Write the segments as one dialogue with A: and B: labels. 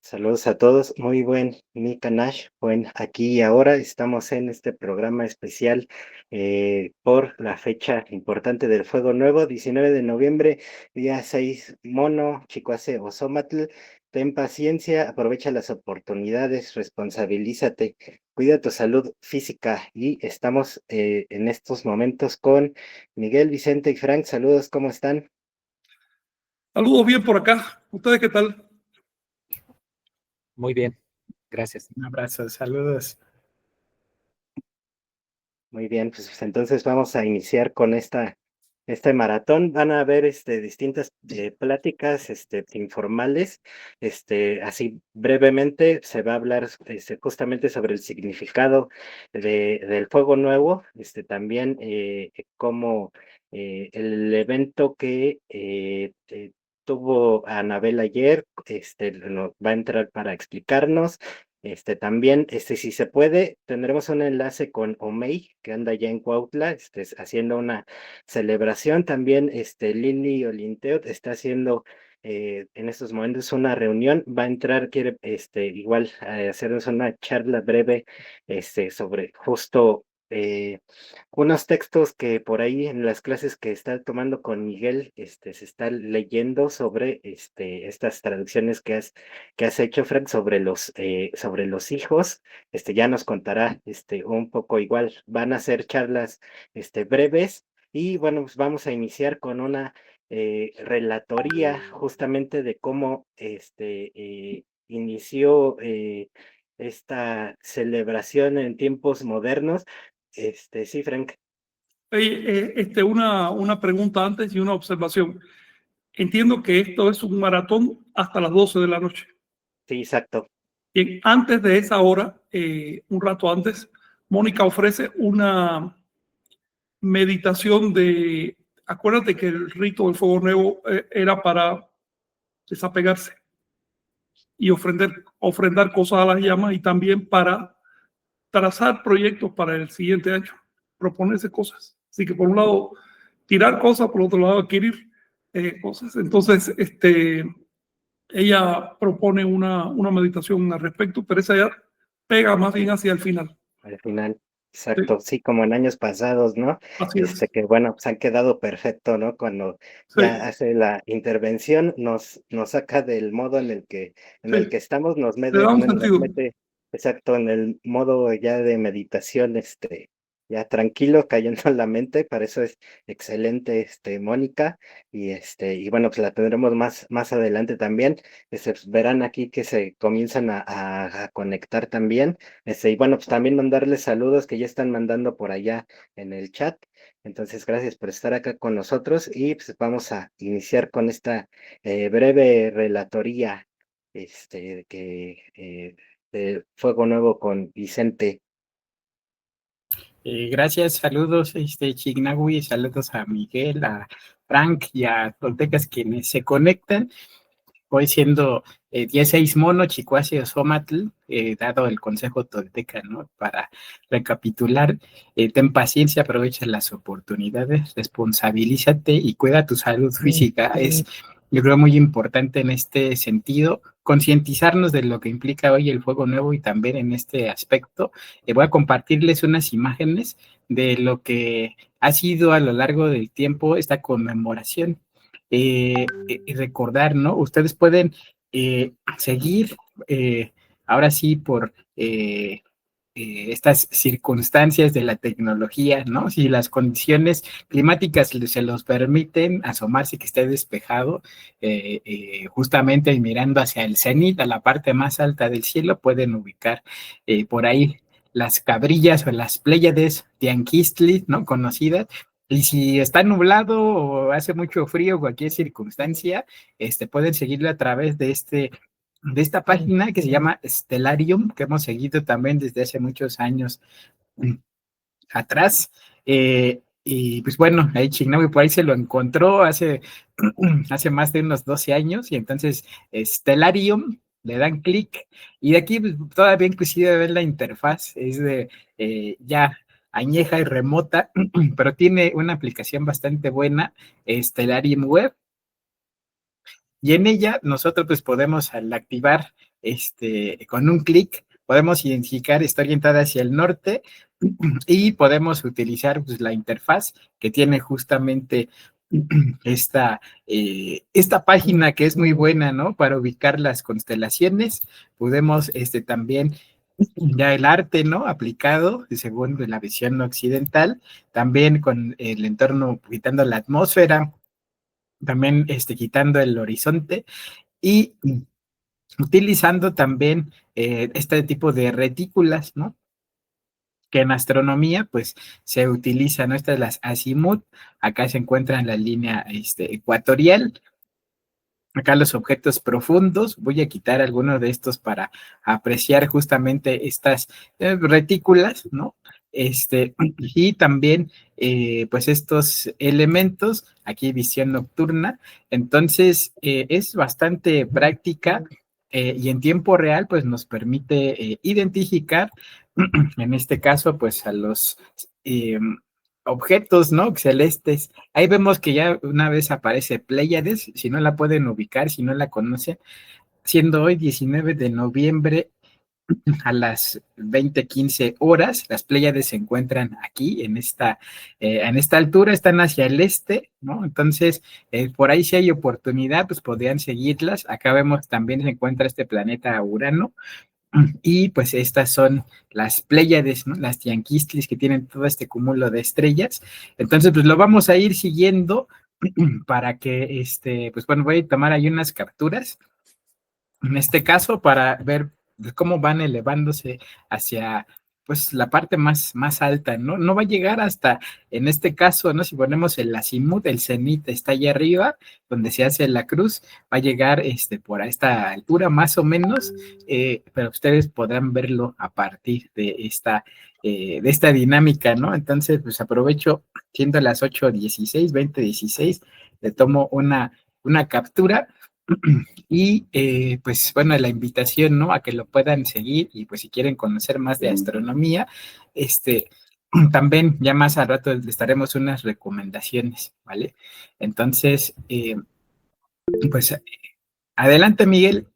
A: Saludos a todos, muy buen Nash. Buen aquí y ahora estamos en este programa especial por la fecha importante del Fuego Nuevo, 19 de noviembre, día 6 Mono, Chicoase Ozomatl. Ten paciencia, aprovecha las oportunidades, responsabilízate, cuida tu salud física y estamos en estos momentos con Miguel, Vicente y Frank. Saludos, ¿cómo están?
B: Saludos bien por acá. ¿Ustedes qué tal?
C: Muy bien, gracias.
D: Un abrazo, saludos.
A: Muy bien, pues entonces vamos a iniciar con este maratón. Van a haber distintas pláticas informales. Así brevemente se va a hablar justamente sobre el significado del Fuego Nuevo, también cómo el evento que tuvo Anabel ayer, nos va a entrar para explicarnos. También, si se puede, tendremos un enlace con Omey, que anda allá en Cuautla, haciendo una celebración. También, Lili Olinteot está haciendo en estos momentos una reunión. Va a entrar, quiere, igual, hacernos una charla breve, sobre justo unos textos que por ahí en las clases que está tomando con Miguel, se está leyendo sobre, estas traducciones que has hecho, Frank, sobre los hijos. Ya nos contará, un poco igual. Van a ser charlas, breves y bueno, pues vamos a iniciar con una relatoría justamente de cómo, inició esta celebración en tiempos modernos. Sí, Frank.
B: Una pregunta antes y una observación. Entiendo que esto es un maratón hasta las 12 de la noche.
A: Sí, exacto.
B: Bien, antes de esa hora, un rato antes, Mónica ofrece una meditación de... Acuérdate que el rito del Fuego Nuevo era para desapegarse y ofrendar cosas a las llamas y también para trazar proyectos para el siguiente año, proponerse cosas. Así que por un lado, tirar cosas, por otro lado, adquirir cosas. Entonces, ella propone una meditación al respecto, pero esa ya pega más bien hacia el final.
A: Al final, exacto, sí, como en años pasados, ¿no?
B: Así es.
A: Que bueno, pues han quedado perfecto, ¿no? Cuando
B: Sí,
A: ya hace la intervención, nos saca del modo en el
B: sí,
A: que estamos,
B: le da un
A: nos
B: sentido.
A: mete, exacto, en el modo ya de meditación, ya tranquilo, cayendo en la mente. Para eso es excelente, Mónica, y bueno, pues la tendremos más adelante también. Pues verán aquí que se comienzan a conectar también. Y bueno, pues también mandarles saludos que ya están mandando por allá en el chat. Entonces, gracias por estar acá con nosotros y pues vamos a iniciar con esta breve relatoría, de Fuego Nuevo con Vicente.
D: Gracias, saludos, Chignagui, saludos a Miguel, a Frank y a Toltecas quienes se conectan. Hoy siendo 16 Mono, Chicuase Ozomatl, dado el consejo tolteca, ¿no? Para recapitular, ten paciencia, aprovecha las oportunidades, responsabilízate y cuida tu salud física. Es, yo creo, muy importante en este sentido, concientizarnos de lo que implica hoy el Fuego Nuevo y también en este aspecto. Voy a compartirles unas imágenes de lo que ha sido a lo largo del tiempo esta conmemoración. Y recordar, ¿no? Ustedes pueden seguir, ahora sí, por estas circunstancias de la tecnología, ¿no? Si las condiciones climáticas se los permiten, asomarse que esté despejado, justamente mirando hacia el cenit, a la parte más alta del cielo, pueden ubicar por ahí las cabrillas o las Pléyades Tianquistli, ¿no? Conocidas. Y si está nublado o hace mucho frío, cualquier circunstancia, pueden seguirlo a través de esta página que se llama Stellarium, que hemos seguido también desde hace muchos años atrás. Y pues bueno, ahí Chignawi por ahí se lo encontró hace más de unos 12 años, y entonces Stellarium, le dan clic, y de aquí pues, todavía inclusive ven la interfaz, es de ya añeja y remota, pero tiene una aplicación bastante buena, Stellarium Web, y en ella nosotros pues podemos al activar con un clic, podemos identificar, está orientada hacia el norte y podemos utilizar pues, la interfaz que tiene justamente esta página que es muy buena, ¿no? Para ubicar las constelaciones. Podemos también ya el arte, ¿no? Aplicado según la visión occidental, también con el entorno, quitando la atmósfera, también quitando el horizonte y utilizando también este tipo de retículas, ¿no? Que en astronomía, pues, se utiliza, ¿no? Estas las azimut, acá se encuentra en la línea ecuatorial, acá los objetos profundos, voy a quitar algunos de estos para apreciar justamente estas retículas, ¿no? Y también, pues estos elementos, aquí visión nocturna, entonces es bastante práctica y en tiempo real, pues nos permite identificar, en este caso, pues a los objetos, ¿no? Celestes. Ahí vemos que ya una vez aparece Pléyades, si no la pueden ubicar, si no la conocen, siendo hoy 19 de noviembre a las 20:15 horas, las Pléyades se encuentran aquí, en esta altura, están hacia el este, ¿no? Entonces, por ahí si hay oportunidad, pues podrían seguirlas. Acá vemos también se encuentra este planeta Urano, y pues estas son las Pléyades, ¿no? Las Tianquistlis que tienen todo este cúmulo de estrellas. Entonces, pues lo vamos a ir siguiendo para que, pues bueno, voy a tomar ahí unas capturas, en este caso, para ver cómo van elevándose hacia, pues, la parte más alta, ¿no? No va a llegar hasta, en este caso, ¿no? Si ponemos el azimut, el cenit está allá arriba, donde se hace la cruz, va a llegar, por a esta altura, más o menos, pero ustedes podrán verlo a partir de esta dinámica, ¿no? Entonces, pues, aprovecho, siendo las 8:16, 20:16, le tomo una captura y pues bueno, la invitación, ¿no? A que lo puedan seguir y pues si quieren conocer más de astronomía, también ya más al rato les daremos unas recomendaciones, ¿vale? Entonces, pues adelante, Miguel.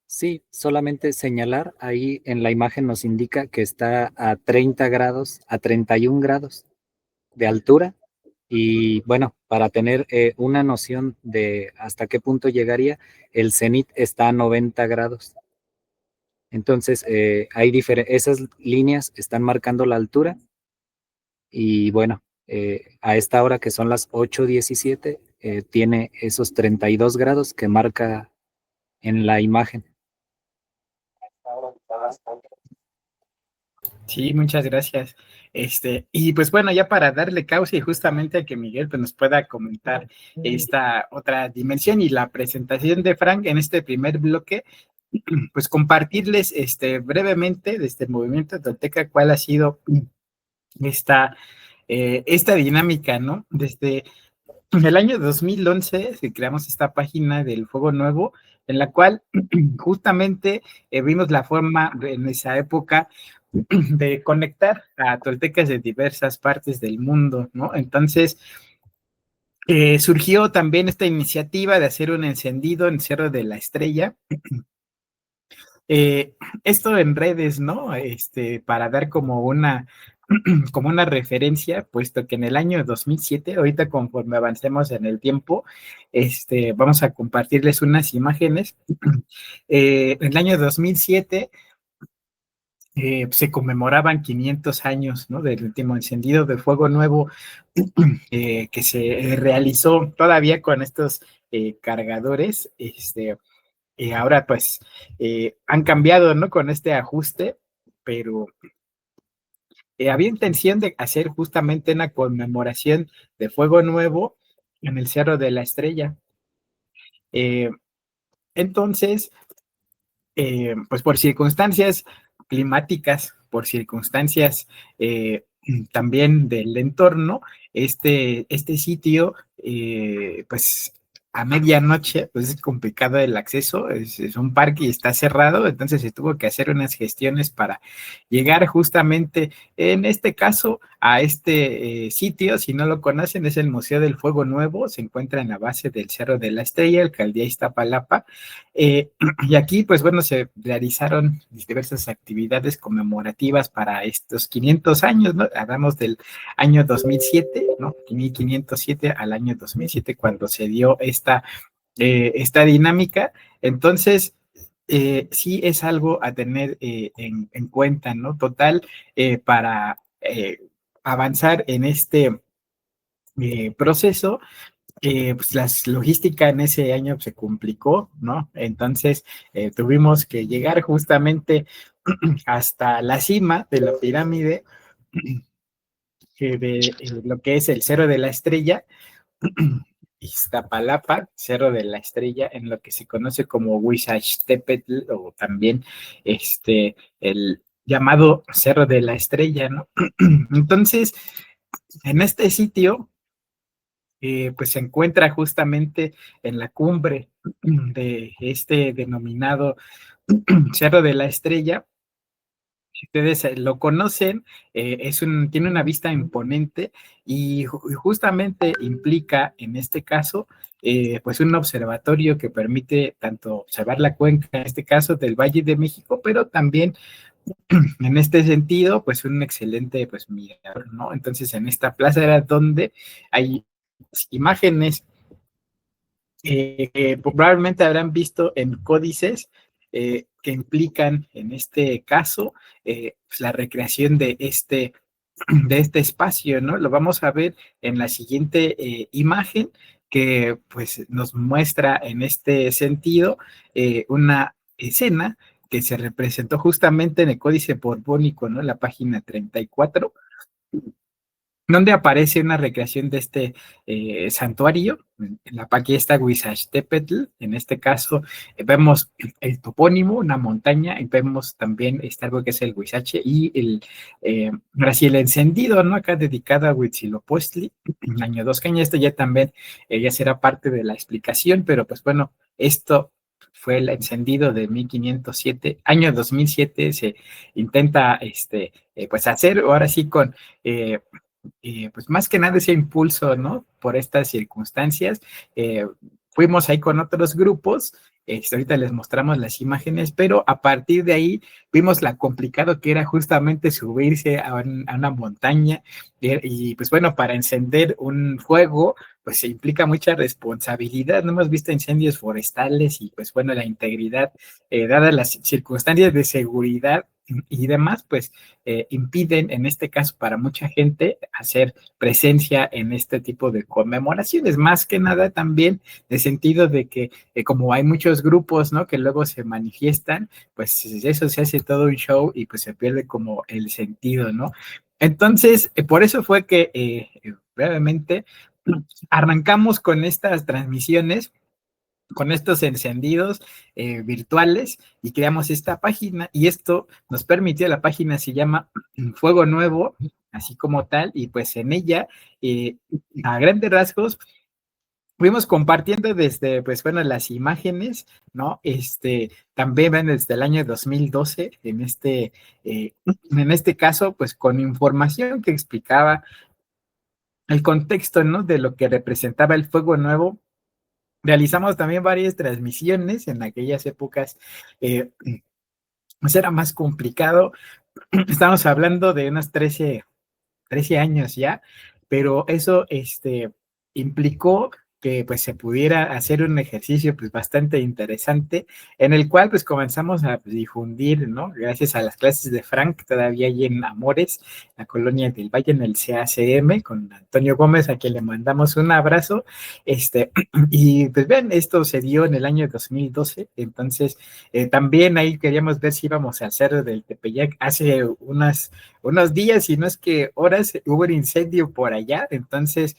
C: Sí, solamente señalar, ahí en la imagen nos indica que está a 30 grados, a 31 grados de altura. Y bueno, para tener una noción de hasta qué punto llegaría, el cenit está a 90 grados. Entonces, esas líneas están marcando la altura. Y bueno, a esta hora que son las 8:17, tiene esos 32 grados que marca en la imagen.
D: Sí, muchas gracias. Y pues bueno, ya para darle causa y justamente a que Miguel pues, nos pueda comentar esta otra dimensión y la presentación de Frank en este primer bloque, pues compartirles brevemente de este movimiento tolteca cuál ha sido esta dinámica, ¿no? Desde el año 2011 creamos esta página del Fuego Nuevo, en la cual justamente vimos la forma en esa época de conectar a toltecas de diversas partes del mundo, ¿no? Entonces, surgió también esta iniciativa de hacer un encendido en Cerro de la Estrella. Esto en redes, ¿no? Para dar como una referencia, puesto que en el año 2007, ahorita conforme avancemos en el tiempo, vamos a compartirles unas imágenes. En el año 2007 se conmemoraban 500 años, ¿no? Del último encendido de Fuego Nuevo que se realizó todavía con estos cargadores. Ahora pues han cambiado, ¿no? Con este ajuste, pero había intención de hacer justamente una conmemoración de Fuego Nuevo en el Cerro de la Estrella. Entonces, pues por circunstancias climáticas, por circunstancias también del entorno, este sitio, pues a medianoche, pues es complicado el acceso, es un parque y está cerrado, entonces se tuvo que hacer unas gestiones para llegar justamente, en este caso, a este sitio. Si no lo conocen, es el Museo del Fuego Nuevo, se encuentra en la base del Cerro de la Estrella, Alcaldía Iztapalapa, y aquí, pues bueno, se realizaron diversas actividades conmemorativas para estos 500 años, ¿no? Hablamos del año 2007, ¿no? 1507 al año 2007, cuando se dio esta dinámica. Entonces, sí es algo a tener en cuenta, ¿no? Total, para avanzar en este proceso, pues la logística en ese año se complicó, ¿no? Entonces, tuvimos que llegar justamente hasta la cima de la pirámide, de lo que es el Cerro de la Estrella, Iztapalapa, Cerro de la Estrella, en lo que se conoce como Huizachtepetl, o también el llamado Cerro de la Estrella, ¿no? Entonces, en este sitio, pues se encuentra justamente en la cumbre de este denominado Cerro de la Estrella. Si ustedes lo conocen, tiene una vista imponente y justamente implica, en este caso, pues un observatorio que permite tanto observar la cuenca, en este caso, del Valle de México, pero también, en este sentido, pues un excelente, pues, mirador, ¿no? Entonces, en esta plaza era donde hay imágenes que probablemente habrán visto en códices que implican, en este caso, pues la recreación de este espacio, ¿no? Lo vamos a ver en la siguiente imagen, que pues nos muestra en este sentido una escena que se representó justamente en el Códice Borbónico, ¿no? La página 34, donde aparece una recreación de este santuario. En la aquí está Huizachtepetl, en este caso vemos el topónimo, una montaña, y vemos también algo que es el Huizache y así el encendido, ¿no? Acá dedicado a Huitzilopochtli, año 2 caña. Esto ya también ya será parte de la explicación, pero pues bueno, esto fue el encendido de 1507, año 2007 se intenta pues hacer ahora sí con pues más que nada ese impulso, ¿no? Por estas circunstancias. Fuimos ahí con otros grupos, ahorita les mostramos las imágenes, pero a partir de ahí vimos lo complicado que era justamente subirse a una montaña y pues bueno, para encender un fuego, pues se implica mucha responsabilidad. No hemos visto incendios forestales y pues bueno, la integridad, dadas las circunstancias de seguridad y demás, pues impiden, en este caso, para mucha gente hacer presencia en este tipo de conmemoraciones, más que nada también de sentido de que como hay muchos grupos, ¿no? Que luego se manifiestan, pues eso se hace todo un show y pues se pierde como el sentido, ¿no? Entonces, por eso fue que brevemente arrancamos con estas transmisiones, con estos encendidos virtuales, y creamos esta página, y esto nos permitió, la página se llama Fuego Nuevo, así como tal, y pues en ella, a grandes rasgos, fuimos compartiendo desde, pues bueno, las imágenes, ¿no? También ven desde el año 2012, en este caso, pues con información que explicaba el contexto, ¿no? De lo que representaba el Fuego Nuevo. Realizamos también varias transmisiones en aquellas épocas, pues era más complicado. Estamos hablando de unos 13 años ya, pero eso implicó que pues se pudiera hacer un ejercicio pues bastante interesante, en el cual pues comenzamos a difundir, ¿no? Gracias a las clases de Frank, todavía hay en Amores, la colonia del Valle, en el CACM, con Antonio Gómez, a quien le mandamos un abrazo. Y pues vean, esto se dio en el año 2012, entonces también ahí queríamos ver si íbamos al Cerro del Tepeyac. Hace unos días, y no es que horas, hubo un incendio por allá, entonces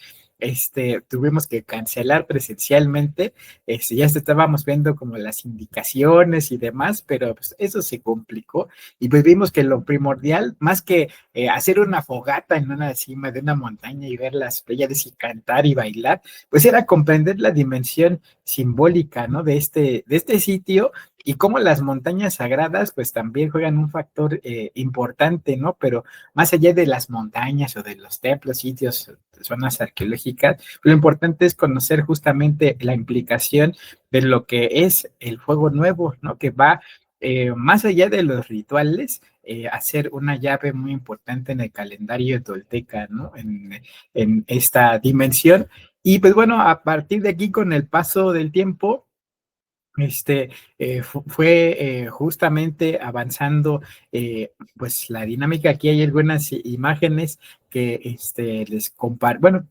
D: tuvimos que cancelar presencialmente, ya estábamos viendo como las indicaciones y demás, pero pues eso se complicó y pues vimos que lo primordial, más que hacer una fogata en una cima de una montaña y ver las pléyades y cantar y bailar, pues era comprender la dimensión simbólica, ¿no? De este sitio y cómo las montañas sagradas pues también juegan un factor importante, ¿no? Pero más allá de las montañas o de los templos, sitios, zonas arqueológicas, lo importante es conocer justamente la implicación de lo que es el fuego nuevo, ¿no? Que va más allá de los rituales, hacer una llave muy importante en el calendario tolteca, ¿no? En esta dimensión. Y pues bueno, a partir de aquí, con el paso del tiempo, fue justamente avanzando pues la dinámica. Aquí hay algunas imágenes que les bueno,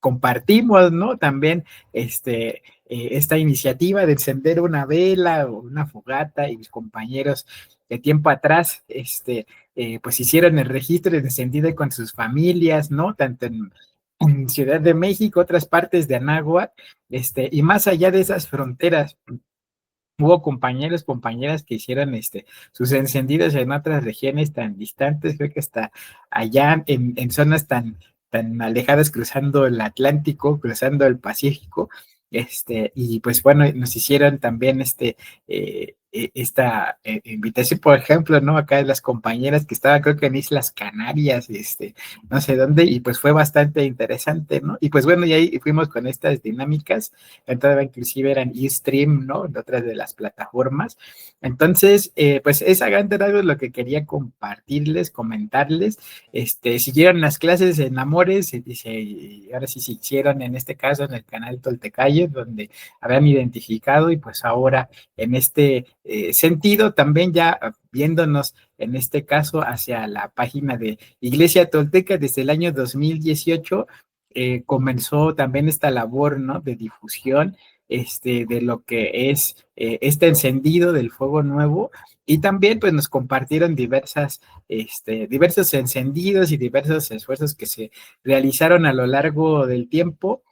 D: compartimos, ¿no? También esta iniciativa de encender una vela o una fogata, y mis compañeros de tiempo atrás, pues hicieron el registro de encendido con sus familias, ¿no? Tanto en Ciudad de México, otras partes de Anáhuac, y más allá de esas fronteras. Hubo compañeros, compañeras que hicieron sus encendidos en otras regiones tan distantes, creo que hasta allá en zonas tan alejadas, cruzando el Atlántico, cruzando el Pacífico, y pues bueno, nos hicieron también esta invitación, por ejemplo, ¿no? Acá de las compañeras que estaban, creo que en Islas Canarias, no sé dónde, y pues fue bastante interesante, ¿no? Y pues bueno, y ahí fuimos con estas dinámicas, entonces inclusive eran eStream, ¿no? En otras de las plataformas. Entonces, pues es a grandes rasgos lo que quería compartirles, comentarles. Siguieron las clases en Amores, y ahora sí se hicieron en este caso en el canal Toltecayo, donde habían identificado, y pues ahora en este sentido también ya viéndonos en este caso hacia la página de Iglesia Tolteca desde el año 2018, comenzó también esta labor, ¿no? De difusión de lo que es este encendido del fuego nuevo, y también pues nos compartieron diversos encendidos y diversos esfuerzos que se realizaron a lo largo del tiempo.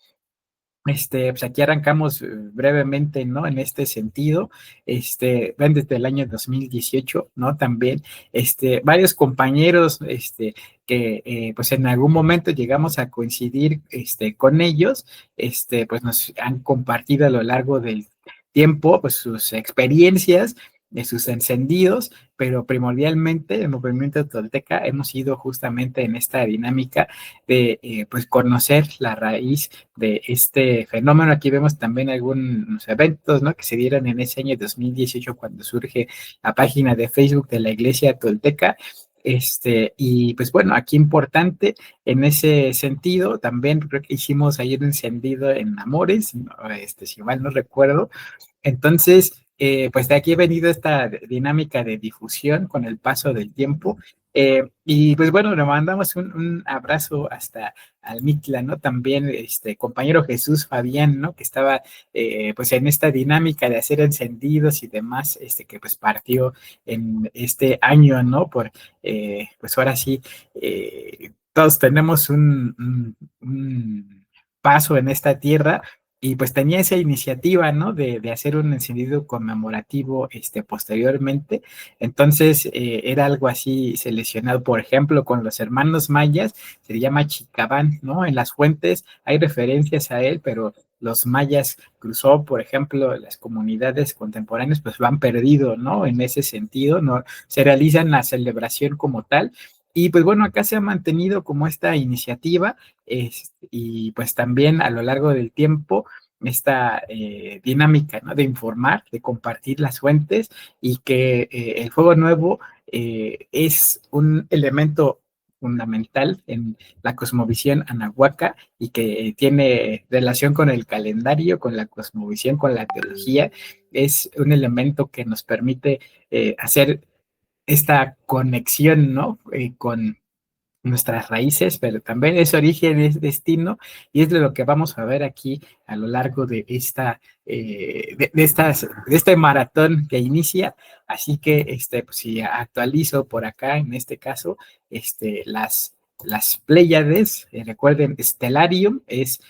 D: Pues aquí arrancamos brevemente, ¿no? En este sentido, ven desde el año 2018, ¿no? También, varios compañeros, que pues en algún momento llegamos a coincidir, con ellos, pues nos han compartido a lo largo del tiempo, pues sus experiencias, de sus encendidos, pero primordialmente el movimiento tolteca hemos ido justamente en esta dinámica de pues conocer la raíz de este fenómeno. Aquí vemos también algunos eventos, ¿no? Que se dieron en ese año 2018 cuando surge la página de Facebook de la Iglesia Tolteca. Y pues bueno, aquí importante en ese sentido, también creo que hicimos ayer un encendido en Amores, ¿no? Si mal no recuerdo. Entonces, pues de aquí ha venido esta dinámica de difusión con el paso del tiempo. Y pues bueno, le mandamos un abrazo hasta al Mitla, ¿no? También compañero Jesús Fabián, ¿no? Que estaba pues en esta dinámica de hacer encendidos y demás, que pues partió en este año, ¿no? Pues ahora sí, todos tenemos un paso en esta tierra, y pues tenía esa iniciativa, ¿no? De hacer un encendido conmemorativo posteriormente. Entonces, era algo así seleccionado, por ejemplo, con los hermanos mayas, se llama Chicabán, ¿no? En las fuentes hay referencias a él, pero los mayas cruzó, por ejemplo, las comunidades contemporáneas, pues lo han perdido, ¿no? En ese sentido, no se realizan la celebración como tal. Y pues bueno, acá se ha mantenido como esta iniciativa, y pues también a lo largo del tiempo esta dinámica, ¿no? De informar, de compartir las fuentes, y que el fuego nuevo es un elemento fundamental en la cosmovisión anahuaca, y que tiene relación con el calendario, con la cosmovisión, con la teología. Es un elemento que nos permite hacer esta conexión, ¿no? Con nuestras raíces, pero también es origen, es destino, y es de lo que vamos a ver aquí a lo largo de de este maratón que inicia. Así que pues si actualizo por acá, en este caso, las las Pléyades. Recuerden, Stellarium es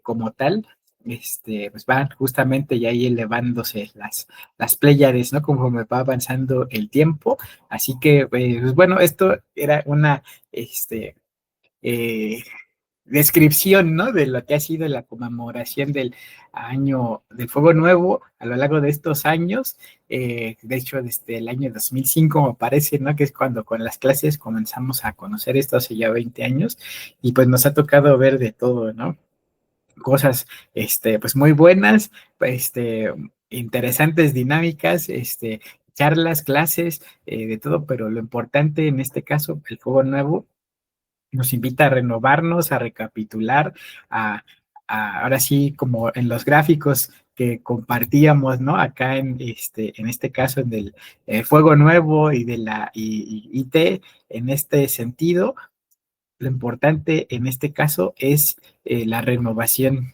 D: como tal, pues van justamente ya ahí elevándose las Pléyades, ¿no? Conforme va avanzando el tiempo. Así que, pues bueno, esto era una eh, descripción, ¿no? De lo que ha sido la conmemoración del año del Fuego Nuevo a lo largo de estos años. De hecho, desde el año 2005, me parece, ¿no? Que es cuando con las clases comenzamos a conocer esto hace ya 20 años, y pues nos ha tocado ver de todo, ¿no? Cosas, pues muy buenas, interesantes, dinámicas, charlas, clases, de todo, pero lo importante en este caso, el Fuego Nuevo, nos invita a renovarnos, a recapitular, ahora sí, como en los gráficos que compartíamos, ¿no? Acá en este caso, en el Fuego Nuevo y de la IT, en este sentido, lo importante en este caso es la renovación,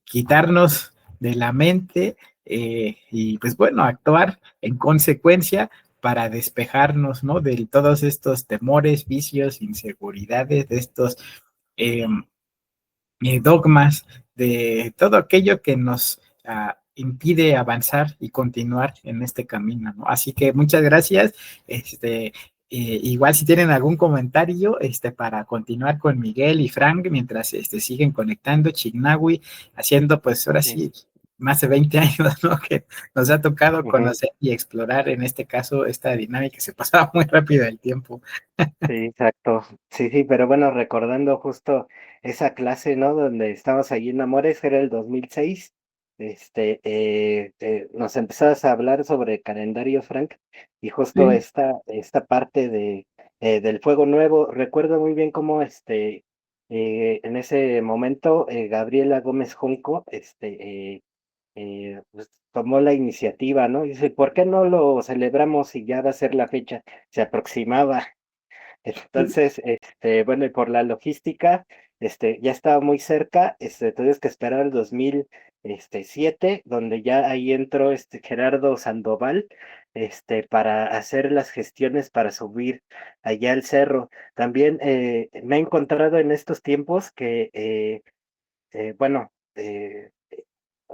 D: quitarnos de la mente, y pues bueno, actuar en consecuencia para despejarnos, ¿no? De todos estos temores, vicios, inseguridades, de estos eh, dogmas, de todo aquello que nos impide avanzar y continuar en este camino, ¿no? Así que muchas gracias. Igual si tienen algún comentario para continuar con Miguel y Frank mientras siguen conectando, Chignahui, haciendo pues ahora sí más de 20 años, ¿no? Que nos ha tocado conocer y explorar en este caso esta dinámica. Se pasaba muy rápido el tiempo.
A: Sí, exacto. Sí, sí, pero bueno, recordando justo esa clase, ¿no? Donde estábamos allí en Amores, era el 2006. Nos empezabas a hablar sobre calendario, Frank, y justo
B: Sí.
A: esta parte del Fuego Nuevo. Recuerdo muy bien cómo en ese momento Gabriela Gómez Junco pues, tomó la iniciativa, ¿no? Y dice, ¿por qué no lo celebramos si ya va a ser la fecha? Se aproximaba. Entonces, bueno, y por la logística, ya estaba muy cerca, tuvimos que esperar el 2007, donde ya ahí entró Gerardo Sandoval, para hacer las gestiones para subir allá al cerro. También me he encontrado en estos tiempos que, bueno,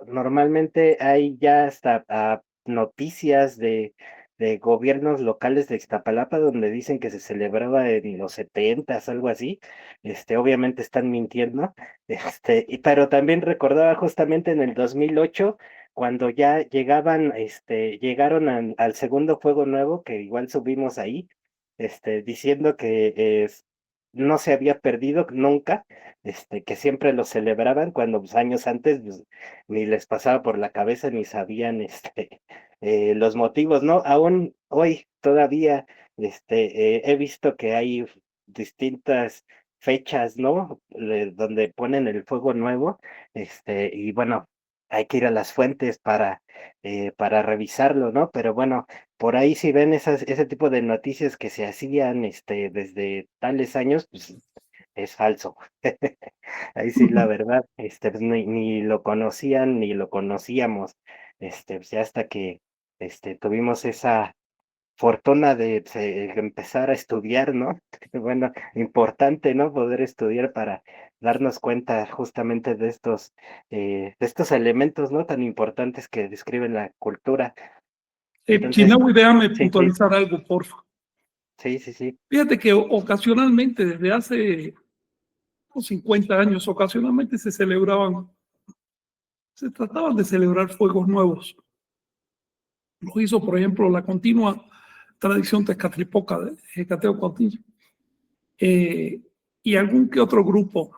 A: normalmente hay ya hasta noticias de gobiernos locales de Iztapalapa donde dicen que se celebraba en los 70s, algo así. Obviamente están mintiendo. Pero también recordaba justamente en el 2008 cuando ya llegaron al segundo Fuego Nuevo, que igual subimos ahí, diciendo que no se había perdido nunca, que siempre lo celebraban cuando pues, años antes pues, ni les pasaba por la cabeza ni sabían los motivos, ¿no? Aún hoy todavía he visto que hay distintas fechas, ¿no? Donde ponen el fuego nuevo, y bueno, hay que ir a las fuentes para revisarlo, ¿no? Pero bueno, por ahí si ven ese tipo de noticias que se hacían desde tales años, pues es falso. Ahí sí, la verdad, pues, ni lo conocían ni lo conocíamos, pues, ya hasta que, tuvimos esa fortuna de empezar a estudiar, ¿no? Bueno, importante, ¿no? Poder estudiar para darnos cuenta justamente de estos elementos, ¿no? Tan importantes que describen la cultura. Entonces,
B: Chinawi, déjame
A: sí, sí,
B: puntualizar algo, porfa.
A: sí, sí, sí.
B: Fíjate que ocasionalmente, desde hace 50 años, ocasionalmente se trataban de celebrar fuegos nuevos. Lo hizo, por ejemplo, la continua tradición tezcatlipoca de Hecateo Cuauhtinchi. Y algún que otro grupo,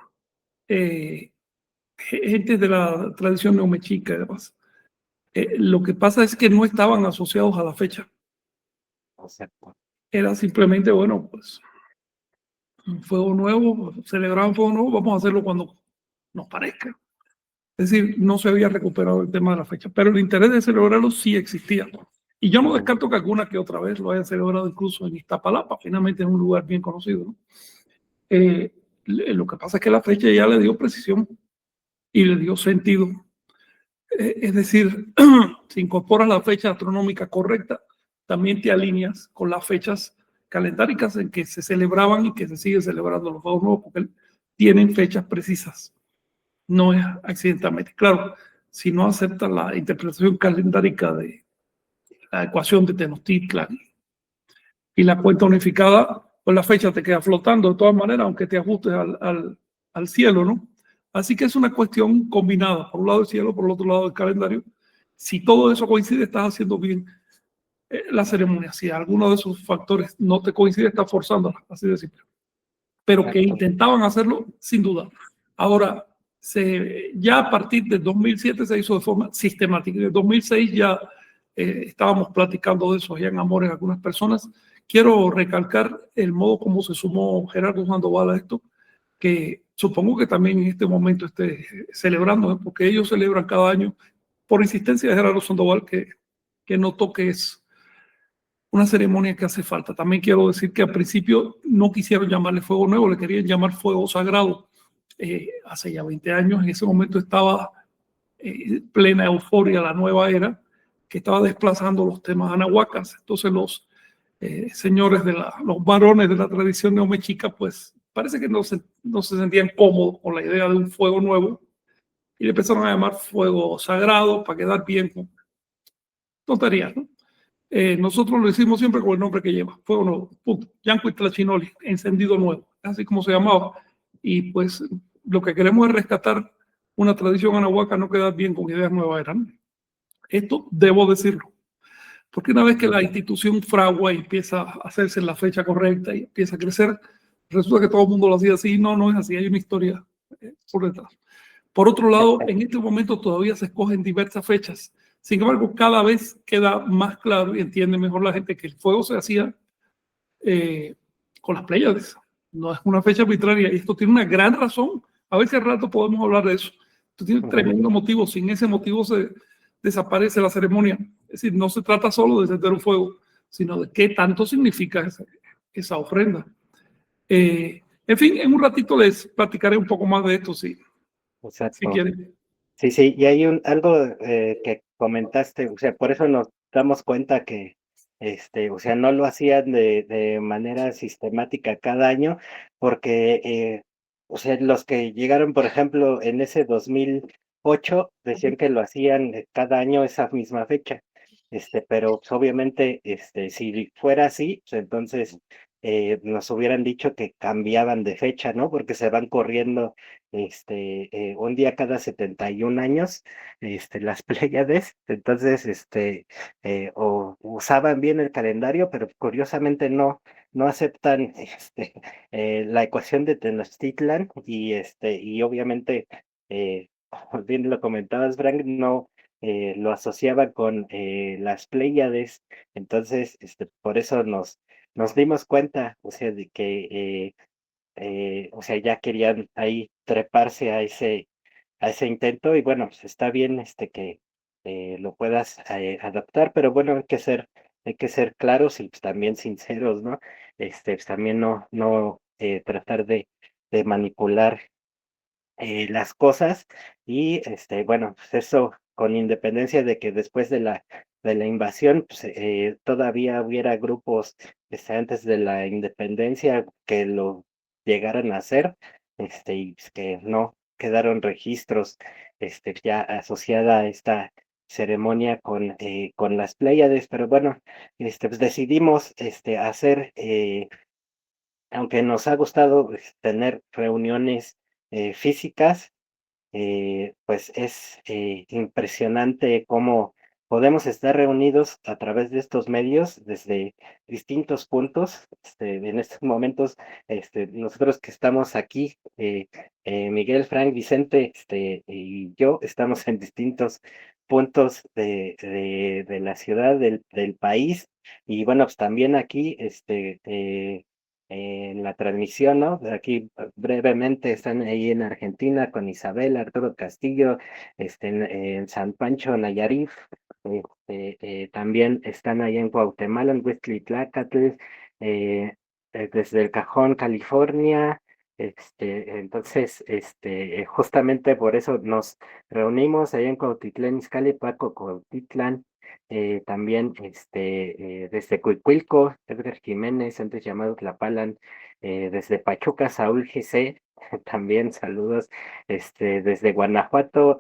B: gente de la tradición neomexica y demás. Lo que pasa es que no estaban asociados a la fecha.
A: Exacto.
B: Era simplemente, bueno, pues un fuego nuevo, celebraban fuego nuevo, vamos a hacerlo cuando nos parezca. Es decir, no se había recuperado el tema de la fecha, pero el interés de celebrarlo sí existía. Y yo no descarto que alguna que otra vez lo hayan celebrado incluso en Iztapalapa, finalmente en un lugar bien conocido, ¿no? Lo que pasa es que la fecha ya le dio precisión y le dio sentido. Es decir, si incorporas la fecha astronómica correcta, también te alineas con las fechas calendáricas en que se celebraban y que se siguen celebrando los Juegos Nuevos, porque tienen fechas precisas. No es accidentalmente. Claro, si no aceptas la interpretación calendárica de la ecuación de Tenochtitlan y la cuenta unificada, pues la fecha te queda flotando de todas maneras, aunque te ajustes al cielo, ¿no? Así que es una cuestión combinada, por un lado el cielo, por el otro lado el calendario. Si todo eso coincide, estás haciendo bien la ceremonia. Si alguno de esos factores no te coincide, estás forzándola, así de simple. Pero que intentaban hacerlo, sin duda. Ahora, ya a partir de 2007 se hizo de forma sistemática. En 2006 ya estábamos platicando de eso ya en Amores algunas personas. Quiero recalcar el modo como se sumó Gerardo Sandoval a esto, que supongo que también en este momento esté celebrando, porque ellos celebran cada año, por insistencia de Gerardo Sandoval, que notó que es una ceremonia que hace falta. También quiero decir que al principio no quisieron llamarle fuego nuevo, le querían llamar fuego sagrado. Hace ya 20 años, en ese momento estaba plena euforia la nueva era, que estaba desplazando los temas anahuacas. Entonces los señores, los varones de la tradición neomexica, pues parece que no se sentían cómodos con la idea de un fuego nuevo y le empezaron a llamar fuego sagrado para quedar bien con tonterías, ¿no? Nosotros lo hicimos siempre con el nombre que lleva, fuego nuevo, punto. Yancuitlachinoli, encendido nuevo, así como se llamaba. Y pues lo que queremos es rescatar una tradición anahuaca, no quedar bien con ideas nuevas eran. Esto debo decirlo, porque una vez que la institución fragua y empieza a hacerse en la fecha correcta y empieza a crecer, resulta que todo el mundo lo hacía así. No, no es así, hay una historia por detrás. Por otro lado, en este momento todavía se escogen diversas fechas. Sin embargo, cada vez queda más claro y entiende mejor la gente que el fuego se hacía con las Pléyades. No es una fecha arbitraria y esto tiene una gran razón. A ver si al rato podemos hablar de eso. Esto tiene un tremendo motivo. Sin ese motivo se desaparece la ceremonia. Es decir, no se trata solo de encender un fuego, sino de qué tanto significa esa ofrenda. En fin, en un ratito les platicaré un poco más de esto, si quieren.
A: Sí, sí, y hay algo que comentaste, o sea, por eso nos damos cuenta que, o sea, no lo hacían de manera sistemática cada año, porque, o sea, los que llegaron, por ejemplo, en ese 2008, decían que lo hacían cada año esa misma fecha, pero pues, obviamente, si fuera así, pues entonces nos hubieran dicho que cambiaban de fecha, ¿no? Porque se van corriendo un día cada 71 años, las Pléyades. Entonces, o usaban bien el calendario, pero curiosamente no aceptan la ecuación de Tenochtitlan y obviamente, como bien lo comentabas, Frank, no lo asociaba con las Pléyades. Entonces, por eso nos dimos cuenta, o sea, de que o sea, ya querían ahí treparse a ese intento y bueno, pues está bien que lo puedas adaptar, pero bueno, hay que ser claros y pues, también sinceros, ¿no? Pues, también no tratar de manipular las cosas y bueno, pues eso con independencia de que después de la invasión, pues, todavía hubiera grupos antes de la independencia que lo llegaran a hacer, y pues, que no quedaron registros, ya asociada a esta ceremonia con las Pléyades, pero bueno, pues decidimos, hacer, aunque nos ha gustado tener reuniones físicas, pues es impresionante cómo podemos estar reunidos a través de estos medios desde distintos puntos. En estos momentos, nosotros que estamos aquí, Miguel, Frank, Vicente, y yo estamos en distintos puntos de la ciudad, del país, y bueno, pues también aquí, en la transmisión, ¿no? Aquí brevemente están ahí en Argentina con Isabel, Arturo Castillo, en San Pancho, Nayarit, también están ahí en Guatemala, en Huixtlitlacatl, desde El Cajón, California. Entonces, justamente por eso nos reunimos ahí en Cuautitlán Izcalli, Paco, Cuautitlán, también desde Cuicuilco, Edgar Jiménez, antes llamado Tlapalan, desde Pachuca, Saúl GC, también saludos, desde Guanajuato,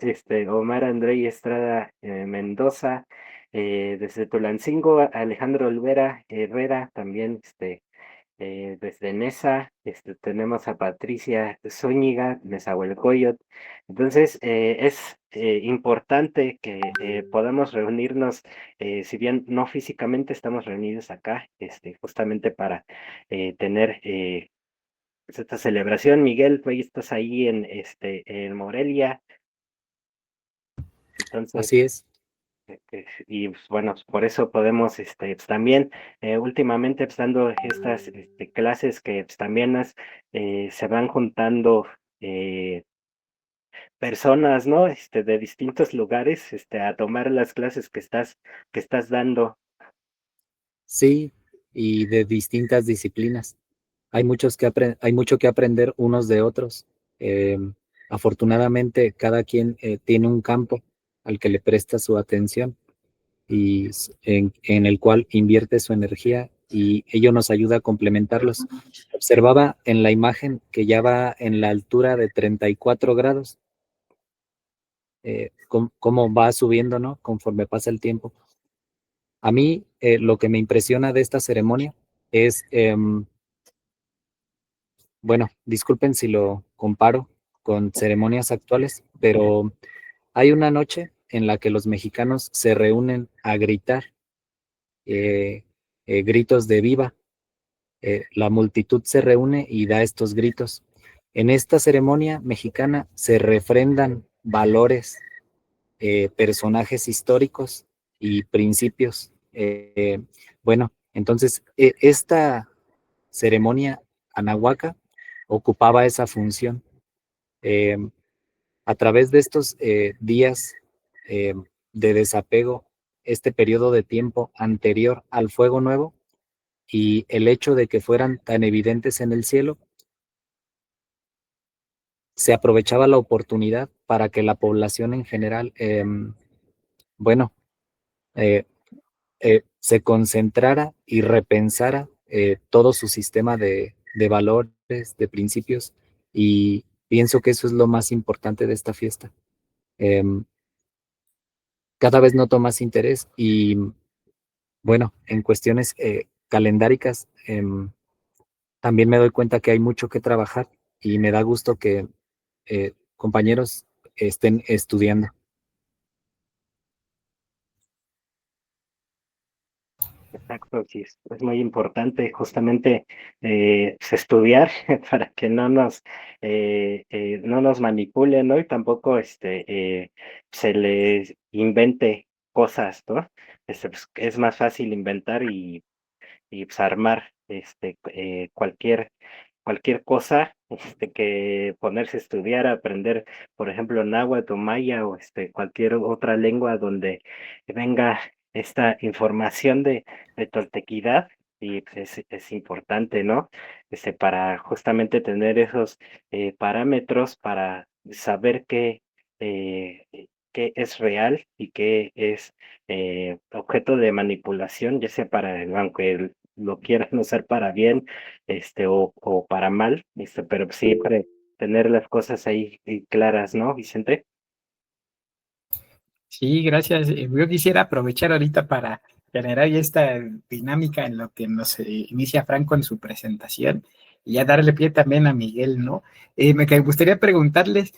A: Omar André Estrada Mendoza, desde Tulancingo, Alejandro Olvera Herrera, también, desde Nesa, tenemos a Patricia Zúñiga, Nezahualcóyotl. Entonces, es importante que podamos reunirnos, si bien no físicamente estamos reunidos acá, justamente para tener pues, esta celebración. Miguel, tú estás ahí en Morelia, entonces,
C: Así es.
A: y pues, bueno, pues, por eso podemos, pues, también últimamente pues, dando estas clases que pues, también se van juntando personas, ¿no? De distintos lugares, a tomar las clases que estás dando.
C: Sí, y de distintas disciplinas. Hay hay mucho que aprender unos de otros. Afortunadamente, cada quien tiene un campo al que le presta su atención y en el cual invierte su energía y ello nos ayuda a complementarlos. Observaba en la imagen que ya va en la altura de 34 grados, cómo va subiendo, ¿no? Conforme pasa el tiempo. A mí lo que me impresiona de esta ceremonia es, bueno, disculpen si lo comparo con ceremonias actuales, pero hay una noche en la que los mexicanos se reúnen a gritar gritos de viva. La multitud se reúne y da estos gritos. En esta ceremonia mexicana se refrendan valores, personajes históricos y principios. Bueno, entonces esta ceremonia anahuaca ocupaba esa función. Eh, a través de estos días eh, de desapego, este periodo de tiempo anterior al fuego nuevo y el hecho de que fueran tan evidentes en el cielo, se aprovechaba la oportunidad para que la población en general, bueno, eh, se concentrara y repensara todo su sistema de valores, de principios, y pienso que eso es lo más importante de esta fiesta. Cada vez noto más interés y, bueno, en cuestiones calendáricas, también me doy cuenta que hay mucho que trabajar y me da gusto que compañeros estén estudiando.
A: Exacto, sí, es muy importante justamente pues, estudiar para que no nos manipulen, ¿no? Y tampoco se les invente cosas, ¿no? Pues, es más fácil inventar y pues, armar cualquier cosa que ponerse a estudiar, aprender, por ejemplo, náhuatl o maya o cualquier otra lengua donde venga esta información de toltequidad y pues, es importante, ¿no? Para justamente tener esos parámetros para saber eh, qué es real y qué es objeto de manipulación, ya sea aunque lo quieran usar para bien, o para mal, pero siempre tener las cosas ahí claras, ¿no, Vicente?
D: Sí, gracias. Yo quisiera aprovechar ahorita para generar ya esta dinámica en lo que nos inicia Franco en su presentación y ya darle pie también a Miguel, ¿no? Me gustaría preguntarles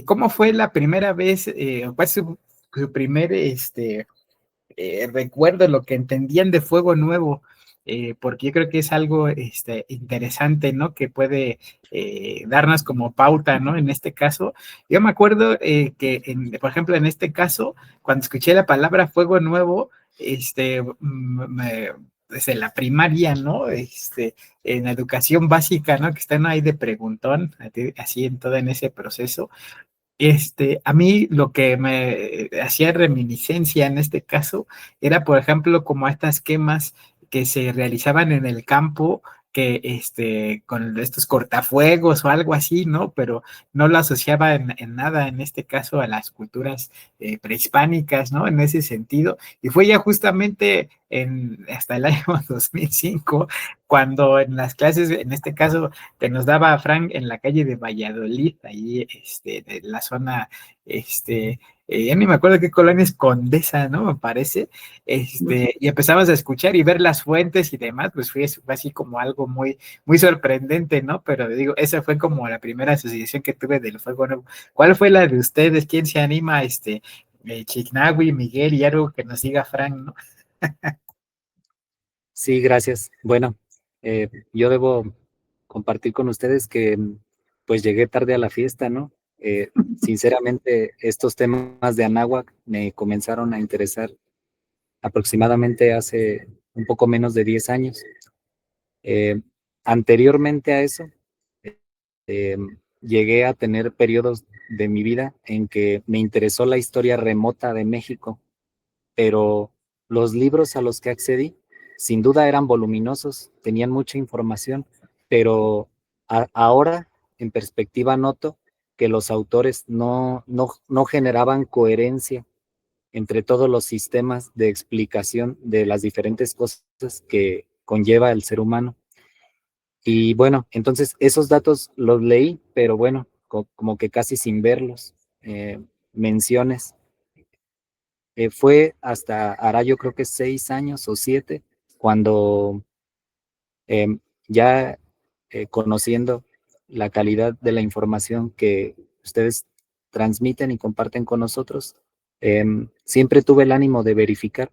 D: cómo fue la primera vez, cuál es su primer recuerdo, lo que entendían de Fuego Nuevo, porque yo creo que es algo interesante, ¿no? Que puede darnos como pauta, ¿no? En este caso, yo me acuerdo por ejemplo, en este caso, cuando escuché la palabra Fuego Nuevo, desde la primaria, ¿no? En la educación básica, ¿no? Que están ahí de preguntón, así en ese proceso. A mí lo que me hacía reminiscencia en este caso era, por ejemplo, como estas quemas que se realizaban en el campo, que con estos cortafuegos o algo así, ¿no? Pero no lo asociaba en nada, en este caso, a las culturas prehispánicas, ¿no? En ese sentido. Y fue ya justamente hasta el año 2005, cuando en las clases, en este caso, que nos daba Frank en la calle de Valladolid, ahí, de la zona, ya ni me acuerdo qué colonia es Condesa, ¿no? Me parece, y empezamos a escuchar y ver las fuentes y demás, pues fue así como algo muy, muy sorprendente, ¿no? Pero digo, esa fue como la primera asociación que tuve del fuego nuevo. ¿Cuál fue la de ustedes? ¿Quién se anima? Chignahui, Miguel y algo que nos diga Frank, ¿no?
C: Sí, gracias. Bueno, yo debo compartir con ustedes que pues llegué tarde a la fiesta, ¿no? Sinceramente, estos temas de Anáhuac me comenzaron a interesar aproximadamente hace un poco menos de 10 años. Eh, Anteriormente a eso, eh, llegué a tener periodos de mi vida en que me interesó la historia remota de México, pero los libros a los que accedí sin duda eran voluminosos, tenían mucha información, pero ahora en perspectiva noto que los autores no generaban coherencia entre todos los sistemas de explicación de las diferentes cosas que conlleva el ser humano. Y bueno, entonces esos datos los leí, pero bueno, como que casi sin verlos. Menciones. Fue hasta, hará yo creo que 6 años o 7, cuando ya conociendo la calidad de la información que ustedes transmiten y comparten con nosotros, siempre tuve el ánimo de verificar,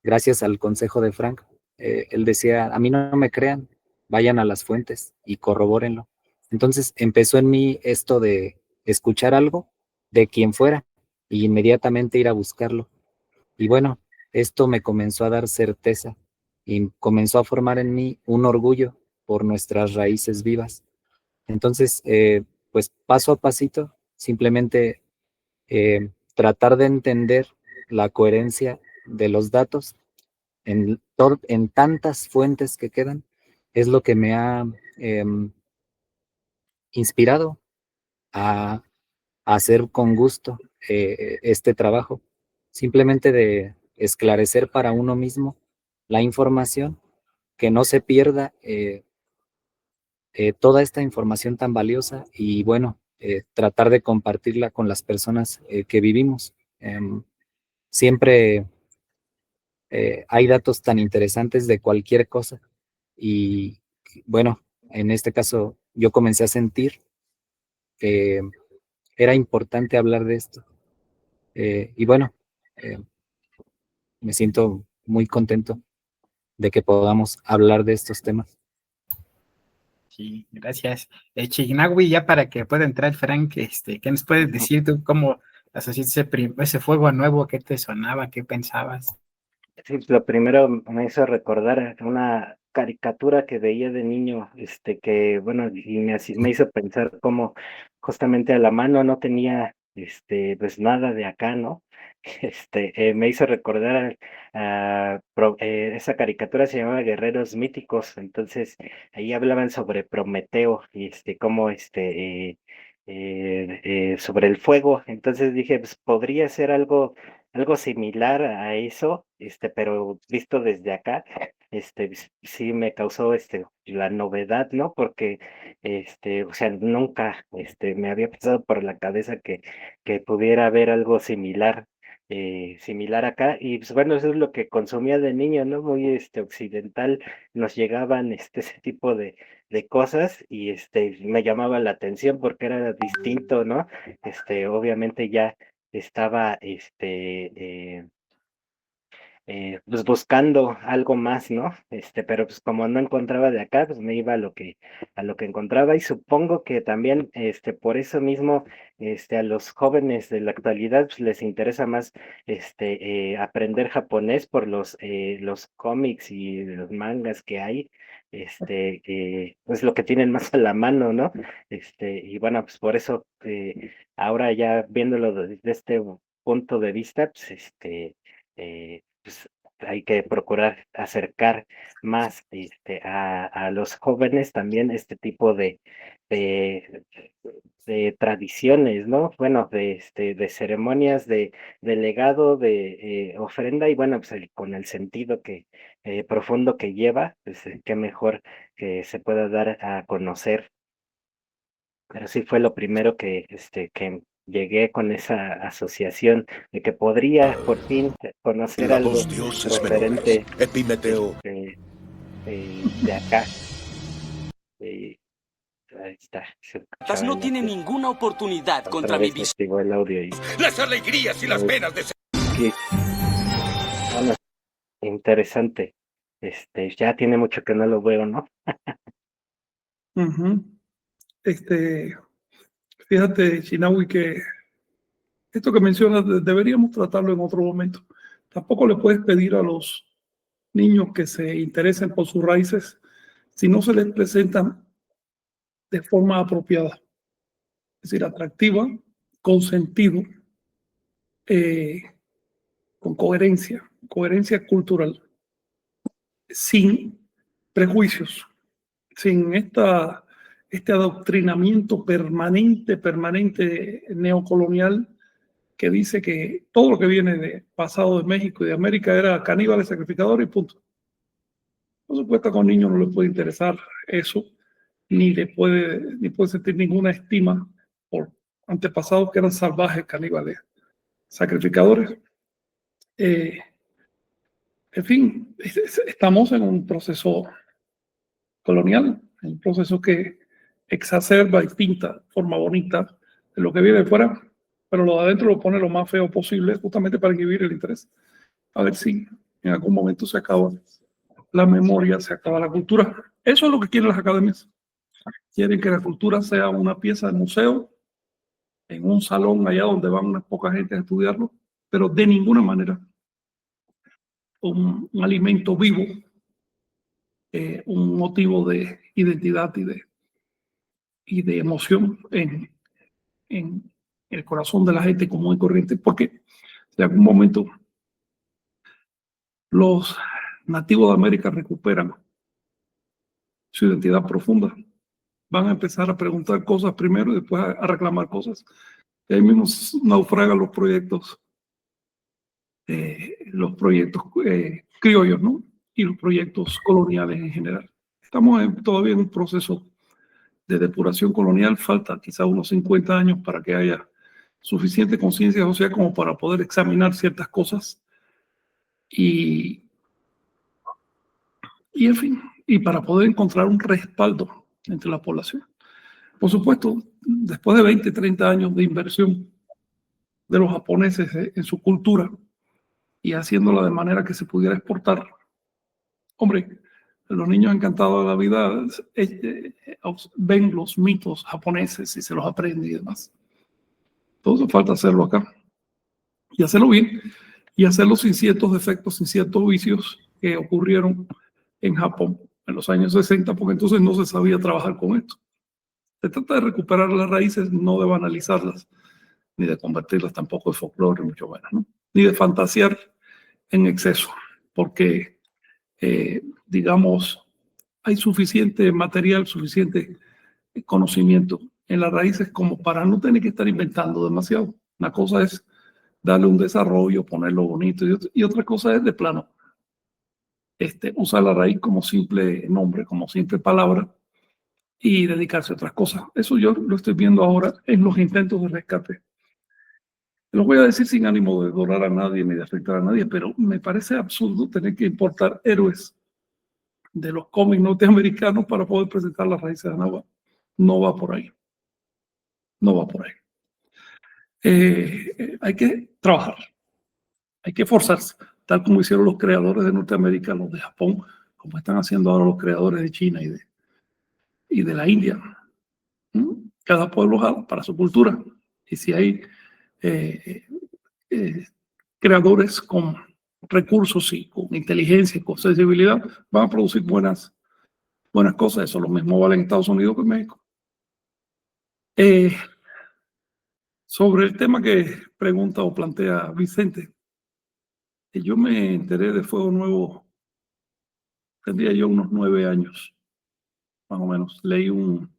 C: gracias al consejo de Frank. Él decía, a mí no me crean, vayan a las fuentes y corrobórenlo. Entonces empezó en mí esto de escuchar algo de quien fuera y inmediatamente ir a buscarlo. Y bueno, esto me comenzó a dar certeza y comenzó a formar en mí un orgullo por nuestras raíces vivas. Entonces, pues paso a pasito, simplemente tratar de entender la coherencia de los datos en tantas fuentes que quedan, es lo que me ha inspirado a hacer con gusto este trabajo, simplemente de esclarecer para uno mismo la información, que no se pierda toda esta información tan valiosa y bueno, tratar de compartirla con las personas que vivimos. Siempre hay datos tan interesantes de cualquier cosa y bueno, en este caso yo comencé a sentir que era importante hablar de esto. Y bueno, eh, me siento muy contento de que podamos hablar de estos temas.
D: Sí, gracias. Chignahui, ya para que pueda entrar Frank, ¿qué nos puedes decir tú? ¿Cómo asociaste ese fuego nuevo? ¿Qué te sonaba? ¿Qué pensabas?
A: Sí, lo primero me hizo recordar una caricatura que veía de niño, que bueno, y me hizo pensar cómo justamente a la mano no tenía, pues nada de acá, ¿no? Me hizo recordar esa caricatura se llamaba Guerreros Míticos, entonces ahí hablaban sobre Prometeo y cómo sobre el fuego, entonces dije, pues podría ser algo similar a eso, pero visto desde acá, sí me causó, la novedad, ¿no? Porque, o sea, nunca, me había pasado por la cabeza que pudiera haber algo similar acá. Y, pues, bueno, eso es lo que consumía de niño, ¿no? Muy, occidental, nos llegaban, ese tipo de cosas y, me llamaba la atención porque era distinto, ¿no? Obviamente ya estaba pues buscando algo más, ¿no? Pero pues como no encontraba de acá, pues me iba a lo que encontraba, y supongo que también por eso mismo a los jóvenes de la actualidad pues, les interesa más aprender japonés por los cómics y los mangas que hay. Pues lo que tienen más a la mano, ¿no? Y bueno, pues por eso ahora ya viéndolo desde este punto de vista, pues pues hay que procurar acercar más a los jóvenes también este tipo de, de tradiciones, ¿no? Bueno, de ceremonias, de legado, de ofrenda y bueno, pues con el sentido que profundo que lleva, pues qué mejor que se pueda dar a conocer. Pero sí fue lo primero que llegué con esa asociación de que podría por fin conocer
E: La
A: algo
E: dos dioses menores,
A: referente
E: Epimeteo.
A: este, de acá. Y ahí está, se escuchaba
F: No
A: el
F: tiene
A: audio.
F: ninguna oportunidad
A: Otra
F: contra mi
A: vez se
F: visión.
A: activó el audio y
E: Las alegrías y las penas de
A: sí, bueno, interesante. Ya tiene mucho que no lo veo, ¿no?
B: Ujú. Fíjate, Chinawi, que esto que mencionas deberíamos tratarlo en otro momento. Tampoco le puedes pedir a los niños que se interesen por sus raíces si no se les presentan de forma apropiada, es decir, atractiva, con sentido, eh, con coherencia cultural, sin prejuicios, sin este adoctrinamiento permanente neocolonial que dice que todo lo que viene de pasado de México y de América era caníbales, sacrificadores y punto. Por supuesto que a un niño no le puede interesar eso, ni puede sentir ninguna estima por antepasados que eran salvajes, caníbales, sacrificadores. Eh, en fin, estamos en un proceso colonial, un proceso que exacerba y pinta de forma bonita de lo que viene de fuera, pero lo de adentro lo pone lo más feo posible justamente para inhibir el interés. A ver si en algún momento se acaba la memoria, se acaba la cultura. Eso es lo que quieren las academias. Quieren que la cultura sea una pieza de museo, en un salón allá donde van unas pocas gente a estudiarlo, pero de ninguna manera un alimento vivo, un motivo de identidad y de emoción en el corazón de la gente común y corriente, porque en algún momento los nativos de América recuperan su identidad profunda, van a empezar a preguntar cosas primero y después a reclamar cosas. Y ahí mismo naufragan los proyectos criollos, ¿no? Y los proyectos coloniales en general. Estamos todavía en un proceso de depuración colonial, falta quizá unos 50 años para que haya suficiente conciencia social como para poder examinar ciertas cosas y en fin, y para poder encontrar un respaldo entre la población. Por supuesto, después de 20, 30 años de inversión de los japoneses en su cultura y haciéndola de manera que se pudiera exportar, hombre, los niños encantados de la vida ven los mitos japoneses y se los aprenden y demás. Todo falta hacerlo acá y hacerlo bien y hacerlo sin ciertos defectos, sin ciertos vicios que ocurrieron en Japón en los años 60, porque entonces no se sabía trabajar con esto. Se trata de recuperar las raíces, no de banalizarlas, ni de convertirlas tampoco en folclore, mucho menos, ¿no? Ni de fantasear en exceso, porque, digamos, hay suficiente material, suficiente conocimiento en las raíces como para no tener que estar inventando demasiado. Una cosa es darle un desarrollo, ponerlo bonito, y otra cosa es de plano usar la raíz como simple nombre, como simple palabra y dedicarse a otras cosas. Eso yo lo estoy viendo ahora en los intentos de rescate. Lo voy a decir sin ánimo de dorar a nadie ni de afectar a nadie, pero me parece absurdo tener que importar héroes de los cómics norteamericanos para poder presentar las raíces de Anáhuac. No va por ahí. No va por ahí. Hay que trabajar, hay que esforzarse, tal como hicieron los creadores de Norteamérica, los de Japón, como están haciendo ahora los creadores de China y de la India. Cada pueblo jala para su cultura. Y si hay creadores con recursos y con inteligencia y con sensibilidad, van a producir buenas cosas. Eso lo mismo vale en Estados Unidos que en México. Sobre el tema que pregunta o plantea Vicente, Yo me enteré de Fuego Nuevo, tendría yo unos 9 años, más o menos. Leí un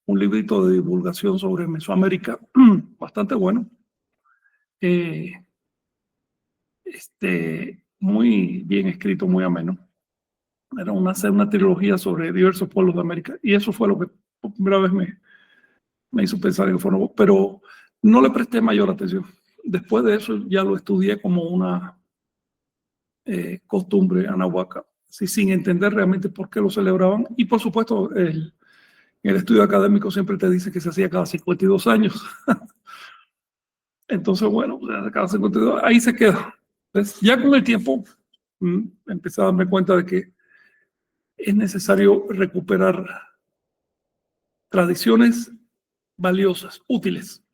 B: librito de divulgación sobre Mesoamérica, bastante bueno. Muy bien escrito, muy ameno. Era una trilogía sobre diversos pueblos de América. Y eso fue lo que por primera vez me hizo pensar en el Fuego Nuevo. Pero no le presté mayor atención. Después de eso ya lo estudié como una costumbre anahuaca, sí, sin entender realmente por qué lo celebraban. Y por supuesto, el estudio académico siempre te dice que se hacía cada 52 años. Entonces, bueno, cada 52, ahí se queda. Entonces, ya con el tiempo empecé a darme cuenta de que es necesario recuperar tradiciones valiosas, útiles,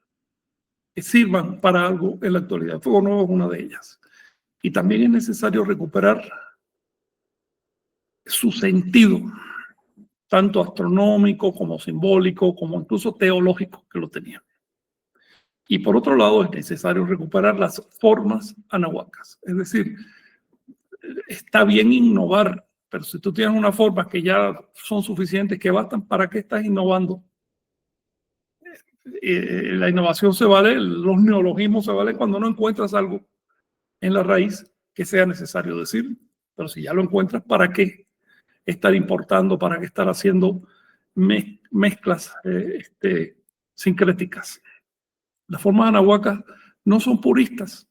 B: que sirvan para algo en la actualidad. Fuego Nuevo es una de ellas. Y también es necesario recuperar su sentido, tanto astronómico como simbólico, como incluso teológico que lo tenía. Y por otro lado, es necesario recuperar las formas anahuacas. Es decir, está bien innovar, pero si tú tienes una forma que ya son suficientes, que bastan, ¿para qué estás innovando? La innovación se vale, los neologismos se valen cuando no encuentras algo en la raíz que sea necesario decir. Pero si ya lo encuentras, ¿para qué estar importando? ¿Para qué estar haciendo mezclas sincréticas? Las formas anahuacas no son puristas,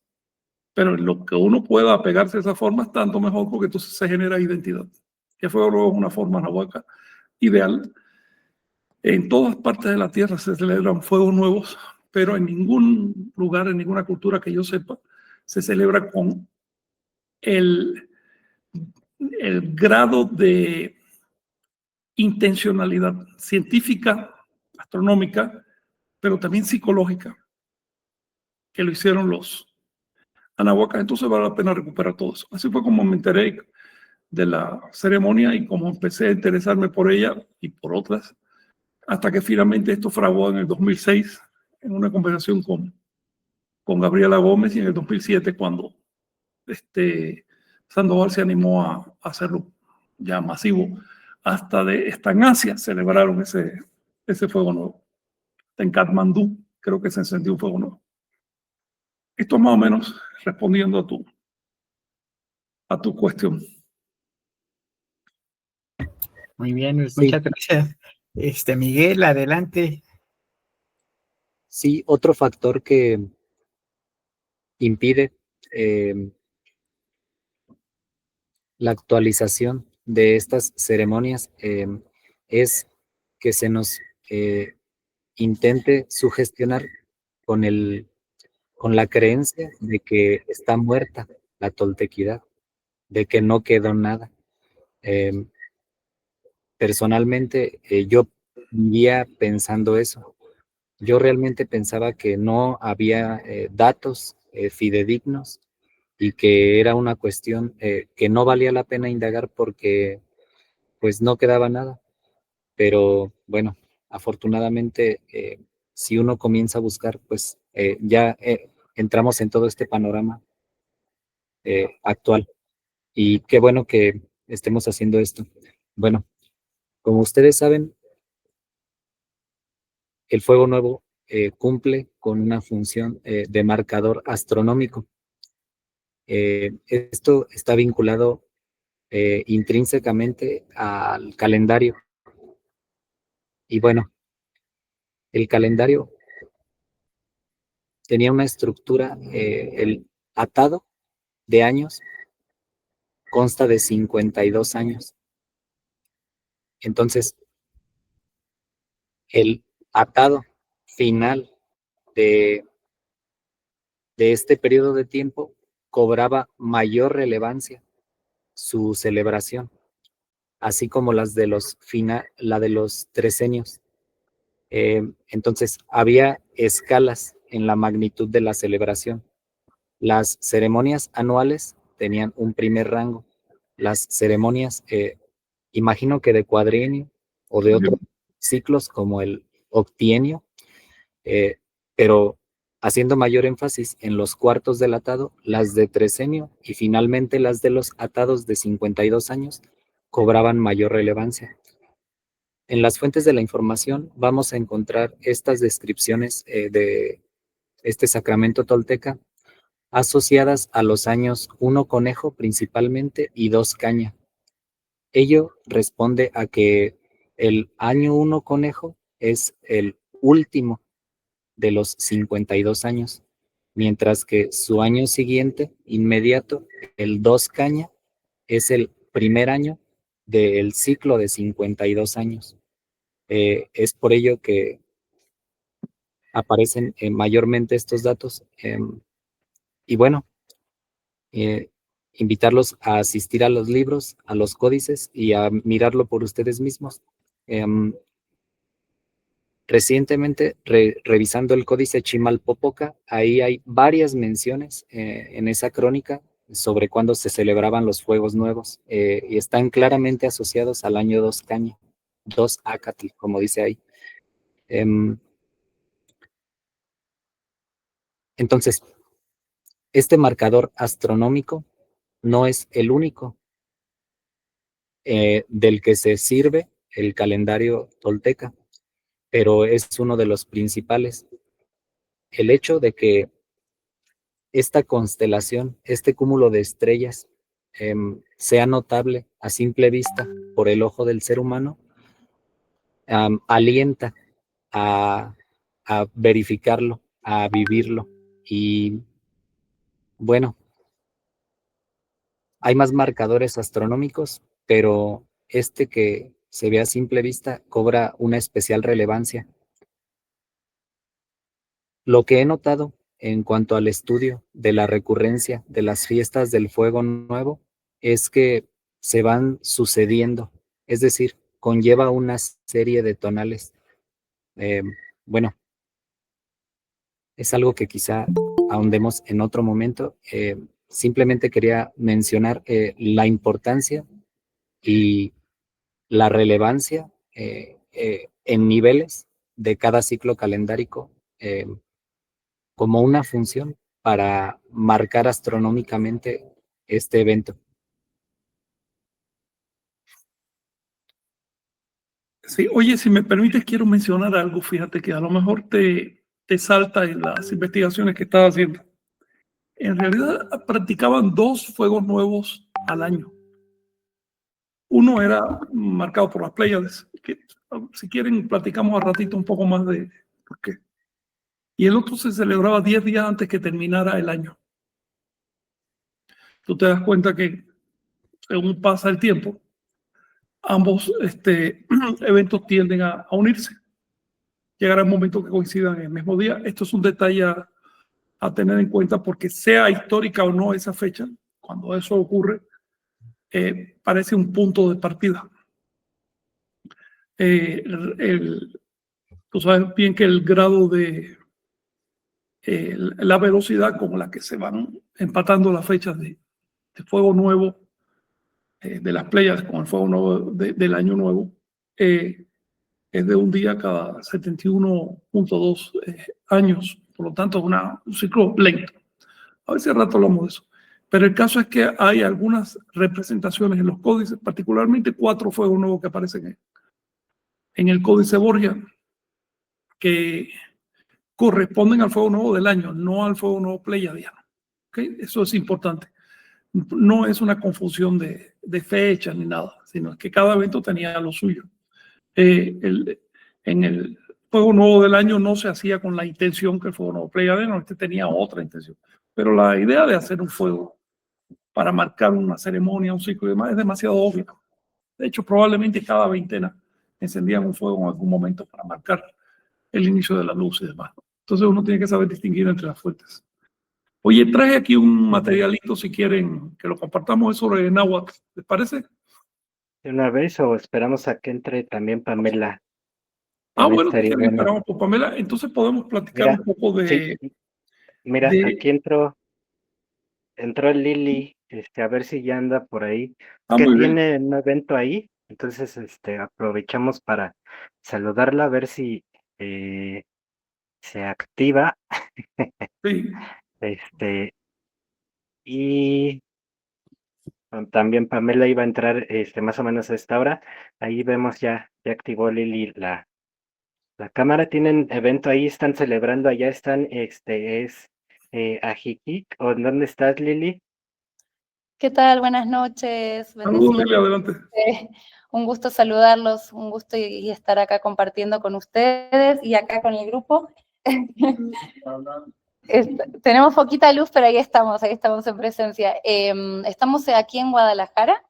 B: pero en lo que uno pueda apegarse a esas formas, tanto mejor, porque entonces se genera identidad. Que Fuego Nuevo es una forma anahuaca ideal. En todas partes de la tierra se celebran fuegos nuevos, pero en ningún lugar, en ninguna cultura que yo sepa, se celebra con el grado de intencionalidad científica, astronómica, pero también psicológica, que lo hicieron los anahuacas. Entonces vale la pena recuperar todo eso. Así fue como me enteré de la ceremonia y como empecé a interesarme por ella y por otras, hasta que finalmente esto fraguó en el 2006 en una conversación con Gabriela Gómez, y en el 2007 cuando Sandoval se animó a hacerlo ya masivo. Hasta en Asia celebraron ese fuego nuevo. En Katmandú creo que se encendió un fuego nuevo. Esto más o menos respondiendo a tu cuestión.
D: Muy bien, pues,
C: Sí.
D: muchas gracias. Miguel, adelante.
C: Sí, otro factor que impide la actualización de estas ceremonias es que se nos intente sugestionar con la creencia de que está muerta la toltequidad, de que no quedó nada. Personalmente, yo vivía pensando eso. Yo realmente pensaba que no había datos fidedignos y que era una cuestión que no valía la pena indagar porque pues no quedaba nada. Pero bueno, afortunadamente, si uno comienza a buscar, pues ya entramos en todo este panorama actual. Y qué bueno que estemos haciendo esto. Bueno, como ustedes saben, el fuego nuevo cumple con una función de marcador astronómico. Esto está vinculado intrínsecamente al calendario. Y bueno, el calendario tenía una estructura, el atado de años consta de 52 años. Entonces, el atado final de este periodo de tiempo cobraba mayor relevancia su celebración, así como la de los trecenios. Entonces, había escalas en la magnitud de la celebración. Las ceremonias anuales tenían un primer rango. Las ceremonias, imagino que de cuadrienio o de otros ciclos como el octienio, pero haciendo mayor énfasis en los cuartos del atado, las de tresenio y finalmente las de los atados de 52 años cobraban mayor relevancia. En las fuentes de la información vamos a encontrar estas descripciones de este sacramento tolteca asociadas a los años 1 conejo principalmente y 2 caña. Ello responde a que el año 1 conejo es el último de los 52 años, mientras que su año siguiente, inmediato, el 2 caña, es el primer año del ciclo de 52 años. Es por ello que aparecen mayormente estos datos. Y bueno, invitarlos a asistir a los libros, a los códices y a mirarlo por ustedes mismos. Recientemente, revisando el códice Chimalpopoca, ahí hay varias menciones en esa crónica sobre cuándo se celebraban los fuegos nuevos y están claramente asociados al año 2 caña, 2 acatl, como dice ahí. Entonces, este marcador astronómico no es el único del que se sirve el calendario tolteca, pero es uno de los principales. El hecho de que esta constelación, este cúmulo de estrellas, sea notable a simple vista por el ojo del ser humano, alienta a verificarlo, a vivirlo. Y bueno, hay más marcadores astronómicos, pero este que se ve a simple vista cobra una especial relevancia. Lo que he notado en cuanto al estudio de la recurrencia de las fiestas del Fuego Nuevo es que se van sucediendo, es decir, conlleva una serie de tonales. Bueno, es algo que quizá ahondemos en otro momento. Simplemente quería mencionar la importancia y la relevancia en niveles de cada ciclo calendárico como una función para marcar astronómicamente este evento.
B: Sí, oye, si me permites, quiero mencionar algo, fíjate que a lo mejor te salta en las investigaciones que estás haciendo. En realidad practicaban 2 fuegos nuevos al año. Uno era marcado por las Pléyades, que si quieren platicamos al ratito un poco más de por qué. Y el otro se celebraba 10 días antes que terminara el año. Tú te das cuenta que según pasa el tiempo, ambos eventos tienden a unirse. Llegará el momento que coincidan en el mismo día. Esto es un detalle a tener en cuenta porque sea histórica o no esa fecha, cuando eso ocurre, parece un punto de partida. Tú sabes bien que el grado de la velocidad con la que se van empatando las fechas de fuego nuevo de las playas con el fuego nuevo del año nuevo es de un día cada 71.2 años. Por lo tanto, es un ciclo lento. A veces al rato hablamos de eso. Pero el caso es que hay algunas representaciones en los códices, particularmente 4 fuegos nuevos que aparecen en el códice Borgia, que corresponden al fuego nuevo del año, no al fuego nuevo pleiadiano. ¿Okay? Eso es importante. No es una confusión de fechas ni nada, sino que cada evento tenía lo suyo. En el fuego nuevo del año no se hacía con la intención que el fuego nuevo pleiadiano, tenía otra intención. Pero la idea de hacer un fuego para marcar una ceremonia, un ciclo y demás es demasiado obvia. De hecho, probablemente cada veintena encendían un fuego en algún momento para marcar el inicio de la luz y demás. Entonces uno tiene que saber distinguir entre las fuentes. Oye, traje aquí un materialito si quieren que lo compartamos, es sobre náhuatl. ¿Les parece?
A: ¿De una vez o esperamos a que entre también Pamela?
B: Bueno,
A: Estaría
B: si
A: bueno.
B: esperamos por Pamela, entonces podemos platicar
A: Mira,
B: un poco de...
A: sí, mira, aquí entró el Lili, a ver si ya anda por ahí. Es que
B: muy bien.
A: tiene un evento ahí, entonces aprovechamos para saludarla, a ver si se activa.
B: Sí.
A: Y también Pamela iba a entrar más o menos a esta hora. Ahí vemos ya activó Lili la cámara. Tienen evento ahí, están celebrando, allá están, es Ajijic. ¿O dónde estás, Lili?
F: ¿Qué tal? Buenas noches.
B: Saludos,
F: Bendecidos.
B: Lili, adelante.
F: Un gusto saludarlos, un gusto y estar acá compartiendo con ustedes y acá con el grupo. Tenemos poquita luz, pero ahí estamos en presencia. Estamos aquí en Guadalajara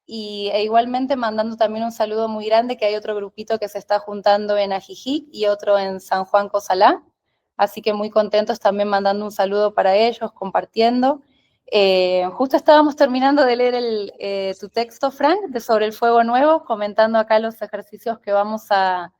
F: e igualmente mandando también un saludo muy grande, que hay otro grupito que se está juntando en Ajijic y otro en San Juan Cosalá. Así que muy contentos también mandando un saludo para ellos, compartiendo. Justo estábamos terminando de leer tu texto, Frank, sobre el fuego nuevo, comentando acá los ejercicios que vamos a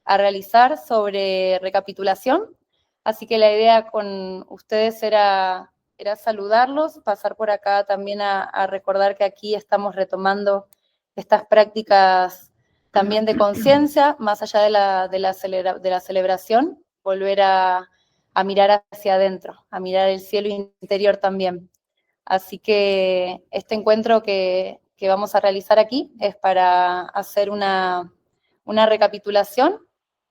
F: realizar sobre recapitulación. Así que la idea con ustedes era saludarlos, pasar por acá también a recordar que aquí estamos retomando estas prácticas también de conciencia, más allá de la celebración, volver a mirar hacia adentro, a mirar el cielo interior también. Así que este encuentro que vamos a realizar aquí es para hacer una recapitulación,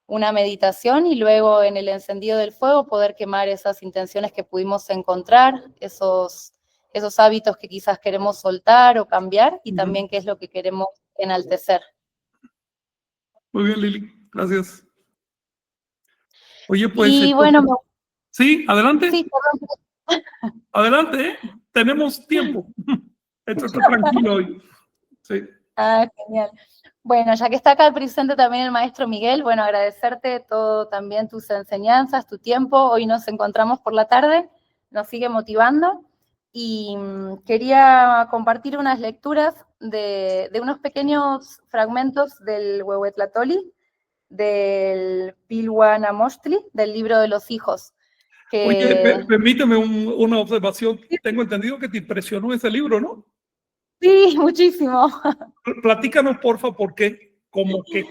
F: una meditación, y luego en el encendido del fuego poder quemar esas intenciones que pudimos encontrar, esos hábitos que quizás queremos soltar o cambiar, y también qué es lo que queremos enaltecer.
B: Muy bien, Lili, gracias. Oye, pues...
F: Y bueno...
B: Sí, adelante.
F: Sí, perdón.
B: Adelante, tenemos tiempo. Esto está tranquilo hoy. Sí.
F: Ah, genial. Bueno, ya que está acá presente también el maestro Miguel, bueno, agradecerte todo también tus enseñanzas, tu tiempo. Hoy nos encontramos por la tarde, nos sigue motivando. Y quería compartir unas lecturas de unos pequeños fragmentos del Huehuetlatoli, del Pilhuanamostli, del libro de los hijos.
B: Oye, permíteme una observación. Tengo entendido que te impresionó ese libro, ¿no?
F: Sí, muchísimo.
B: Platícanos, porfa, ¿por qué? ¿Cómo qué?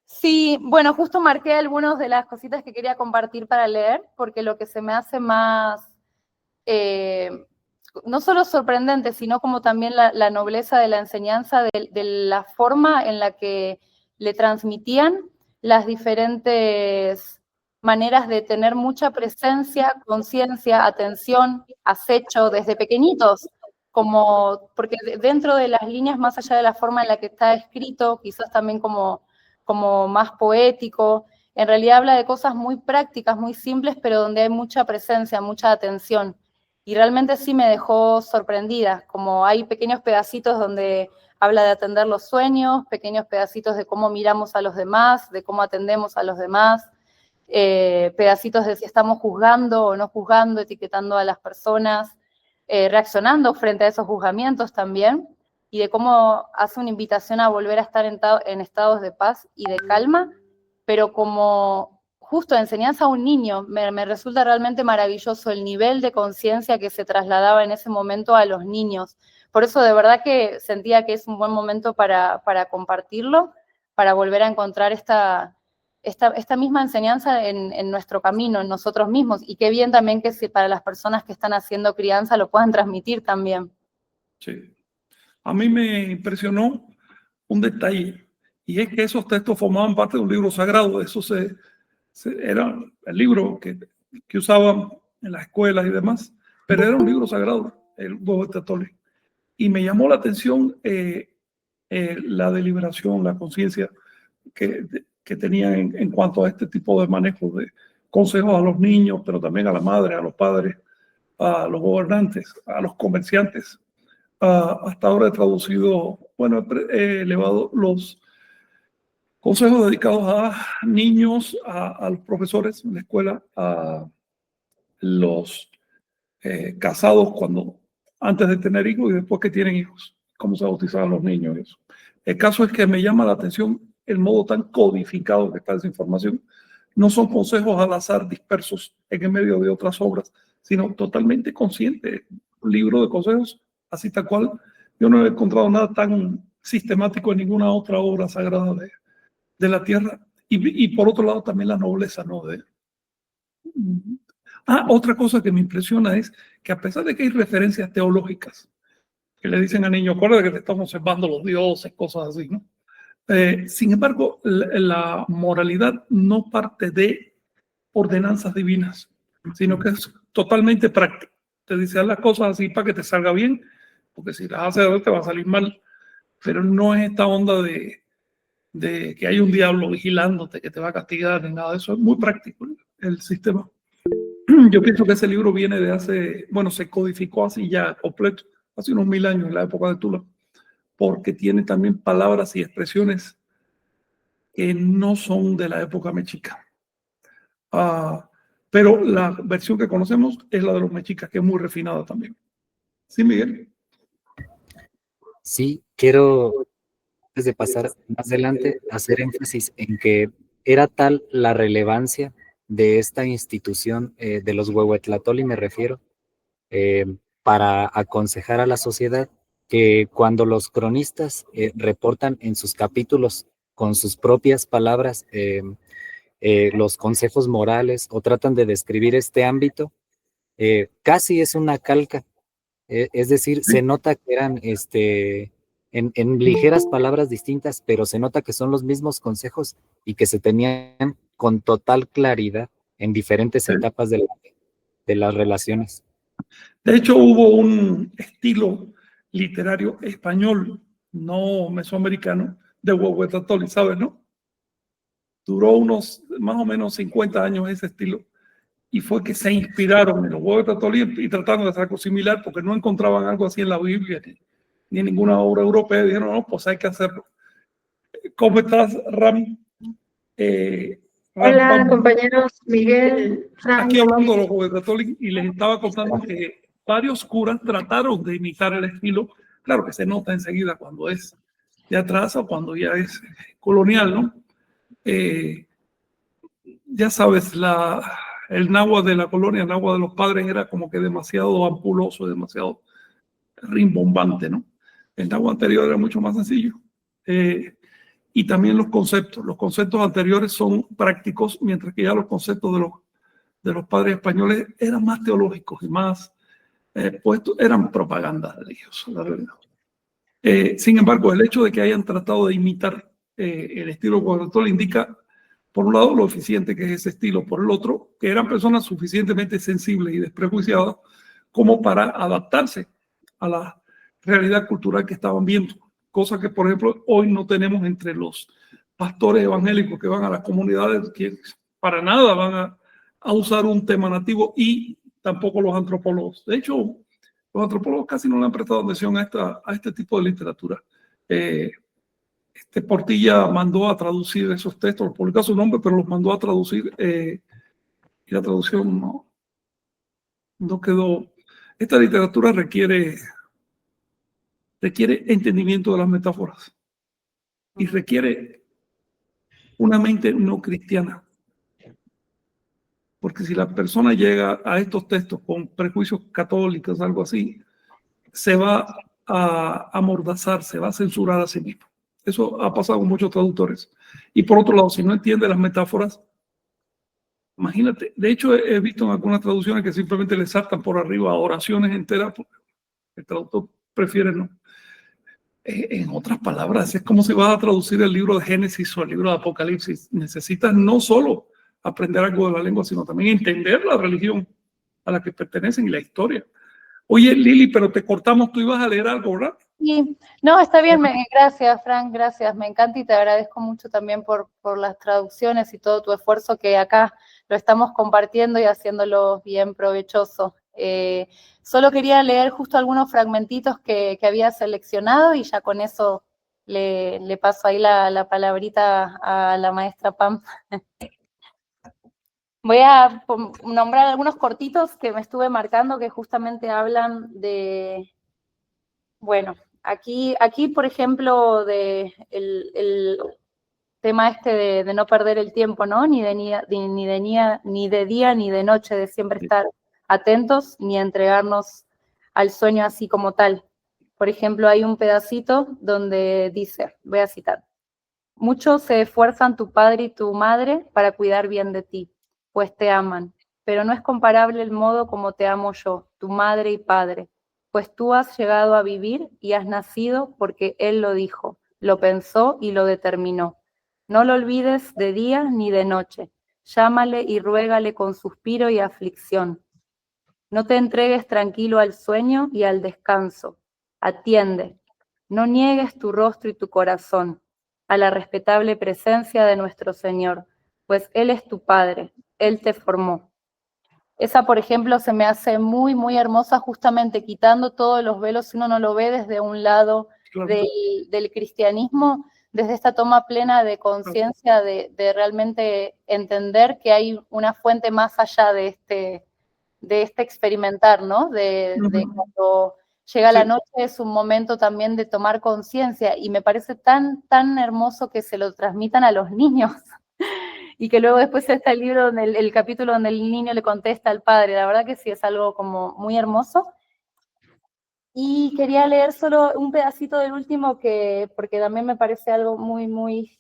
F: Sí, bueno, justo marqué algunas de las cositas que quería compartir para leer, porque lo que se me hace más, no solo sorprendente, sino como también la nobleza de la enseñanza, de la forma en la que le transmitían las diferentes maneras de tener mucha presencia, conciencia, atención, acecho desde pequeñitos, porque dentro de las líneas, más allá de la forma en la que está escrito, quizás también como más poético, en realidad habla de cosas muy prácticas, muy simples, pero donde hay mucha presencia, mucha atención. Y realmente sí me dejó sorprendida, como hay pequeños pedacitos donde habla de atender los sueños, pequeños pedacitos de cómo miramos a los demás, de cómo atendemos a los demás, pedacitos de si estamos juzgando o no juzgando, etiquetando a las personas, reaccionando frente a esos juzgamientos también, y de cómo hace una invitación a volver a estar en estados de paz y de calma, pero como justo enseñanza a un niño. Me resulta realmente maravilloso el nivel de conciencia que se trasladaba en ese momento a los niños. Por eso de verdad que sentía que es un buen momento para compartirlo, para volver a encontrar esta misma enseñanza en nuestro camino, en nosotros mismos, y qué bien también que para las personas que están haciendo crianza lo puedan transmitir también.
B: Sí. A mí me impresionó un detalle, y es que esos textos formaban parte de un libro sagrado. Eso era el libro que usaban en las escuelas y demás, pero era un libro sagrado, el Huehuetlatoli. Y me llamó la atención la deliberación, la conciencia que tenían en cuanto a este tipo de manejo de consejos a los niños, pero también a la madre, a los padres, a los gobernantes, a los comerciantes. Hasta ahora he traducido, bueno, he elevado los consejos dedicados a niños, a los profesores en la escuela, a los casados antes de tener hijos y después que tienen hijos, cómo se bautizan los niños y eso. El caso es que me llama la atención el modo tan codificado que está esa información. No son consejos al azar dispersos en el medio de otras obras, sino totalmente consciente. Un libro de consejos, así tal cual. Yo no he encontrado nada tan sistemático en ninguna otra obra sagrada de la tierra. Y por otro lado también la nobleza, ¿no? Otra cosa que me impresiona es que a pesar de que hay referencias teológicas que le dicen al niño, acuérdate que te estamos observando los dioses, cosas así, ¿no? Sin embargo, la moralidad no parte de ordenanzas divinas, sino que es totalmente práctico. Te dice, haz las cosas así para que te salga bien, porque si las haces te va a salir mal. Pero no es esta onda de que hay un diablo vigilándote, que te va a castigar, ni nada de eso. Es muy práctico el sistema. Yo pienso que ese libro viene de hace, bueno, se codificó así ya completo, hace unos 1000 años, en la época de Tula, porque tiene también palabras y expresiones que no son de la época mexica. Pero la versión que conocemos es la de los mexicas, que es muy refinada también. ¿Sí, Miguel?
C: Sí, quiero, antes de pasar más adelante, hacer énfasis en que era tal la relevancia de esta institución, de los Huehuetlatoli me refiero, para aconsejar a la sociedad, que cuando los cronistas reportan en sus capítulos con sus propias palabras los consejos morales o tratan de describir este ámbito, casi es una calca. Es decir, se nota que eran en ligeras palabras distintas, pero se nota que son los mismos consejos y que se tenían con total claridad en diferentes etapas de las relaciones.
B: De hecho, hubo un estilo literario español, no mesoamericano, de Huehuetlactoli, ¿sabes, no? Duró unos más o menos 50 años ese estilo. Y fue que se inspiraron en los Huehuetlactoli y trataron de hacer algo similar porque no encontraban algo así en la Biblia ni en ninguna obra europea. Y dijeron, no, pues hay que hacerlo. ¿Cómo estás, Rami?
G: Hola, compañeros Miguel, Frank.
B: Aquí hablando de los Huehuetlactoli y les estaba contando que varios curas trataron de imitar el estilo. Claro que se nota enseguida cuando es de atrás o cuando ya es colonial, ¿no? Ya sabes, el náhuatl de la colonia, el náhuatl de los padres era como que demasiado ampuloso, demasiado rimbombante, ¿no? El náhuatl anterior era mucho más sencillo. Y también los conceptos anteriores son prácticos, mientras que ya los conceptos de los padres españoles eran más teológicos y más puestos, eran propaganda religiosa, la verdad. Sin embargo, el hecho de que hayan tratado de imitar el estilo Huehuetlactoli indica, por un lado, lo eficiente que es ese estilo, por el otro, que eran personas suficientemente sensibles y desprejuiciadas como para adaptarse a la realidad cultural que estaban viendo, cosa que, por ejemplo, hoy no tenemos entre los pastores evangélicos que van a las comunidades, que para nada van a usar un tema nativo, y tampoco los antropólogos. De hecho, los antropólogos casi no le han prestado atención a este tipo de literatura. Portilla mandó a traducir esos textos, los publicó a su nombre, pero los mandó a traducir y la traducción no quedó. Esta literatura requiere entendimiento de las metáforas y requiere una mente no cristiana. Porque si la persona llega a estos textos con prejuicios católicos, algo así, se va a amordazar, se va a censurar a sí mismo. Eso ha pasado con muchos traductores. Y por otro lado, si no entiende las metáforas, imagínate, de hecho he visto en algunas traducciones que simplemente le saltan por arriba oraciones enteras, porque el traductor prefiere no. En otras palabras, es como si vas a traducir el libro de Génesis o el libro de Apocalipsis. Necesitas no solo aprender algo de la lengua, sino también entender la religión a la que pertenecen y la historia. Oye, Lili, pero te cortamos, tú ibas a leer algo, ¿verdad?
F: Sí, no, está bien, gracias, Frank, gracias, me encanta y te agradezco mucho también por las traducciones y todo tu esfuerzo, que acá lo estamos compartiendo y haciéndolo bien provechoso. Solo quería leer justo algunos fragmentitos que había seleccionado y ya con eso le paso ahí la palabrita a la maestra Pam. Voy a nombrar algunos cortitos que me estuve marcando que justamente hablan de... Bueno, aquí por ejemplo, el tema de no perder el tiempo, ¿no? Ni de día ni de noche, de siempre estar atentos ni entregarnos al sueño así como tal. Por ejemplo, hay un pedacito donde dice, voy a citar: muchos se esfuerzan tu padre y tu madre para cuidar bien de ti, pues te aman. pero no es comparable el modo como te amo yo, tu madre y padre, pues tú has llegado a vivir y has nacido porque Él lo dijo, lo pensó y lo determinó. No lo olvides de día ni de noche, llámale y ruégale con suspiro y aflicción. No te entregues tranquilo al sueño y al descanso. Atiende. No niegues tu rostro y tu corazón a la respetable presencia de nuestro Señor, pues Él es tu Padre, Él te formó. Esa, por ejemplo, se me hace muy, muy hermosa, justamente quitando todos los velos, si uno no lo ve desde un lado
B: Claro.
F: del cristianismo, desde esta toma plena de conciencia de realmente entender que hay una fuente más allá de este experimentar, ¿no? De cuando llega la noche es un momento también de tomar conciencia y me parece tan, tan hermoso que se lo transmitan a los niños y que luego después está el libro, el capítulo donde el niño le contesta al padre. La verdad que sí, es algo como muy hermoso. Y quería leer solo un pedacito del último porque también me parece algo muy, muy...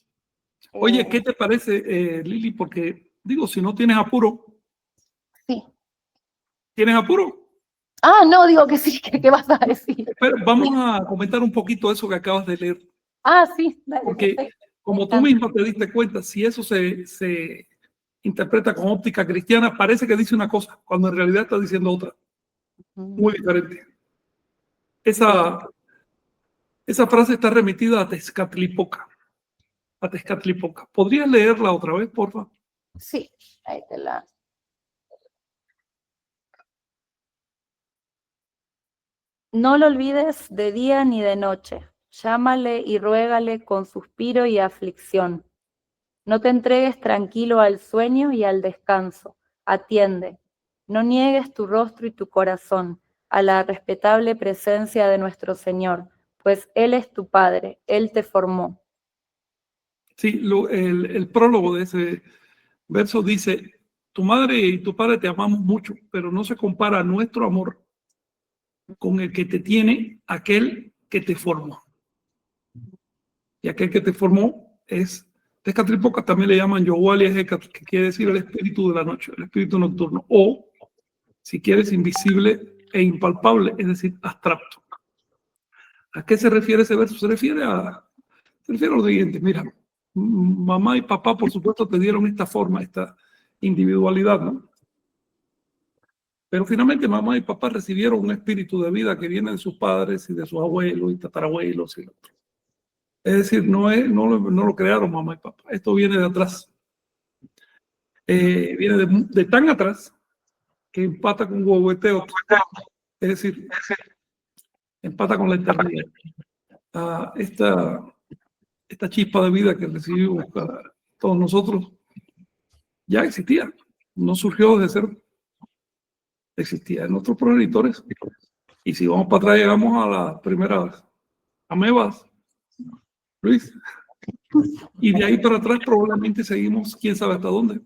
B: Oye, ¿qué te parece, Lili? Porque, digo, si no tienes apuro.
F: Sí.
B: ¿Tienes apuro?
F: Ah, no, digo que sí, ¿qué vas a decir?
B: Pero vamos a comentar un poquito eso que acabas de leer.
F: Ah, sí, dale,
B: Porque,
F: perfecto.
B: como tú mismo te diste cuenta, si eso se interpreta con óptica cristiana, parece que dice una cosa, cuando en realidad está diciendo otra. Muy diferente. Esa frase está remitida a Tezcatlipoca. A Tezcatlipoca. ¿Podrías leerla otra vez, por favor?
F: Sí, ahí te la... No lo olvides de día ni de noche. Llámale y ruégale con suspiro y aflicción. No te entregues tranquilo al sueño y al descanso. Atiende. No niegues tu rostro y tu corazón a la respetable presencia de nuestro Señor, pues Él es tu Padre, Él te formó.
B: Sí, el prólogo de ese verso dice: tu madre y tu padre te amamos mucho, pero no se compara nuestro amor con el que te tiene aquel que te formó. Y aquel que te formó es Tezcatlipoca, también le llaman Yohuali Hecat, que quiere decir el espíritu de la noche, el espíritu nocturno, o, si quieres, invisible e impalpable, es decir, abstracto. ¿A qué se refiere ese verso? Se refiere a lo siguiente: mira, mamá y papá, por supuesto, te dieron esta forma, esta individualidad, ¿no? Pero finalmente mamá y papá recibieron un espíritu de vida que viene de sus padres y de sus abuelos y tatarabuelos y otros. Es decir, no lo crearon mamá y papá. Esto viene de atrás. Viene de tan atrás que empata con huehueteo. Es decir, empata con la eternidad. Esta chispa de vida que recibimos todos nosotros ya existía. No surgió desde cero. Existía en nuestros progenitores. Y si vamos para atrás, llegamos a las primeras amebas, Luis. Y de ahí para atrás probablemente seguimos quién sabe hasta dónde.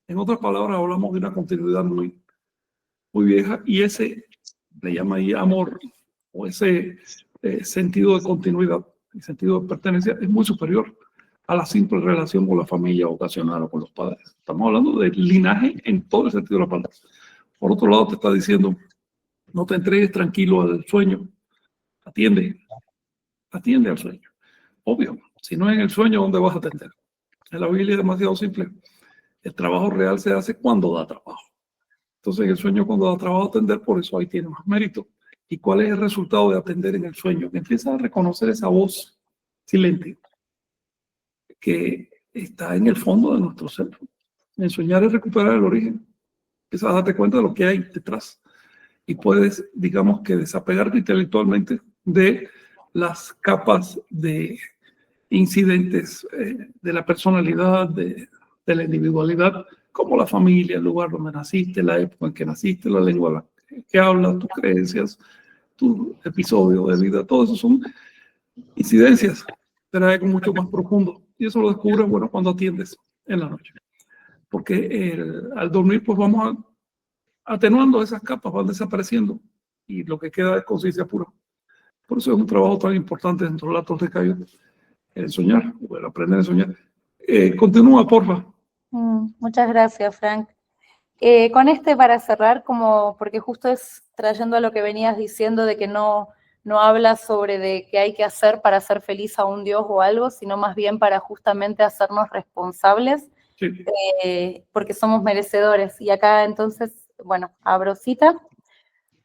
B: En otras palabras, hablamos de una continuidad muy, muy vieja, y ese le llama ahí amor, o ese sentido de continuidad, el sentido de pertenencia, es muy superior a la simple relación con la familia ocasional o con los padres. Estamos hablando de linaje en todo el sentido de la palabra. Por otro lado, te está diciendo: no te entregues tranquilo al sueño, atiende al sueño. Obvio, si no es en el sueño, ¿dónde vas a atender? En la Biblia es demasiado simple. El trabajo real se hace cuando da trabajo. Entonces, en el sueño, cuando da trabajo atender, por eso ahí tiene más mérito. ¿Y cuál es el resultado de atender en el sueño? Que empiezas a reconocer esa voz silente que está en el fondo de nuestro ser. En soñar es recuperar el origen. Empiezas a darte cuenta de lo que hay detrás. Y puedes, digamos, que desapegarte intelectualmente de las capas de incidentes de la personalidad, de la individualidad, como la familia, el lugar donde naciste, la época en que naciste, la lengua que hablas, tus creencias, tu episodio de vida. Todo eso son incidencias, pero hay algo mucho más profundo. Y eso lo descubres, bueno, cuando atiendes en la noche. Porque al dormir, pues vamos atenuando esas capas, van desapareciendo, y lo que queda es conciencia pura. Por eso es un trabajo tan importante dentro de la Toltecayo, el soñar, o el aprender a soñar. Continúa, porfa.
F: Muchas gracias, Frank. Con este para cerrar, como porque justo es trayendo a lo que venías diciendo de que no habla sobre de qué hay que hacer para hacer feliz a un Dios o algo, sino más bien para justamente hacernos responsables,
B: Sí.
F: porque somos merecedores. Y acá entonces, bueno, abro cita.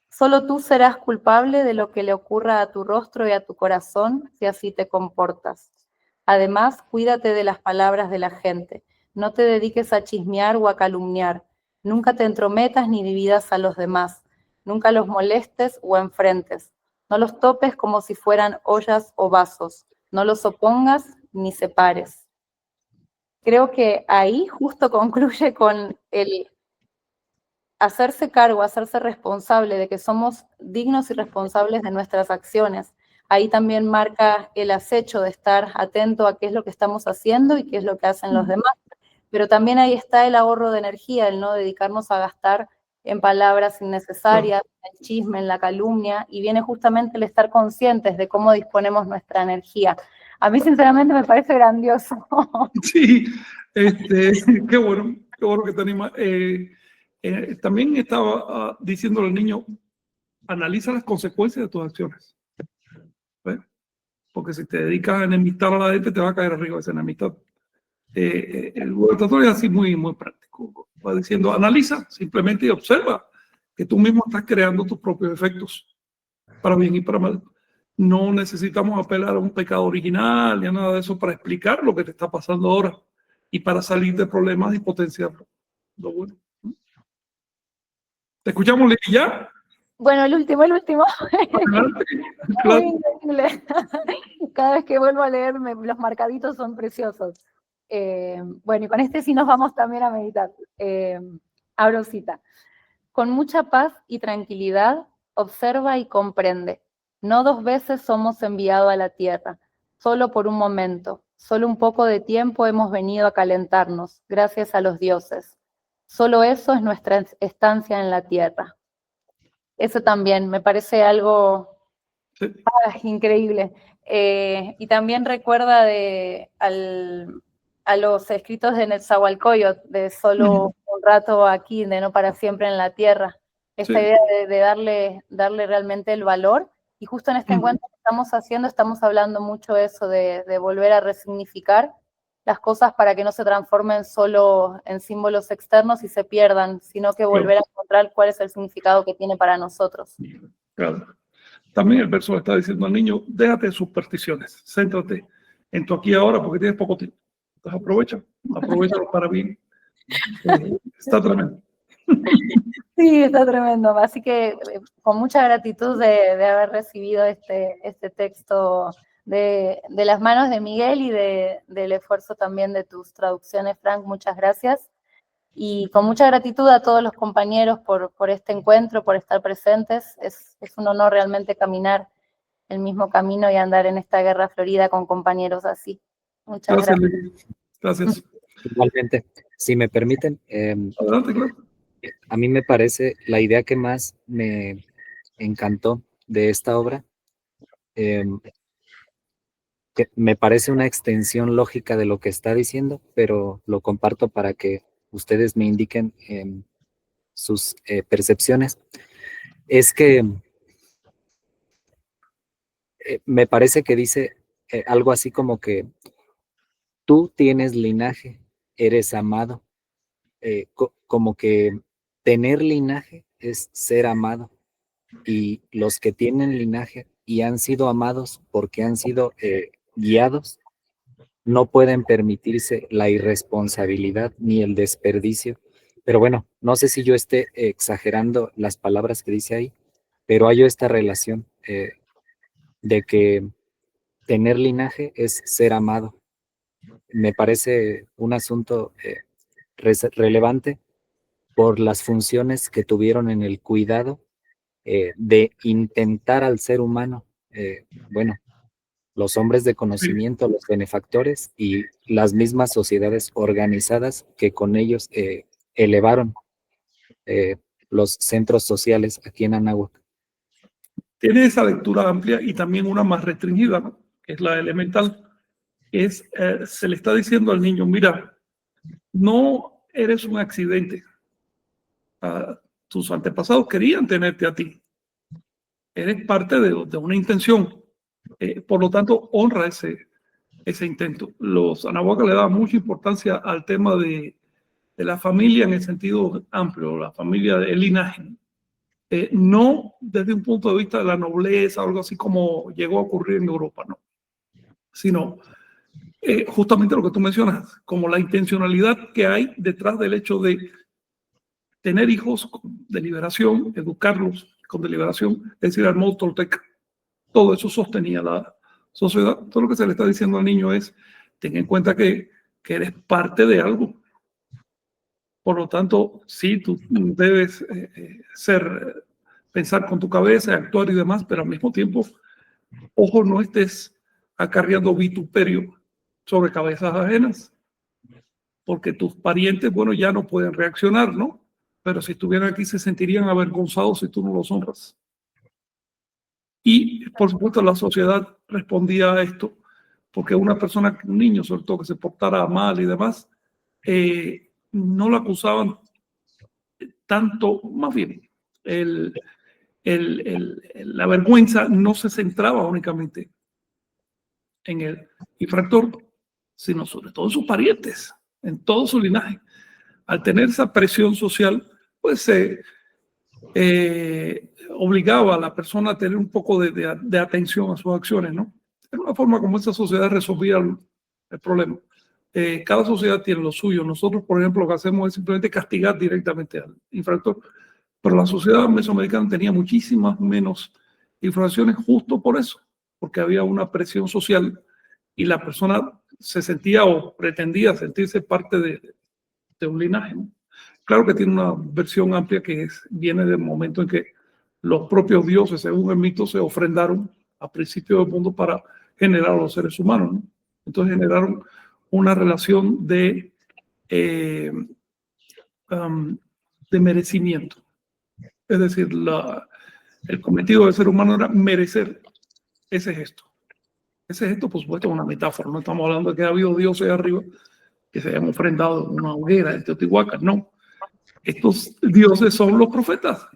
F: Solo tú serás culpable de lo que le ocurra a tu rostro y a tu corazón si así te comportas. Además, cuídate de las palabras de la gente. No te dediques a chismear o a calumniar. Nunca te entrometas ni dividas a los demás. Nunca los molestes o enfrentes. No los topes como si fueran ollas o vasos. No los opongas ni separes. Creo que ahí justo concluye con el hacerse cargo, hacerse responsable de que somos dignos y responsables de nuestras acciones. Ahí también marca el acecho de estar atento a qué es lo que estamos haciendo y qué es lo que hacen los demás. Pero también ahí está el ahorro de energía, el no dedicarnos a gastar en palabras innecesarias, en el chisme, en la calumnia, y viene justamente el estar conscientes de cómo disponemos nuestra energía. A mí, sinceramente, me parece grandioso.
B: Sí, qué bueno que te anima. También estaba diciéndole al niño, analiza las consecuencias de tus acciones. ¿Ves? Porque si te dedicas a enemistar a la gente, te va a caer arriba esa enemistad. El laboratorio es así muy práctico. Va diciendo, analiza simplemente y observa que tú mismo estás creando tus propios efectos, para bien y para mal. No necesitamos apelar a un pecado original ni a nada de eso para explicar lo que te está pasando ahora y para salir de problemas y potenciarlo. Lo bueno. ¿Te escuchamos, Lili, ya?
F: Bueno, el último.
B: Adelante.
F: Muy increíble. Cada vez que vuelvo a leer, los marcaditos son preciosos. Bueno, y con este sí nos vamos también a meditar. Abro cita. Con mucha paz y tranquilidad, observa y comprende. No 2 veces somos enviados a la tierra, solo por un momento, solo un poco de tiempo hemos venido a calentarnos, gracias a los dioses. Solo eso es nuestra estancia en la tierra. Eso también me parece algo increíble. Y también recuerda a los escritos de Netzahualcóyotl, de solo un rato aquí, de no para siempre en la tierra. Esta idea de darle realmente el valor. Y justo en este encuentro que estamos haciendo, estamos hablando mucho eso de volver a resignificar las cosas para que no se transformen solo en símbolos externos y se pierdan, sino que volver a encontrar cuál es el significado que tiene para nosotros.
B: Claro. También el verso está diciendo al niño, déjate de supersticiones, céntrate en tu aquí y ahora porque tienes poco tiempo. Entonces aprovechalo para bien. Está tremendo.
F: Sí, está tremendo. Así que con mucha gratitud de haber recibido este texto de las manos de Miguel y del esfuerzo también de tus traducciones, Frank. Muchas gracias. Y con mucha gratitud a todos los compañeros por este encuentro, por estar presentes. Es un honor realmente caminar el mismo camino y andar en esta guerra florida con compañeros así. Muchas gracias.
B: Gracias.
C: Igualmente, si me permiten,
B: adelante, claro.
C: A mí me parece la idea que más me encantó de esta obra, que me parece una extensión lógica de lo que está diciendo, pero lo comparto para que ustedes me indiquen sus percepciones. Es que me parece que dice algo así como que tú tienes linaje, eres amado, como que tener linaje es ser amado, y los que tienen linaje y han sido amados porque han sido guiados, no pueden permitirse la irresponsabilidad ni el desperdicio. Pero bueno, no sé si yo esté exagerando las palabras que dice ahí, pero hay esta relación de que tener linaje es ser amado. Me parece un asunto relevante por las funciones que tuvieron en el cuidado de intentar al ser humano, bueno, los hombres de conocimiento, los benefactores y las mismas sociedades organizadas que con ellos elevaron los centros sociales aquí en Anáhuac.
B: Tiene esa lectura amplia y también una más restringida, ¿no? Que es la elemental. Se le está diciendo al niño, mira, no eres un accidente, tus antepasados querían tenerte a ti. Eres parte de una intención. Por lo tanto, honra ese intento. Los anahuacas le daban mucha importancia al tema de la familia en el sentido amplio, la familia del linaje. No desde un punto de vista de la nobleza o algo así como llegó a ocurrir en Europa, no. Sino justamente lo que tú mencionas, como la intencionalidad que hay detrás del hecho de tener hijos con deliberación, educarlos con deliberación, es decir, al modo tolteca. Todo eso sostenía la sociedad. Todo lo que se le está diciendo al niño es, ten en cuenta que eres parte de algo. Por lo tanto, sí, tú debes pensar con tu cabeza, actuar y demás, pero al mismo tiempo, ojo, no estés acarreando vituperio sobre cabezas ajenas, porque tus parientes, bueno, ya no pueden reaccionar, ¿no? Pero si estuvieran aquí se sentirían avergonzados si tú no los honras. Y, por supuesto, la sociedad respondía a esto, porque una persona, un niño sobre todo, que se portara mal y demás, no lo acusaban tanto, más bien, la vergüenza no se centraba únicamente en el infractor, sino sobre todo en sus parientes, en todo su linaje. Al tener esa presión social, pues se obligaba a la persona a tener un poco de atención a sus acciones, ¿no? Era una forma como esa sociedad resolvía el problema. Cada sociedad tiene lo suyo. Nosotros, por ejemplo, lo que hacemos es simplemente castigar directamente al infractor. Pero la sociedad mesoamericana tenía muchísimas menos infracciones justo por eso, porque había una presión social y la persona se sentía o pretendía sentirse parte de un linaje, ¿no? Claro que tiene una versión amplia que viene del momento en que los propios dioses, según el mito, se ofrendaron a principios del mundo para generar a los seres humanos, ¿no? Entonces generaron una relación de merecimiento. Es decir, el cometido del ser humano era merecer ese gesto. Ese gesto, por supuesto, es una metáfora. No estamos hablando de que ha habido dioses arriba que se hayan ofrendado en una hoguera de Teotihuacán. No. Estos dioses son los profetas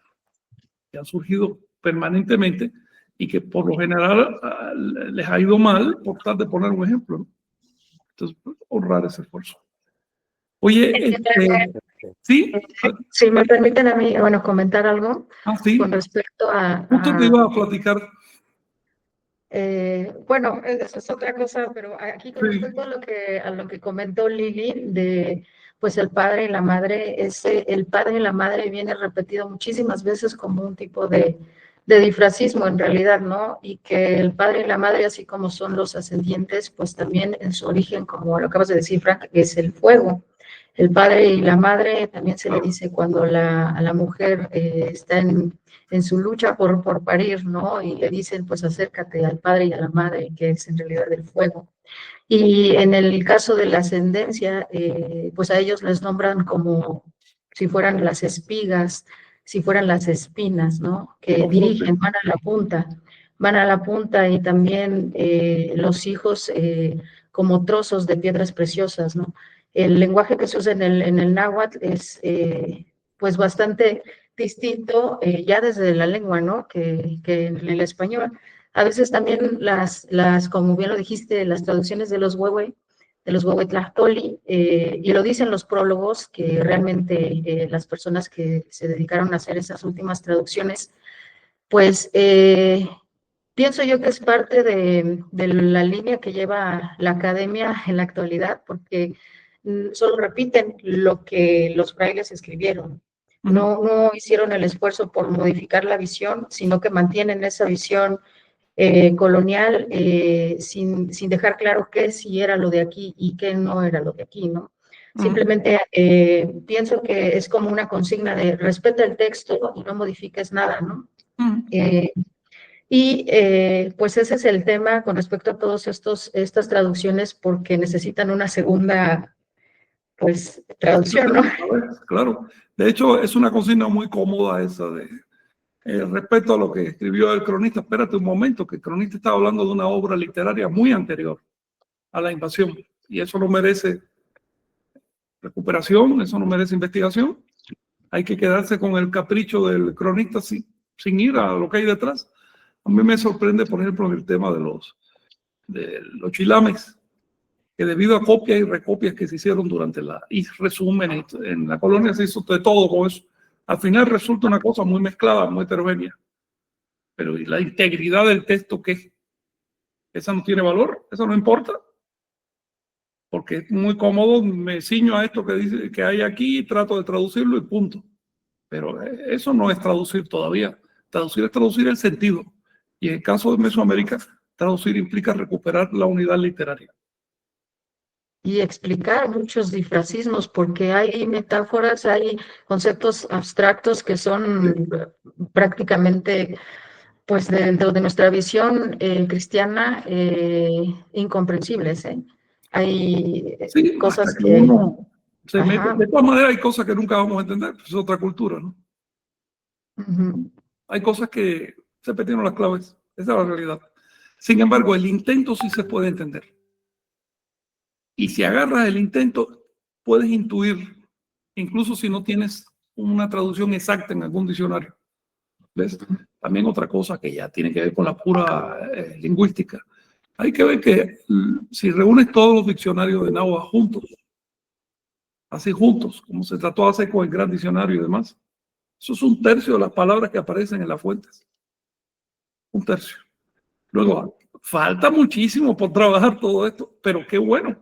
B: que han surgido permanentemente y que por lo general les ha ido mal por tratar de poner un ejemplo, ¿no? Entonces, honrar ese esfuerzo. Oye, ¿sí?
G: Si me permiten a mí, bueno, comentar algo
B: Sí.
G: con respecto a...
B: Justo te iba a platicar.
G: Bueno, eso es otra cosa, pero aquí con respecto a lo que comentó Lili de pues el padre y la madre, el padre y la madre viene repetido muchísimas veces como un tipo de disfrazismo en realidad, ¿no? Y que el padre y la madre, así como son los ascendientes, pues también en su origen, como lo acabas de decir, Frank, es el fuego. El padre y la madre también se le dice cuando a la mujer está en su lucha por parir, ¿no? Y le dicen, pues acércate al padre y a la madre, que es en realidad el fuego. Y en el caso de la ascendencia, pues a ellos les nombran como si fueran las espigas, si fueran las espinas, ¿no? Que dirigen, van a la punta y también los hijos como trozos de piedras preciosas, ¿no? El lenguaje que se usa en el náhuatl es pues bastante distinto ya desde la lengua, ¿no? Que en el español. A veces también como bien lo dijiste, las traducciones de los Huehuetlactoli, y lo dicen los prólogos, que realmente las personas que se dedicaron a hacer esas últimas traducciones, pues pienso yo que es parte de la línea que lleva la academia en la actualidad, porque solo repiten lo que los frailes escribieron. No hicieron el esfuerzo por modificar la visión, sino que mantienen esa visión colonial sin dejar claro qué sí era lo de aquí y qué no era lo de aquí, ¿no? Simplemente pienso que es como una consigna de respeta el texto y no modifiques nada, ¿no? Pues ese es el tema con respecto a todas estas traducciones, porque necesitan una segunda, pues, traducción, ¿no?
B: Claro. De hecho, es una consigna muy cómoda esa de respecto a lo que escribió el cronista. Espérate un momento, que el cronista estaba hablando de una obra literaria muy anterior a la invasión, y eso no merece recuperación, eso no merece investigación. hay que quedarse con el capricho del cronista sin ir a lo que hay detrás. A mí me sorprende, por ejemplo, el tema de los chilames, que debido a copias y recopias que se hicieron durante y resúmenes en la colonia, se hizo de todo con eso. Al final resulta una cosa muy mezclada, muy heterogénea. Pero ¿y la integridad del texto qué? ¿Esa no tiene valor? ¿Eso no importa? Porque es muy cómodo, me ciño a esto que dice que hay aquí, trato de traducirlo y punto. Pero eso no es traducir todavía. Traducir es traducir el sentido. Y en el caso de Mesoamérica, traducir implica recuperar la unidad literaria.
G: Y explicar muchos disfracismos, porque hay metáforas, hay conceptos abstractos que son prácticamente, pues dentro de nuestra visión cristiana, incomprensibles, ¿eh? Hay
B: Sí,
G: cosas
B: hasta que
G: que...
B: uno se mete.
G: Ajá.
B: De todas maneras, hay cosas que nunca vamos a entender, pues es otra cultura, ¿no?
G: Ujú.
B: Hay cosas que se perdieron las claves, esa es la realidad. Sin embargo, el intento sí se puede entender. Y si agarras el intento, puedes intuir, incluso si no tienes una traducción exacta en algún diccionario. ¿Ves? También otra cosa que ya tiene que ver con la pura lingüística. Hay que ver que si reúnes todos los diccionarios de náhuatl juntos, así juntos, como se trató de hacer con el gran diccionario y demás, eso es 1/3 de las palabras que aparecen en las fuentes. 1/3. Luego, falta muchísimo por trabajar todo esto, pero qué bueno,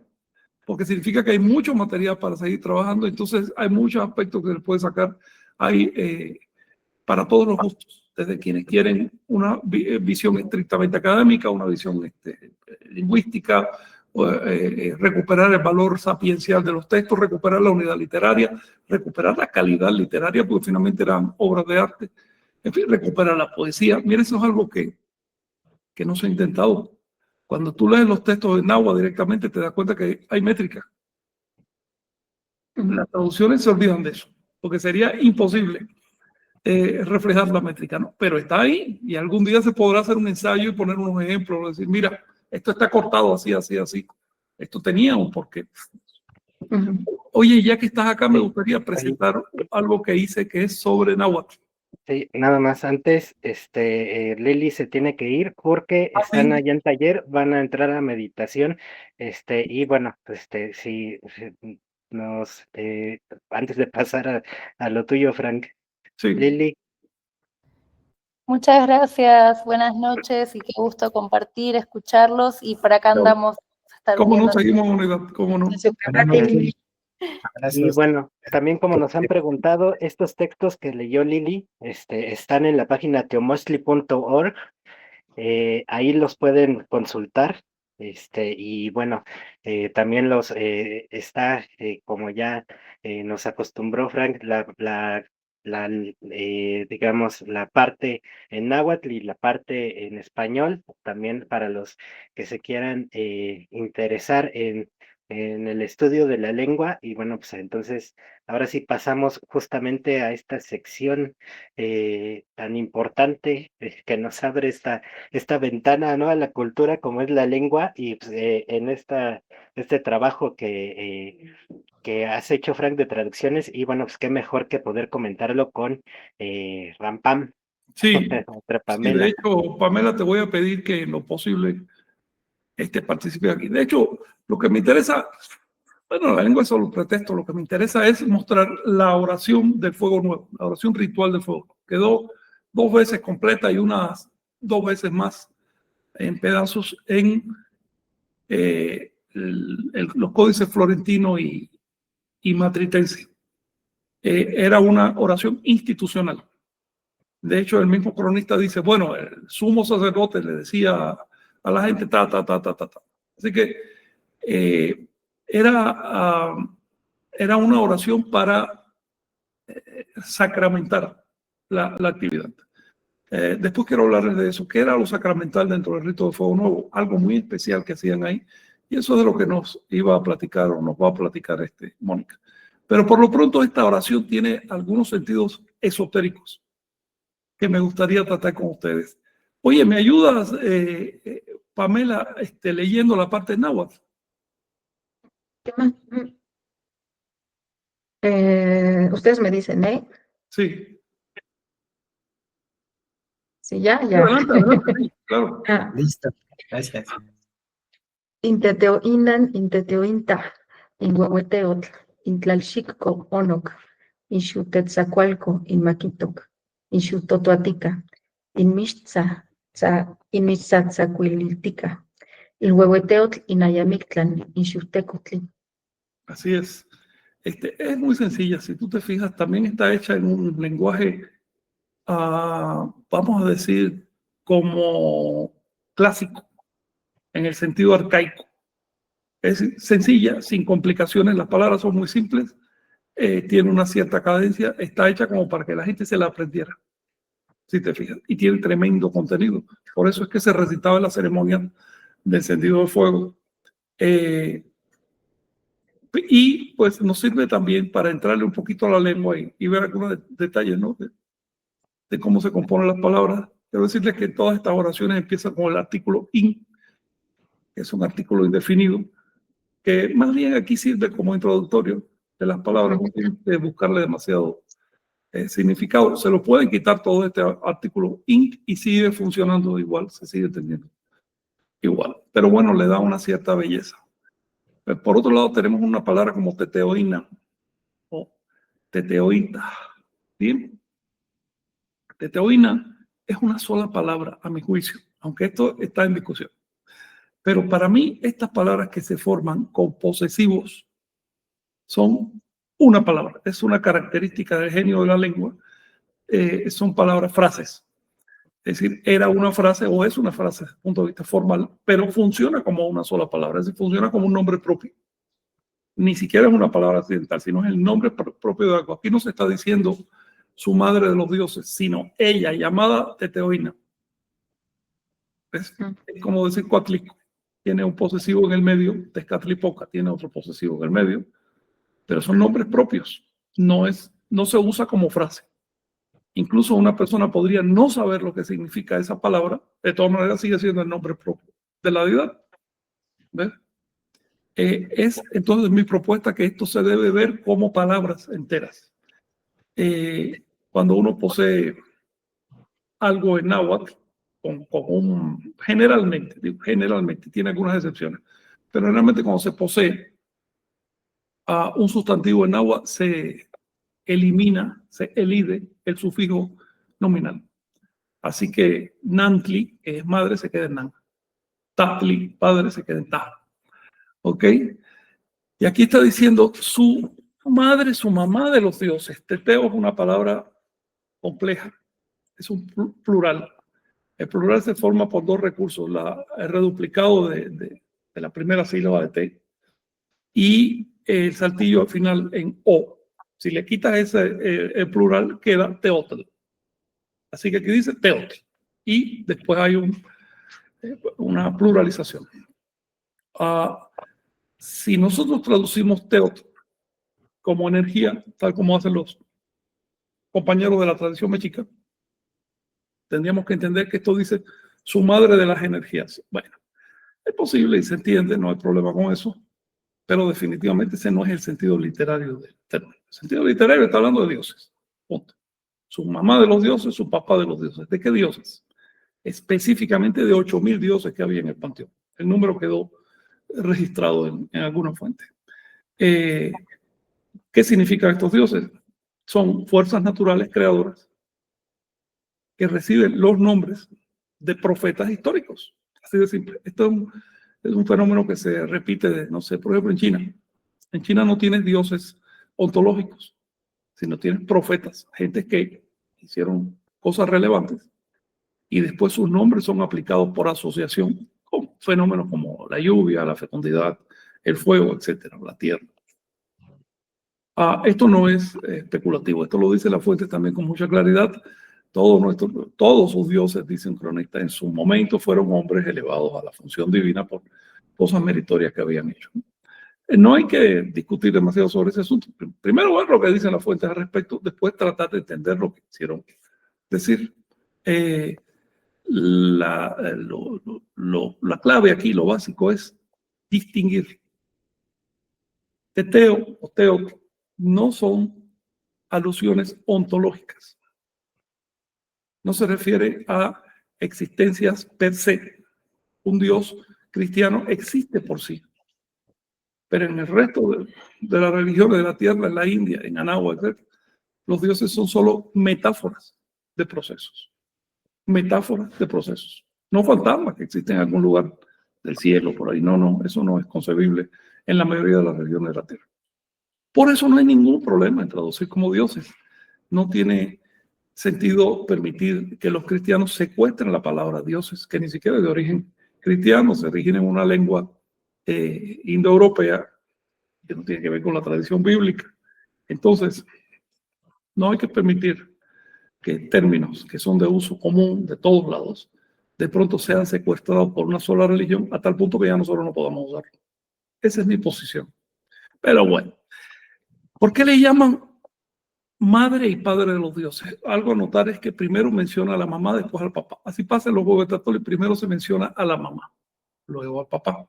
B: porque significa que hay mucho material para seguir trabajando, entonces hay muchos aspectos que se puede sacar. Hay para todos los gustos, desde quienes quieren una visión estrictamente académica, una visión lingüística, recuperar el valor sapiencial de los textos, recuperar la unidad literaria, recuperar la calidad literaria, porque finalmente eran obras de arte, en fin, recuperar la poesía. Mira, eso es algo que no se ha intentado. Cuando tú lees los textos de náhuatl directamente, te das cuenta que hay métrica. Las traducciones se olvidan de eso, porque sería imposible reflejar la métrica, ¿no? Pero está ahí y algún día se podrá hacer un ensayo y poner unos ejemplos, decir, mira, esto está cortado así, así, así. Esto tenía un porqué. Oye, ya que estás acá, me gustaría presentar algo que hice que es sobre náhuatl.
A: Sí, nada más antes, Lili se tiene que ir porque están allá en taller, van a entrar a meditación, y bueno, sí, nos, antes de pasar a lo tuyo, Frank.
B: Sí.
A: Lili.
F: Muchas gracias, buenas noches y qué gusto compartir, escucharlos y por acá andamos.
B: ¿Cómo no seguimos unidad? ¿Cómo no?
A: Y bueno, también como nos han preguntado, estos textos que leyó Lili, están en la página teomostli.org, ahí los pueden consultar, y bueno, también está, como ya nos acostumbró Frank, digamos, la parte en náhuatl y la parte en español, también para los que se quieran interesar en el estudio de la lengua. Y bueno, pues entonces ahora sí pasamos justamente a esta sección tan importante que nos abre esta ventana, ¿no?, a la cultura como es la lengua. Y pues, en este trabajo que has hecho, Frank, de traducciones, y bueno, pues qué mejor que poder comentarlo con Rampam.
B: Sí,
A: otra
B: sí,
A: Pamela.
B: de hecho, Pamela, te voy a pedir que en lo posible participe aquí. De hecho, lo que me interesa, bueno, la lengua es solo un pretexto, lo que me interesa es mostrar la oración del fuego nuevo, la oración ritual del fuego. Quedó 2 veces completa y unas 2 veces más en pedazos en los códices florentino y matritense. Era una oración institucional. De hecho, el mismo cronista dice, bueno, el sumo sacerdote le decía a la gente ta. Así que era una oración para sacramentar la actividad. Después quiero hablarles de eso. ¿Qué era lo sacramental dentro del rito de fuego nuevo? Algo muy especial que hacían ahí. Y eso es de lo que nos iba a platicar o nos va a platicar Mónica. Pero por lo pronto esta oración tiene algunos sentidos esotéricos que me gustaría tratar con ustedes. Oye, ¿me ayudas, Pamela, leyendo la parte de náhuatl?
G: Ustedes me dicen, ¿eh?
B: Sí.
G: Sí, ya.
B: Adelante, sí, claro.
D: Listo. Gracias.
G: Inteteoinan, inteteointa, inhuehueteotl, intlalxicco, onoc, inxutetzacualco, inmaquitoc, inxutotoatica, inmixtzatzacuililtica, ilhuehueteotl, inayamictlan, inxutecotli.
B: Así es. Es muy sencilla. Si tú te fijas, también está hecha en un lenguaje, vamos a decir, como clásico, en el sentido arcaico. Es sencilla, sin complicaciones, las palabras son muy simples, tiene una cierta cadencia, está hecha como para que la gente se la aprendiera, si te fijas, y tiene tremendo contenido. Por eso es que se recitaba en la ceremonia de encendido de fuego. Y pues nos sirve también para entrarle un poquito a la lengua y ver algunos detalles, ¿no? De cómo se componen las palabras. Quiero decirles que todas estas oraciones empiezan con el artículo in, que es un artículo indefinido, que más bien aquí sirve como introductorio de las palabras, no tienen que buscarle demasiado significado. Se lo pueden quitar todo este artículo in y sigue funcionando igual, se sigue entendiendo igual. Pero bueno, le da una cierta belleza. Por otro lado, tenemos una palabra como teteoína o teteoíta. Bien, teteoína es una sola palabra a mi juicio, aunque esto está en discusión. Pero para mí, estas palabras que se forman con posesivos son una palabra, es una característica del genio de la lengua, son palabras, frases. Es decir, era una frase o es una frase desde el punto de vista formal, pero funciona como una sola palabra, es decir, funciona como un nombre propio. Ni siquiera es una palabra accidental, sino es el nombre propio de algo. Aquí no se está diciendo su madre de los dioses, sino ella, llamada Teteoína. Es como decir Coatlico. Tiene un posesivo en el medio, Tezcatlipoca tiene otro posesivo en el medio, pero son nombres propios. No se usa como frase. Incluso una persona podría no saber lo que significa esa palabra, de todas maneras sigue siendo el nombre propio de la deidad. ¿Ves? Es entonces mi propuesta que esto se debe ver como palabras enteras. Cuando uno posee algo en náhuatl, generalmente, tiene algunas excepciones, pero generalmente cuando se posee un sustantivo en náhuatl, se elide el sufijo nominal. Así que Nantli, que es madre, se queda en Nan. Tatli, padre, se queda en Ta. ¿Ok? Y aquí está diciendo su madre, su mamá de los dioses. Teteo es una palabra compleja, es un plural. El plural se forma por dos recursos, el reduplicado de la primera sílaba de te y el saltillo al final en o. Si le quitas el plural, queda teotl. Así que aquí dice teotl. Y después hay una pluralización. Si nosotros traducimos teotl como energía, tal como hacen los compañeros de la tradición mexica, tendríamos que entender que esto dice su madre de las energías. Bueno, es posible y se entiende, no hay problema con eso, pero definitivamente ese no es el sentido literario del término. El sentido literario está hablando de dioses. Punto. Su mamá de los dioses, su papá de los dioses. ¿De qué dioses? Específicamente de 8,000 dioses que había en el panteón. El número quedó registrado en alguna fuente. ¿Qué significan estos dioses? Son fuerzas naturales creadoras que reciben los nombres de profetas históricos. Así de simple. Esto es un fenómeno que se repite, no sé, por ejemplo en China. En China no tienes dioses ontológicos, sino tienes profetas, gente que hicieron cosas relevantes y después sus nombres son aplicados por asociación con fenómenos como la lluvia, la fecundidad, el fuego, etcétera, la tierra. Esto no es especulativo, esto lo dice la fuente también con mucha claridad. Todos sus dioses, dice un cronista, en su momento fueron hombres elevados a la función divina por cosas meritorias que habían hecho. No hay que discutir demasiado sobre ese asunto. Primero ver lo que dicen las fuentes al respecto, después tratar de entender lo que quisieron decir. La clave aquí, lo básico es distinguir teteo o teo no son alusiones ontológicas. No se refiere a existencias per se. Un Dios cristiano existe por sí. Pero en el resto de las religiones de la tierra, en la India, en Anáhuac, etc., los dioses son solo metáforas de procesos. Metáforas de procesos. No fantasmas que existen en algún lugar del cielo, por ahí. No, no, eso no es concebible en la mayoría de las religiones de la tierra. Por eso no hay ningún problema en traducir como dioses. No tiene sentido permitir que los cristianos secuestren la palabra dioses, que ni siquiera es de origen cristiano, se origen en una lengua indoeuropea que no tiene que ver con la tradición bíblica. Entonces, no hay que permitir que términos que son de uso común de todos lados, de pronto sean secuestrados por una sola religión a tal punto que ya nosotros no podamos usarlo. Esa es mi posición. Pero bueno, ¿por qué le llaman madre y padre de los dioses? Algo a notar es que primero menciona a la mamá, después al papá. Así pasa en los juegos de Tatoli, primero se menciona a la mamá, luego al papá.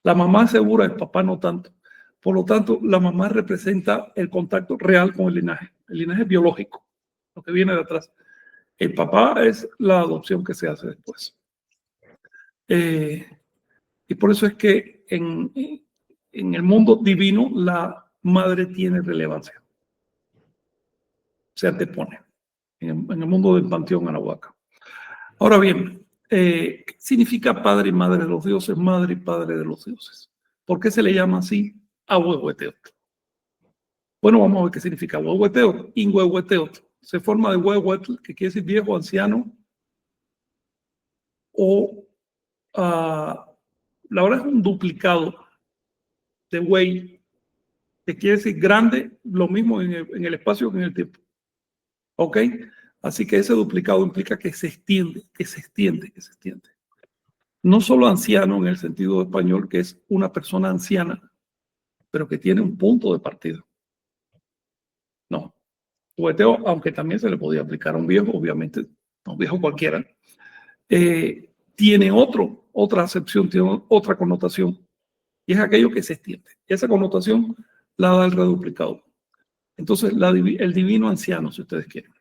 B: La mamá es segura, el papá no tanto. Por lo tanto, la mamá representa el contacto real con el linaje biológico, lo que viene de atrás. El papá es la adopción que se hace después. Y por eso es que en el mundo divino la madre tiene relevancia. Se antepone en el mundo del panteón anahuaca. Ahora bien, ¿qué significa padre y madre de los dioses, madre y padre de los dioses? ¿Por qué se le llama así a Huehueteotl? Bueno, vamos a ver qué significa Huehueteotl. Inhuehueteotl se forma de Huehuetl, que quiere decir viejo, anciano, o la verdad es un duplicado de Huey, que quiere decir grande, lo mismo en el espacio que en el tiempo. ¿Ok? Así que ese duplicado implica que se extiende, que se extiende, que se extiende. No solo anciano en el sentido español, que es una persona anciana, pero que tiene un punto de partida. No. Hueteo, aunque también se le podía aplicar a un viejo, obviamente, a un viejo cualquiera, tiene otra acepción, tiene otra connotación, y es aquello que se extiende. Esa connotación la da el reduplicado. Entonces, el divino anciano, si ustedes quieren.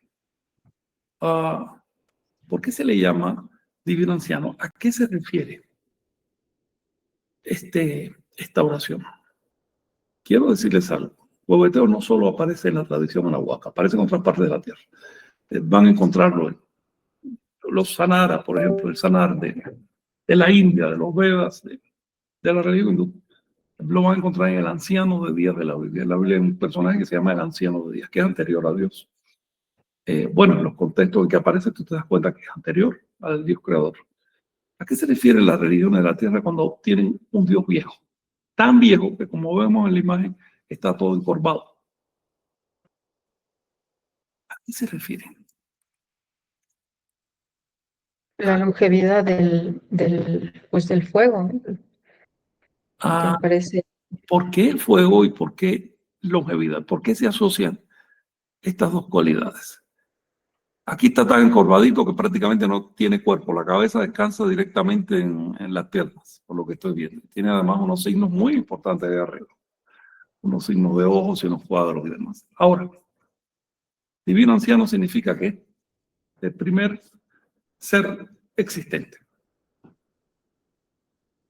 B: ¿Por qué se le llama divino anciano? ¿A qué se refiere esta oración? Quiero decirles algo. Huehueteo no solo aparece en la tradición anahuaca, aparece en otras partes de la tierra. Van a encontrarlo en los Sanara, por ejemplo, el Sanar de la India, de los Vedas, de la religión hindú. Lo van a encontrar en el anciano de días de la Biblia. En la Biblia hay un personaje que se llama el anciano de días, que es anterior a Dios. Bueno, en los contextos en que aparece, tú te das cuenta que es anterior al Dios creador. ¿A qué se refiere la religión de la tierra cuando tienen un Dios viejo? Tan viejo que, como vemos en la imagen, está todo encorvado. ¿A qué se refieren?
G: La longevidad del fuego, ¿no?
A: Ah,
G: Parece.
B: ¿Por qué el fuego y por qué longevidad? ¿Por qué se asocian estas dos cualidades? Aquí está tan encorvadito que prácticamente no tiene cuerpo. La cabeza descansa directamente en las piernas, por lo que estoy viendo. Tiene además unos signos muy importantes de arriba. Unos signos de ojos y unos cuadros y demás. Ahora, divino anciano significa que el primer ser existente.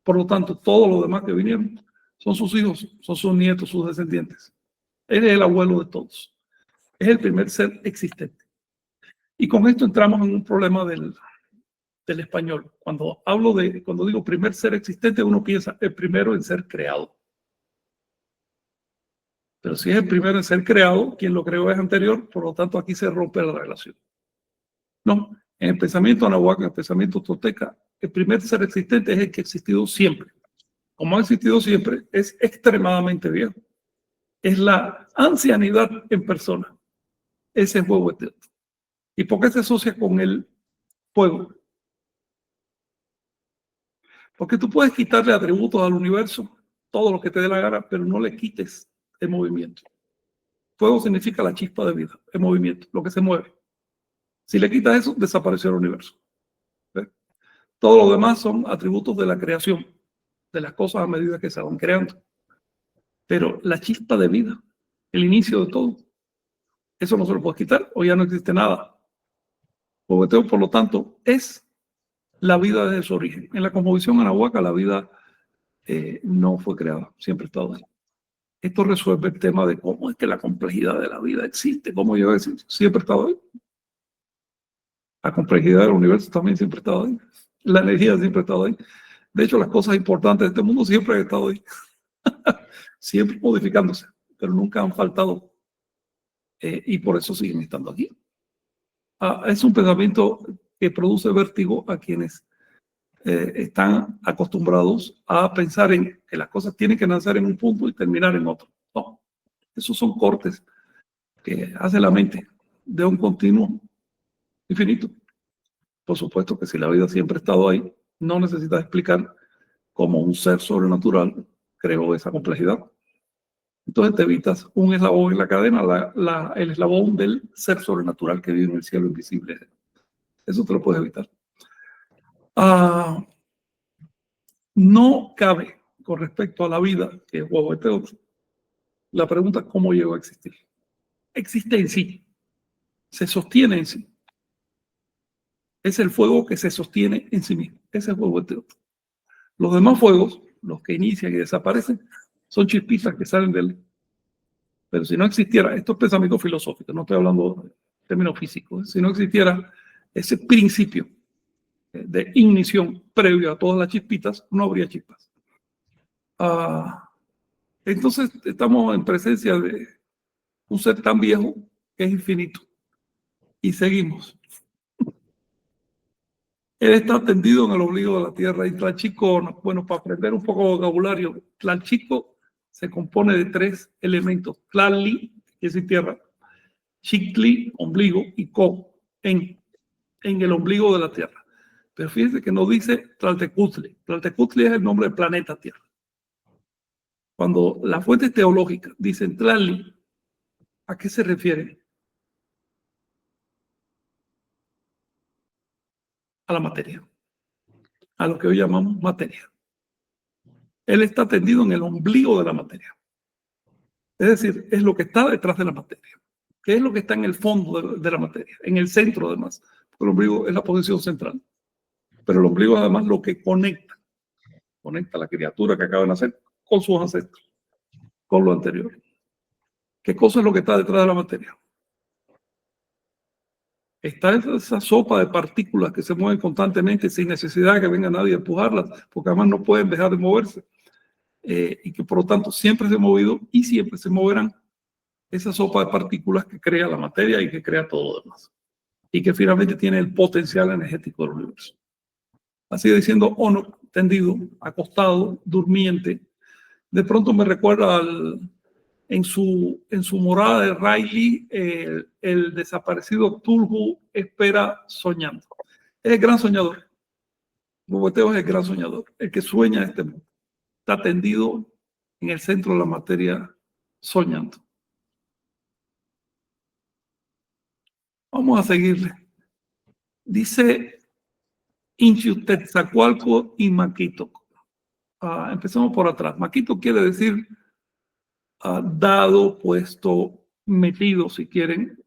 B: Por lo tanto, todos los demás que vinieron son sus hijos, son sus nietos, sus descendientes. Él es el abuelo de todos. Es el primer ser existente. Y con esto entramos en un problema del español. Cuando digo primer ser existente, uno piensa el primero en ser creado. Pero si es el primero en ser creado, quien lo creó es anterior, por lo tanto aquí se rompe la relación. No, en el pensamiento anahuaca, en el pensamiento tolteca, el primer ser existente es el que ha existido siempre. Como ha existido siempre, es extremadamente viejo. Es la ancianidad en persona. Ese es Huehueteotl. ¿Y por qué se asocia con el fuego? Porque tú puedes quitarle atributos al universo, todo lo que te dé la gana, pero no le quites el movimiento. Fuego significa la chispa de vida, el movimiento, lo que se mueve. Si le quitas eso, desapareció el universo. ¿Ves? Todo lo demás son atributos de la creación, de las cosas a medida que se van creando. Pero la chispa de vida el inicio de todo. Eso no se lo puedes quitar, o ya no existe nada. Huehueteo, por lo tanto, es la vida desde su origen. En la cosmovisión anahuaca, la vida no fue creada, siempre ha estado ahí. Esto resuelve el tema de cómo es que la complejidad de la vida existe, cómo yo decir, siempre ha estado ahí. La complejidad del universo también siempre ha estado ahí. La energía siempre ha estado ahí. De hecho, las cosas importantes de este mundo siempre han estado ahí. Siempre modificándose, pero nunca han faltado. Y por eso siguen estando aquí. Es un pensamiento que produce vértigo a quienes están acostumbrados a pensar en que las cosas tienen que nacer en un punto y terminar en otro. No, esos son cortes que hace la mente de un continuo infinito. Por supuesto que si la vida siempre ha estado ahí, no necesitas explicar cómo un ser sobrenatural creó esa complejidad. Entonces te evitas un eslabón en la cadena, el eslabón del ser sobrenatural que vive en el cielo invisible. Eso te lo puedes evitar. No cabe, con respecto a la vida, que es huehueteo, la pregunta cómo llegó a existir. Existe en sí, se sostiene en sí. Es el fuego que se sostiene en sí mismo. Ese es huehueteo. Los demás fuegos, los que inician y desaparecen, son chispitas que salen de él. Pero si no existiera, esto es pensamiento filosófico, no estoy hablando de términos físicos, si no existiera ese principio de ignición previo a todas las chispitas, no habría chispas. Entonces estamos en presencia de un ser tan viejo que es infinito. Y seguimos. Él está tendido en el ombligo de la tierra y Tlalchico, bueno, para aprender un poco de vocabulario, Tlalchico se compone de 3 elementos. Tlali, que es tierra, Chicli, ombligo, y Co, en el ombligo de la tierra. Pero fíjense que no dice Tlaltecutli. Tlaltecutli es el nombre del planeta Tierra. Cuando las fuentes teológicas dicen Tlali, ¿a qué se refiere? A la materia, a lo que hoy llamamos materia. Él está tendido en el ombligo de la materia. Es decir, es lo que está detrás de la materia. ¿Qué es lo que está en el fondo de la materia? En el centro, además. Porque el ombligo es la posición central. Pero el ombligo, además, lo que conecta a la criatura que acaba de nacer con sus ancestros, con lo anterior. ¿Qué cosa es lo que está detrás de la materia? Está esa sopa de partículas que se mueven constantemente sin necesidad de que venga nadie a empujarlas, porque además no pueden dejar de moverse. Y que por lo tanto siempre se han movido y siempre se moverán esa sopa de partículas que crea la materia y que crea todo lo demás. Y que finalmente tiene el potencial energético del universo. Así diciendo, Ono, tendido, acostado, durmiente, de pronto me recuerda en su morada de Riley, el desaparecido Tulhu espera soñando. Es el gran soñador. Huehueteo es el gran soñador, el que sueña este mundo. Está tendido en el centro de la materia soñando. Vamos a seguirle. Dice Inchiutetzacualco y Maquito. Empezamos por atrás. Maquito quiere decir dado, puesto, metido, si quieren,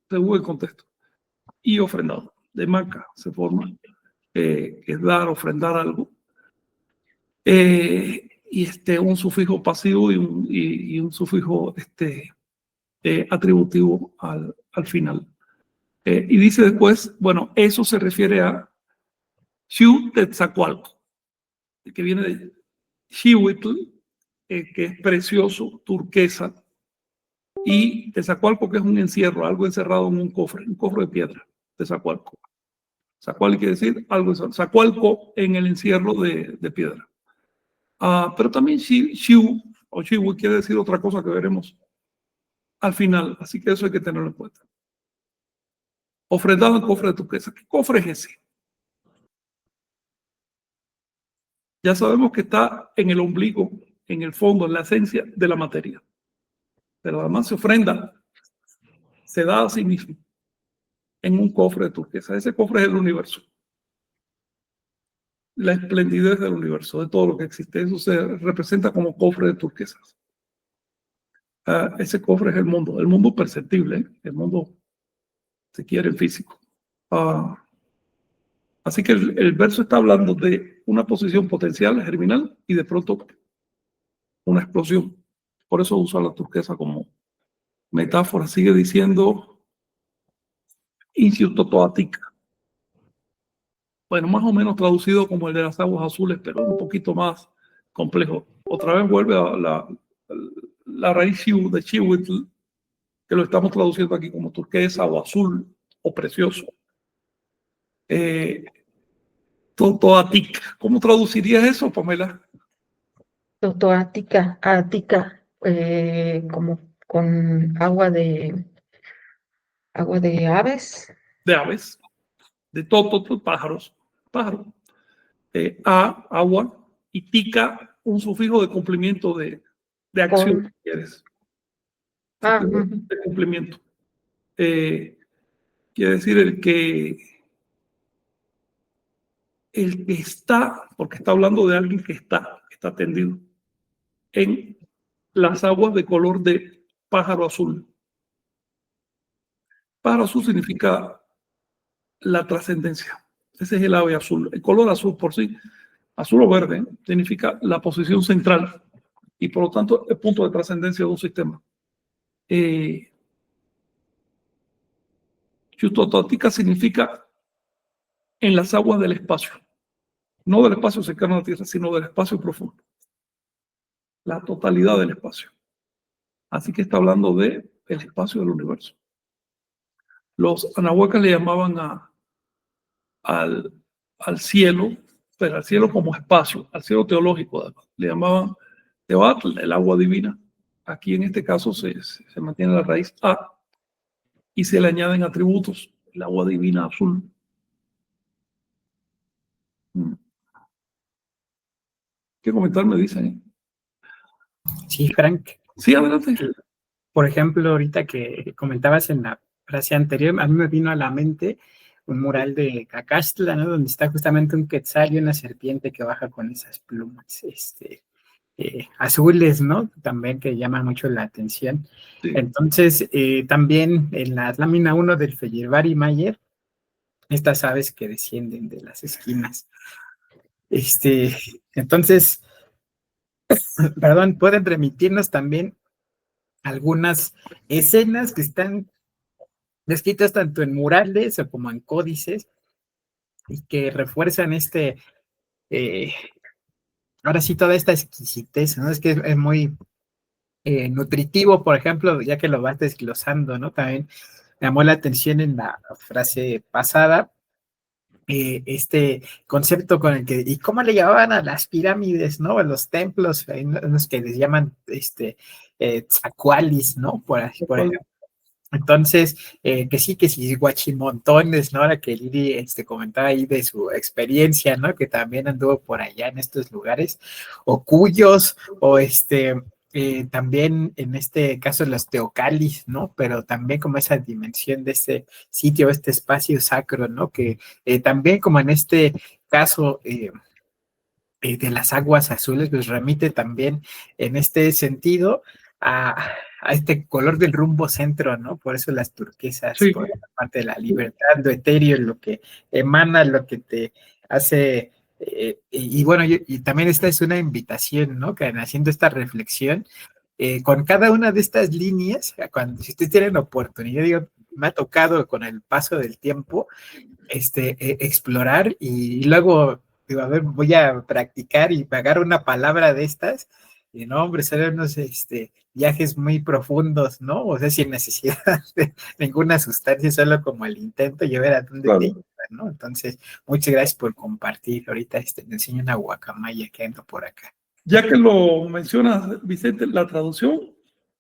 B: según el contexto. Y ofrendado. De maca se forma, que es dar, ofrendar algo. Y un sufijo pasivo y un sufijo atributivo al final. Y dice después, bueno, eso se refiere a Xiutetzacualco, que viene de Xihuitl, que es precioso, turquesa, y Tetzacualco, que es un encierro, algo encerrado en un cofre de piedra, Tetzacualco. Zacual quiere decir algo encerrado, Zacualco en el encierro de piedra. Pero también Xiu o Xihu quiere decir otra cosa que veremos al final, así que eso hay que tenerlo en cuenta. Ofrendado en cofre de turquesa. ¿Qué cofre es ese? Ya sabemos que está en el ombligo, en el fondo, en la esencia de la materia. Pero además se ofrenda, se da a sí mismo en un cofre de turquesa. Ese cofre es el universo. La esplendidez del universo, de todo lo que existe. Eso se representa como cofre de turquesas. ese cofre es el mundo perceptible, ¿eh? El mundo, si quiere, físico. Así que el verso está hablando de una posición potencial, germinal, y de pronto una explosión. Por eso usa la turquesa como metáfora. Sigue diciendo Insiutotoatica. Bueno, más o menos traducido como el de las aguas azules, pero un poquito más complejo. Otra vez vuelve a la raíz de Chihuitl, que lo estamos traduciendo aquí como turquesa o azul o precioso. Totoatic. ¿Cómo traducirías eso, Pamela?
G: Totoática, ática, como con agua de aves.
B: De aves. De pájaros. Pájaro. Agua. Y tica, un sufijo de cumplimiento de acción, si quieres. De cumplimiento. Quiere decir el que está, porque está hablando de alguien que está tendido en las aguas de color de pájaro azul. Pájaro azul significa la trascendencia. Ese es el ave azul. El color azul por sí, azul o verde, significa la posición central y por lo tanto el punto de trascendencia de un sistema. Chutotótica significa en las aguas del espacio. No del espacio cercano a la Tierra, sino del espacio profundo. La totalidad del espacio. Así que está hablando del espacio del universo. Los anahuacas le llamaban al cielo, pero al cielo como espacio, al cielo teológico, además. Le llamaban Teoatl, el agua divina. Aquí en este caso se mantiene la raíz A y se le añaden atributos, el agua divina azul. ¿Qué comentar me dicen?
D: Sí, Frank.
B: Sí, adelante.
D: Por ejemplo, ahorita que comentabas en la frase anterior, a mí me vino a la mente un mural de Cacastla, ¿no? Donde está justamente un quetzal y una serpiente que baja con esas plumas azules, ¿no? También que llaman mucho la atención. Sí. Entonces, también en la lámina 1 del Feyerabad Mayer, estas aves que descienden de las esquinas. Entonces, perdón, pueden remitirnos también algunas escenas que están descritas tanto en murales o como en códices y que refuerzan ahora sí, toda esta exquisitez, ¿no? Es que es muy nutritivo, por ejemplo, ya que lo vas desglosando, ¿no? También me llamó la atención en la frase pasada, este concepto con el que, ¿y cómo le llamaban a las pirámides, ¿no? A los templos, los que les llaman, tzacualis, ¿no? Por ejemplo. Entonces, que sí, guachimontones, ¿no? Ahora que Lili comentaba ahí de su experiencia, ¿no? Que también anduvo por allá en estos lugares, o cuyos, o también en este caso los teocalis, ¿no? Pero también como esa dimensión de ese sitio, este espacio sacro, ¿no? Que también como en este caso de las aguas azules, pues remite también en este sentido a este color del rumbo centro, ¿no? Por eso las turquesas, sí. Por la parte de la libertad, lo etéreo, lo que emana, lo que te hace, y bueno, y también esta es una invitación, ¿no? Que haciendo esta reflexión, con cada una de estas líneas, si ustedes tienen oportunidad, digo, me ha tocado con el paso del tiempo, explorar y luego, digo, a ver, voy a practicar y pagar una palabra de estas, y no, hombre, serán unos viajes muy profundos, ¿no? O sea, sin necesidad de ninguna sustancia, solo como el intento y ver a dónde te lleva, ¿no? Entonces, muchas gracias por compartir. Ahorita me enseño una guacamaya que ando por acá.
B: Ya que lo mencionas, Vicente, la traducción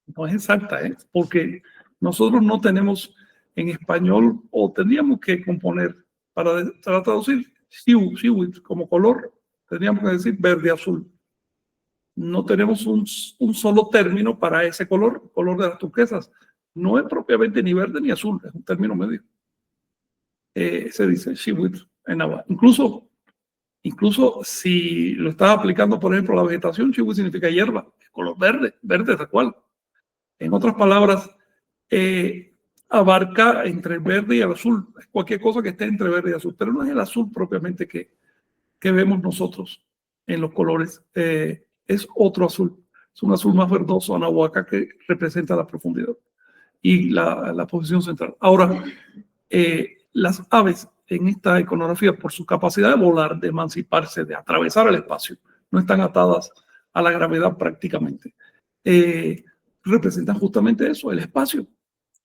B: no es exacta, ¿eh? Porque nosotros no tenemos en español, o tendríamos que componer para traducir Chihuitl como color, tendríamos que decir verde-azul. No tenemos un solo término para ese color de las turquesas. No es propiamente ni verde ni azul, es un término medio. Se dice Chihuitl en agua. Incluso si lo estás aplicando, por ejemplo, a la vegetación, Chihuitl significa hierba, color verde tal cual. En otras palabras, abarca entre el verde y el azul, cualquier cosa que esté entre verde y azul, pero no es el azul propiamente que vemos nosotros en los colores, es otro azul, es un azul más verdoso, anahuaca, que representa la profundidad y la posición central. Ahora, las aves en esta iconografía, por su capacidad de volar, de emanciparse, de atravesar el espacio, no están atadas a la gravedad prácticamente. Representan justamente eso, el espacio,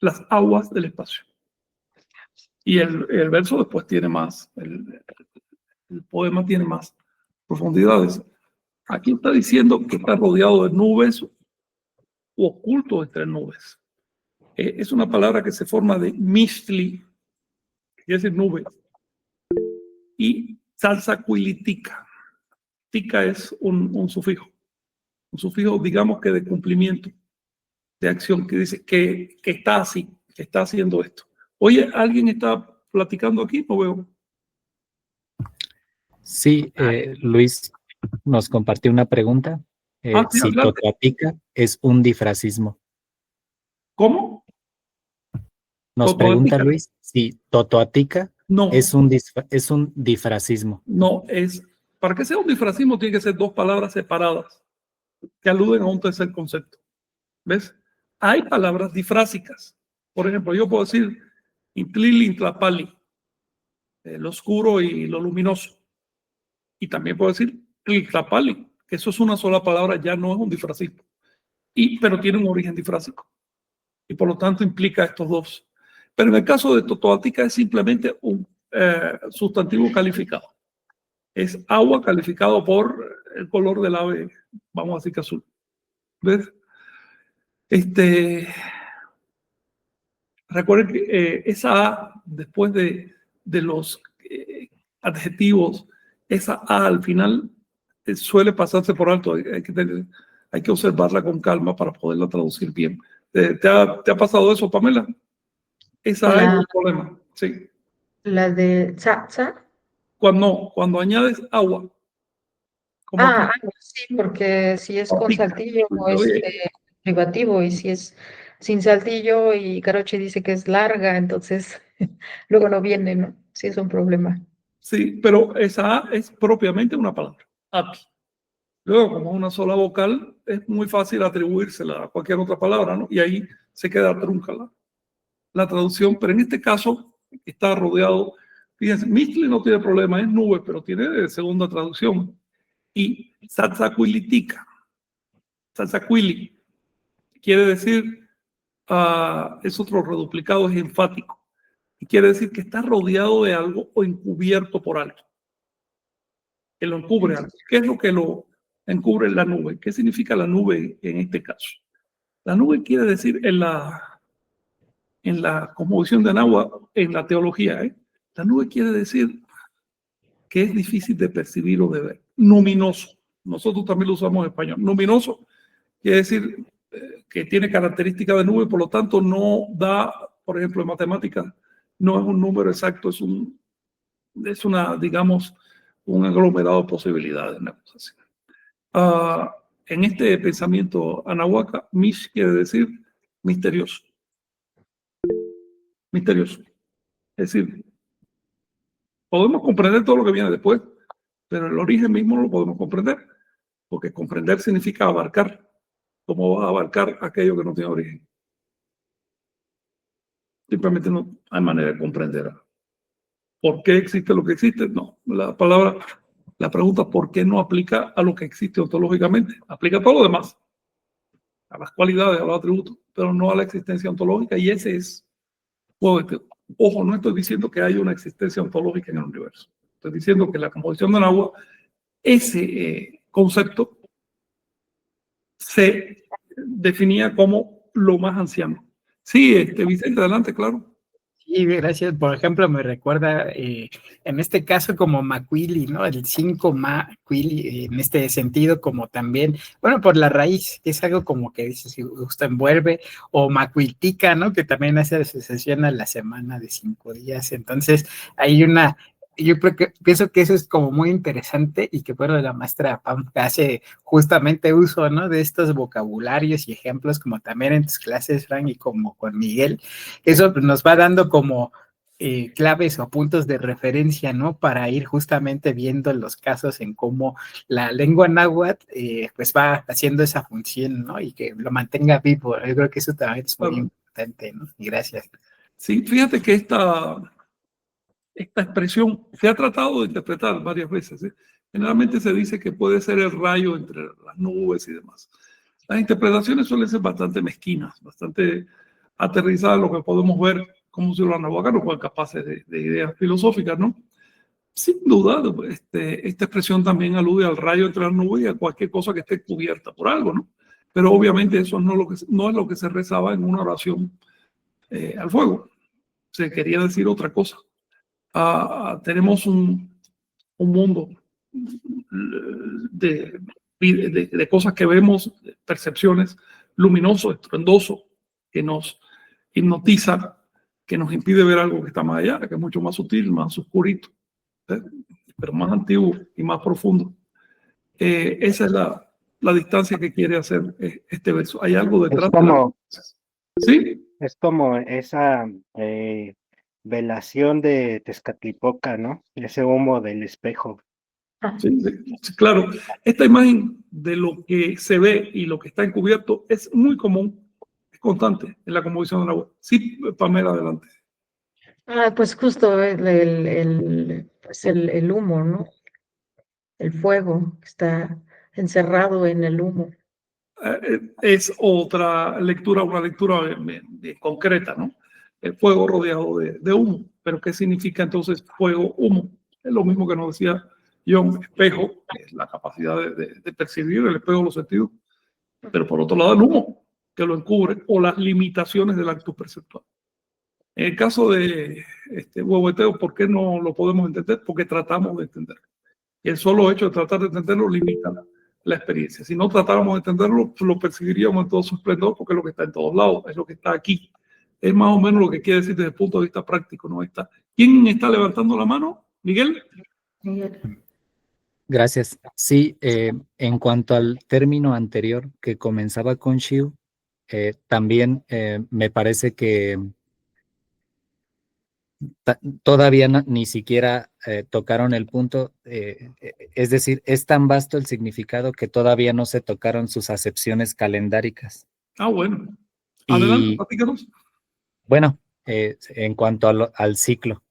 B: las aguas del espacio. Y el verso después tiene más, el poema tiene más profundidades. Aquí está diciendo que está rodeado de nubes o oculto entre nubes. Es una palabra que se forma de mistli, que es nube, y salsacuilitica. Tica es un sufijo, digamos que de cumplimiento, de acción, que dice que está así, que está haciendo esto. Oye, ¿alguien está platicando aquí? No veo.
C: Sí, Luis nos compartió una pregunta.
B: Sí,
C: si
B: adelante.
C: totoatica es un difracismo.
B: ¿Cómo?
C: Nos
B: ¿Totoatica?
C: pregunta Luis si totoatica
B: No,
C: es un difracismo.
B: no es. Para que sea un difracismo tiene que ser dos palabras separadas que aluden a un tercer concepto. ¿Ves? Hay palabras difrásicas. Por ejemplo, yo puedo decir intlili, intlapali, lo oscuro y lo luminoso. Y también puedo decir intlapali, que eso es una sola palabra, ya no es un difracismo. Pero tiene un origen difrásico. Y por lo tanto implica estos dos. Pero en el caso de totoatica es simplemente un sustantivo calificado. Es agua calificado por el color del ave, vamos a decir que azul. ¿Ves? Recuerden que esa A, después de los adjetivos, esa A al final suele pasarse por alto. Hay que observarla con calma para poderla traducir bien. ¿Te ha pasado eso, Pamela? Esa es el problema, sí.
G: La de tsa.
B: Cuando añades agua.
G: Sí, porque si es con saltillo es
B: Oye,
G: privativo, y si es sin saltillo y Caroche dice que es larga, entonces luego no viene, ¿no? Sí es un problema.
B: sí, pero esa A es propiamente una palabra, api. Luego, como una sola vocal, es muy fácil atribuírsela a cualquier otra palabra, ¿no? Y ahí se queda trunca la traducción, pero en este caso está rodeado, fíjense, Mistli no tiene problema, es nube, pero tiene segunda traducción. Y Satsacuilitica, Satsacuili, quiere decir, es otro reduplicado, es enfático, y quiere decir que está rodeado de algo o encubierto por algo, que lo encubre algo. ¿Qué es lo que lo encubre la nube? ¿Qué significa la nube en este caso? La nube quiere decir en la cosmovisión de Anáhuac, en la teología, la nube quiere decir que es difícil de percibir o de ver. Luminoso. Nosotros también lo usamos en español. Luminoso quiere decir que tiene características de nube, por lo tanto no da, por ejemplo, en matemáticas, no es un número exacto, es una, digamos, un aglomerado de posibilidades, una cosa así. En este pensamiento anahuaca, Mish quiere decir misterioso. Misterioso. Es decir, podemos comprender todo lo que viene después, pero el origen mismo no lo podemos comprender, porque comprender significa abarcar. ¿Cómo va a abarcar aquello que no tiene origen? Simplemente no hay manera de comprender. ¿Por qué existe lo que existe? No, la pregunta ¿por qué no aplica a lo que existe ontológicamente? Aplica a todo lo demás, a las cualidades, a los atributos, pero no a la existencia ontológica, y ese es, ojo, no estoy diciendo que haya una existencia ontológica en el universo. Estoy diciendo que la composición del agua, ese concepto se definía como lo más anciano. Sí, Vicente, adelante, claro.
D: Sí, gracias. Por ejemplo, me recuerda en este caso como Macuili, ¿no? El 5 Macuili, en este sentido como también, bueno, por la raíz, que es algo como que dice, si gusta, envuelve, o Macuiltica, ¿no? Que también hace asociación a la semana de 5 días. Entonces, hay una yo pienso que eso es como muy interesante y que bueno, la maestra Pam hace justamente uso, ¿no? De estos vocabularios y ejemplos como también en tus clases, Frank, y como con Miguel. Eso nos va dando como claves o puntos de referencia, ¿no? Para ir justamente viendo los casos en cómo la lengua náhuatl pues va haciendo esa función, ¿no? Y que lo mantenga vivo. Yo creo que eso también es muy importante, ¿no? Y gracias.
B: Sí, fíjate que esta expresión se ha tratado de interpretar varias veces, ¿eh? Generalmente se dice que puede ser el rayo entre las nubes y demás. Las interpretaciones suelen ser bastante mezquinas, bastante aterrizadas, lo que podemos ver como si los nahuacanos fueran capaces de ideas filosóficas, ¿no? Sin duda, esta expresión también alude al rayo entre las nubes y a cualquier cosa que esté cubierta por algo, ¿no? Pero obviamente eso no es lo que se rezaba en una oración al fuego. Se quería decir otra cosa. Tenemos un mundo de cosas que vemos, percepciones, luminoso, estruendoso, que nos hipnotiza, que nos impide ver algo que está más allá, que es mucho más sutil, más oscurito, ¿eh? Pero más antiguo y más profundo. Esa es la distancia que quiere hacer este verso. Hay algo detrás.
A: Es como,
B: ¿sí?
A: Es como esa velación de Tezcatlipoca, ¿no? Ese humo del espejo.
B: Sí, sí, claro. Esta imagen de lo que se ve y lo que está encubierto es muy común, es constante en la composición del agua. Sí, Pamela, adelante.
G: Pues justo pues el humo, ¿no? El fuego está encerrado en el humo.
B: Es otra lectura, una lectura concreta, ¿no? El fuego rodeado de humo. Pero ¿qué significa entonces fuego, humo? Es lo mismo que nos decía John, espejo, que es la capacidad de percibir el espejo de los sentidos. Pero por otro lado el humo, que lo encubre, o las limitaciones del acto perceptual. En el caso de huehueteo, ¿por qué no lo podemos entender? Porque tratamos de entenderlo. Y el solo hecho de tratar de entenderlo limita la experiencia. Si no tratáramos de entenderlo, lo percibiríamos en todo su esplendor, porque es lo que está en todos lados, es lo que está aquí. Es más o menos lo que quiere decir desde el punto de vista práctico, ¿no? ¿Quién está levantando la mano? ¿Miguel?
C: Gracias. Sí, en cuanto al término anterior que comenzaba con Shiu, también me parece que todavía ni siquiera tocaron el punto, es decir, es tan vasto el significado que todavía no se tocaron sus acepciones calendáricas.
B: Bueno. Adelante, platícanos.
C: Bueno, en cuanto al ciclo,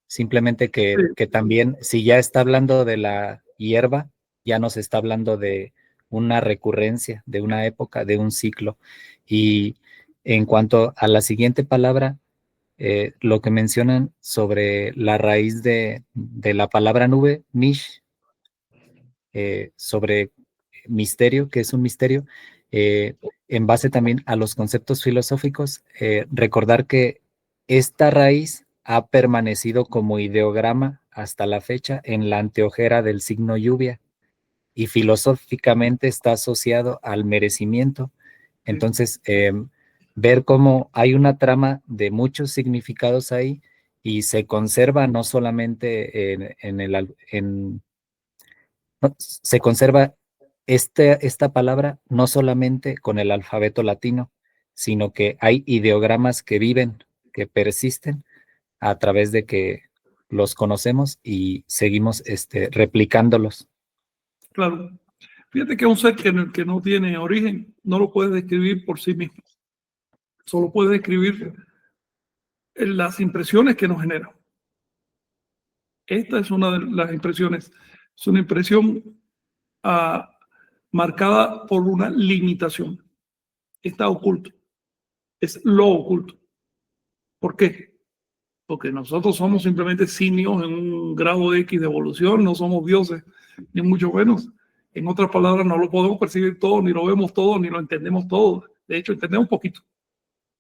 C: simplemente que también, si ya está hablando de la hierba, ya nos está hablando de una recurrencia, de una época, de un ciclo. Y en cuanto a la siguiente palabra, lo que mencionan sobre la raíz de la palabra nube, mish, sobre misterio, que es un misterio, en base también a los conceptos filosóficos, recordar que esta raíz ha permanecido como ideograma hasta la fecha en la anteojera del signo lluvia y filosóficamente está asociado al merecimiento. Entonces, ver cómo hay una trama de muchos significados ahí y se conserva no solamente se conserva esta palabra no solamente con el alfabeto latino, sino que hay ideogramas que viven, que persisten a través de que los conocemos y seguimos replicándolos.
B: Claro. Fíjate que un ser que no tiene origen no lo puede describir por sí mismo. Solo puede describir las impresiones que nos generan. Esta es una de las impresiones. Es una impresión marcada por una limitación. Está oculto. Es lo oculto. ¿Por qué? Porque nosotros somos simplemente simios en un grado X de evolución, no somos dioses, ni mucho menos. En otras palabras, no lo podemos percibir todo, ni lo vemos todo, ni lo entendemos todo. De hecho, entendemos poquito.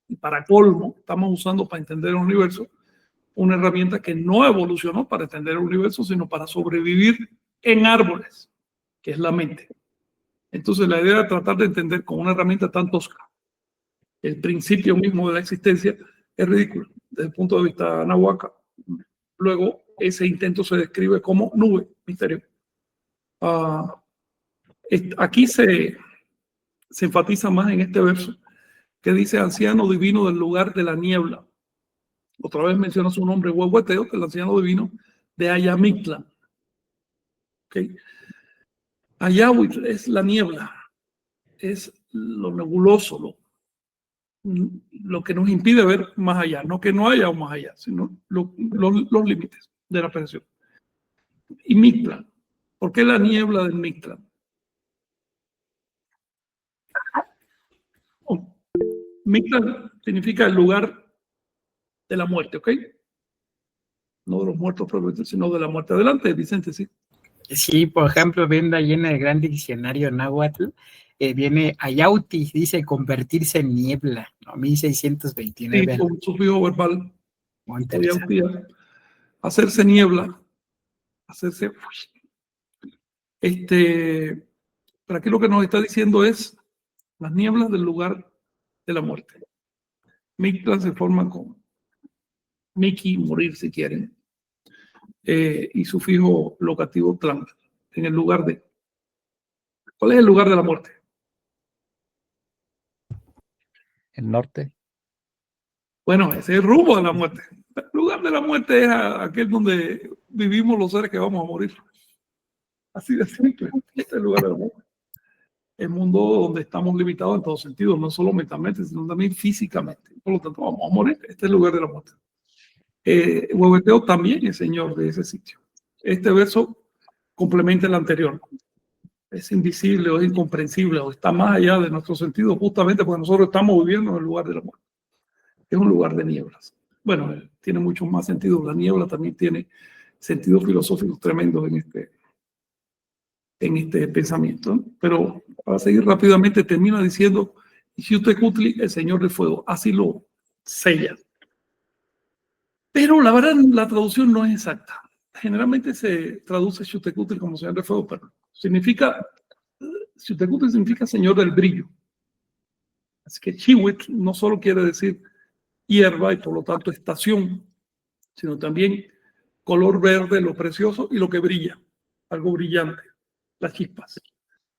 B: Y para colmo, estamos usando para entender el universo una herramienta que no evolucionó para entender el universo, sino para sobrevivir en árboles, que es la mente. Entonces, la idea de tratar de entender con una herramienta tan tosca el principio mismo de la existencia es ridículo desde el punto de vista nahuaca. Luego, ese intento se describe como nube, misterio. Aquí se enfatiza más en este verso que dice anciano divino del lugar de la niebla. Otra vez menciona su nombre, Huehueteo, que es el anciano divino de Ayamitla. ¿Okay? Ayahuit es la niebla, es lo nebuloso, lo que nos impide ver más allá, no que no haya un más allá, sino los límites de la percepción. Y Mictlán, ¿por qué la niebla del Mictlán? Mictlán significa el lugar de la muerte, ¿ok? No de los muertos propiamente, sino de la muerte. Adelante, Vicente, sí.
D: Sí, por ejemplo, viendo ahí en el gran diccionario náhuatl, viene Ayauti, dice convertirse en niebla, ¿no? 1629.
B: Sí, con sufijo verbal.
D: Muy interesante.
B: Hacerse niebla, hacerse... Pero aquí lo que nos está diciendo es las nieblas del lugar de la muerte. Mictlán se forman con Miki, morir si quieren, y sufijo locativo tlan, en el lugar de... ¿Cuál es el lugar de la muerte?
C: El norte.
B: Bueno, ese es el rumbo de la muerte. El lugar de la muerte es aquel donde vivimos los seres que vamos a morir. Así de simple. Este es el lugar de la muerte. El mundo donde estamos limitados en todos sentidos, no solo mentalmente, sino también físicamente. Por lo tanto, vamos a morir. Este es el lugar de la muerte. Huehueteo también es señor de ese sitio. Este verso complementa el anterior. Es invisible o es incomprensible o está más allá de nuestro sentido, justamente porque nosotros estamos viviendo en el lugar de la muerte. Es un lugar de nieblas. Bueno, tiene mucho más sentido. La niebla también tiene sentidos filosóficos tremendos en este pensamiento, ¿no? Pero para seguir rápidamente termina diciendo Xiuhtecutli, el señor del fuego, así lo sella. Pero la verdad la traducción no es exacta. Generalmente se traduce Xiuhtecutli como señor del fuego, pero Xiuhtecutli significa señor del brillo. Así que Chiwit no solo quiere decir hierba y por lo tanto estación, sino también color verde, lo precioso y lo que brilla, algo brillante, las chispas.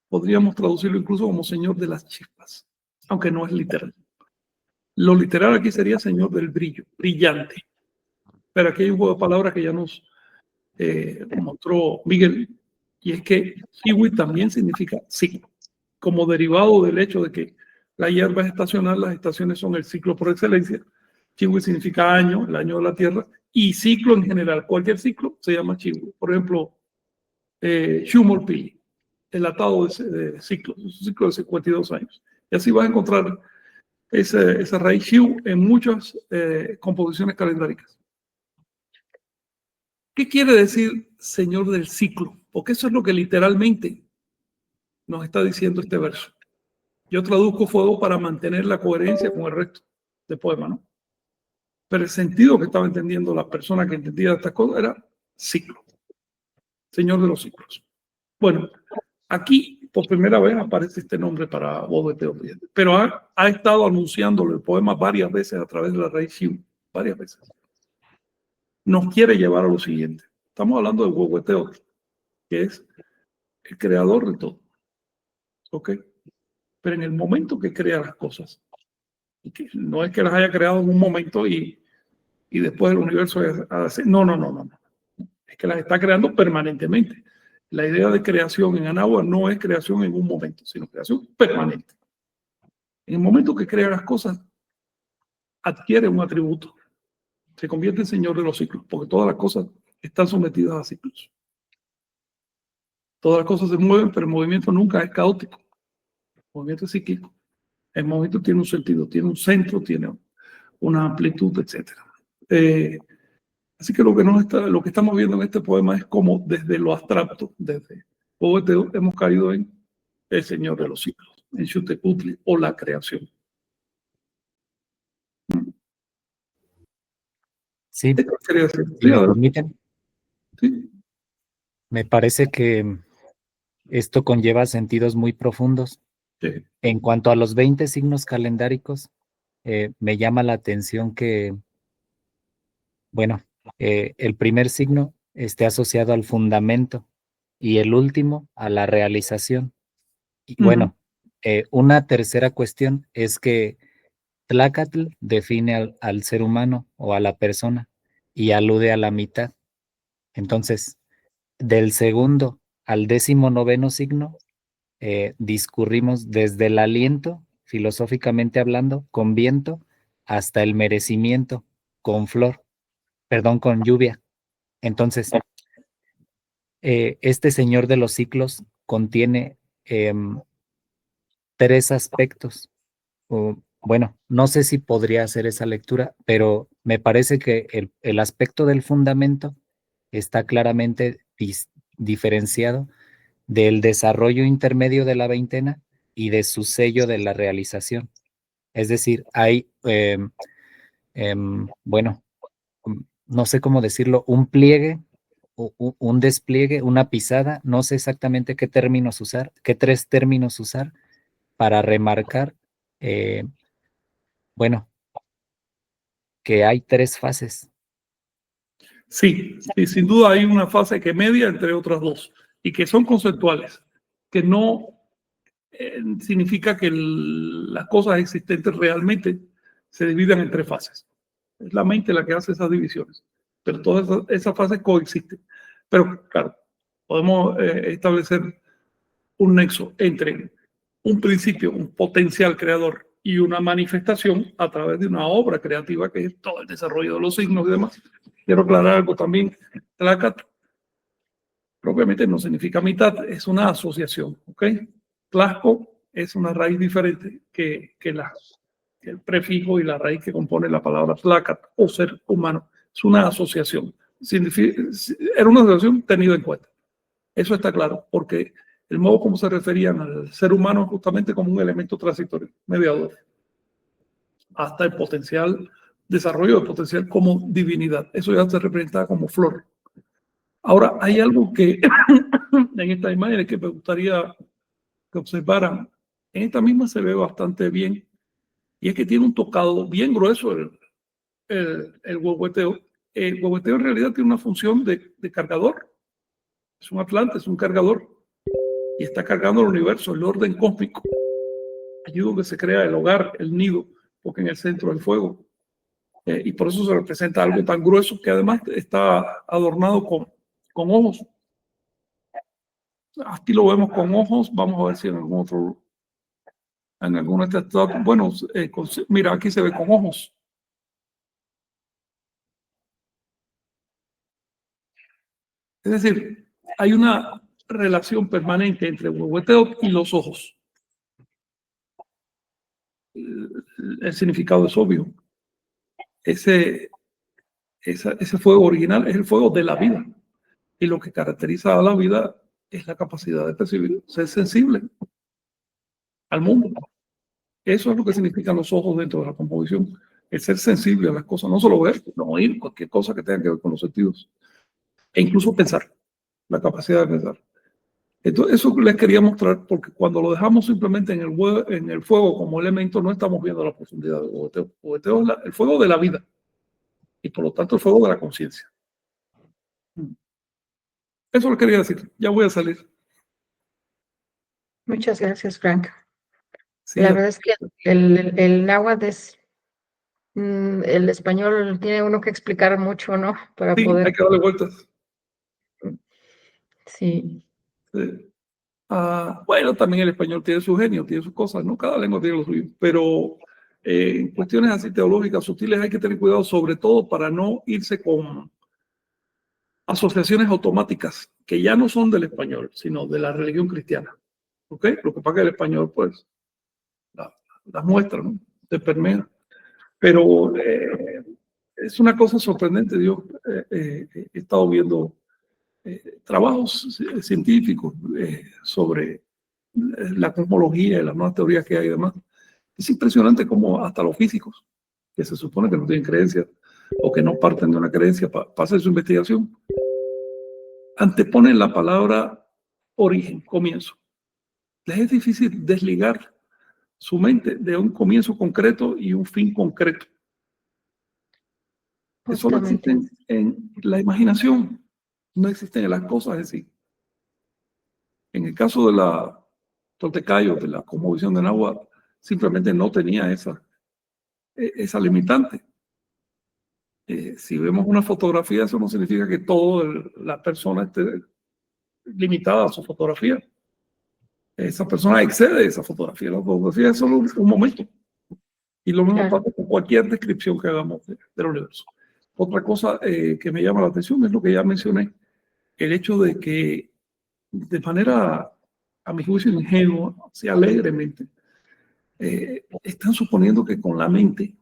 B: Podríamos traducirlo incluso como señor de las chispas, aunque no es literal. Lo literal aquí sería señor del brillo, brillante. Pero aquí hay un juego de palabras que ya nos mostró Miguel, y es que Kiwi también significa ciclo, como derivado del hecho de que la hierba es estacional, las estaciones son el ciclo por excelencia. Kiwi significa año, el año de la tierra, y ciclo en general. Cualquier ciclo se llama Kiwi. Por ejemplo, Shumolpili, el atado de ciclos, es un ciclo de 52 años. Y así vas a encontrar esa raíz Shiu en muchas composiciones calendáricas. ¿Qué quiere decir señor del ciclo? Porque eso es lo que literalmente nos está diciendo este verso. Yo traduzco fuego para mantener la coherencia con el resto del poema, ¿no? Pero el sentido que estaba entendiendo la persona que entendía estas cosas era ciclo. Señor de los ciclos. Bueno, aquí por primera vez aparece este nombre para Huehueteo, pero ha estado anunciándolo el poema varias veces a través de la raíz Shiu, varias veces. Nos quiere llevar a lo siguiente. Estamos hablando de Huehueteo, que es el creador de todo. ¿Ok? Pero en el momento que crea las cosas, y que no es que las haya creado en un momento y después el universo hace, no. Es que las está creando permanentemente. La idea de creación en Anáhuac no es creación en un momento, sino creación permanente. En el momento que crea las cosas, adquiere un atributo. Se convierte en señor de los ciclos, porque todas las cosas están sometidas a ciclos. Todas las cosas se mueven, pero el movimiento nunca es caótico. El movimiento es cíclico. El movimiento tiene un sentido, tiene un centro, tiene una amplitud, etc. Así que lo que estamos viendo en este poema es como desde lo abstracto, desde Huehueteo, hemos caído en el señor de los ciclos, en Xiuhtecutli o la creación.
C: Sí,
B: ¿Qué quería decir?
C: si me permiten,
B: Sí.
C: me parece que esto conlleva sentidos muy profundos.
B: Sí.
C: En cuanto a los 20 signos calendáricos, me llama la atención que, bueno, el primer signo esté asociado al fundamento y el último a la realización. Y bueno, una tercera cuestión es que Tlacatl define al ser humano o a la persona y alude a la mitad. Entonces, del segundo al 19º signo, discurrimos desde el aliento, filosóficamente hablando, con viento, hasta el merecimiento, con con lluvia. Entonces, este Señor de los Ciclos contiene 3 aspectos. Bueno, no sé si podría hacer esa lectura, pero me parece que el aspecto del fundamento está claramente diferenciado del desarrollo intermedio de la veintena y de su sello de la realización. Es decir, hay, bueno, no sé cómo decirlo, un pliegue, un despliegue, una pisada, no sé exactamente qué términos usar, qué 3 términos usar para remarcar, bueno, que hay 3 fases.
B: Sí, sí, sin duda hay una fase que media entre otras 2 y que son conceptuales, que no significa que las cosas existentes realmente se dividan en 3 fases. Es la mente la que hace esas divisiones, pero todas esas fases coexisten. Pero claro, podemos establecer un nexo entre un principio, un potencial creador y una manifestación a través de una obra creativa que es todo el desarrollo de los signos y demás. Quiero aclarar algo también. Tlacat propiamente no significa mitad, es una asociación, ¿ok? Tlaxco es una raíz diferente que el prefijo y la raíz que compone la palabra Tlacat o ser humano. Es una asociación. Era una asociación tenida en cuenta. Eso está claro, porque el modo como se referían al ser humano es justamente como un elemento transitorio, mediador, hasta el potencial, desarrollo del potencial como divinidad. Eso ya se representa como flor. Ahora, hay algo que en esta imagen que me gustaría que observaran. En esta misma se ve bastante bien, y es que tiene un tocado bien grueso el huehueteo. El huehueteo en realidad tiene una función de cargador. Es un atlante, es un cargador, y está cargando el universo, el orden cósmico. Allí donde se crea el hogar, el nido, porque en el centro del fuego. Y por eso se representa algo tan grueso que además está adornado con ojos. Aquí lo vemos con ojos. Vamos a ver si en algún otro, en alguna de estas, bueno, mira, aquí se ve con ojos. Es decir, hay una relación permanente entre el huehueteo y los ojos. El significado es obvio. Ese fuego original es el fuego de la vida. Y lo que caracteriza a la vida es la capacidad de percibir, ser sensible al mundo. Eso es lo que significan los ojos dentro de la composición. El ser sensible a las cosas, no solo ver, no oír, cualquier cosa que tenga que ver con los sentidos. E incluso pensar, la capacidad de pensar. Entonces, eso les quería mostrar, porque cuando lo dejamos simplemente en el fuego como elemento, no estamos viendo la profundidad del huehueteo. El huehueteo es el fuego de la vida, y por lo tanto el fuego de la conciencia. Eso lo quería decir. Ya voy a salir.
G: Muchas gracias, Frank.
B: Sí,
G: La verdad es que el náhuatl es, el español tiene uno que explicar mucho, ¿no? Para
B: sí,
G: poder.
B: hay que darle vueltas.
G: Sí.
B: Sí. Bueno, también el español tiene su genio, tiene sus cosas, ¿no? Cada lengua tiene lo suyo. Pero en cuestiones así teológicas sutiles hay que tener cuidado, sobre todo para no irse con asociaciones automáticas que ya no son del español, sino de la religión cristiana. ¿Ok? Lo que pasa es que el español, pues, las muestra, ¿no? Te permea. Pero es una cosa sorprendente. Yo he estado viendo trabajos científicos sobre la cosmología y las nuevas teorías que hay y demás. Es impresionante cómo hasta los físicos, que se supone que no tienen creencias o que no parten de una creencia para hacer su investigación, anteponen la palabra origen, comienzo. Les es difícil desligar su mente de un comienzo concreto y un fin concreto. que solo
G: Justamente.
B: existen en la imaginación, no existen en las cosas en sí. En el caso de la Toltecayo, de la cosmovisión de Náhuatl, simplemente no tenía esa limitante. Si vemos una fotografía, eso no significa que toda la persona esté limitada a su fotografía. Esa persona excede esa fotografía. La fotografía es solo un momento. Y lo mismo
G: Claro.
B: pasa con cualquier descripción que hagamos del universo. Otra cosa que me llama la atención es lo que ya mencioné, el hecho de que de manera, a mi juicio, ingenua, así alegremente, están suponiendo que con la mente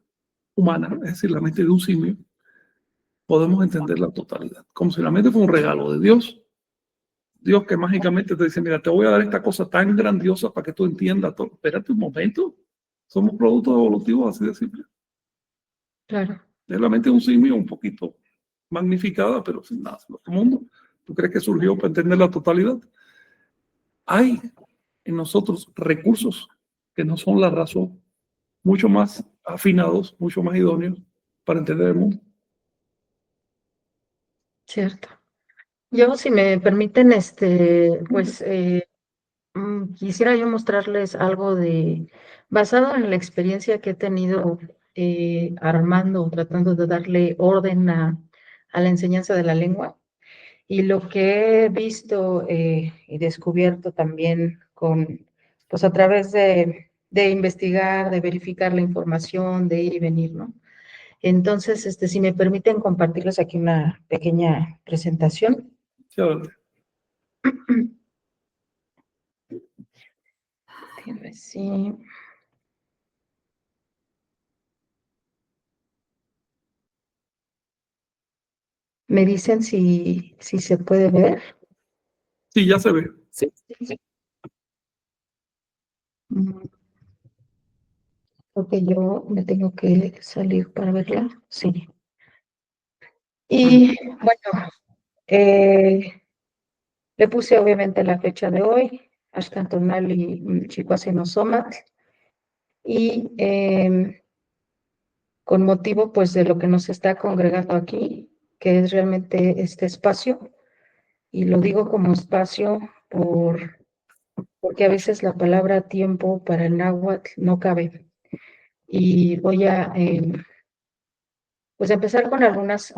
B: humana, es decir, la mente de un simio, podemos entender la totalidad. Como si la mente fuera un regalo de Dios. Dios que mágicamente te dice, mira, te voy a dar esta cosa tan grandiosa para que tú entiendas todo. Espérate un momento. Somos productos evolutivos así de simple.
G: Claro.
B: Es la mente de un simio un poquito magnificada, pero sin nada del otro mundo. ¿Tú crees que surgió para entender la totalidad? Hay en nosotros recursos que no son la razón, mucho más afinados, mucho más idóneos para entender el mundo.
G: Cierto. Yo, si me permiten, pues quisiera yo mostrarles algo basado en la experiencia que he tenido armando, tratando de darle orden a la enseñanza de la lengua y lo que he visto y descubierto también pues a través de investigar, de verificar la información, de ir y venir, ¿no? Entonces, si me permiten compartirles aquí una pequeña presentación. Déjenme sí. Me dicen si se puede ver.
B: Sí, ya se ve.
C: Sí.
G: Ok, yo me tengo que salir para verla. Sí. Y bueno, le puse obviamente la fecha de hoy, Ashkan Tonali Chicuaseno Somat, y con motivo pues de lo que nos está congregando aquí, que es realmente este espacio, y lo digo como espacio porque a veces la palabra tiempo para el náhuatl no cabe. Y voy a pues empezar con algunas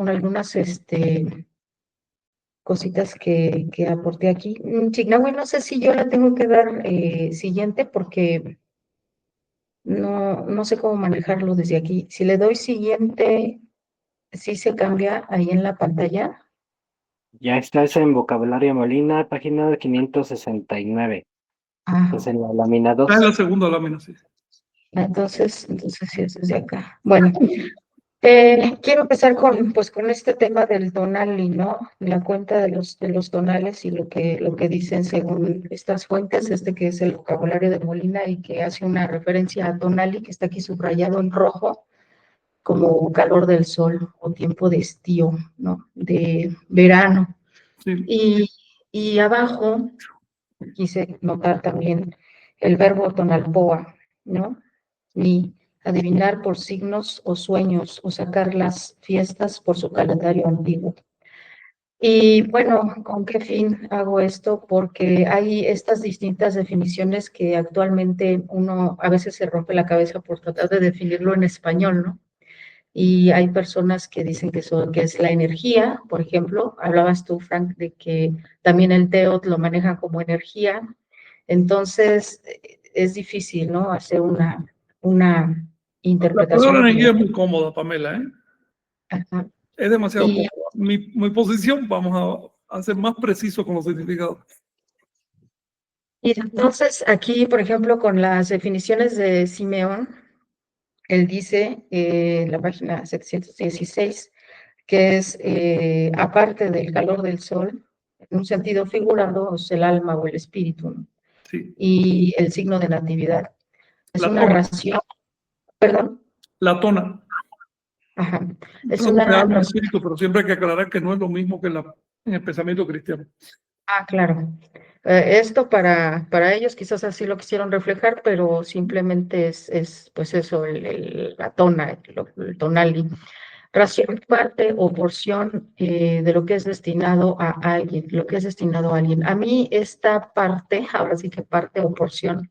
G: cositas que aporté aquí. Chignahui, no sé si yo la tengo que dar siguiente porque no sé cómo manejarlo desde aquí. Si le doy siguiente, sí se cambia ahí en la pantalla.
A: Ya estás en Vocabulario Molina, página 569.
G: Ah,
A: Estás en la lámina
B: Está
A: 2.
B: en la segunda lámina, sí.
G: entonces sí es desde acá. Bueno, quiero empezar pues con este tema del tonali, ¿no? La cuenta de los tonales y lo que dicen según estas fuentes, que es el vocabulario de Molina y que hace una referencia a tonali, que está aquí subrayado en rojo, como calor del sol o tiempo de estío, ¿no? De verano.
B: Sí.
G: Y abajo quise notar también el verbo tonalpoa, ¿no? Ni adivinar por signos o sueños o sacar las fiestas por su calendario antiguo. Y bueno, ¿con qué fin hago esto? Porque hay estas distintas definiciones que actualmente uno a veces se rompe la cabeza por tratar de definirlo en español, ¿no? Y hay personas que dicen que es la energía, por ejemplo, hablabas tú, Frank, de que también el teot lo maneja como energía, entonces es difícil, ¿no? Hacer una
B: La
G: interpretación.
B: palabra energía es muy cómoda, Pamela, ¿eh?
G: Ajá.
B: Es demasiado
G: Y-
B: cómoda. Mi posición, vamos a ser más preciso con los significados.
G: Y entonces aquí, por ejemplo, con las definiciones de Simeón, él dice en la página 716 que es aparte del calor del sol, en un sentido figurado, es el alma o el espíritu, ¿no?
B: Sí.
G: Y el signo de natividad. Es
B: La
G: una
B: tona.
G: ración, perdón,
B: La tona.
G: ajá, es
B: Entonces, de
G: una
B: alma,
G: ración.
B: espíritu, pero siempre hay que aclarar que no es lo mismo que en el pensamiento cristiano.
G: Ah, claro. Esto para ellos quizás así lo quisieron reflejar, pero simplemente es pues eso, la tona, el tonali. ración, parte o porción de lo que es destinado a alguien, lo que es destinado a alguien. A mí esta parte, ahora sí que parte o porción,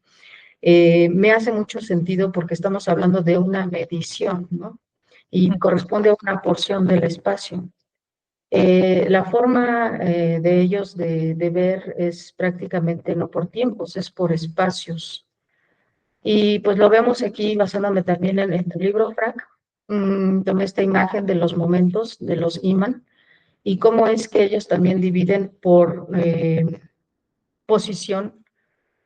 G: me hace mucho sentido porque estamos hablando de una medición, ¿no? Y corresponde a una porción del espacio. La forma de ellos de ver es prácticamente no por tiempos, es por espacios. Y pues lo vemos aquí basándome también en tu libro, Frank. Tomé esta imagen de los momentos, de los imán, y cómo es que ellos también dividen por posición,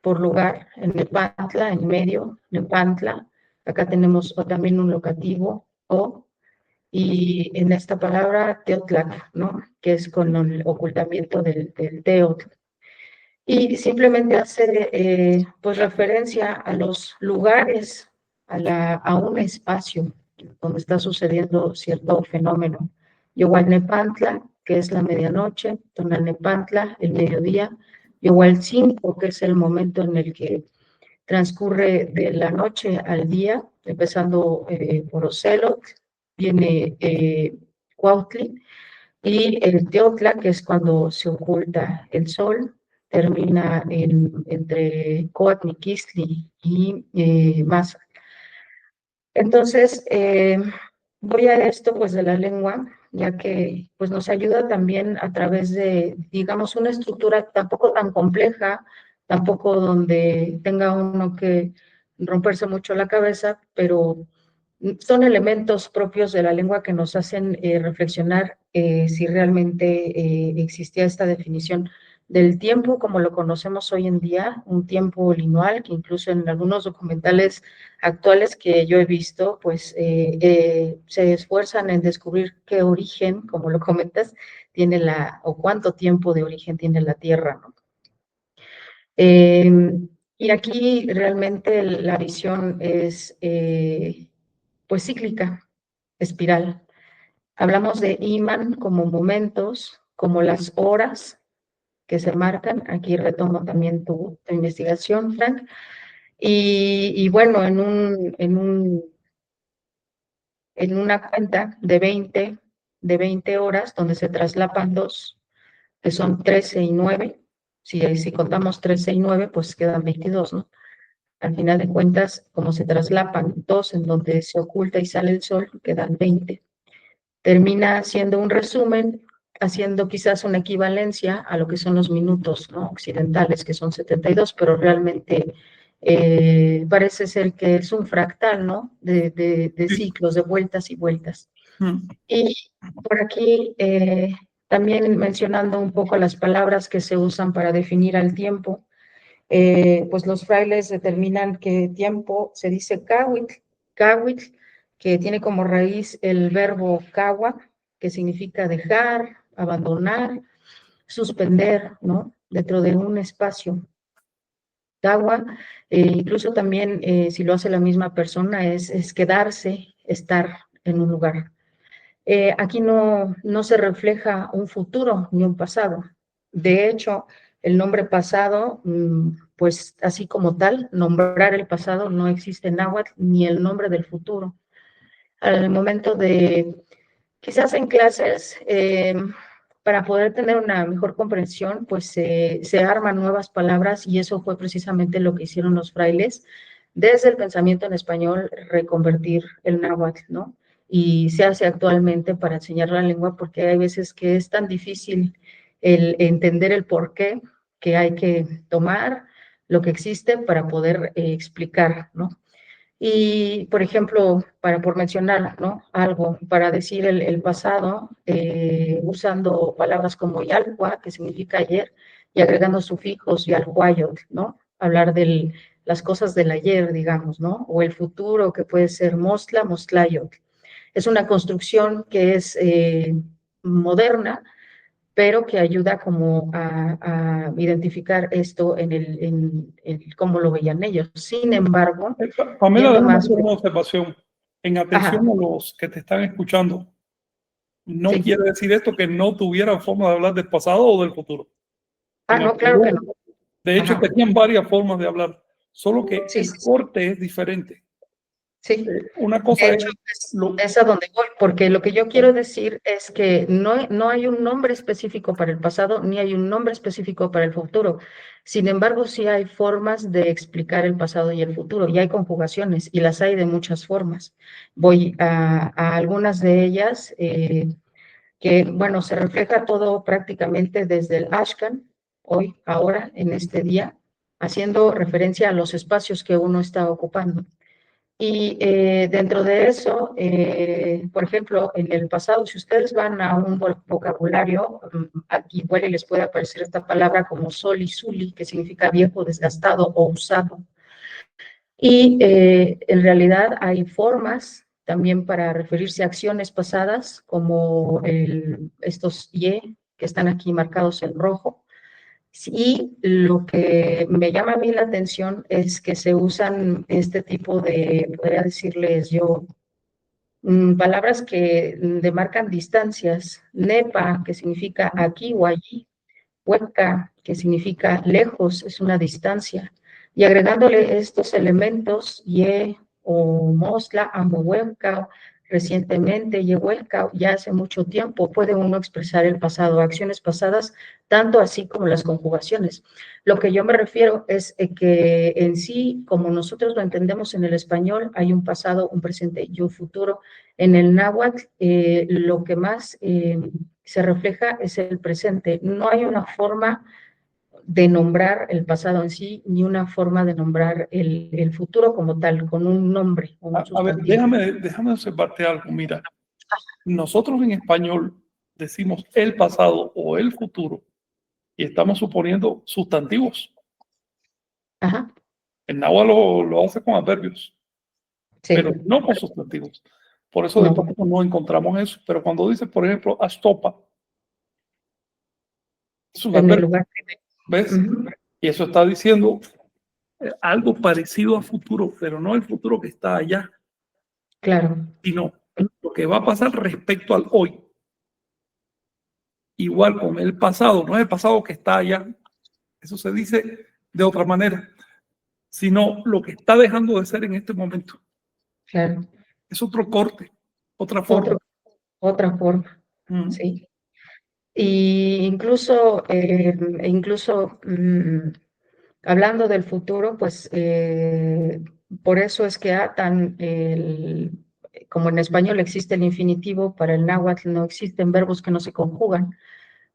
G: por lugar, en Nepantla, en medio, Nepantla. Acá tenemos también un locativo, o, y en esta palabra, Teotlac, ¿no? Que es con el ocultamiento del Teotl. Y simplemente hace pues referencia a los lugares, a un espacio donde está sucediendo cierto fenómeno. Yohualnepantla, que es la medianoche, Tonalnepantla, el mediodía, Yohualcinco, que es el momento en el que transcurre de la noche al día, empezando por Ocelot, viene Cuautli, y el Teotla, que es cuando se oculta el sol, termina entre Coatniquistli y Masa. Entonces, voy a esto pues de la lengua, ya que pues nos ayuda también a través de, digamos, una estructura tampoco tan compleja, tampoco donde tenga uno que romperse mucho la cabeza, pero son elementos propios de la lengua que nos hacen reflexionar si realmente existía esta definición del tiempo como lo conocemos hoy en día, un tiempo lineal, que incluso en algunos documentales actuales que yo he visto, pues se esfuerzan en descubrir qué origen, como lo comentas, tiene o cuánto tiempo de origen tiene la Tierra, ¿no? Y aquí realmente la visión es pues cíclica, espiral. Hablamos de Iman como momentos, como las horas que se marcan. Aquí retomo también tu investigación, Frank. Y bueno, en una cuenta de 20 horas, donde se traslapan dos, que son 13 y 9. Si contamos 13 y 9, pues quedan 22, ¿no? Al final de cuentas, como se traslapan dos en donde se oculta y sale el sol, quedan 20. Termina siendo un resumen, haciendo quizás una equivalencia a lo que son los minutos, ¿no? Occidentales, que son 72, pero realmente parece ser que es un fractal, ¿no? De ciclos, de vueltas y vueltas. Y por aquí también mencionando un poco las palabras que se usan para definir al tiempo, pues los frailes determinan que tiempo se dice kawitl, que tiene como raíz el verbo kawa, que significa dejar, abandonar, suspender, ¿no? Dentro de un espacio. Kawa, incluso también si lo hace la misma persona, es quedarse, estar en un lugar. Aquí no se refleja un futuro ni un pasado. De hecho, el nombre pasado, pues así como tal, nombrar el pasado no existe en náhuatl ni el nombre del futuro. Al momento de, quizás en clases, para poder tener una mejor comprensión, pues se arman nuevas palabras y eso fue precisamente lo que hicieron los frailes desde el pensamiento en español, reconvertir el náhuatl, ¿no? Y se hace actualmente para enseñar la lengua porque hay veces que es tan difícil el entender el por qué que hay que tomar lo que existe para poder explicar, ¿no? Y, por ejemplo, por mencionar, ¿no? Algo, para decir el pasado, usando palabras como yalhua, que significa ayer, y agregando sufijos yalhuayot, ¿no? Hablar de las cosas del ayer, digamos, ¿no? O el futuro, que puede ser mostla, mostlayot. Es una construcción que es moderna, pero que ayuda como a identificar esto en cómo lo veían ellos. Sin embargo,
B: Pamela, déjame
G: más...
B: hacer una observación. En atención
G: Ajá.
B: a los que te están escuchando, no
G: Sí.
B: quiere decir esto que no tuvieran forma de hablar del pasado o del futuro.
G: No, claro que no.
B: De hecho,
G: Ajá.
B: tenían varias formas de hablar, solo que
G: Sí,
B: el
G: sí, sí.
B: corte es diferente.
G: Sí.
B: Una cosa
G: De
B: es
G: hecho,
B: lo-
G: es a donde voy, porque lo que yo quiero decir es que no hay un nombre específico para el pasado, ni hay un nombre específico para el futuro. Sin embargo, sí hay formas de explicar el pasado y el futuro, y hay conjugaciones, y las hay de muchas formas. Voy a algunas de ellas, que, bueno, se refleja todo prácticamente desde el Ashcan, hoy, ahora, en este día, haciendo referencia a los espacios que uno está ocupando. Y dentro de eso, por ejemplo, en el pasado, si ustedes van a un vocabulario, aquí igual y les puede aparecer esta palabra como soli suli, que significa viejo, desgastado o usado. Y en realidad hay formas también para referirse a acciones pasadas, como estos ye, que están aquí marcados en rojo. Y lo que me llama a mí la atención es que se usan este tipo de, podría decirles yo, palabras que demarcan distancias. Nepa, que significa aquí o allí. Hueca, que significa lejos, es una distancia. Y agregándole estos elementos, ye o mosla, amohueca, recientemente, yehueca, ya hace mucho tiempo, puede uno expresar el pasado, acciones pasadas, tanto así como las conjugaciones. Lo que yo me refiero es que en sí, como nosotros lo entendemos en el español, hay un pasado, un presente y un futuro. En el náhuatl, lo que más se refleja es el presente. No hay una forma de nombrar el pasado en sí, ni una forma de nombrar el futuro como tal, con un nombre o un
B: a ver,
G: sustantivo.
B: déjame observarte algo. Mira, nosotros en español decimos el pasado o el futuro y estamos suponiendo sustantivos.
G: Ajá,
B: El náhuatl lo hace con adverbios,
G: sí,
B: pero no con sustantivos. Por eso de
G: no,
B: pronto no encontramos eso. Pero cuando dices, por ejemplo, astopa, es un
G: en el
B: adverbio,
G: lugar.
B: ¿ves?
G: Ujú,
B: Y eso está diciendo algo parecido a futuro, pero no el futuro que está allá,
G: claro,
B: sino lo que va a pasar respecto al hoy. Igual con el pasado, no es el pasado que está allá, eso se dice de otra manera, sino lo que está dejando de ser en este momento.
G: claro.
B: Es otro corte, otra forma.
G: Otra forma,
B: Mm.
G: sí. Y incluso hablando del futuro, pues por eso es que atan como en español existe el infinitivo, para el náhuatl no existen verbos que no se conjugan,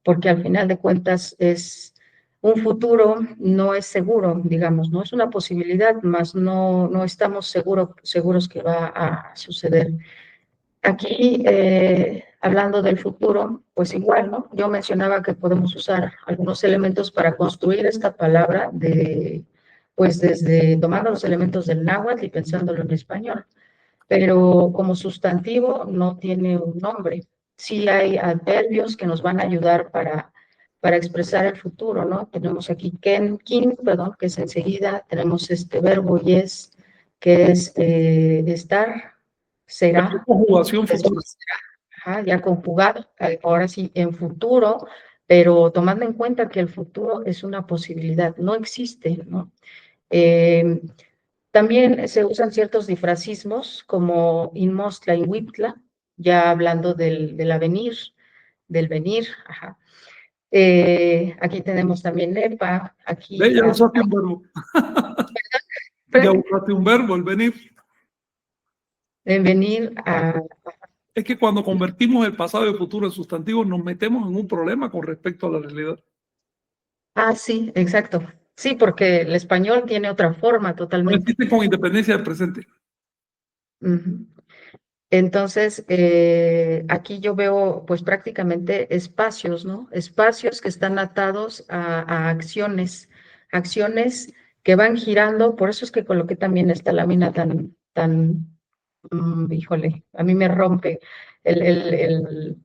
G: porque al final de cuentas es un futuro, no es seguro, digamos, no es una posibilidad, más no estamos seguros que va a suceder. Aquí, hablando del futuro, pues igual, ¿no? Yo mencionaba que podemos usar algunos elementos para construir esta palabra pues desde tomando los elementos del náhuatl y pensándolo en español, pero como sustantivo no tiene un nombre. Sí hay adverbios que nos van a ayudar para expresar el futuro, ¿no? Tenemos aquí kin, perdón, que es enseguida, tenemos este verbo yes, que es estar, será,
B: Conjugación futura.
G: ajá, ya conjugado, ahora sí en futuro, pero tomando en cuenta que el futuro es una posibilidad, no existe, ¿no? Eh, También se usan ciertos difracismos como inmostla y huiptla, ya hablando del avenir, del venir, ajá. Aquí tenemos también nepa, aquí
B: Ve, ya usaste un verbo. Ya usaste un verbo, el venir.
G: en venir a,
B: Es que cuando convertimos el pasado y el futuro en sustantivos nos metemos en un problema con respecto a la realidad.
G: sí, exacto. Sí, porque el español tiene otra forma
B: No
G: totalmente.
B: existe con independencia del presente.
G: Ujú. Entonces, aquí yo veo pues prácticamente espacios, ¿no? Espacios que están atados a acciones que van girando, por eso es que coloqué también esta lámina híjole, a mí me rompe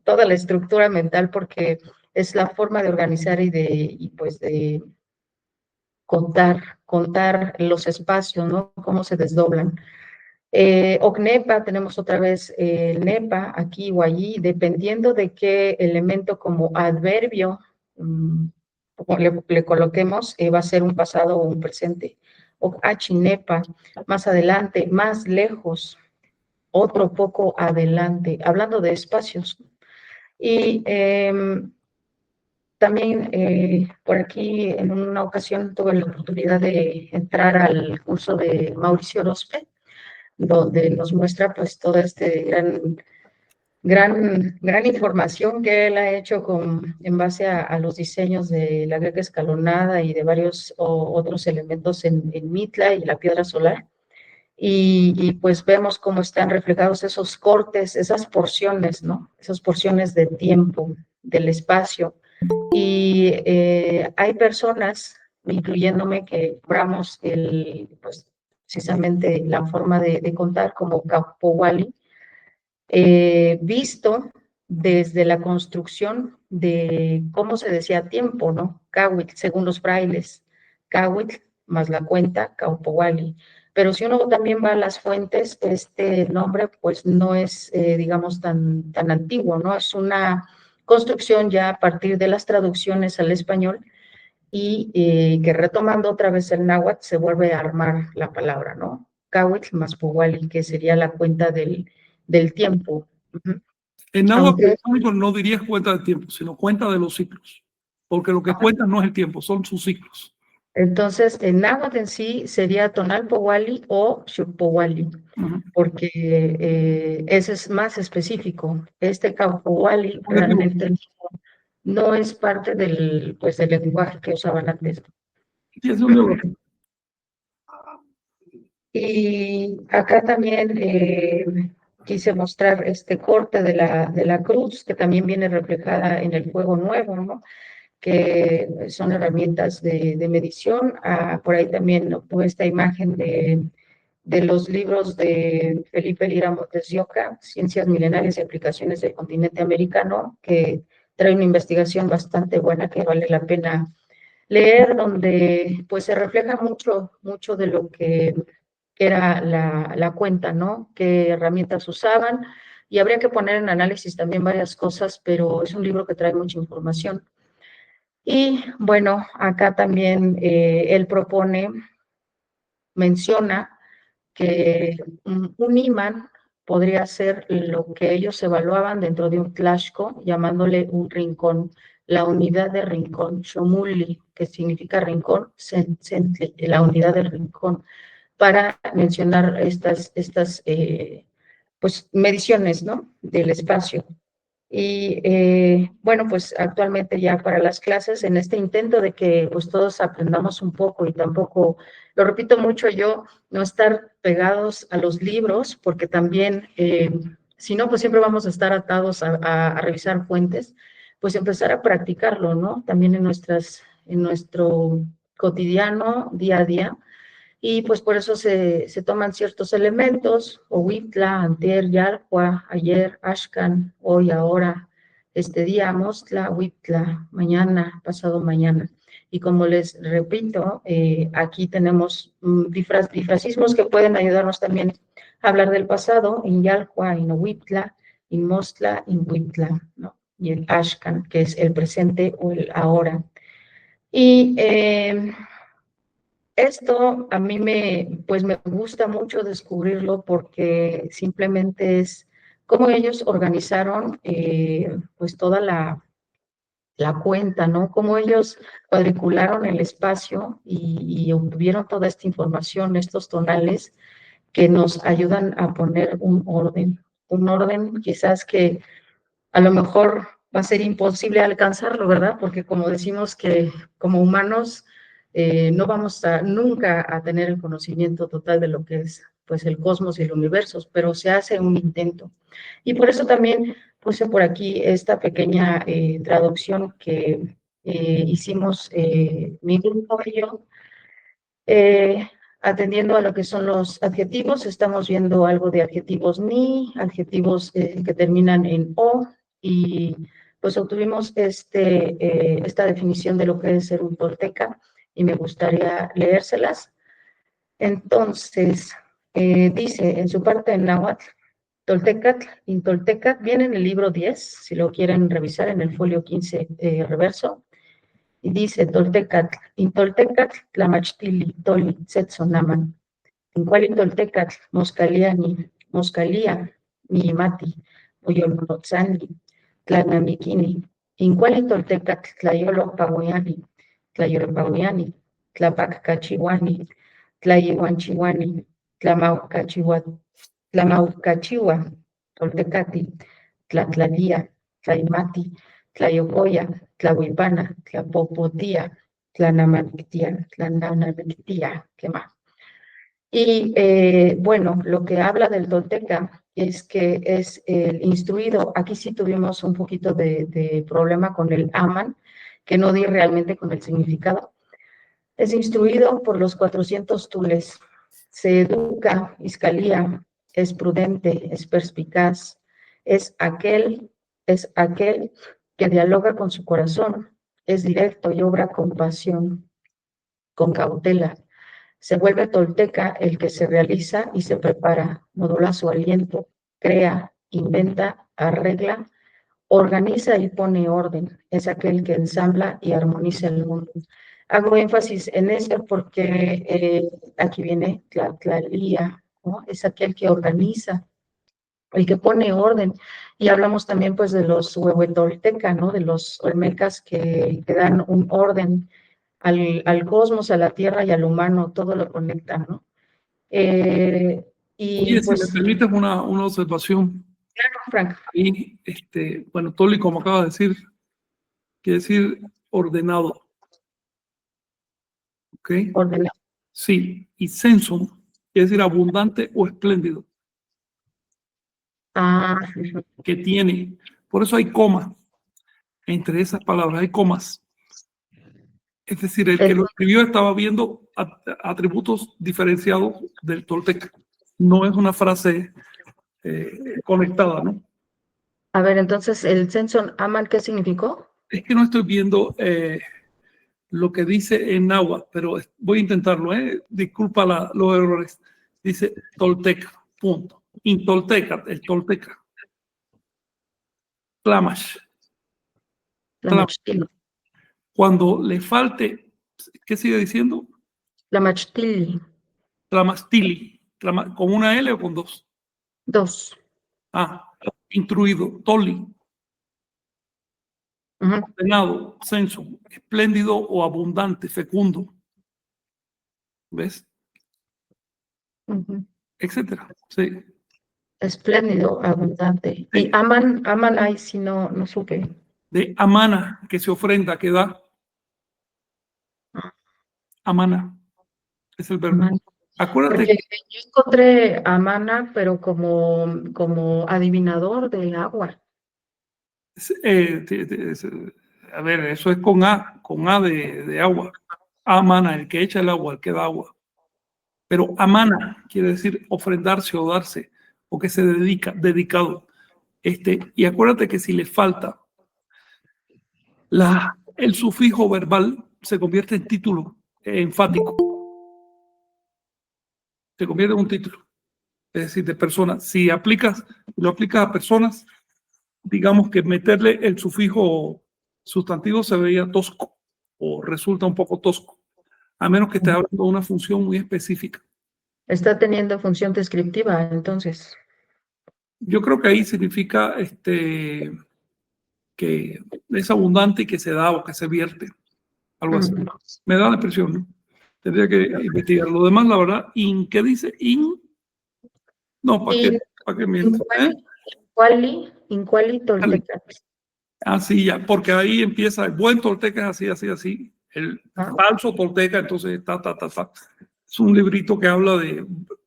G: toda la estructura mental porque es la forma de organizar y pues de contar los espacios, ¿no? Cómo se desdoblan. OCNEPA, tenemos otra vez el NEPA aquí o allí, dependiendo de qué elemento como adverbio le coloquemos, va a ser un pasado o un presente. o Achinepa, más adelante, más lejos, otro poco adelante, hablando de espacios. Y también por aquí en una ocasión tuve la oportunidad de entrar al curso de Mauricio Orozpe, donde nos muestra pues toda este gran información que él ha hecho en base a los diseños de la greca escalonada y de varios otros elementos en Mitla y la piedra solar. Y pues vemos cómo están reflejados esos cortes, esas porciones, ¿no? Esas porciones de tiempo, del espacio. Y hay personas, incluyéndome, que nombramos pues, precisamente la forma de contar como Kaupowali, visto desde la construcción de cómo se decía tiempo, ¿no? Kawit, según los frailes, Kawit más la cuenta, Kaupowali. Pero si uno también va a las fuentes, este nombre pues no es, digamos, tan antiguo, ¿no? Es una construcción ya a partir de las traducciones al español y que retomando otra vez el náhuatl se vuelve a armar la palabra, ¿no? Kawit más Powali, que sería la cuenta del tiempo.
B: En náhuatl
G: Aunque,
B: no dirías cuenta de tiempo, sino cuenta de los ciclos, porque lo que cuenta no es el tiempo, son sus ciclos.
G: entonces, en náhuatl en sí sería Tonal Powali o Xukpowali, porque ese es más específico. Este Kaupowali realmente no es parte pues, del lenguaje que usaban antes. Y acá también quise mostrar este corte de la cruz, que también viene reflejada en el fuego nuevo, ¿no? Que son herramientas de medición. Por ahí también tuve esta imagen de los libros de Felipe Lira Montes de Oca, Ciencias Milenarias y Aplicaciones del Continente Americano, que trae una investigación bastante buena que vale la pena leer, donde pues se refleja mucho de lo que era la cuenta, ¿no? Qué herramientas usaban, y habría que poner en análisis también varias cosas, pero es un libro que trae mucha información. Y bueno, acá también él menciona que un imán podría ser lo que ellos evaluaban dentro de un tlashco, llamándole un rincón, la unidad de rincón, Shomuli, que significa rincón, la unidad del rincón, para mencionar estas pues, mediciones, ¿no? Del espacio. Y bueno, pues actualmente ya para las clases, en este intento de que pues todos aprendamos un poco y tampoco, lo repito mucho yo, no estar pegados a los libros, porque también, si no, pues siempre vamos a estar atados a revisar fuentes, pues empezar a practicarlo, ¿no? También en nuestro cotidiano, día a día. Y pues por eso se toman ciertos elementos, o Huitla, antier, Yalhua, ayer, Ashkan, hoy, ahora, este día, Mostla, Huitla, mañana, pasado mañana. Y como les repito, aquí tenemos difrasismos que pueden ayudarnos también a hablar del pasado, en Yalhua, en Huitla, en Mostla, en Huitla, ¿no? Y el Ashkan, que es el presente o el ahora. Y esto a mí pues me gusta mucho descubrirlo, porque simplemente es cómo ellos organizaron pues toda la cuenta, ¿no? Cómo ellos cuadricularon el espacio y obtuvieron toda esta información, estos tonales que nos ayudan a poner un orden quizás que a lo mejor va a ser imposible alcanzarlo, ¿verdad? Porque como decimos que como humanos no vamos nunca a tener el conocimiento total de lo que es pues el cosmos y el universo, pero se hace un intento. Y por eso también puse por aquí esta pequeña traducción que hicimos mi grupo y yo, atendiendo a lo que son los adjetivos. Estamos viendo algo de adjetivos ni, adjetivos que terminan en o, y pues obtuvimos esta definición de lo que es ser un tolteca, y me gustaría leérselas. Entonces, dice en su parte en náhuatl, Toltecat, Intoltecat, viene en el libro 10, si lo quieren revisar en el folio 15 reverso. Y dice Toltecatl, Intoltecatl, Tlamachtili, Toli, Setzonaman, Incuali Toltecatl, Moscaliani, Moscalía, Miyimati, Moyolmonotzani, Tlanamikini, Incuali Toltecatl, Tlayolo Pagoyani, Tlayolo Pagoyani, Tlapaccachihuani, Tlayehuanchihuani, Tlamaucachihuan, Toltecati, Tlatlalía, Tlaimati, Tlayocoya, Tlahuipana, Tlapopotía, Tlanamictía, ¿qué más? Y bueno, lo que habla del tolteca es que es el instruido. Aquí sí tuvimos un poquito de problema con el aman, que no di realmente con el significado. Es instruido por los 400 tules. Se educa, iscalía, es prudente, es perspicaz, es aquel que dialoga con su corazón, es directo y obra con pasión, con cautela. Se vuelve tolteca el que se realiza y se prepara, modula su aliento, crea, inventa, arregla, organiza y pone orden. Es aquel que ensambla y armoniza el mundo. Hago énfasis en eso porque aquí viene Tlalía, ¿no? Es aquel que organiza, el que pone orden. Y hablamos también pues de los huehuetolteca, ¿no? De los olmecas que dan un orden al cosmos, a la tierra y al humano, todo lo conectan, ¿no? Y
B: Oye, si me
G: pues,
B: permites una observación.
G: claro, Frank,
B: Y, bueno, Toli, como acaba de decir, quiere decir ordenado. ¿Ok?
G: ordenado.
B: Sí. Y senso quiere decir abundante o espléndido.
G: Ah,
B: Que tiene. Por eso hay comas. Entre esas palabras hay comas. Es decir, el que lo escribió estaba viendo atributos diferenciados del tolteca. No es una frase conectada, ¿no?
G: a ver, entonces, ¿el Senson Aman qué significó?
B: Es que no estoy viendo lo que dice en náhuatl, pero voy a intentarlo, ¿eh? Disculpa los errores. Dice tolteca, punto. Intolteca, el tolteca. Tlamash.
G: Tlamachtili.
B: Cuando le falte, ¿qué sigue diciendo?
G: Tlamachtili.
B: Tlamastili. ¿Con una L o con dos?
G: Dos.
B: Ah, instruido, toli. Ordenado, censo, espléndido o abundante, fecundo. ¿Ves? Etcétera. Sí.
G: Espléndido, abundante.
B: Sí.
G: Y Aman ahí sí no supe.
B: De amana, que se ofrenda, que da. Amana es el verbo.
G: Aman.
B: Acuérdate.
G: Porque yo encontré a Mana, pero como adivinador de agua.
B: A ver, eso es con A de agua. Amana, el que echa el agua, el que da agua. Pero amana quiere decir ofrendarse o darse, o que se dedica, dedicado. Y acuérdate que si le falta el sufijo verbal, se convierte en título enfático. Se convierte en un título. Es decir, de persona. Si lo aplicas a personas, digamos que meterle el sufijo sustantivo se veía tosco o resulta un poco tosco, a menos que esté hablando de una función muy específica.
G: Está teniendo función descriptiva, entonces.
B: Yo creo que ahí significa que es abundante y que se da o que se vierte. Algo así. Me da la impresión, ¿no? Tendría que investigar. Lo demás, la verdad, ¿qué dice? No, ¿para qué miente?
G: Incuali tolteca.
B: Así ya, porque ahí empieza el buen tolteca, es así. El falso tolteca, entonces, Es un librito que habla de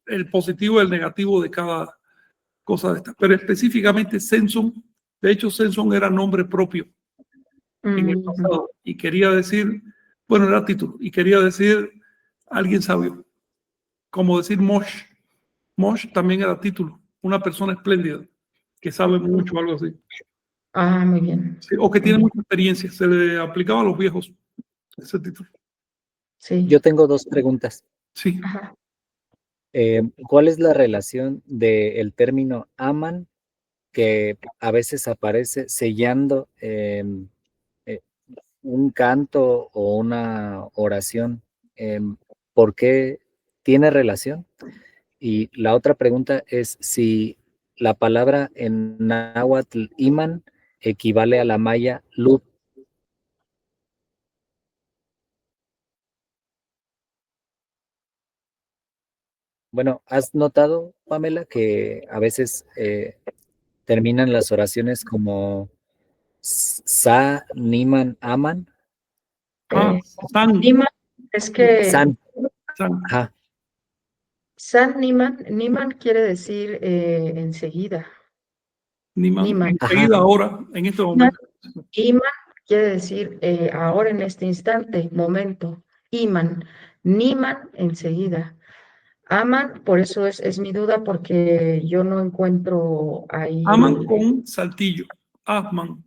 B: el positivo y el negativo de cada cosa de esta. Pero específicamente Senson, de hecho, Senson era nombre propio en el pasado y quería decir, bueno, era título, y quería decir alguien sabio, como decir Mosh. Mosh también era título, una persona espléndida que sabe mucho, algo así.
G: Ah, muy bien.
B: Sí, o que tiene mucha experiencia, se le aplicaba a los viejos ese título.
G: Sí.
C: Yo tengo dos preguntas.
B: Sí.
G: Ajá.
C: ¿Cuál es la relación del término aman, que a veces aparece sellando un canto o una oración, ¿por qué tiene relación? Y la otra pregunta es si la palabra en náhuatl iman equivale a la maya luz. Bueno, ¿has notado, Pamela, que a veces terminan las oraciones como sa, niman, aman?
B: San,
G: Niman, es que
C: San.
B: san,
C: Ajá.
G: San Niman quiere decir enseguida.
B: Niman,
G: Niman.
B: enseguida, ahora, en este momento.
G: Iman quiere decir ahora en este instante, momento. Iman. Niman enseguida. Aman, por eso es mi duda, porque yo no encuentro ahí
B: Aman con saltillo, Atman,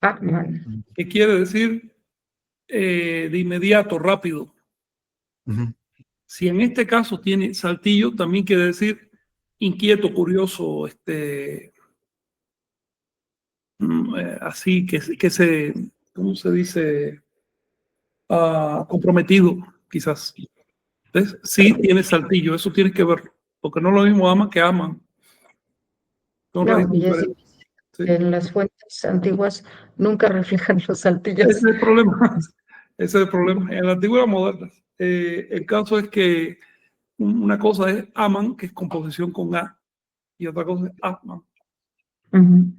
G: Atman.
B: que quiere decir de inmediato, rápido.
C: Ujú.
B: Si en este caso tiene saltillo, también quiere decir inquieto, curioso, así que se, ¿cómo se dice? Comprometido, quizás. ¿Ves? Sí tiene saltillo, eso tienes que verlo, porque no es lo mismo aman que aman. Son
G: No,
B: raíces
G: y es
B: diferentes. Sí.
G: en las fuentes antiguas nunca reflejan los saltillos.
B: Ese es el problema. Ese es el problema. En la antigüedad moderna, el caso es que una cosa es aman, que es composición con A, y otra cosa es atman.
G: Ujú.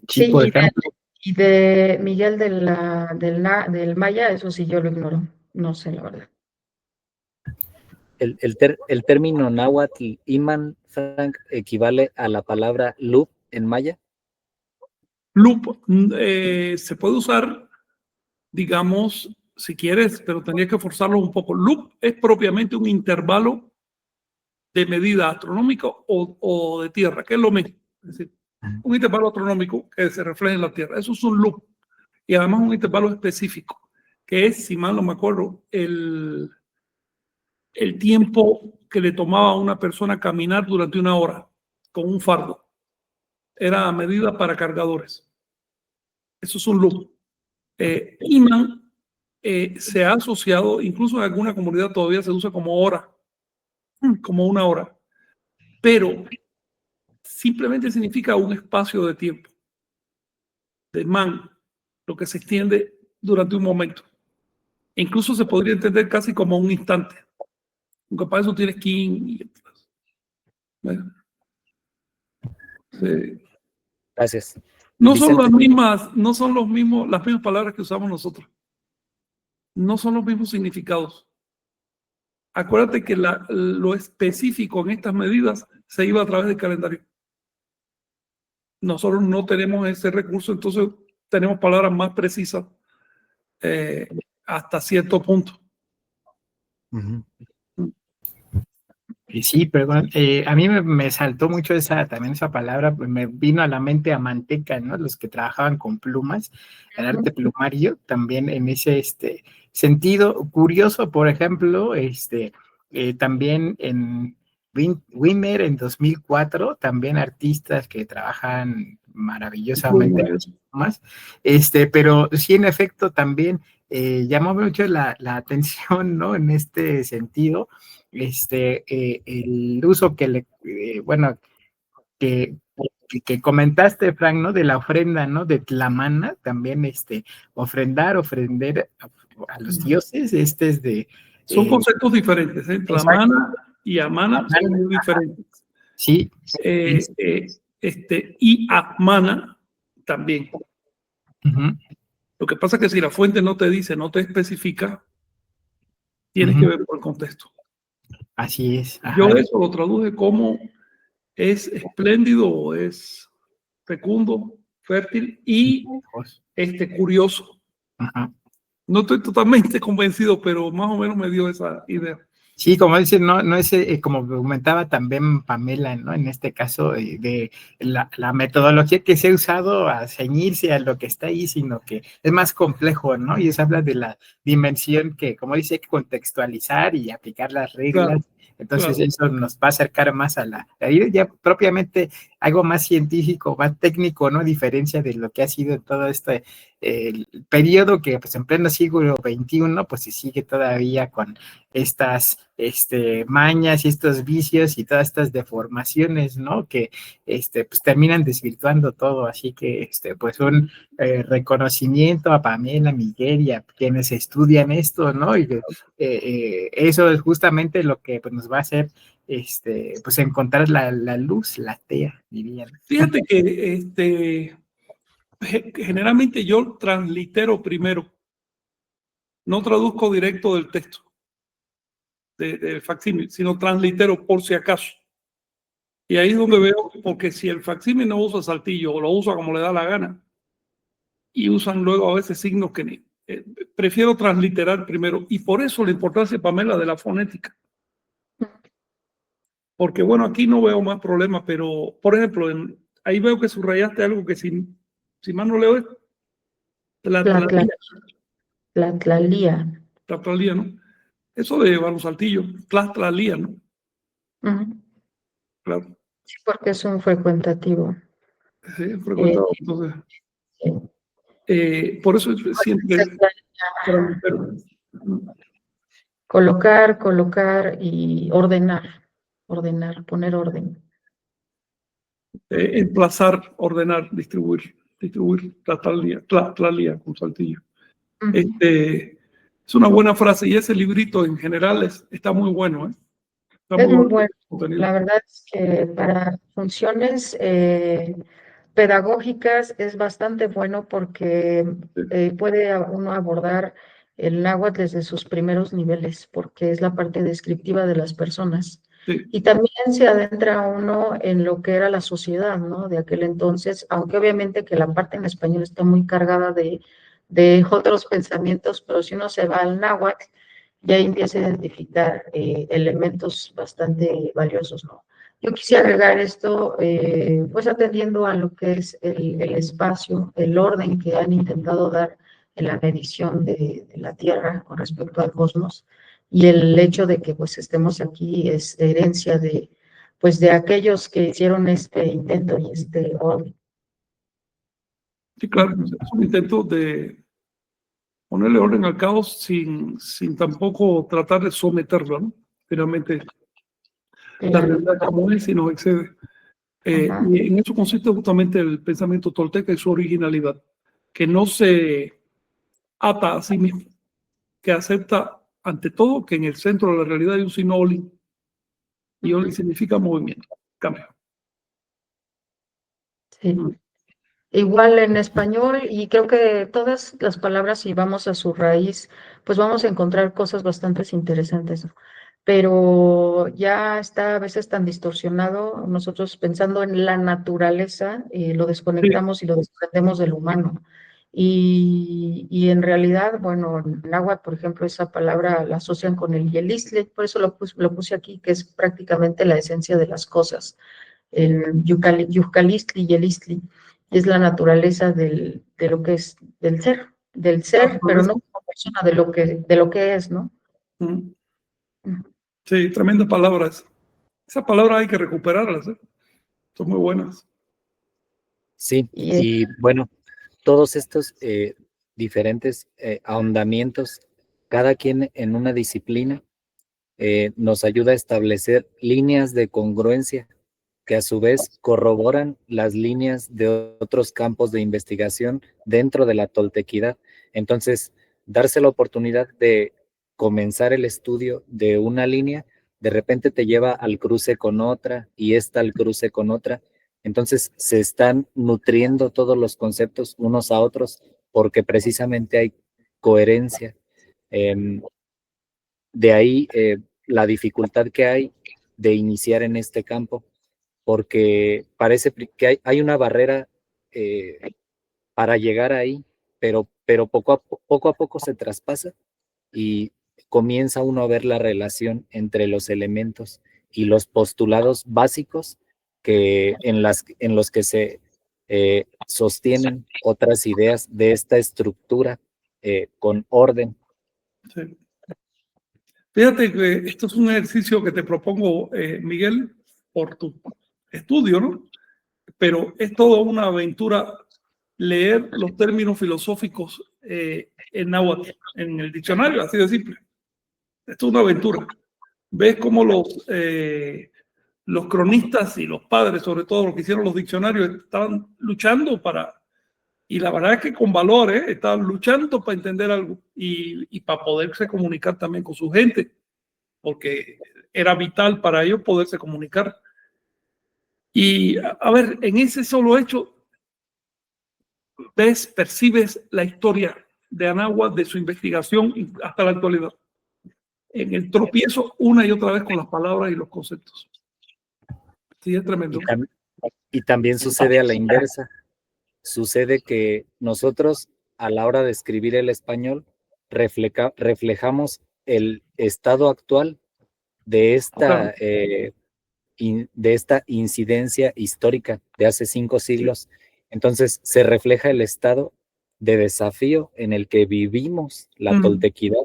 D: Sí,
G: Sí,
D: por ejemplo,
G: y de Miguel del Maya, eso sí yo lo ignoro. No sé, la verdad.
C: El término náhuatl iman, Frank, equivale a la palabra luz en maya.
B: Loop se puede usar, digamos, si quieres, pero tendrías que forzarlo un poco. Loop es propiamente un intervalo de medida astronómica o de tierra, que es lo mismo. Es decir, un intervalo astronómico que se refleja en la Tierra. Eso es un loop. Y además un intervalo específico, que es, si mal no me acuerdo, el tiempo que le tomaba a una persona caminar durante una hora con un fardo. Era medida para cargadores. Eso es un loop. Iman se ha asociado, incluso en alguna comunidad todavía se usa como hora, como una hora, pero simplemente significa un espacio de tiempo, de man, lo que se extiende durante un momento. E incluso se podría entender casi como un instante, aunque para eso tienes king y bueno, sí.
C: Gracias.
B: No son
C: Vicente.
B: las mismas, no son los mismos, las mismas palabras que usamos nosotros. No son los mismos significados. Acuérdate que lo específico en estas medidas se iba a través del calendario. Nosotros no tenemos ese recurso, entonces tenemos palabras más precisas hasta cierto punto.
C: Uh-huh.
D: sí, perdón, a mí me saltó mucho también esa palabra, pues me vino a la mente a manteca, ¿no? Los que trabajaban con plumas, el arte plumario, también en ese sentido curioso, por ejemplo, también en Wimmer en 2004, también artistas que trabajan maravillosamente más, pero sí, en efecto, también llamó mucho la atención, ¿no? En este sentido, el uso bueno, que comentaste, Frank, ¿no? De la ofrenda, ¿no? De Tlamana, también ofrender a los dioses, es de...
B: Son conceptos diferentes, ¿eh? Tlamana y Amana son muy diferentes.
D: Sí.
B: Y Atmana también.
D: Uh-huh.
B: Lo que pasa es que si la fuente no te dice, no te especifica, tienes que ver por el contexto.
D: Así es. Ajá.
B: Yo eso lo traduje como es espléndido, es fecundo, fértil y curioso.
D: Ajá.
B: No estoy totalmente convencido, pero más o menos me dio esa idea.
D: Sí, como dice, no es como comentaba también Pamela, ¿no? En este caso, de la metodología que se ha usado a ceñirse a lo que está ahí, sino que es más complejo, ¿no? Y eso habla de la dimensión que, como dice, hay que contextualizar y aplicar las reglas.
B: Claro,
D: Entonces,
B: claro.
D: eso nos va a acercar más ahí ya propiamente algo más científico, más técnico, ¿no? A diferencia de lo que ha sido todo este el periodo que, pues, en pleno siglo XXI, pues se sigue todavía con estas mañas y estos vicios y todas estas deformaciones, ¿no? Que pues terminan desvirtuando todo. Así que pues un reconocimiento a Pamela, Miguel y a quienes estudian esto, ¿no? Y eso es justamente lo que pues, nos va a hacer pues encontrar la luz, la tea, dirían.
B: Fíjate que generalmente yo translitero primero, no traduzco directo del texto, del facsímil, sino translitero por si acaso. Y ahí es donde veo, porque si el facsímil no usa saltillo o lo usa como le da la gana, y usan luego a veces signos que ni, prefiero transliterar primero. Y por eso la importancia, Pamela, de la fonética. Porque bueno, aquí no veo más problemas, pero por ejemplo, ahí veo que subrayaste algo que si mal no leo es
G: Tlatlalía.
B: tlatlalía, ¿no? Eso de llevar los saltillos, tlatlalía, ¿no?
G: Ujú.
B: Claro,
G: Sí, porque es un frecuentativo.
B: sí, frecuentado. Entonces, por eso siempre translitero.
G: Colocar y ordenar, poner orden.
B: Emplazar, ordenar, distribuir, tlatlalía con saltillo.
G: Ujú.
B: Es una buena frase y ese librito en general está muy bueno, ¿eh? Está
G: Es
B: muy
G: muy
B: bueno
G: bueno.
B: el contenido.
G: La verdad es que para funciones pedagógicas es bastante bueno porque puede uno abordar el náhuatl desde sus primeros niveles, porque es la parte descriptiva de las personas.
B: Sí,
G: Y también se adentra uno en lo que era la sociedad, ¿no? De aquel entonces, aunque obviamente que la parte en español está muy cargada de otros pensamientos, pero si uno se va al náhuatl, ya empieza a identificar elementos bastante valiosos, ¿no? Yo quisiera agregar esto, pues atendiendo a lo que es el espacio, el orden que han intentado dar en la medición de la Tierra con respecto al cosmos, y el hecho de que pues estemos aquí es herencia pues de aquellos que hicieron este intento y este orden.
B: sí, claro. Es un intento de ponerle orden al caos sin tampoco tratar de someterlo, ¿no? Finalmente, la realidad como es y nos excede.
G: Ajá.
B: Y en eso consiste justamente el pensamiento tolteca y su originalidad, que no se ata a sí mismo, que acepta ante todo que en el centro de la realidad hay un signo Olin, y Olin significa movimiento, cambio.
G: Sí. Igual en español, y creo que todas las palabras, si vamos a su raíz, pues vamos a encontrar cosas bastante interesantes, ¿no? Pero ya está a veces tan distorsionado, nosotros pensando en la naturaleza, lo
B: Sí,
G: desconectamos y lo desprendemos del humano. Y en realidad, bueno, en náhuatl, por ejemplo, esa palabra la asocian con el yelistle, por eso lo puse aquí, que es prácticamente la esencia de las cosas, el yucalistli y el istli, es la naturaleza de lo que es del ser, pero no como persona, de lo que es, ¿no?
B: mm, sí, tremendas palabras. Esas palabras hay que recuperarlas, ¿eh? Son muy buenas.
C: Sí,
G: Y
C: y bueno, todos estos diferentes ahondamientos, cada quien en una disciplina, nos ayuda a establecer líneas de congruencia que a su vez corroboran las líneas de otros campos de investigación dentro de la toltequidad. Entonces, darse la oportunidad de comenzar el estudio de una línea, de repente te lleva al cruce con otra y esta al cruce con otra. Entonces, se están nutriendo todos los conceptos unos a otros porque precisamente hay coherencia. De ahí la dificultad que hay de iniciar en este campo, porque parece que hay una barrera para llegar ahí, pero poco a poco se traspasa y comienza uno a ver la relación entre los elementos y los postulados básicos en los que se sostienen otras ideas de esta estructura con orden.
B: Sí. Fíjate que esto es un ejercicio que te propongo, Miguel, por tu estudio, ¿no? Pero es toda una aventura leer los términos filosóficos en náhuatl, en el diccionario, así de simple. Esto es una aventura. Ves cómo los cronistas y los padres, sobre todo los que hicieron los diccionarios, estaban luchando y la verdad es que con valor, estaban luchando para entender algo y para poderse comunicar también con su gente, porque era vital para ellos poderse comunicar. Y a ver, en ese solo hecho, percibes la historia de Anáhuac, de su investigación hasta la actualidad. En el tropiezo una y otra vez con las palabras y los conceptos. Sí, es tremendo.
C: Y también sucede a la inversa. Sucede que nosotros, a la hora de escribir el español, reflejamos el estado actual de esta, de esta incidencia histórica de hace 5 siglos. Entonces, se refleja el estado de desafío en el que vivimos la toltequidad,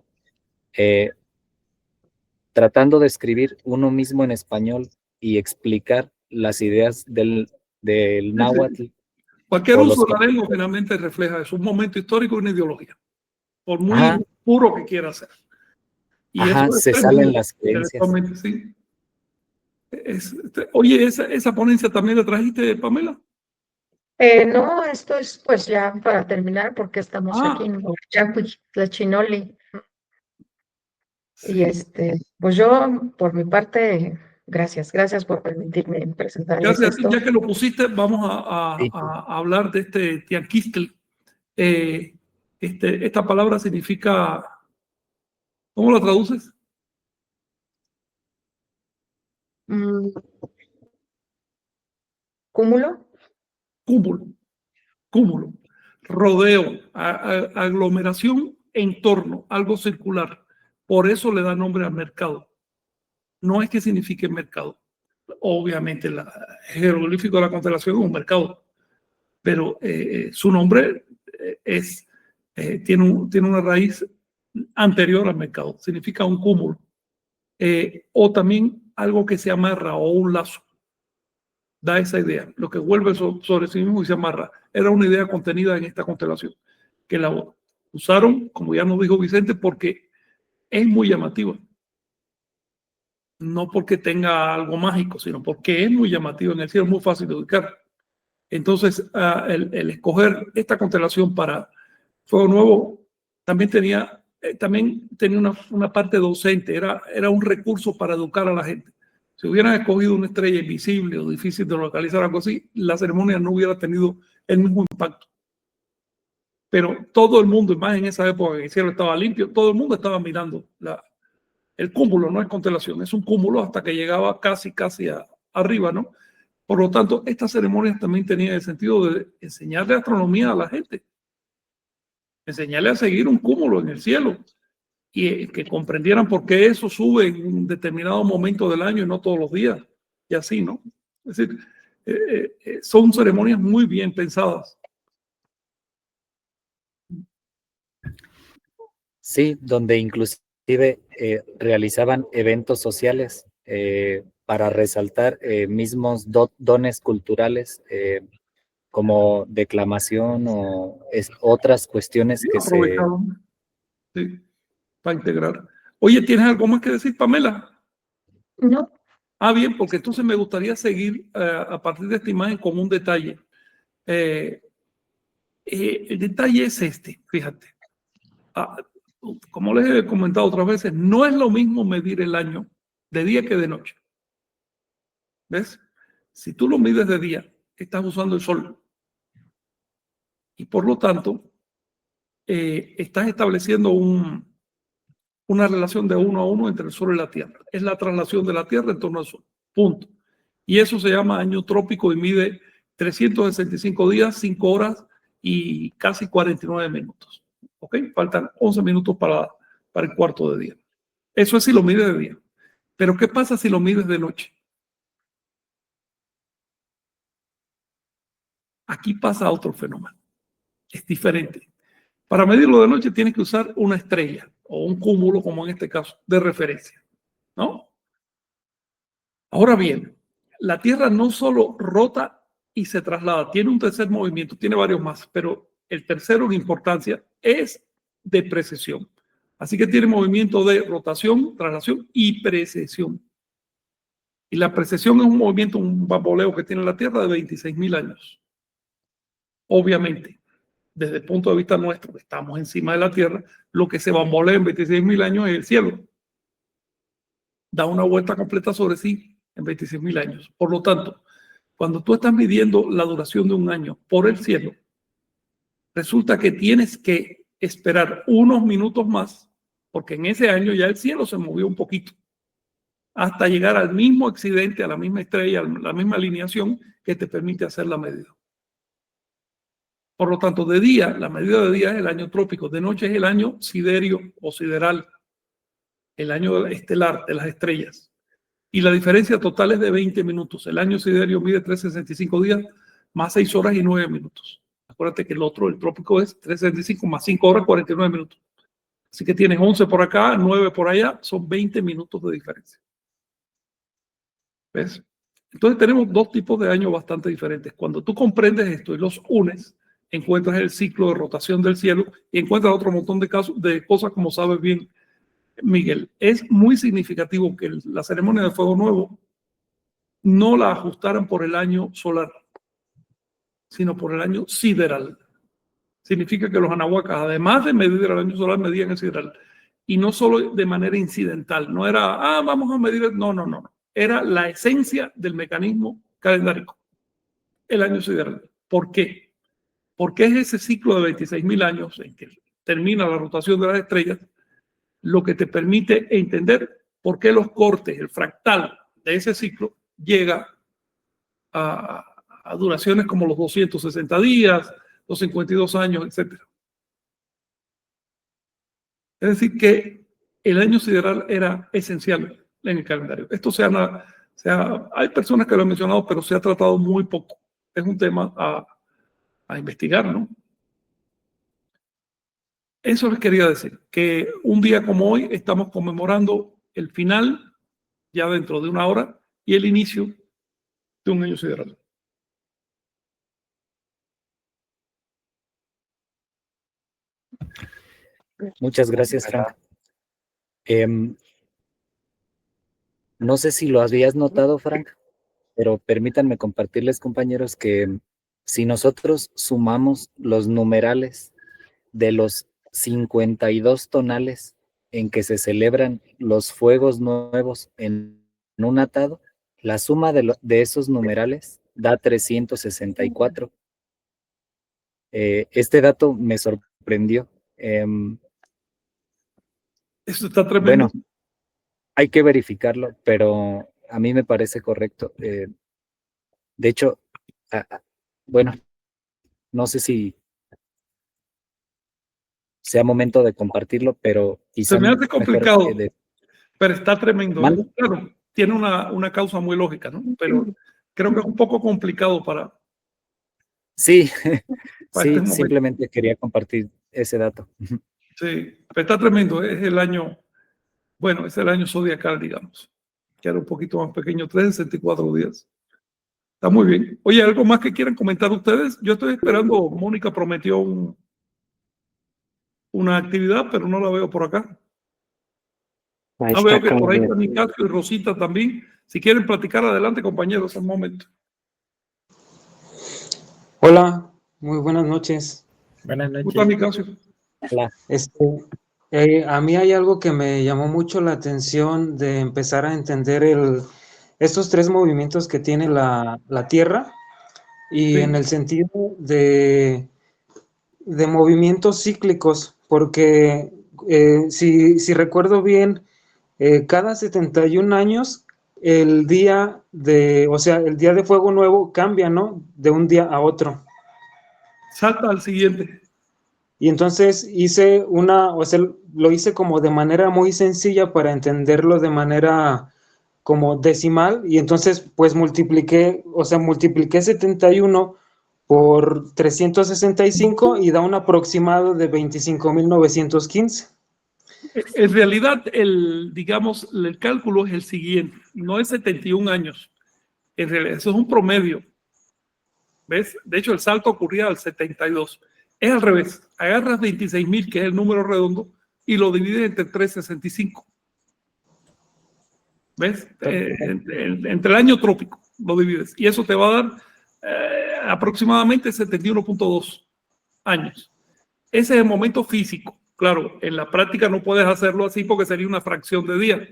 C: tratando de escribir uno mismo en español y explicar las ideas del náhuatl.
B: Cualquier uso de la lengua finalmente refleja eso, un momento histórico y una ideología, por muy puro que quiera ser. Y eso
C: se salen las creencias.
B: Sí. Oye, esa ponencia también la trajiste, Pamela.
G: No, esto es pues ya para terminar, porque estamos aquí en la Chinoli.
B: Sí.
G: Y pues yo, por mi parte, gracias por permitirme presentarles
B: Gracias.
G: esto.
B: Ya que lo pusiste, vamos a hablar de este tianquistl. Esta palabra significa, ¿cómo lo traduces?
G: ¿Cúmulo?
B: Cúmulo, rodeo, aglomeración, entorno, algo circular. Por eso le da nombre al mercado. No es que signifique mercado. Obviamente el jeroglífico de la constelación es un mercado, pero su nombre tiene una raíz anterior al mercado. Significa un cúmulo. O también algo que se amarra o un lazo. Da esa idea, lo que vuelve sobre sí mismo y se amarra. Era una idea contenida en esta constelación, que la usaron, como ya nos dijo Vicente, porque es muy llamativa. No porque tenga algo mágico, sino porque es muy llamativa en el cielo, es muy fácil de ubicar. Entonces, el escoger esta constelación para Fuego Nuevo también tenía una parte docente, era un recurso para educar a la gente. Si hubieran escogido una estrella invisible o difícil de localizar, algo así, la ceremonia no hubiera tenido el mismo impacto. Pero todo el mundo, más en esa época que el cielo estaba limpio, todo el mundo estaba mirando el cúmulo, no es constelación, es un cúmulo hasta que llegaba casi arriba, ¿no? Por lo tanto, estas ceremonias también tenían el sentido de enseñarle astronomía a la gente, enseñarle a seguir un cúmulo en el cielo, y que comprendieran por qué eso sube en un determinado momento del año y no todos los días, y así, ¿no? Es decir, son ceremonias muy bien pensadas.
C: Sí, donde inclusive realizaban eventos sociales para resaltar mismos dones culturales como declamación o otras cuestiones
B: Sí,
C: que
B: aprovecharon, sí, para integrar. Oye, ¿tienes algo más que decir, Pamela?
G: No.
B: Bien, porque entonces me gustaría seguir a partir de esta imagen con un detalle. El detalle es fíjate. Como les he comentado otras veces, no es lo mismo medir el año de día que de noche. ¿Ves? Si tú lo mides de día, estás usando el sol. Y por lo tanto, estás estableciendo una relación de 1 a 1 entre el sol y la tierra. Es la traslación de la tierra en torno al sol. Punto. Y eso se llama año trópico y mide 365 días, 5 horas y casi 49 minutos. ¿Ok? Faltan 11 minutos para el cuarto de día. Eso es si lo mides de día. Pero ¿qué pasa si lo mides de noche? Aquí pasa otro fenómeno. Es diferente. Para medirlo de noche tienes que usar una estrella o un cúmulo, como en este caso, de referencia, ¿no? Ahora bien, la Tierra no solo rota y se traslada, tiene un tercer movimiento, tiene varios más, pero el tercero en importancia es de precesión. Así que tiene movimiento de rotación, traslación y precesión. Y la precesión es un movimiento, un bamboleo que tiene la Tierra de 26.000 años. Obviamente, desde el punto de vista nuestro, que estamos encima de la Tierra, lo que se bambolea en 26.000 años es el cielo. Da una vuelta completa sobre sí en 26.000 años. Por lo tanto, cuando tú estás midiendo la duración de un año por el cielo, resulta que tienes que esperar unos minutos más, porque en ese año ya el cielo se movió un poquito, hasta llegar al mismo accidente, a la misma estrella, a la misma alineación que te permite hacer la medida. Por lo tanto, de día, la medida de día es el año trópico, de noche es el año siderio o sideral, el año estelar de las estrellas. Y la diferencia total es de 20 minutos. El año siderio mide 365 días, más 6 horas y 9 minutos. Acuérdate que el otro, el trópico, es 365 más 5 horas, 49 minutos. Así que tienes 11 por acá, 9 por allá, son 20 minutos de diferencia. ¿Ves? Entonces tenemos dos tipos de años bastante diferentes. Cuando tú comprendes esto y los unes, encuentras el ciclo de rotación del cielo y encuentras otro montón de cosas, como sabes bien, Miguel. Es muy significativo que la ceremonia de Fuego Nuevo no la ajustaran por el año solar, sino por el año sideral. Significa que los anahuacas, además de medir el año solar, medían el sideral. Y no solo de manera incidental. No era, vamos a medir. No. Era la esencia del mecanismo calendárico, el año sideral. ¿Por qué? Porque es ese ciclo de 26.000 años en que termina la rotación de las estrellas lo que te permite entender por qué los cortes, el fractal de ese ciclo llega a duraciones como los 260 días, los 52 años, etc. Es decir, que el año sideral era esencial en el calendario. Esto hay personas que lo han mencionado, pero se ha tratado muy poco. Es un tema a investigar, ¿no? Eso les quería decir, que un día como hoy estamos conmemorando el final, ya dentro de una hora, y el inicio de un año sideral.
C: Muchas gracias, Frank. No sé si lo habías notado, Frank, pero permítanme compartirles, compañeros, que si nosotros sumamos los numerales de los 52 tonales en que se celebran los fuegos nuevos en un atado, la suma de esos numerales da 364. Este dato me sorprendió.
B: Eso está tremendo.
C: Bueno, hay que verificarlo, pero a mí me parece correcto. De hecho, bueno, no sé si sea momento de compartirlo, pero quizá
B: se me hace complicado, pero está tremendo. Claro, tiene una causa muy lógica, ¿no? Pero creo que es un poco complicado para...
C: Sí, sí, simplemente quería compartir ese dato.
B: Sí, pero está tremendo. Es el año, bueno, es el año zodiacal, digamos, que era un poquito más pequeño, 364 días. Está muy bien. Oye, ¿algo más que quieran comentar ustedes? Yo estoy esperando, Mónica prometió una actividad, pero no la veo por acá. Veo que por ahí está Nicasio y Rosita también. Si quieren platicar, adelante, compañeros, al momento.
H: Hola, muy buenas noches.
D: Buenas noches.
B: ¿Cómo está, Nicasio?
C: Hola.
H: A mí hay algo que me llamó mucho la atención de empezar a entender estos tres movimientos que tiene la Tierra y
B: Sí.
H: en el sentido de movimientos cíclicos, porque si recuerdo bien, cada 71 años el día de Fuego Nuevo cambia, ¿no? De un día a otro.
B: Salta al siguiente.
H: Y entonces hice lo hice como de manera muy sencilla para entenderlo de manera como decimal, y entonces pues multipliqué 71 por 365 y da un aproximado de 25.915.
B: En realidad, digamos, el cálculo es el siguiente, no es 71 años. En realidad, eso es un promedio. ¿Ves? De hecho, el salto ocurría al 72. Es al revés. Agarras 26.000, que es el número redondo, y lo divides entre 365. ¿Ves? Entre el año trópico lo divides. Y eso te va a dar aproximadamente 71.2 años. Ese es el momento físico. Claro, en la práctica no puedes hacerlo así porque sería una fracción de día.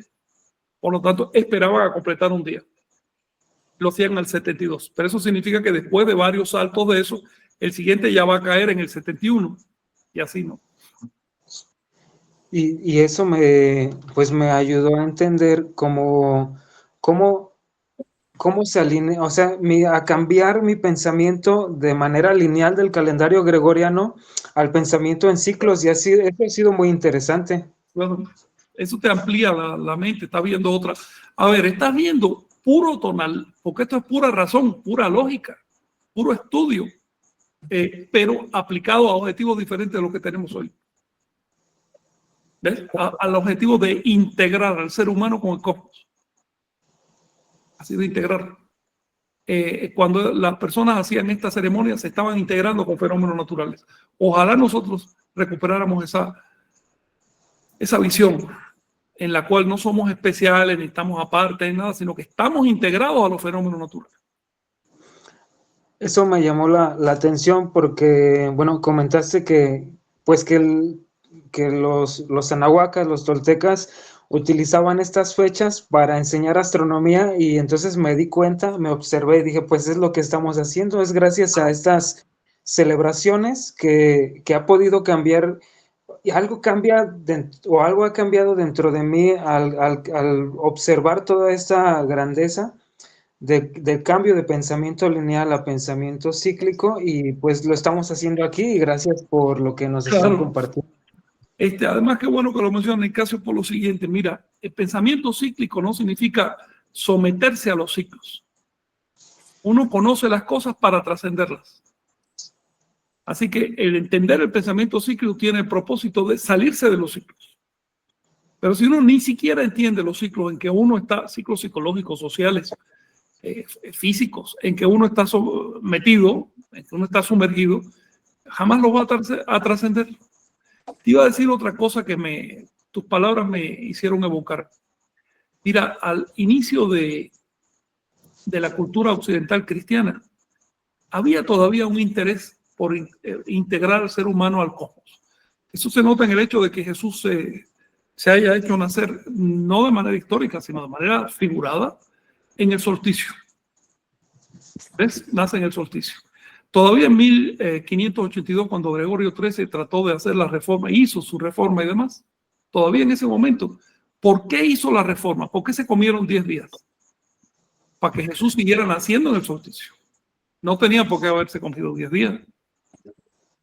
B: Por lo tanto, esperaban a completar un día. Lo hacían al 72. Pero eso significa que después de varios saltos de eso, el siguiente ya va a caer en el 71. Y así, ¿no?
H: Y eso me ayudó a entender cómo se alinea, o sea, a cambiar mi pensamiento de manera lineal del calendario gregoriano al pensamiento en ciclos, y así, eso ha sido muy interesante.
B: Bueno, eso te amplía la mente, estás viendo otra. A ver, estás viendo puro tonal, porque esto es pura razón, pura lógica, puro estudio, pero aplicado a objetivos diferentes de los que tenemos hoy. ¿Ves? Al objetivo de integrar al ser humano con el cosmos. Así de integrar. Cuando las personas hacían esta ceremonia, se estaban integrando con fenómenos naturales. Ojalá nosotros recuperáramos esa visión en la cual no somos especiales, ni estamos aparte de nada, sino que estamos integrados a los fenómenos naturales.
H: Eso me llamó la atención porque, bueno, comentaste que los anahuacas, los toltecas, utilizaban estas fechas para enseñar astronomía, y entonces me di cuenta, me observé y dije, pues es lo que estamos haciendo, es gracias a estas celebraciones que ha podido cambiar, y algo ha cambiado dentro de mí al observar toda esta grandeza del cambio de pensamiento lineal a pensamiento cíclico, y pues lo estamos haciendo aquí, y gracias por lo que nos están compartiendo.
B: Además, qué bueno que lo mencionan, Nicasio, por lo siguiente. Mira, el pensamiento cíclico no significa someterse a los ciclos. Uno conoce las cosas para trascenderlas. Así que el entender el pensamiento cíclico tiene el propósito de salirse de los ciclos. Pero si uno ni siquiera entiende los ciclos en que uno está, ciclos psicológicos, sociales, físicos, en que uno está metido, en que uno está sumergido, jamás lo va a trascender. Te iba a decir otra cosa que tus palabras me hicieron evocar. Mira, al inicio de la cultura occidental cristiana, había todavía un interés por integrar al ser humano al cosmos. Eso se nota en el hecho de que Jesús se haya hecho nacer, no de manera histórica, sino de manera figurada, en el solsticio. ¿Ves? Nace en el solsticio. Todavía en 1582, cuando Gregorio XIII trató de hacer la reforma, hizo su reforma y demás, todavía en ese momento, ¿por qué hizo la reforma? ¿Por qué se comieron 10 días? Para que Jesús siguiera naciendo en el solsticio. No tenía por qué haberse comido 10 días.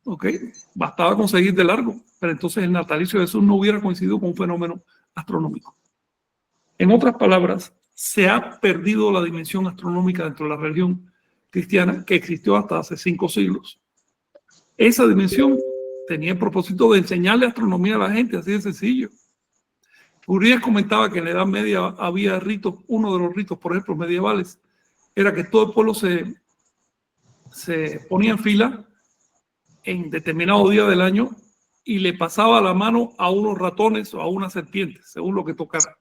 B: ¿Ok? Bastaba conseguir de largo, pero entonces el natalicio de Jesús no hubiera coincidido con un fenómeno astronómico. En otras palabras, se ha perdido la dimensión astronómica dentro de la religión cristiana que existió hasta hace 5 siglos. Esa dimensión tenía el propósito de enseñarle astronomía a la gente, así de sencillo. Urias comentaba que en la Edad Media había ritos, uno de los ritos, por ejemplo, medievales, era que todo el pueblo se ponía en fila en determinado día del año y le pasaba la mano a unos ratones o a una serpiente, según lo que tocara.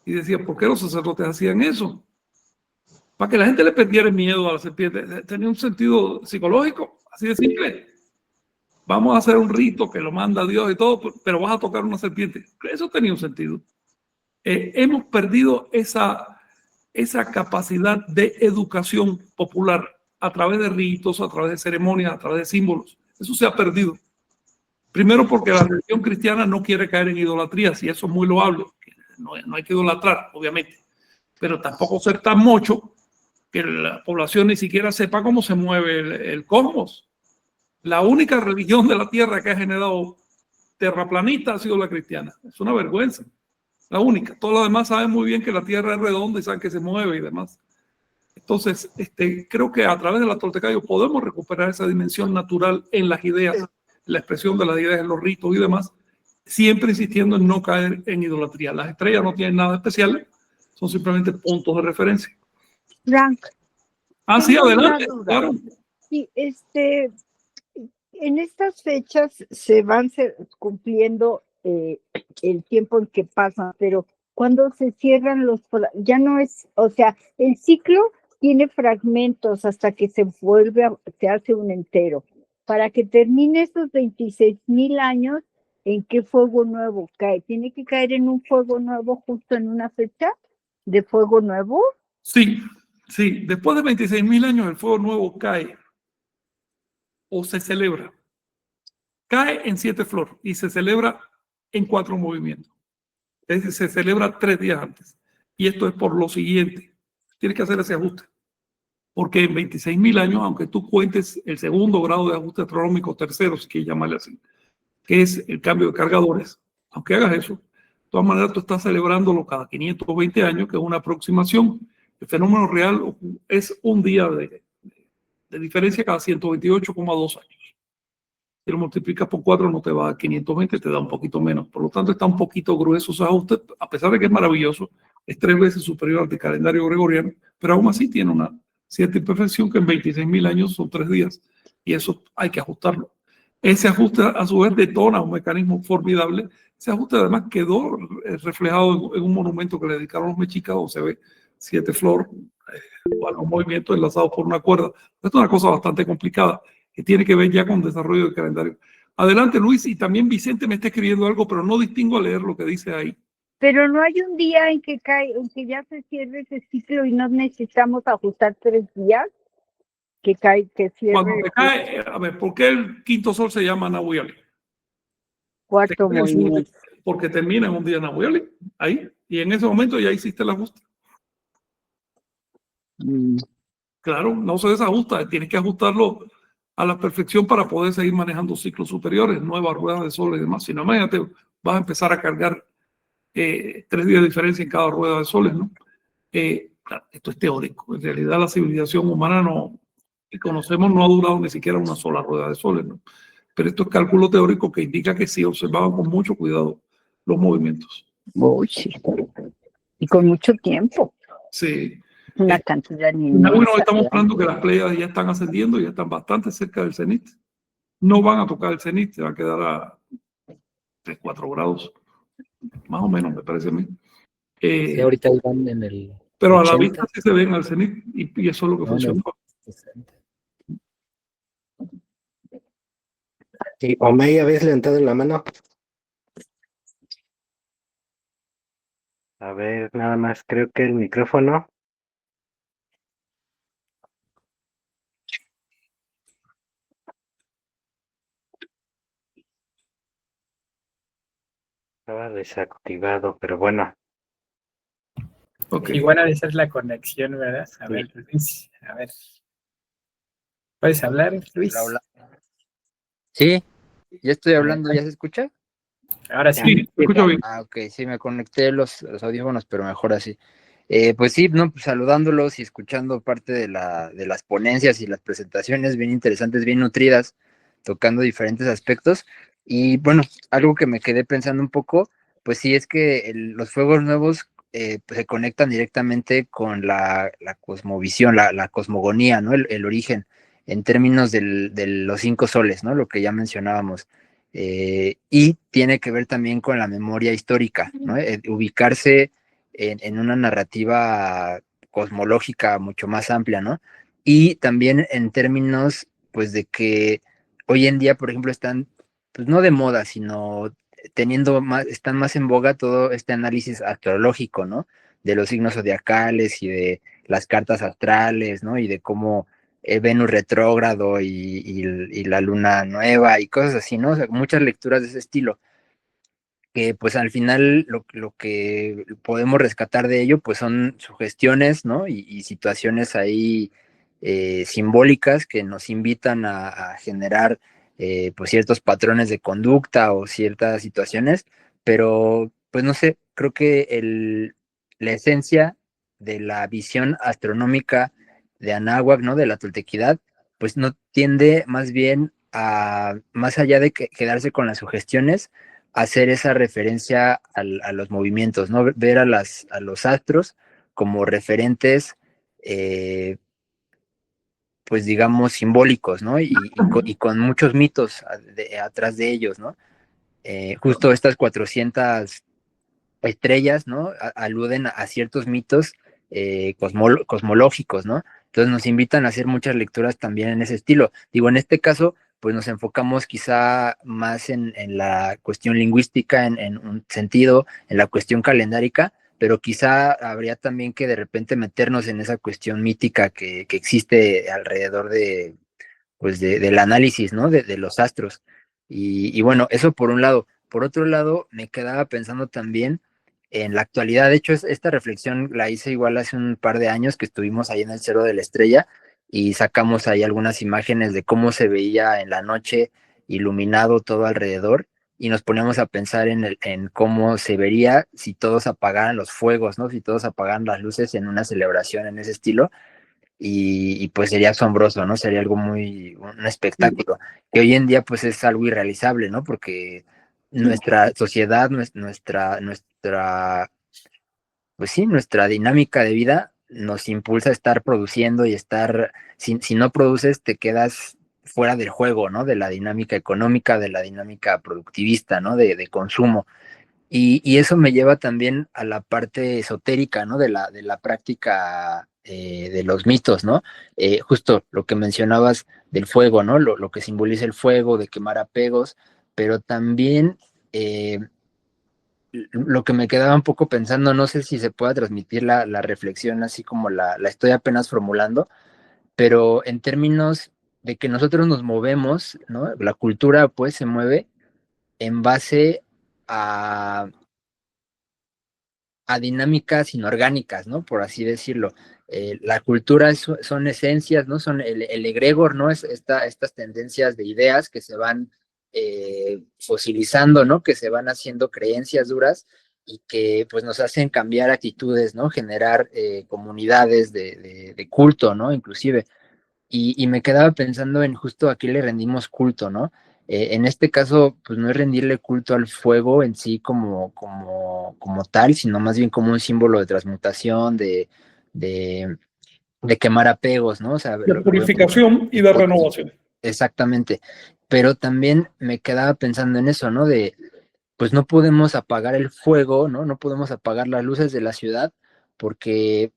B: Y decía, ¿por qué los sacerdotes hacían eso? Para que la gente le perdiera el miedo a la serpiente. Tenía un sentido psicológico, así de simple. Vamos a hacer un rito que lo manda Dios y todo, pero vas a tocar una serpiente. Eso tenía un sentido. Hemos perdido esa capacidad de educación popular a través de ritos, a través de ceremonias, a través de símbolos. Eso se ha perdido. Primero porque la religión cristiana no quiere caer en idolatrías, y eso es muy loable. No hay que idolatrar, obviamente, pero tampoco ser tan mocho que la población ni siquiera sepa cómo se mueve el cosmos. La única religión de la tierra que ha generado terraplanista ha sido la cristiana. Es una vergüenza. La única. Todos los demás saben muy bien que la tierra es redonda y saben que se mueve y demás. Entonces, creo que a través de la Toltecayo podemos recuperar esa dimensión natural en las ideas, la expresión de las ideas en los ritos y demás, siempre insistiendo en no caer en idolatría. Las estrellas no tienen nada especial, son simplemente puntos de referencia.
I: Frank.
B: Sí,
I: tengo una
B: adelante,
I: duda.
B: claro.
I: Sí, en estas fechas se van cumpliendo el tiempo en que pasan, pero cuando se cierran ya no es, o sea, el ciclo tiene fragmentos hasta que se hace un entero. Para que termine esos 26,000 años, ¿en qué fuego nuevo cae? ¿Tiene que caer en un fuego nuevo justo en una fecha de fuego nuevo?
B: Sí, sí. Después de 26,000 años el fuego nuevo cae o se celebra. Cae en 7 flores y se celebra en 4 movimientos. Es decir, se celebra 3 días antes. Y esto es por lo siguiente. Tienes que hacer ese ajuste. Porque en 26,000 años, aunque tú cuentes el segundo grado de ajuste astronómico, tercero, si quieres llamarle así, que es el cambio de cargadores, aunque hagas eso, de todas maneras tú estás celebrándolo cada 520 años, que es una aproximación. El fenómeno real es un día de diferencia cada 128,2 años. Si lo multiplicas por 4 no te va a dar 520, te da un poquito menos. Por lo tanto, está un poquito grueso ese ajuste, a pesar de que es maravilloso, es 3 veces superior al del calendario gregoriano, pero aún así tiene una cierta imperfección que en 26,000 años son 3 días y eso hay que ajustarlo. Ese ajuste a su vez detona un mecanismo formidable. Ese ajuste además quedó reflejado en un monumento que le dedicaron los mexicas, donde se ve 7 flores, un movimiento enlazado por una cuerda. Esto es una cosa bastante complicada que tiene que ver ya con el desarrollo del calendario. Adelante, Luis, y también Vicente me está escribiendo algo, pero no distingo a leer lo que dice ahí.
I: Pero no hay un día en que ya se cierre ese ciclo y no necesitamos ajustar 3 días que cierre.
B: Cuando te cae, a ver, ¿por qué el quinto sol se llama Nahuiali?
I: Cuarto movimiento.
B: Porque termina en un día Nahuiali, ahí, y en ese momento ya hiciste el ajuste. Claro, no se desajusta, tienes que ajustarlo a la perfección para poder seguir manejando ciclos superiores, nuevas ruedas de sol y demás. Si no, imagínate, vas a empezar a cargar 3 días de diferencia en cada rueda de soles, ¿no? Claro, esto es teórico. En realidad la civilización humana que conocemos no ha durado ni siquiera una sola rueda de soles, ¿no? Pero esto es cálculo teórico que indica que sí observaban con mucho cuidado los movimientos.
I: Uy, sí. Y con mucho tiempo.
B: Sí.
I: Una cantidad
B: inmensa. Nos está mostrando que las Pléyades ya están ascendiendo, ya están bastante cerca del cenit. No van a tocar el cenit, se van a quedar a 3, 4 grados, más o menos, me parece a mí.
C: Sí, ahorita van en el.
B: Pero
C: 80.
B: a la vista sí se ven al cenit y eso es lo que funciona.
A: Sí, Omey, ¿habéis levantado la mano? A ver, nada más, creo que el micrófono. Estaba desactivado, pero bueno.
D: Okay. Igual a veces la conexión, ¿verdad? A ver, Luis, a ver. ¿Puedes hablar, Luis?
J: Sí, ya estoy hablando, ¿ya se escucha?
D: Ahora sí,
B: me escucho bien.
J: Ok, sí, me conecté los audífonos, pero mejor así. Pues sí, no, pues saludándolos y escuchando parte de las ponencias y las presentaciones bien interesantes, bien nutridas, tocando diferentes aspectos. Y bueno, algo que me quedé pensando un poco, pues sí, es que los fuegos nuevos pues se conectan directamente con la cosmovisión, la cosmogonía, ¿no? El origen, en términos de los 5 soles, ¿no? Lo que ya mencionábamos. Y tiene que ver también con la memoria histórica, ¿no? Ubicarse en una narrativa cosmológica mucho más amplia, ¿no? Y también en términos, pues, de que hoy en día, por ejemplo, están, pues, no de moda, sino están más en boga todo este análisis astrológico, ¿no? De los signos zodiacales y de las cartas astrales, ¿no? Y de cómo Venus retrógrado y la luna nueva y cosas así, ¿no? O sea, muchas lecturas de ese estilo, que pues al final lo que podemos rescatar de ello pues son sugestiones, ¿no? Y situaciones ahí simbólicas que nos invitan a generar pues ciertos patrones de conducta o ciertas situaciones, pero pues no sé, creo que la esencia de la visión astronómica de Anáhuac, ¿no? De la toltequidad, pues no tiende más bien a, más allá de quedarse con las sugestiones, hacer esa referencia a los movimientos, ¿no? Ver a los astros como referentes, pues digamos, simbólicos, ¿no? Y con muchos mitos atrás de ellos, ¿no? Justo estas 400 estrellas, ¿no? Aluden a ciertos mitos cosmológicos, ¿no? Entonces nos invitan a hacer muchas lecturas también en ese estilo. Digo, en este caso, pues nos enfocamos quizá más en la cuestión lingüística, en un sentido, en la cuestión calendárica, pero quizá habría también que de repente meternos en esa cuestión mítica que existe alrededor pues del análisis, ¿no? De los astros. Y bueno, eso por un lado. Por otro lado, me quedaba pensando también en la actualidad. De hecho, esta reflexión la hice igual hace un par de años que estuvimos ahí en el Cerro de la Estrella y sacamos ahí algunas imágenes de cómo se veía en la noche iluminado todo alrededor y nos poníamos a pensar en cómo se vería si todos apagaran los fuegos, ¿no? Si todos apagaran las luces en una celebración en ese estilo y pues sería asombroso, ¿no? Sería algo un espectáculo, que hoy en día pues es algo irrealizable, ¿no? Porque nuestra sociedad, pues sí, nuestra dinámica de vida nos impulsa a estar produciendo y estar, si no produces, te quedas fuera del juego, ¿no? De la dinámica económica, de la dinámica productivista, ¿no? De consumo. Y eso me lleva también a la parte esotérica, ¿no? De la práctica de los mitos, ¿no? Justo lo que mencionabas del fuego, ¿no? Lo que simboliza el fuego, de quemar apegos, pero también lo que me quedaba un poco pensando, no sé si se pueda transmitir la reflexión así como la estoy apenas formulando, pero en términos de que nosotros nos movemos, ¿no? La cultura pues se mueve en base a dinámicas inorgánicas, ¿no? Por así decirlo. La cultura son esencias, ¿no? Son el egregor, ¿no? Es estas tendencias de ideas que se van fosilizando, ¿no? Que se van haciendo creencias duras y que pues nos hacen cambiar actitudes, ¿no? Generar comunidades de culto, ¿no? Inclusive. Y me quedaba pensando en justo a qué le rendimos culto, ¿no? En este caso, pues no es rendirle culto al fuego en sí como tal, sino más bien como un símbolo de transmutación, de, de quemar apegos, ¿no? O sea,
B: De purificación y de renovación.
J: exactamente. Pero también me quedaba pensando en eso, ¿no? Pues no podemos apagar el fuego, ¿no? No podemos apagar las luces de la ciudad porque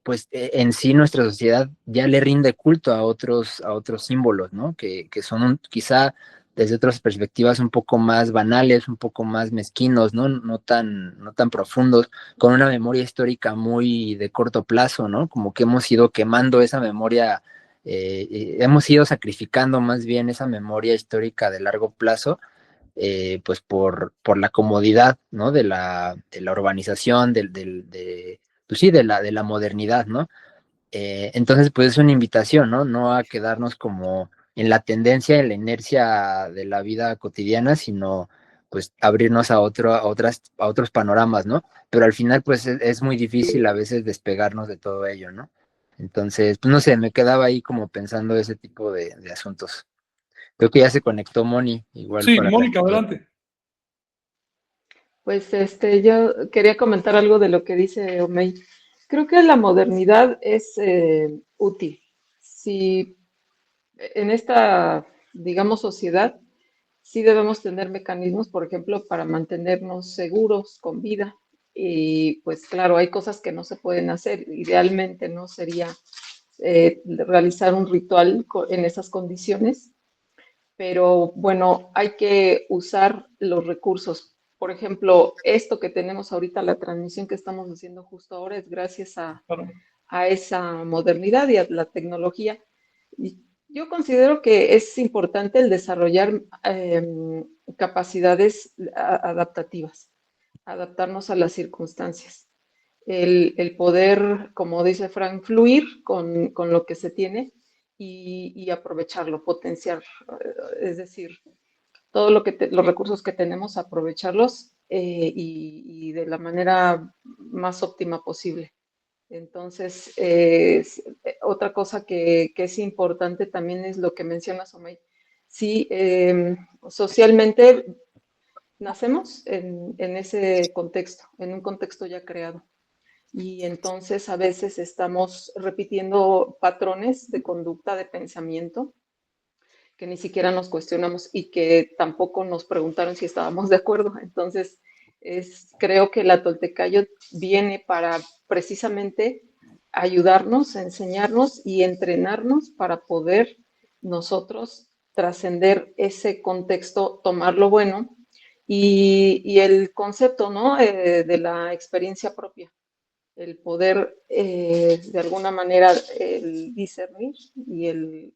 J: pues en sí nuestra sociedad ya le rinde culto a otros símbolos, ¿no? Que son quizá desde otras perspectivas un poco más banales, un poco más mezquinos, ¿no? No tan profundos, con una memoria histórica muy de corto plazo, ¿no? Como que hemos ido quemando esa memoria, hemos ido sacrificando más bien esa memoria histórica de largo plazo, pues por la comodidad, ¿no? De la urbanización, pues sí, de la modernidad, ¿no? Entonces, pues es una invitación, ¿no? No a quedarnos como en la tendencia, en la inercia de la vida cotidiana, sino pues abrirnos a otros panoramas, ¿no? Pero al final, pues es muy difícil a veces despegarnos de todo ello, ¿no? Entonces, pues no sé, me quedaba ahí como pensando ese tipo de asuntos. Creo que ya se conectó Moni, igual
B: Sí,
J: para...
B: Mónica, adelante.
G: Pues yo quería comentar algo de lo que dice Omey. Creo que la modernidad es útil. Si en esta, digamos, sociedad, sí debemos tener mecanismos, por ejemplo, para mantenernos seguros, con vida. Y pues claro, hay cosas que no se pueden hacer. Idealmente no sería realizar un ritual en esas condiciones, pero bueno, hay que usar los recursos. Por ejemplo, esto que tenemos ahorita, la transmisión que estamos haciendo justo ahora, es gracias a esa modernidad y a la tecnología. Y yo considero que es importante el desarrollar capacidades adaptativas, adaptarnos a las circunstancias. El poder, como dice Frank, fluir con lo que se tiene
K: y aprovecharlo, potenciar, es decir, todo lo que los recursos que tenemos, aprovecharlos y de la manera más óptima posible. Entonces, otra cosa que es importante también es lo que mencionas, Omey. Sí, socialmente nacemos en ese contexto, en un contexto ya creado. Y entonces a veces estamos repitiendo patrones de conducta, de pensamiento, que ni siquiera nos cuestionamos y que tampoco nos preguntaron si estábamos de acuerdo. Entonces, creo que la Toltecayo viene para precisamente ayudarnos, enseñarnos y entrenarnos para poder nosotros trascender ese contexto, tomar lo bueno y el concepto, ¿no? De la experiencia propia, el poder de alguna manera el discernir y el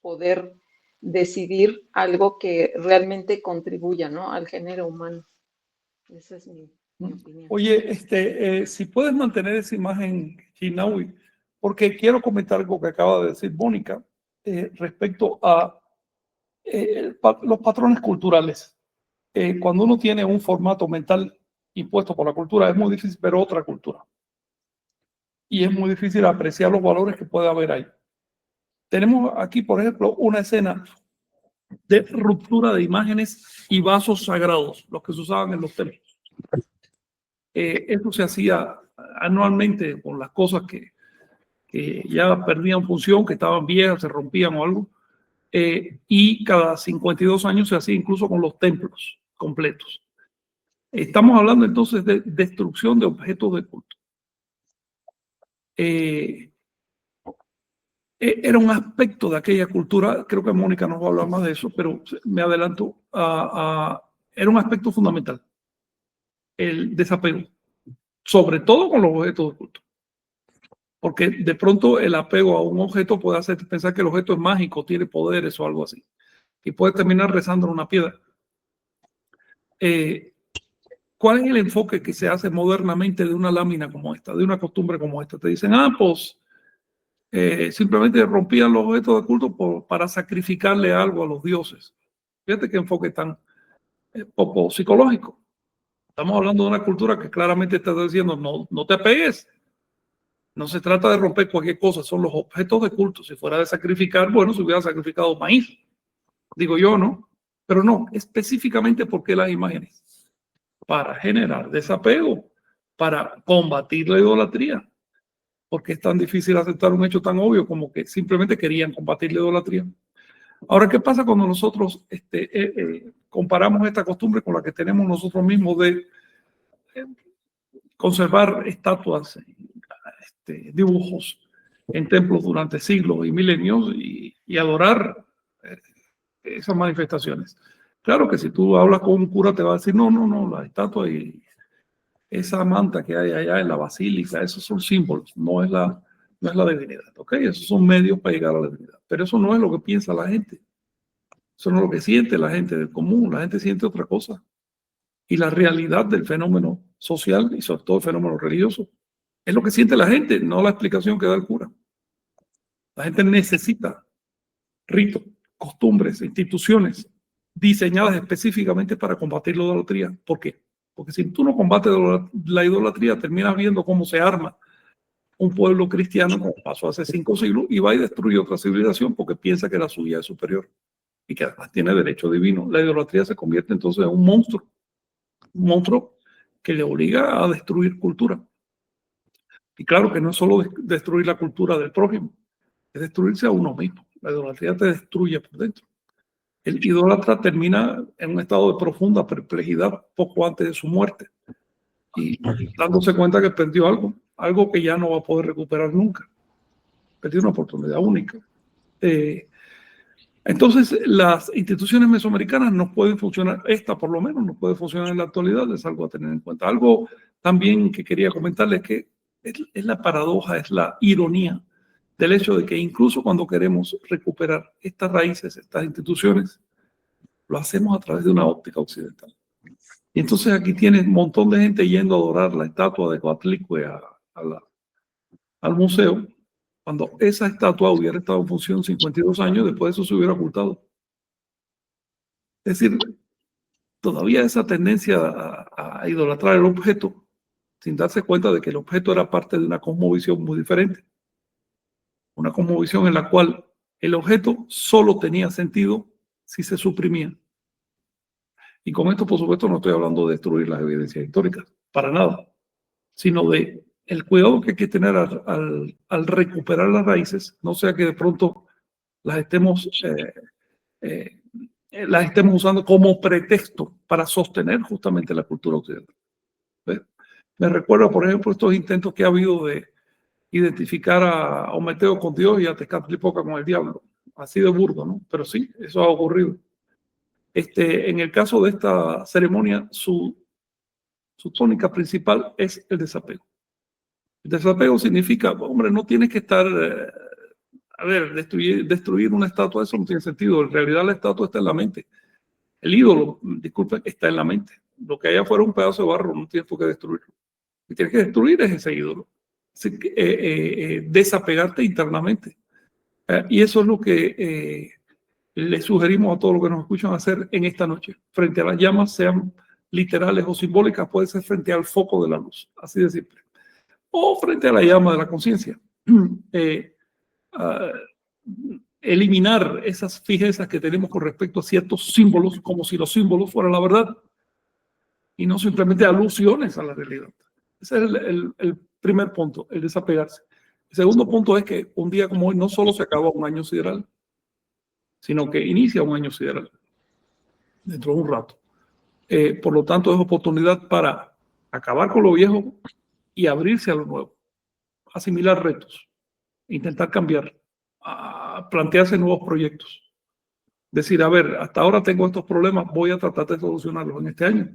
K: poder decidir algo que realmente contribuya, ¿no? Al género humano. Esa es mi opinión.
B: Oye, si puedes mantener esa imagen, Chinahui, porque quiero comentar algo que acaba de decir Mónica respecto a los patrones culturales. Cuando uno tiene un formato mental impuesto por la cultura, es muy difícil ver otra cultura. Y es muy difícil apreciar los valores que puede haber ahí. Tenemos aquí, por ejemplo, una escena de ruptura de imágenes y vasos sagrados, los que se usaban en los templos. Eso se hacía anualmente con las cosas que ya perdían función, que estaban viejas, se rompían o algo. Y cada 52 años se hacía incluso con los templos completos. Estamos hablando entonces de destrucción de objetos de culto. Era un aspecto de aquella cultura, creo que Mónica nos va a hablar más de eso, pero me adelanto, era un aspecto fundamental, el desapego, sobre todo con los objetos de culto. Porque de pronto el apego a un objeto puede hacer pensar que el objeto es mágico, tiene poderes o algo así, y puede terminar rezando en una piedra. ¿Cuál es el enfoque que se hace modernamente de una lámina como esta, de una costumbre como esta? Te dicen, pues simplemente rompían los objetos de culto para sacrificarle algo a los dioses. Fíjate qué enfoque tan poco psicológico. Estamos hablando de una cultura que claramente está diciendo, no te apegues. No se trata de romper cualquier cosa, son los objetos de culto. Si fuera de sacrificar, bueno, se hubiera sacrificado maíz. Digo yo, ¿no? Pero no, específicamente porque las imágenes. Para generar desapego, para combatir la idolatría. Porque es tan difícil aceptar un hecho tan obvio como que simplemente querían combatir la idolatría. Ahora, ¿qué pasa cuando nosotros comparamos esta costumbre con la que tenemos nosotros mismos de conservar estatuas, dibujos en templos durante siglos y milenios y adorar esas manifestaciones? Claro que si tú hablas con un cura te va a decir, no, la estatua y esa manta que hay allá en la basílica, esos son símbolos, no es la divinidad, ¿ok? Esos son medios para llegar a la divinidad, pero eso no es lo que piensa la gente, eso no es lo que siente la gente del común, la gente siente otra cosa. Y la realidad del fenómeno social y sobre todo el fenómeno religioso es lo que siente la gente, no la explicación que da el cura. La gente necesita ritos, costumbres, instituciones diseñadas específicamente para combatir la idolatría. ¿Por qué? Porque si tú no combates la idolatría, terminas viendo cómo se arma un pueblo cristiano, como pasó hace 5 siglos, y va y destruye otra civilización porque piensa que la suya es superior y que además tiene derecho divino. La idolatría se convierte entonces en un monstruo que le obliga a destruir cultura. Y claro que no es solo destruir la cultura del prójimo, es destruirse a uno mismo. La idolatría te destruye por dentro. El idólatra termina en un estado de profunda perplejidad poco antes de su muerte y dándose cuenta que perdió algo que ya no va a poder recuperar nunca. Perdió una oportunidad única. Entonces, las instituciones mesoamericanas no pueden funcionar, esta por lo menos no puede funcionar en la actualidad, es algo a tener en cuenta. Algo también que quería comentarles que es la paradoja, es la ironía del hecho de que incluso cuando queremos recuperar estas raíces, estas instituciones, lo hacemos a través de una óptica occidental. Y entonces aquí tienes un montón de gente yendo a adorar la estatua de Coatlicue al museo, cuando esa estatua hubiera estado en función 52 años, después de eso se hubiera ocultado. Es decir, todavía esa tendencia a idolatrar el objeto sin darse cuenta de que el objeto era parte de una cosmovisión muy diferente. Una cosmovisión en la cual el objeto solo tenía sentido si se suprimía. Y con esto, por supuesto, no estoy hablando de destruir las evidencias históricas, para nada, sino de el cuidado que hay que tener al recuperar las raíces, no sea que de pronto las estemos usando como pretexto para sostener justamente la cultura occidental. ¿Ves? Me recuerda, por ejemplo, estos intentos que ha habido de identificar a Ometeo con Dios y a Tezcatlipoca con el diablo. Así de burdo, ¿no? Pero sí, eso ha ocurrido. En el caso de esta ceremonia, su tónica principal es el desapego. El desapego significa, hombre, no tienes que estar, destruir una estatua, eso no tiene sentido. En realidad la estatua está en la mente. El ídolo, disculpen, está en la mente. Lo que hay afuera es un pedazo de barro, no tienes por qué destruirlo. Lo que tienes que destruir es ese ídolo. Desapegarte internamente. Y eso es lo que le sugerimos a todos los que nos escuchan hacer en esta noche. Frente a las llamas, sean literales o simbólicas, puede ser frente al foco de la luz, así de simple. O frente a la llama de la conciencia. Eliminar esas fijezas que tenemos con respecto a ciertos símbolos, como si los símbolos fueran la verdad, y no simplemente alusiones a la realidad. Ese es el primer punto, el desapegarse. El segundo punto es que un día como hoy no solo se acaba un año sideral, sino que inicia un año sideral dentro de un rato. Por lo tanto, es oportunidad para acabar con lo viejo y abrirse a lo nuevo, asimilar retos, intentar cambiar, plantearse nuevos proyectos. Decir, a ver, hasta ahora tengo estos problemas, voy a tratar de solucionarlos en este año.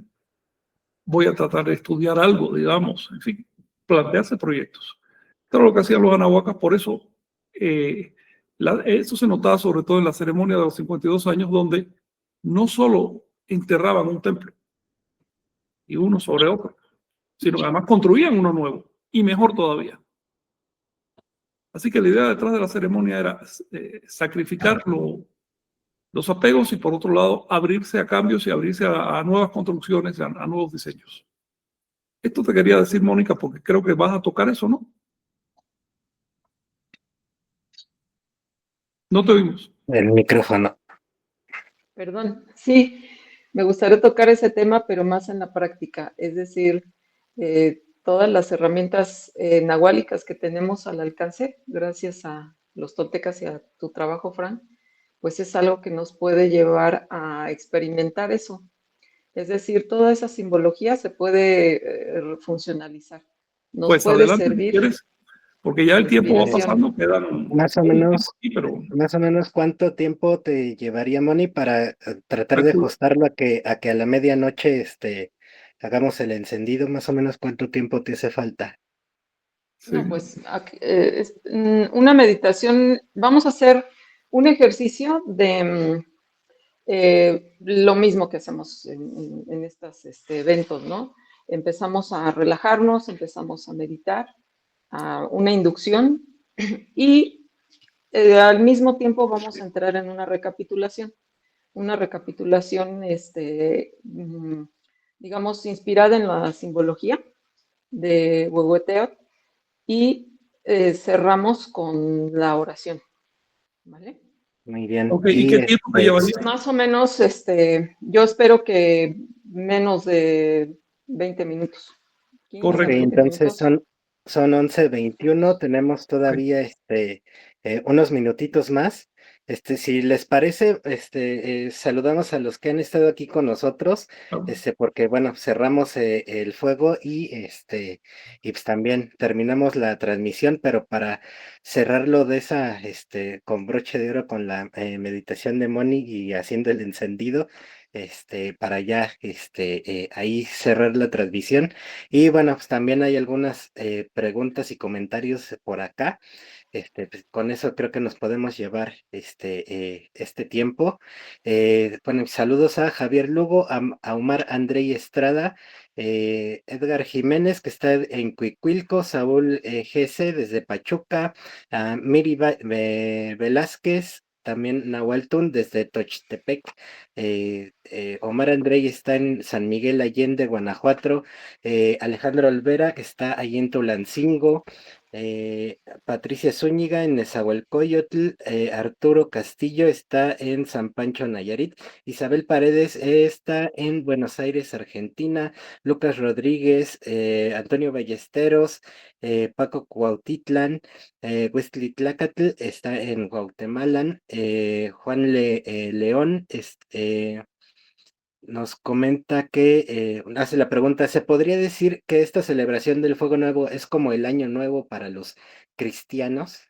B: Voy a tratar de estudiar algo, digamos, en fin, plantearse proyectos. Esto era lo que hacían los anahuacas, por eso eso se notaba sobre todo en la ceremonia de los 52 años, donde no solo enterraban un templo y uno sobre otro, sino que además construían uno nuevo y mejor todavía. Así que la idea detrás de la ceremonia era sacrificar los apegos y por otro lado abrirse a cambios y abrirse a nuevas construcciones, a nuevos diseños. Esto te quería decir, Mónica, porque creo que vas a tocar eso, ¿no? No te oímos.
A: El micrófono.
K: Perdón, sí, me gustaría tocar ese tema, pero más en la práctica, es decir, todas las herramientas nahuálicas que tenemos al alcance, gracias a los toltecas y a tu trabajo, Fran, pues es algo que nos puede llevar a experimentar eso. Es decir, toda esa simbología se puede funcionalizar. Nos
B: pues
K: puede
B: adelante,
K: servir.
B: si quieres, porque ya el tiempo va pasando, quedan
A: más o menos,
B: aquí, pero
A: más o menos cuánto tiempo te llevaría, Moni, para tratar de ajustarlo a que a la medianoche hagamos el encendido, más o menos cuánto tiempo te hace falta.
K: No, pues una meditación, vamos a hacer un ejercicio de lo mismo que hacemos en estos eventos, ¿no? Empezamos a relajarnos, empezamos a meditar, a una inducción y al mismo tiempo vamos a entrar en una recapitulación, digamos, inspirada en la simbología de Huehueteotl y cerramos con la oración, ¿vale?
A: Muy bien.
B: Ok, ¿y qué tiempo te llevaría?
K: Más o menos, yo espero que menos de 20 minutos. 15,
B: Correcto.
K: 20
A: Entonces
K: minutos.
A: son 11:21, tenemos todavía unos minutitos más. Si les parece, saludamos a los que han estado aquí con nosotros, porque bueno, cerramos el fuego y pues también terminamos la transmisión, pero para cerrarlo de esa, con broche de oro con la meditación de Moni y haciendo el encendido, para ya ahí cerrar la transmisión. Y bueno, pues también hay algunas preguntas y comentarios por acá. Pues, con eso creo que nos podemos llevar este tiempo. Bueno, saludos a Javier Lugo, a Omar Andrei Estrada, Edgar Jiménez, que está en Cuicuilco, Saúl GC desde Pachuca, a Miri Velázquez, también Nahualtún desde Tochtepec, Omar Andrei está en San Miguel Allende, Guanajuato, Alejandro Olvera está allí en Tulancingo, Patricia Zúñiga en Nezahualcóyotl, Arturo Castillo está en San Pancho, Nayarit, Isabel Paredes está en Buenos Aires, Argentina, Lucas Rodríguez, Antonio Ballesteros, Paco Cuautitlán, Wesley Tlacatl está en Guatemala, Juan León nos comenta que hace la pregunta, ¿se podría decir que esta celebración del Fuego Nuevo es como el Año Nuevo para los cristianos?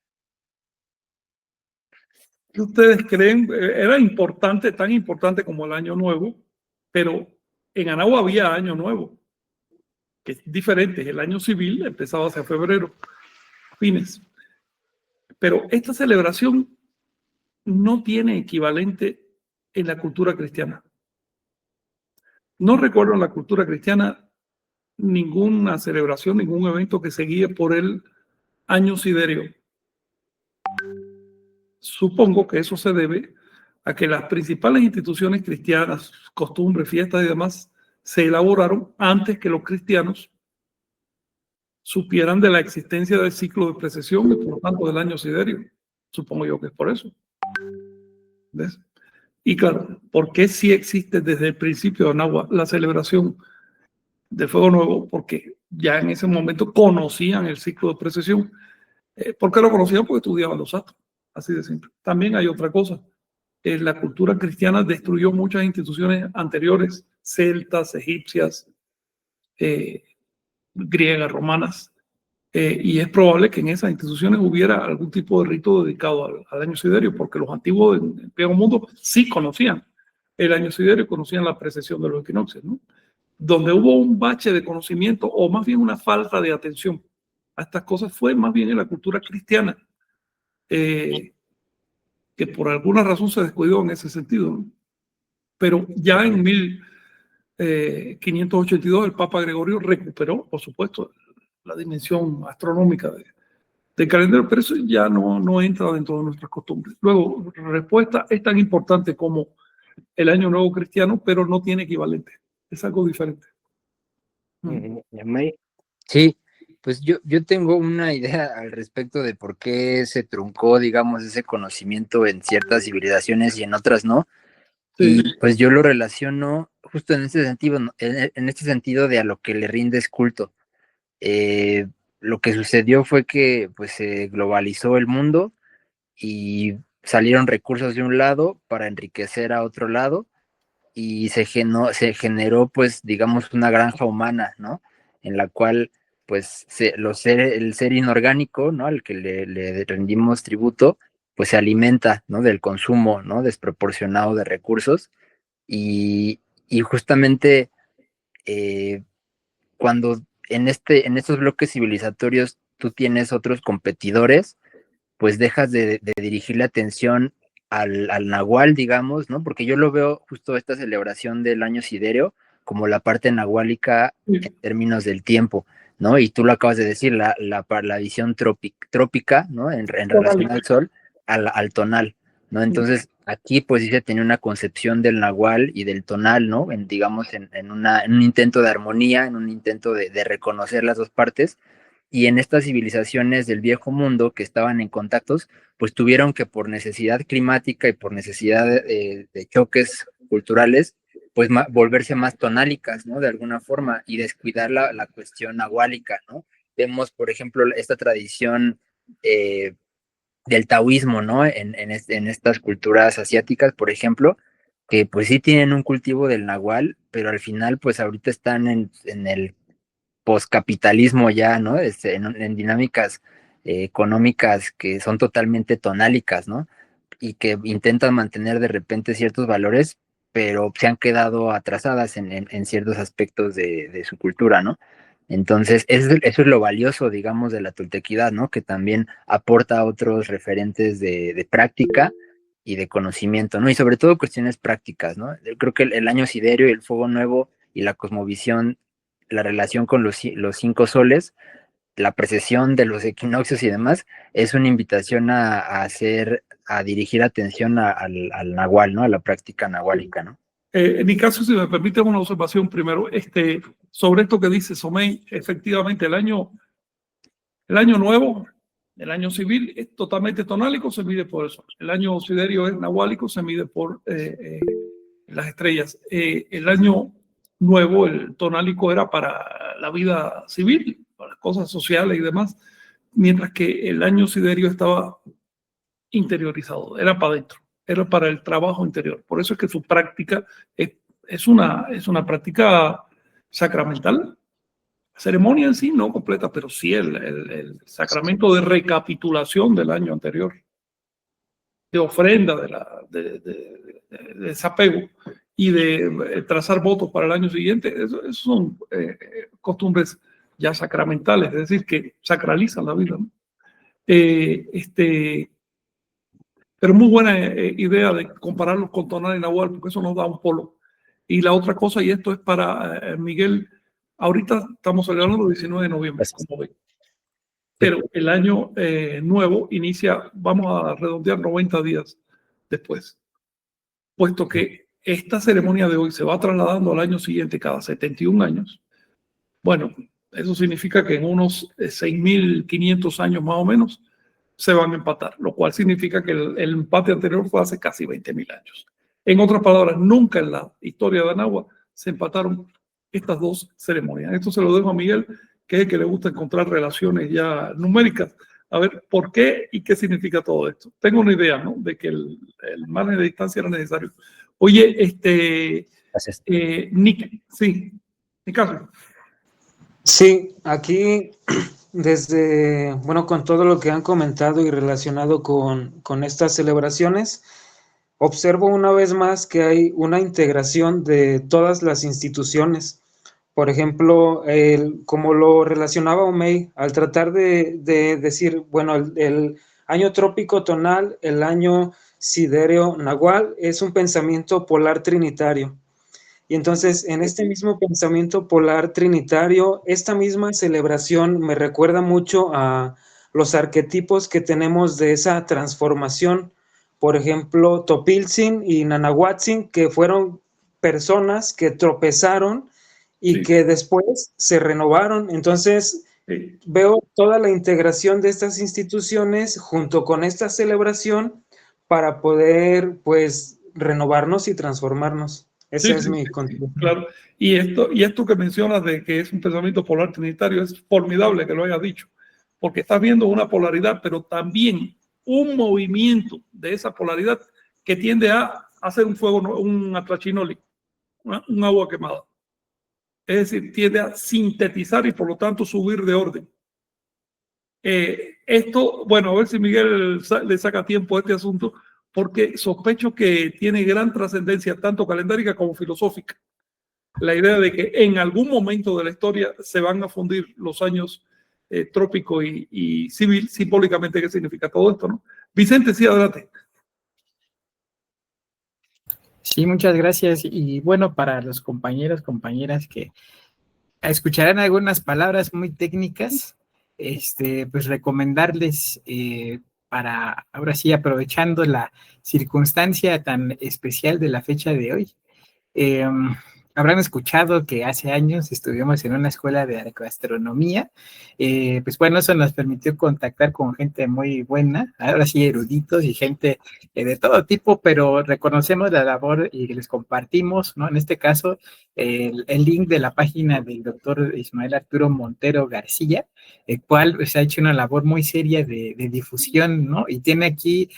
B: ¿Qué ustedes creen? Era importante, tan importante como el Año Nuevo, pero en Anagua había Año Nuevo, que es diferente. El año civil empezaba hacia febrero, fines. Pero esta celebración no tiene equivalente en la cultura cristiana. No recuerdo en la cultura cristiana ninguna celebración, ningún evento que se guíe por el año siderio. Supongo que eso se debe a que las principales instituciones cristianas, costumbres, fiestas y demás, se elaboraron antes que los cristianos supieran de la existencia del ciclo de precesión y por lo tanto del año siderio. Supongo yo que es por eso. ¿Ves? Y claro, ¿por qué sí existe desde el principio de Anagua la celebración del Fuego Nuevo? Porque ya en ese momento conocían el ciclo de precesión. ¿Por qué lo conocían? Porque estudiaban los astros. Así de simple. También hay otra cosa. La cultura cristiana destruyó muchas instituciones anteriores, celtas, egipcias, griegas, romanas, y es probable que en esas instituciones hubiera algún tipo de rito dedicado al año siderio, porque los antiguos del viejo mundo sí conocían el año siderio, conocían la precesión de los equinoccios, ¿no? Donde hubo un bache de conocimiento, o más bien una falta de atención a estas cosas, fue más bien en la cultura cristiana, que por alguna razón se descuidó en ese sentido, ¿no? Pero ya en 1582 el Papa Gregorio recuperó, por supuesto, la dimensión astronómica del calendario, pero eso ya no entra dentro de nuestras costumbres. Luego, la respuesta es tan importante como el Año Nuevo Cristiano, pero no tiene equivalente. Es algo diferente.
J: Sí, pues yo tengo una idea al respecto de por qué se truncó, digamos, ese conocimiento en ciertas civilizaciones y en otras no. Sí. Y pues yo lo relaciono justo en este sentido, en este sentido de a lo que le rindes culto. Lo que sucedió fue que pues se globalizó el mundo y salieron recursos de un lado para enriquecer a otro lado y se generó pues digamos una granja humana, ¿no? En la cual pues el ser inorgánico, ¿no? Al que le rendimos tributo, pues se alimenta, ¿no? Del consumo, ¿no? Desproporcionado de recursos y justamente cuando en estos bloques civilizatorios tú tienes otros competidores, pues dejas de dirigir la atención al nahual, digamos, ¿no? Porque yo lo veo justo esta celebración del año siderio como la parte nahuálica en términos del tiempo, ¿no? Y tú lo acabas de decir, la visión trópica, ¿no? En relación al sol, al tonal, ¿no? Entonces, aquí pues sí se tenía una concepción del nahual y del tonal, ¿no? Digamos, en un intento de armonía, en un intento de reconocer las dos partes, y en estas civilizaciones del viejo mundo que estaban en contactos, pues tuvieron que por necesidad climática y por necesidad de choques culturales, pues volverse más tonálicas, ¿no? De alguna forma, y descuidar la cuestión nahuálica, ¿no? Vemos, por ejemplo, esta tradición del taoísmo, ¿no? En estas culturas asiáticas, por ejemplo, que pues sí tienen un cultivo del nahual, pero al final, pues ahorita están en el poscapitalismo ya, ¿no? En dinámicas económicas que son totalmente tonálicas, ¿no? Y que intentan mantener de repente ciertos valores, pero se han quedado atrasadas en ciertos aspectos de su cultura, ¿no? Entonces, eso es lo valioso, digamos, de la toltequidad, ¿no? Que también aporta otros referentes de práctica y de conocimiento, ¿no? Y sobre todo cuestiones prácticas, ¿no? Yo creo que el año siderio y el fuego nuevo y la cosmovisión, la relación con los 5 soles, la precesión de los equinoccios y demás, es una invitación a dirigir atención al nahual, ¿no? A la práctica nahuálica, ¿no?
B: En mi caso, si me permite una observación primero, sobre esto que dice Somey, efectivamente el año nuevo, el año civil es totalmente tonálico, se mide por eso. El año siderio es nahuálico, se mide por las estrellas. El año nuevo, el tonálico era para la vida civil, para las cosas sociales y demás, mientras que el año siderio estaba interiorizado, era para adentro, era para el trabajo interior. Por eso es que su práctica es una práctica sacramental. Ceremonia en sí no completa, pero sí el sacramento de recapitulación del año anterior, de ofrenda, de desapego y de trazar votos para el año siguiente. Eso son costumbres ya sacramentales, es decir, que sacralizan la vida, ¿no? Pero muy buena idea de compararlos con tonal y nahual, porque eso nos da un polo. Y la otra cosa, y esto es para Miguel, ahorita estamos celebrando el 19 de noviembre, como ven. Pero el año nuevo inicia, vamos a redondear 90 días después, puesto que esta ceremonia de hoy se va trasladando al año siguiente cada 71 años. Bueno, eso significa que en unos 6.500 años más o menos se van a empatar, lo cual significa que el empate anterior fue hace casi 20.000 años. En otras palabras, nunca en la historia de Anáhuac se empataron estas dos ceremonias. Esto se lo dejo a Miguel, que es el que le gusta encontrar relaciones ya numéricas, a ver por qué y qué significa todo esto. Tengo una idea, ¿no?, de que el margen de distancia era necesario. Oye, Nick, sí, Nicaso.
H: Sí, aquí desde, bueno, con todo lo que han comentado y relacionado con estas celebraciones, observo una vez más que hay una integración de todas las instituciones. Por ejemplo, como lo relacionaba Omey, al tratar de decir, bueno, el año trópico tonal, el año siderio nahual, es un pensamiento polar trinitario. Y entonces, en este mismo pensamiento polar trinitario, esta misma celebración me recuerda mucho a los arquetipos que tenemos de esa transformación. Por ejemplo, Topiltzin y Nanahuatzin, que fueron personas que tropezaron y que después se renovaron. Entonces, veo toda la integración de estas instituciones junto con esta celebración para poder, pues, renovarnos y transformarnos. Esa es mi contribución.
B: Claro. Y esto que mencionas de que es un pensamiento polar trinitario es formidable que lo hayas dicho, porque estás viendo una polaridad, pero también un movimiento de esa polaridad que tiende a hacer un fuego, un atrachinoli, un agua quemada. Es decir, tiende a sintetizar y por lo tanto subir de orden. Esto, bueno, a ver si Miguel le saca tiempo a este asunto, porque sospecho que tiene gran trascendencia, tanto calendárica como filosófica. La idea de que en algún momento de la historia se van a fundir los años trópico y civil, simbólicamente, ¿qué significa todo esto, no? Vicente, sí, adelante.
D: Sí, muchas gracias. Y bueno, para los compañeros, compañeras que escucharán algunas palabras muy técnicas, pues recomendarles para, ahora sí, aprovechando la circunstancia tan especial de la fecha de hoy, habrán escuchado que hace años estuvimos en una escuela de arqueoastronomía. Pues bueno, eso nos permitió contactar con gente muy buena, ahora sí eruditos y gente de todo tipo, pero reconocemos la labor y les compartimos, ¿no? En este caso, el link de la página del doctor Ismael Arturo Montero García, el cual pues, ha hecho una labor muy seria de difusión, ¿no? Y tiene aquí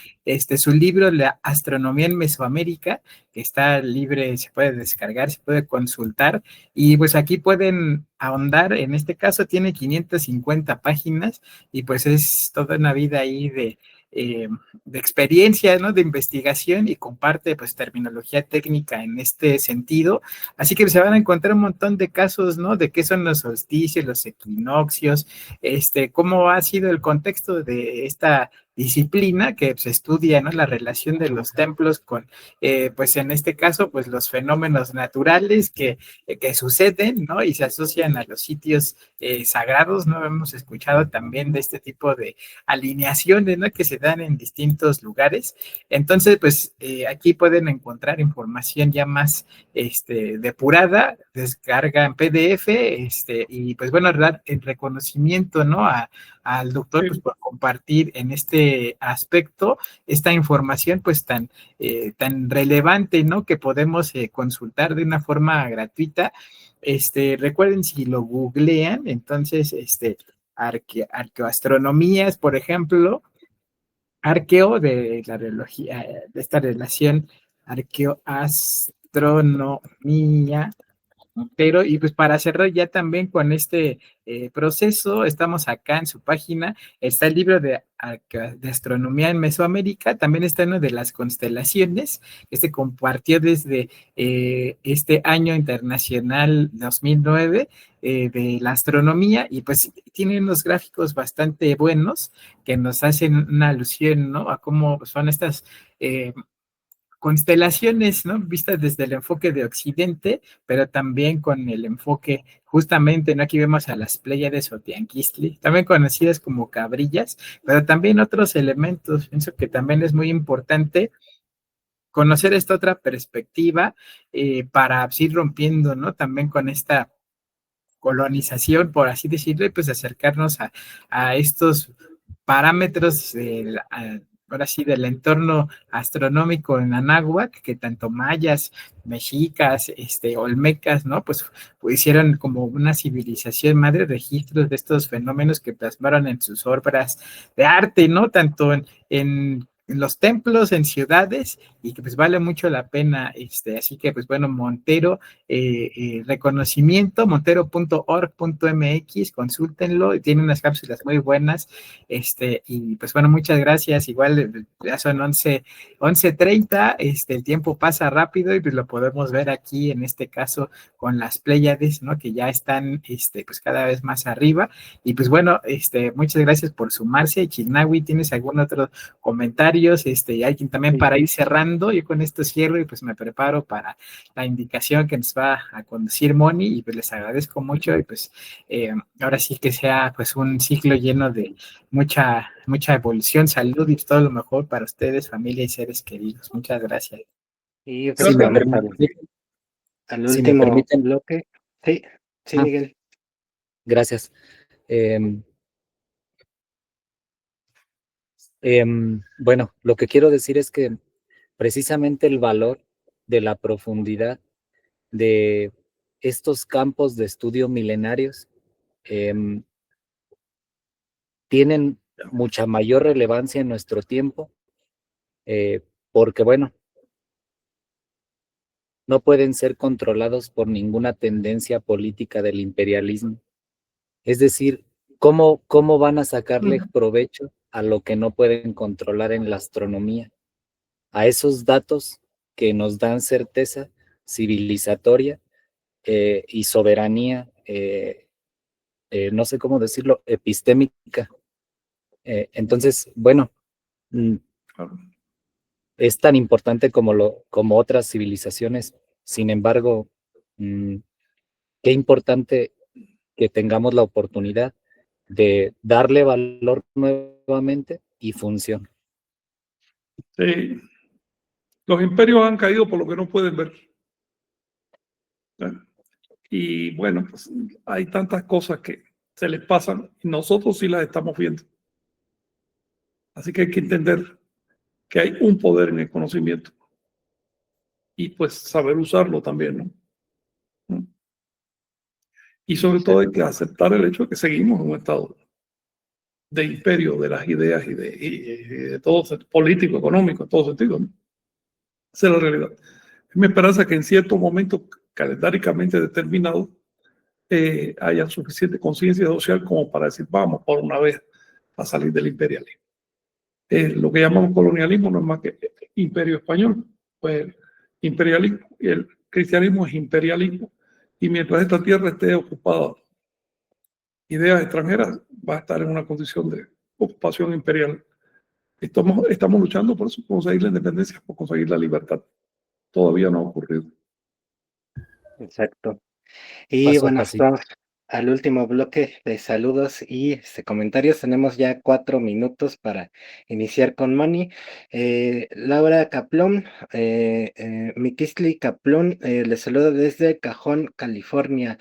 D: su libro, La Astronomía en Mesoamérica, que está libre, se puede descargar, se puede consultar, y pues aquí pueden ahondar. En este caso tiene 550 páginas y pues es toda una vida ahí de experiencia, ¿no? De investigación y comparte pues terminología técnica en este sentido. Así que se van a encontrar un montón de casos, ¿no? De qué son los solsticios, los equinoccios, cómo ha sido el contexto de esta disciplina que se estudia, ¿no? La relación de los templos con, pues en este caso, pues los fenómenos naturales que suceden, ¿no? Y se asocian a los sitios sagrados, ¿no? Hemos escuchado también de este tipo de alineaciones, ¿no? Que se dan en distintos lugares. Entonces, pues aquí pueden encontrar información ya más depurada, descarga en PDF, y pues bueno, el reconocimiento, ¿no? Al doctor, pues por compartir en este aspecto esta información, pues tan relevante, ¿no? Que podemos consultar de una forma gratuita. Recuerden, si lo googlean, entonces, arqueoastronomías, por ejemplo, arqueo de la biología, de esta relación arqueoastronomía, pero, y pues para cerrar ya también con este proceso, estamos acá en su página, está el libro de astronomía en Mesoamérica, también está uno de las constelaciones, que se compartió desde este año internacional 2009 de la astronomía, y pues tiene unos gráficos bastante buenos que nos hacen una alusión, ¿no? A cómo son estas constelaciones, ¿no? Vistas desde el enfoque de Occidente, pero también con el enfoque justamente, ¿no? Aquí vemos a las Pléyades o Tianquistli, también conocidas como cabrillas, pero también otros elementos. Pienso que también es muy importante conocer esta otra perspectiva para ir rompiendo, ¿no? También con esta colonización, por así decirlo, y pues acercarnos a estos parámetros ahora sí, del entorno astronómico en Anáhuac, que tanto mayas, mexicas, olmecas, ¿no? Pues hicieron como una civilización madre, registros de estos fenómenos que plasmaron en sus obras de arte, ¿no? Tanto en los templos, en ciudades, y que pues vale mucho la pena, así que pues bueno, Montero, reconocimiento, montero.org.mx, consúltenlo, y tiene unas cápsulas muy buenas, y pues bueno, muchas gracias, igual ya son 11:30, el tiempo pasa rápido, y pues lo podemos ver aquí, en este caso, con las Pléyades, ¿no? Que ya están, pues cada vez más arriba, y pues bueno, muchas gracias por sumarse. Chignahui, ¿tienes algún otro comentario? Y alguien también para ir cerrando? Yo con esto cierro y pues me preparo para la indicación que nos va a conducir Moni, y pues les agradezco mucho, y pues ahora sí que sea pues un ciclo lleno de mucha evolución, salud y todo lo mejor para ustedes, familia y seres queridos. Muchas gracias.
A: Y
C: Si me
A: al
C: si me
A: último
C: permiten.
A: bloque. Sí,
C: Ah,
A: Miguel.
C: gracias. Bueno, lo que quiero decir es que precisamente el valor de la profundidad de estos campos de estudio milenarios tienen mucha mayor relevancia en nuestro tiempo, porque bueno, no pueden ser controlados por ninguna tendencia política del imperialismo. Es decir, ¿cómo van a sacarle provecho a lo que no pueden controlar en la astronomía? A esos datos que nos dan certeza civilizatoria y soberanía, no sé cómo decirlo, epistémica. Entonces, bueno, es tan importante como otras civilizaciones. Sin embargo, qué importante que tengamos la oportunidad de darle valor nuevamente y función.
B: Sí. Los imperios han caído por lo que no pueden ver. Y bueno, pues hay tantas cosas que se les pasan y nosotros sí las estamos viendo. Así que hay que entender que hay un poder en el conocimiento y pues saber usarlo también, ¿no? Y sobre todo hay que aceptar el hecho de que seguimos en un estado de imperio de las ideas y de todo político, económico, en todo sentido, ¿no? Esa es la realidad. Es mi esperanza que en cierto momento calendáricamente determinado haya suficiente conciencia social como para decir, vamos por una vez a salir del imperialismo. Lo que llamamos colonialismo no es más que imperio español, pues imperialismo, y el cristianismo es imperialismo, y mientras esta tierra esté ocupada ideas extranjeras, va a estar en una condición de ocupación imperial. Estamos luchando por eso, por conseguir la independencia, por conseguir la libertad. Todavía no ha ocurrido.
A: Exacto. Y
C: Paso a
A: bueno,
C: pasito.
A: vamos al último bloque de saludos y comentarios. Tenemos ya 4 minutos para iniciar con Moni. Laura Caplón, Mikisli Caplón, les saludo desde Cajón, California.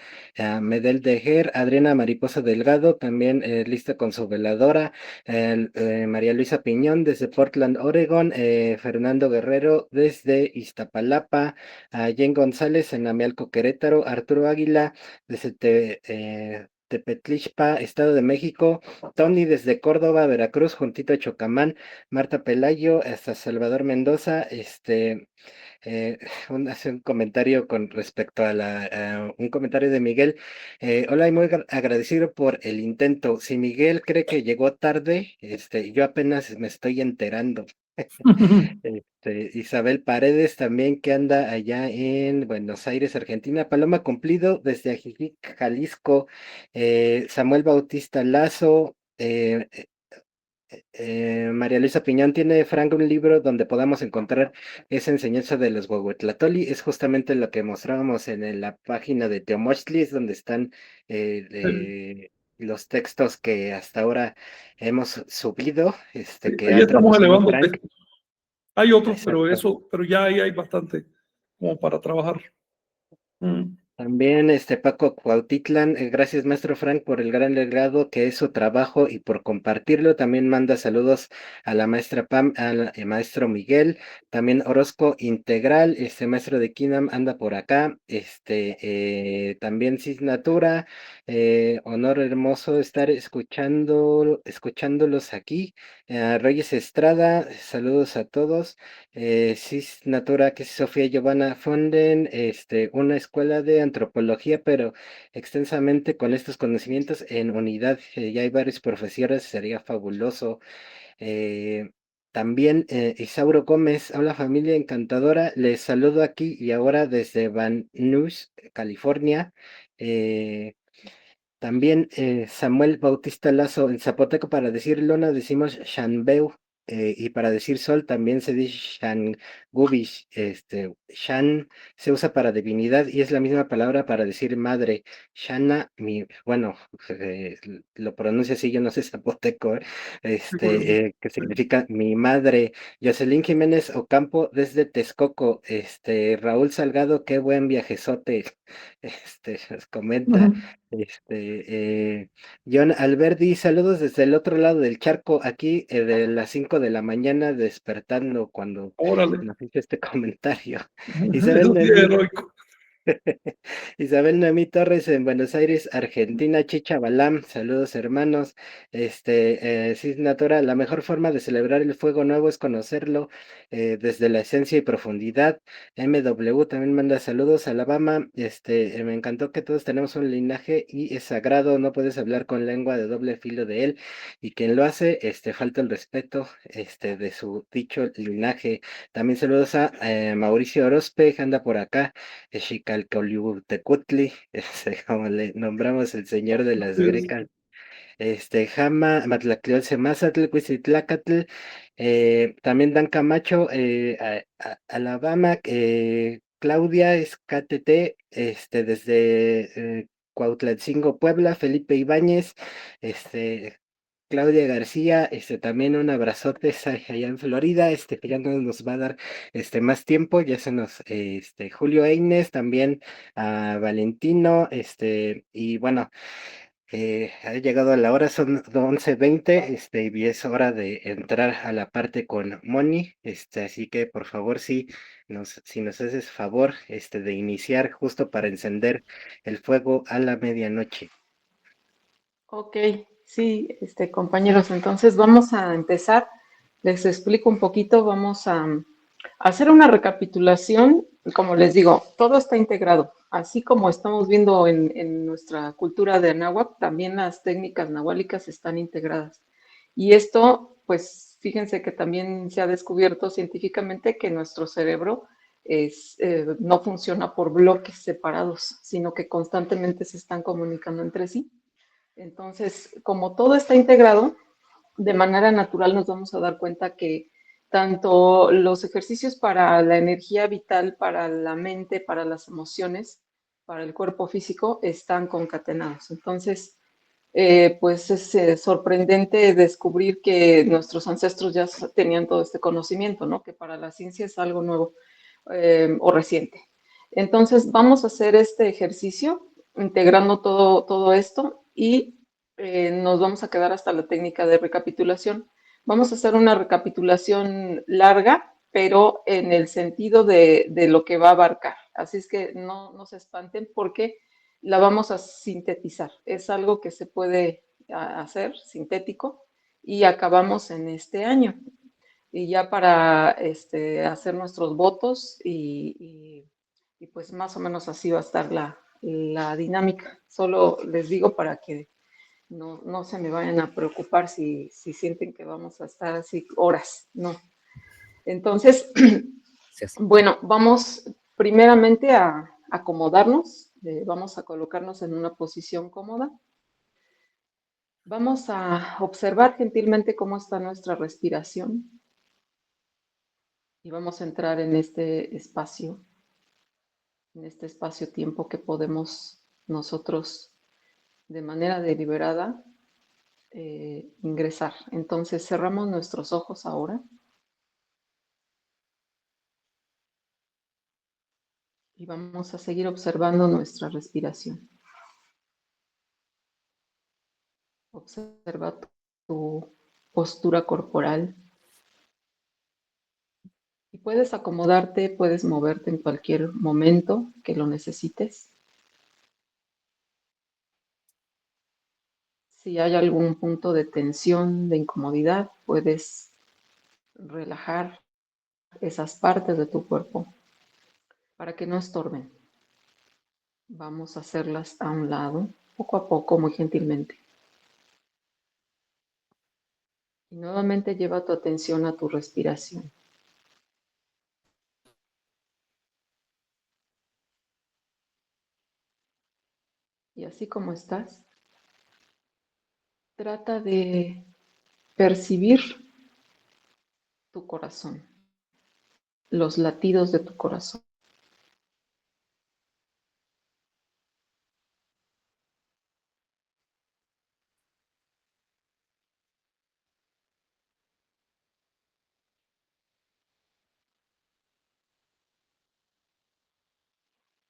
A: Medel Dejer, Adriana Mariposa Delgado, también lista con su veladora. María Luisa Piñón desde Portland, Oregon. Fernando Guerrero desde Iztapalapa. Jen González en Amialco, Querétaro. Arturo Águila desde Tepetlixpa, Estado de México. Tony desde Córdoba, Veracruz, juntito a Chocamán. Marta Pelayo hasta Salvador Mendoza. Hace un comentario con respecto a un comentario de Miguel. Hola, y muy agradecido por el intento. Si Miguel cree que llegó tarde, yo apenas me estoy enterando. Isabel Paredes también, que anda allá en Buenos Aires, Argentina. Paloma Cumplido desde Ajijic, Jalisco. Samuel Bautista Lazo. María Luisa Piñón, ¿tiene Frank un libro donde podamos encontrar esa enseñanza de los Huehuetlatoli? Es justamente lo que mostrábamos en la página de Teomochtli, es donde están los textos que hasta ahora hemos subido, que
B: Ahí
A: ha
B: estamos
A: traducido
B: elevando
A: Frank.
B: textos. Hay otros,
A: Exacto.
B: pero ya ahí hay bastante como para trabajar.
A: También Paco Cuautitlan, gracias maestro Frank por el gran legado que es su trabajo y por compartirlo. También manda saludos a la maestra Pam, al maestro Miguel. También Orozco Integral, maestro de Kinam anda por acá. También Cisnatura, honor hermoso estar escuchándolos aquí. Reyes Estrada, saludos a todos. Cisnatura, que es Sofía Giovanna Fonden, una escuela de antropología, pero extensamente con estos conocimientos en unidad. Ya hay varios profesores, sería fabuloso. También Isauro Gómez, hola familia encantadora, les saludo aquí y ahora desde Van Nuys, California. También Samuel Bautista Lazo, en zapoteco para decir lona decimos Shanbeu, y para decir sol también se dice Shangubish. Shan se usa para divinidad y es la misma palabra para decir madre. Shana, bueno, lo pronuncio así, yo no sé zapoteco, que significa mi madre. Jocelyn Jiménez Ocampo desde Texcoco. Raúl Salgado, qué buen viajezote, nos comenta. John Alberdi, saludos desde el otro lado del charco, aquí de las 5 de la mañana, despertando cuando
B: Órale.
A: nos hizo este comentario.
B: Eso sí es heroico.
A: Isabel Noemí Torres en Buenos Aires, Argentina. Chicha Balam, saludos hermanos. Cisnatura, la mejor forma de celebrar el fuego nuevo es conocerlo desde la esencia y profundidad. MW también manda saludos. Alabama, me encantó que todos tenemos un linaje y es sagrado, no puedes hablar con lengua de doble filo de él, y quien lo hace, falta el respeto de su dicho linaje. También saludos a Mauricio Orozpe, que anda por acá. Xicalcoliutecutli, como le nombramos el señor de las grecas. Jama, Matlacliol Semazatl, Cuizitlacatl, también Dan Camacho, Alabama, Claudia Escatete, desde Cuautlatcingo, Puebla. Felipe Ibáñez, Claudia García, también un abrazote allá en Florida, que ya no nos va a dar más tiempo, ya se nos, Julio Eines, también a Valentino, y bueno, ha llegado la hora, son 11:20, y es hora de entrar a la parte con Moni, así que por favor, si nos haces favor, de iniciar justo para encender el fuego a la medianoche.
K: Ok, sí, compañeros, entonces vamos a empezar. Les explico un poquito, vamos a hacer una recapitulación. Como les digo, todo está integrado. Así como estamos viendo en nuestra cultura de náhuatl, también las técnicas nahuálicas están integradas. Y esto, pues, fíjense que también se ha descubierto científicamente que nuestro cerebro no funciona por bloques separados, sino que constantemente se están comunicando entre sí. Entonces, como todo está integrado, de manera natural nos vamos a dar cuenta que tanto los ejercicios para la energía vital, para la mente, para las emociones, para el cuerpo físico, están concatenados. Entonces, pues es sorprendente descubrir que nuestros ancestros ya tenían todo este conocimiento, ¿no? Que para la ciencia es algo nuevo o reciente. Entonces, vamos a hacer este ejercicio integrando todo esto y nos vamos a quedar hasta la técnica de recapitulación. Vamos a hacer una recapitulación larga, pero en el sentido de lo que va a abarcar. Así es que no se espanten porque la vamos a sintetizar. Es algo que se puede hacer sintético y acabamos en este año. Y ya para hacer nuestros votos y pues más o menos así va a estar la dinámica. Solo les digo para que no se me vayan a preocupar si sienten que vamos a estar así horas, no. Entonces, bueno, vamos primeramente a acomodarnos, vamos a colocarnos en una posición cómoda. Vamos a observar gentilmente cómo está nuestra respiración y vamos a entrar en este espacio-tiempo que podemos nosotros de manera deliberada ingresar. Entonces cerramos nuestros ojos ahora y vamos a seguir observando nuestra respiración. Observa tu postura corporal y puedes acomodarte, puedes moverte en cualquier momento que lo necesites. Si hay algún punto de tensión, de incomodidad, puedes relajar esas partes de tu cuerpo para que no estorben. Vamos a hacerlas a un lado, poco a poco, muy gentilmente. Y nuevamente lleva tu atención a tu respiración. Y así como estás, trata de percibir tu corazón, los latidos de tu corazón.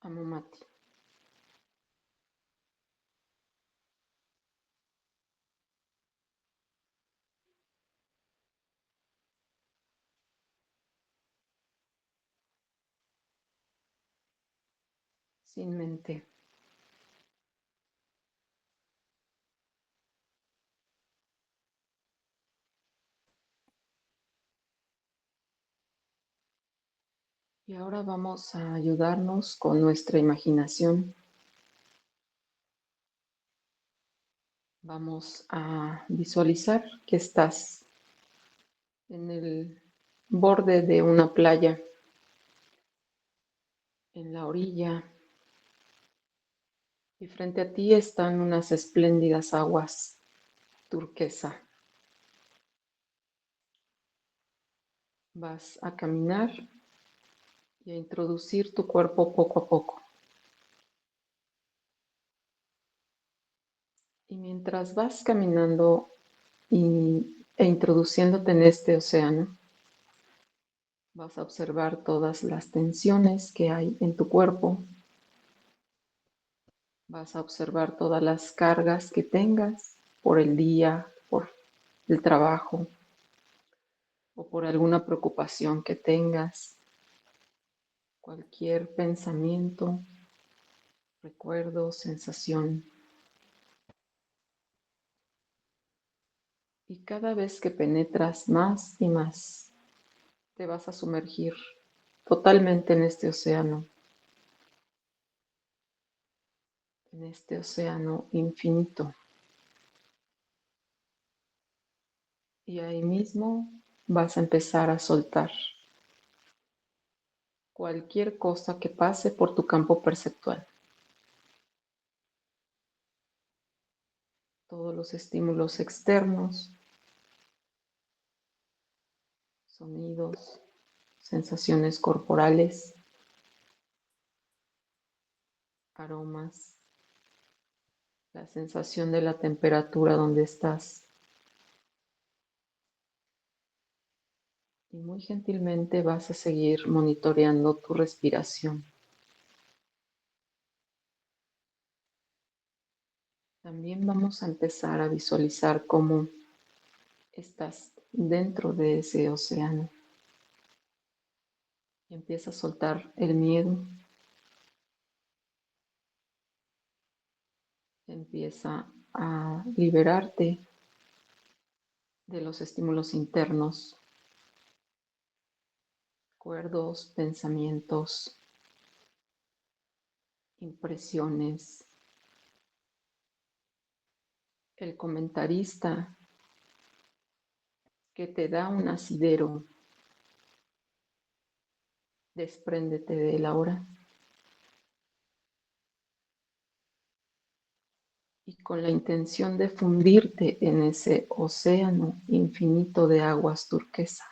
K: Amumati. Sin mente. Y ahora vamos a ayudarnos con nuestra imaginación. Vamos a visualizar que estás en el borde de una playa, en la orilla, y frente a ti están unas espléndidas aguas turquesa. Vas a caminar y a introducir tu cuerpo poco a poco. Y mientras vas caminando e introduciéndote en este océano, vas a observar todas las tensiones que hay en tu cuerpo. Vas a observar todas las cargas que tengas por el día, por el trabajo o por alguna preocupación que tengas. Cualquier pensamiento, recuerdo, sensación. Y cada vez que penetras más y más, te vas a sumergir totalmente en este océano infinito. Y ahí mismo vas a empezar a soltar cualquier cosa que pase por tu campo perceptual. Todos los estímulos externos, sonidos, sensaciones corporales, aromas, la sensación de la temperatura donde estás. Y muy gentilmente vas a seguir monitoreando tu respiración. También vamos a empezar a visualizar cómo estás dentro de ese océano. Y empieza a soltar el miedo. Empieza a liberarte de los estímulos internos, recuerdos, pensamientos, impresiones. El comentarista que te da un asidero, despréndete de él ahora. Y con la intención de fundirte en ese océano infinito de aguas turquesa.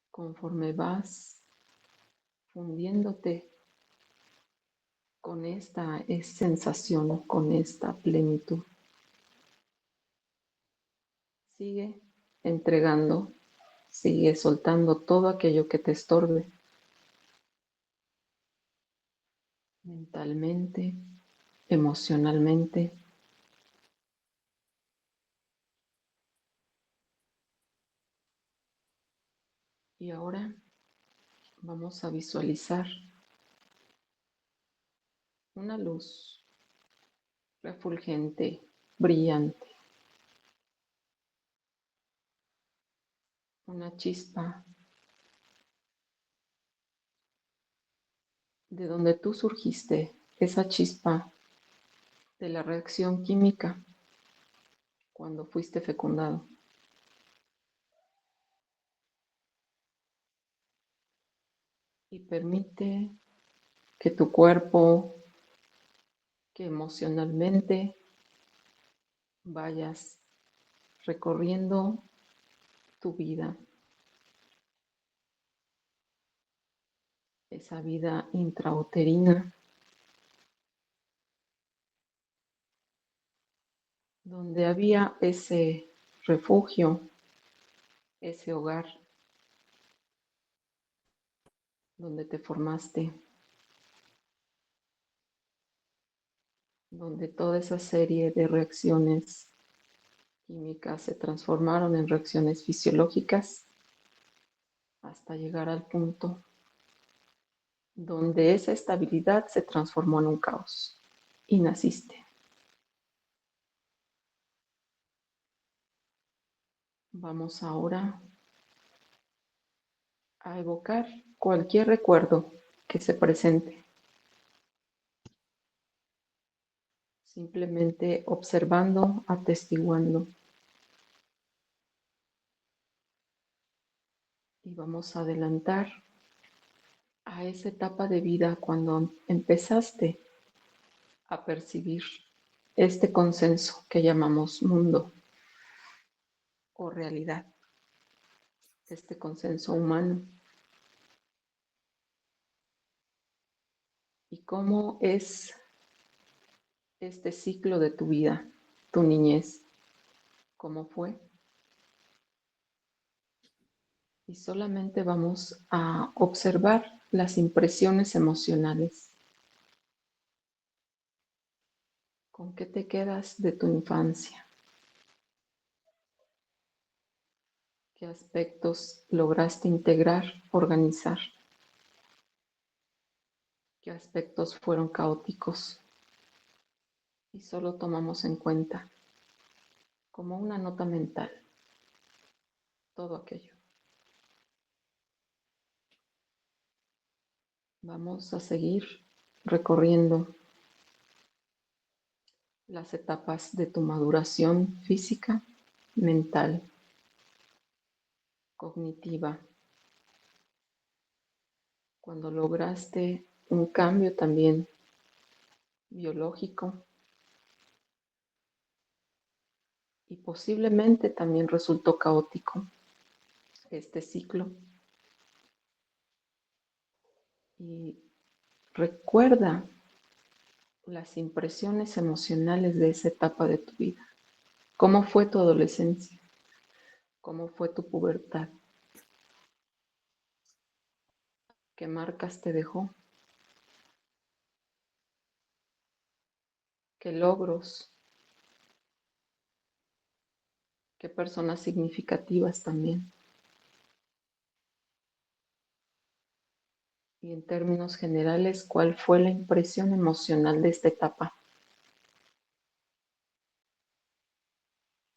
K: Conforme vas fundiéndote con esta sensación, con esta plenitud, sigue entregando, sigue soltando todo aquello que te estorbe mentalmente, emocionalmente. Y ahora vamos a visualizar una luz refulgente, brillante, una chispa de donde tú surgiste, esa chispa de la reacción química cuando fuiste fecundado. Y permite que tu cuerpo, que emocionalmente vayas recorriendo tu vida, esa vida intrauterina, donde había ese refugio, ese hogar, donde te formaste, donde toda esa serie de reacciones químicas se transformaron en reacciones fisiológicas hasta llegar al punto donde esa estabilidad se transformó en un caos y naciste. Vamos ahora a evocar cualquier recuerdo que se presente. Simplemente observando, atestiguando. Y vamos a adelantar a esa etapa de vida cuando empezaste a percibir este consenso que llamamos mundo o realidad, este consenso humano. Y cómo es este ciclo de tu vida, tu niñez, cómo fue. Y solamente vamos a observar las impresiones emocionales. ¿Con qué te quedas de tu infancia? ¿Qué aspectos lograste integrar, organizar? ¿Qué aspectos fueron caóticos? Y solo tomamos en cuenta, como una nota mental, todo aquello. Vamos a seguir recorriendo las etapas de tu maduración física, mental, cognitiva, cuando lograste un cambio también biológico y posiblemente también resultó caótico este ciclo. Y recuerda las impresiones emocionales de esa etapa de tu vida. ¿Cómo fue tu adolescencia? ¿Cómo fue tu pubertad? ¿Qué marcas te dejó? ¿Qué logros? ¿Qué personas significativas también? Y en términos generales, ¿cuál fue la impresión emocional de esta etapa?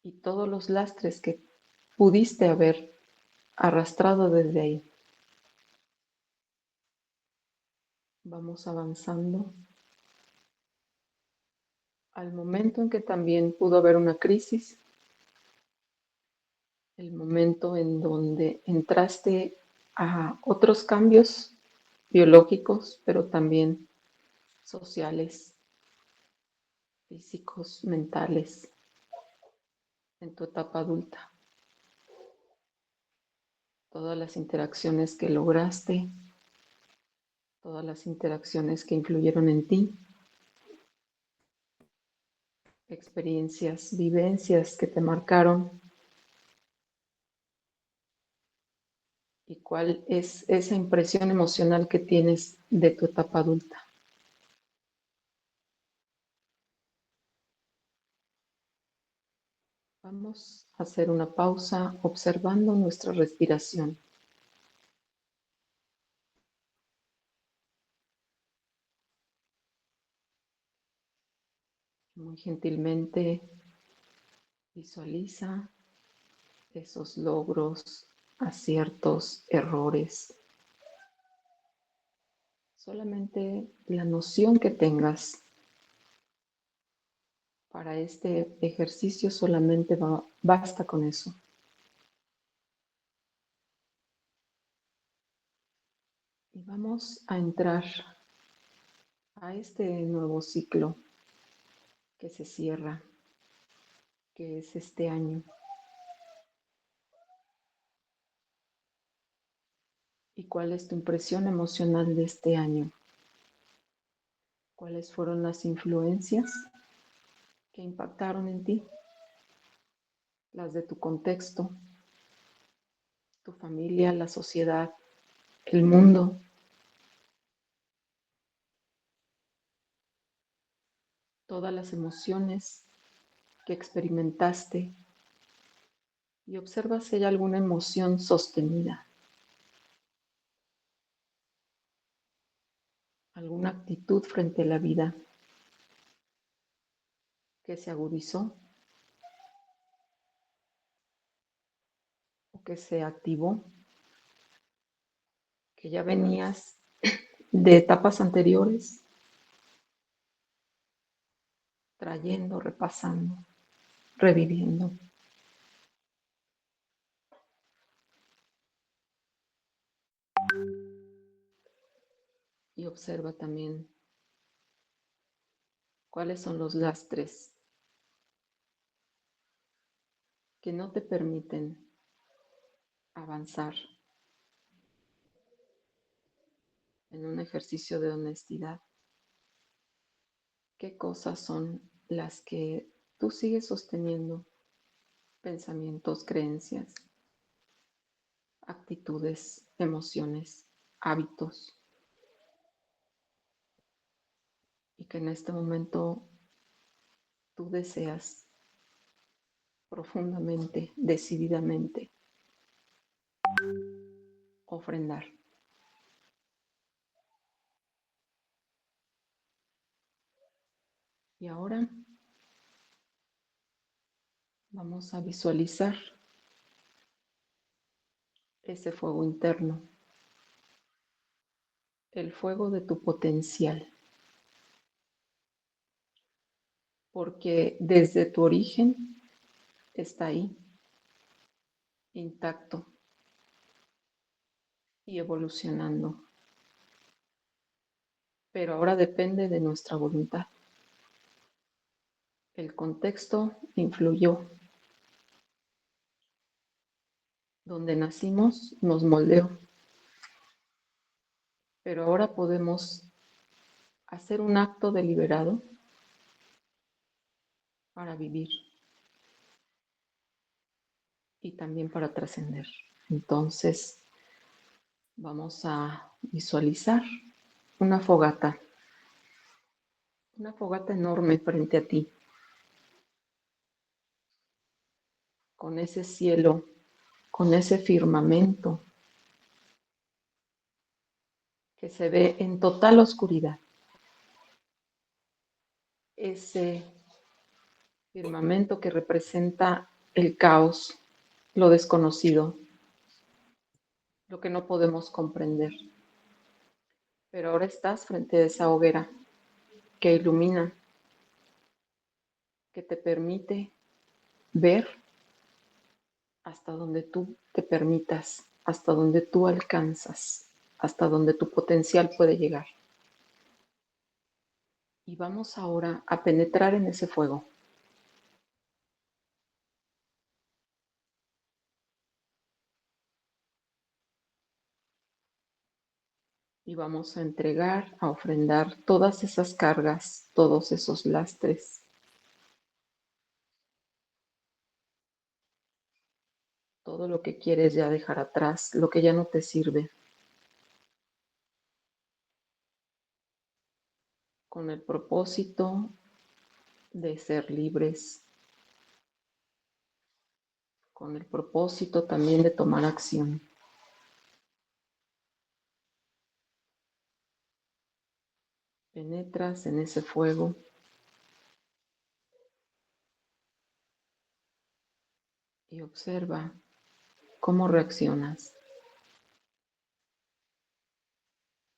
K: Y todos los lastres que pudiste haber arrastrado desde ahí. Vamos avanzando al momento en que también pudo haber una crisis, el momento en donde entraste a otros cambios biológicos, pero también sociales, físicos, mentales, en tu etapa adulta. Todas las interacciones que lograste, todas las interacciones que influyeron en ti, experiencias, vivencias que te marcaron. ¿Y cuál es esa impresión emocional que tienes de tu etapa adulta? Vamos a hacer una pausa observando nuestra respiración. Muy gentilmente visualiza esos logros, aciertos, errores. Solamente la noción que tengas para este ejercicio solamente basta con eso. Y vamos a entrar a este nuevo ciclo que se cierra, que es este año. ¿Y cuál es tu impresión emocional de este año? ¿Cuáles fueron las influencias que impactaron en ti? Las de tu contexto, tu familia, la sociedad, el mundo. Todas las emociones que experimentaste y observa si hay alguna emoción sostenida, alguna actitud frente a la vida que se agudizó o que se activó, que ya venías de etapas anteriores, trayendo, repasando, reviviendo. Y observa también cuáles son los lastres que no te permiten avanzar en un ejercicio de honestidad. ¿Qué cosas son las que tú sigues sosteniendo? Pensamientos, creencias, actitudes, emociones, hábitos. Y que en este momento tú deseas profundamente, decididamente, ofrendar. Y ahora vamos a visualizar ese fuego interno, el fuego de tu potencial. porque desde tu origen está ahí, intacto y evolucionando. Pero ahora depende de nuestra voluntad. El contexto influyó. Donde nacimos nos moldeó. Pero ahora podemos hacer un acto deliberado para vivir y también para trascender. Entonces, vamos a visualizar una fogata enorme frente a ti, con ese cielo, con ese firmamento que se ve en total oscuridad. Ese firmamento que representa el caos, lo desconocido, lo que no podemos comprender. Pero ahora estás frente a esa hoguera que ilumina, que te permite ver hasta donde tú te permitas, hasta donde tú alcanzas, hasta donde tu potencial puede llegar. Y vamos ahora a penetrar en ese fuego. Y vamos a entregar, a ofrendar todas esas cargas, todos esos lastres, todo lo que quieres ya dejar atrás, lo que ya no te sirve, con el propósito de ser libres, con el propósito también de tomar acción. Penetras en ese fuego y observa cómo reaccionas.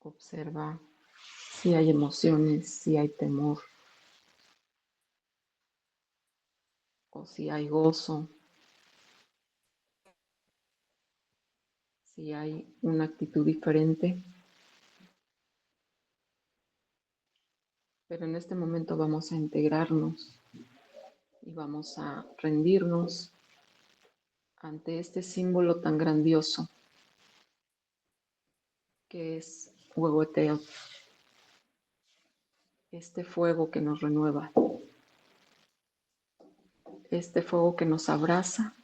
K: Observa si hay emociones, si hay temor, o si hay gozo, si hay una actitud diferente. Pero en este momento vamos a integrarnos y vamos a rendirnos ante este símbolo tan grandioso que es Huehueteotl, este fuego que nos renueva, este fuego que nos abraza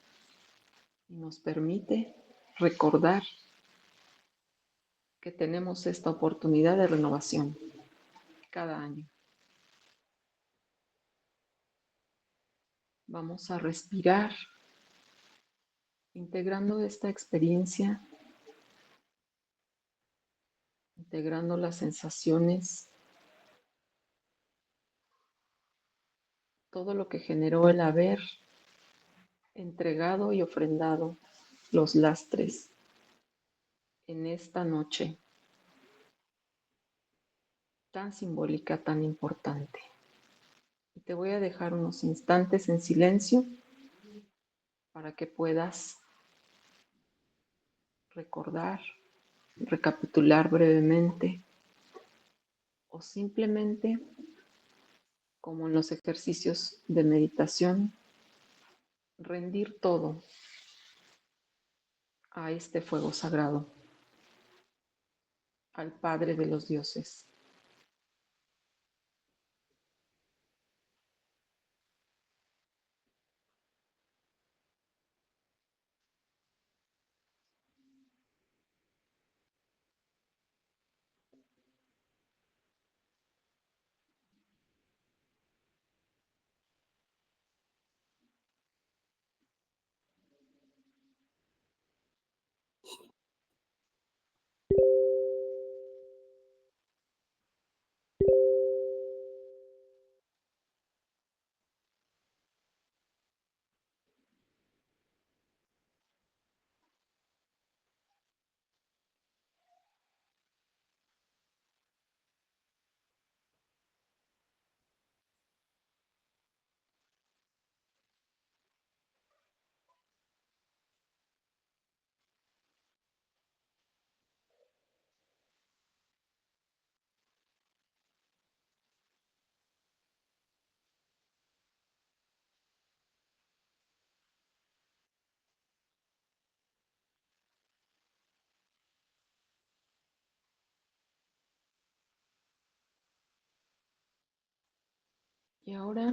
K: y nos permite recordar que tenemos esta oportunidad de renovación cada año. Vamos a respirar, integrando esta experiencia, integrando las sensaciones, todo lo que generó el haber entregado y ofrendado los lastres en esta noche tan simbólica, tan importante. Y te voy a dejar unos instantes en silencio para que puedas recordar, recapitular brevemente o simplemente, como en los ejercicios de meditación, rendir todo a este fuego sagrado, al Padre de los dioses. Y ahora,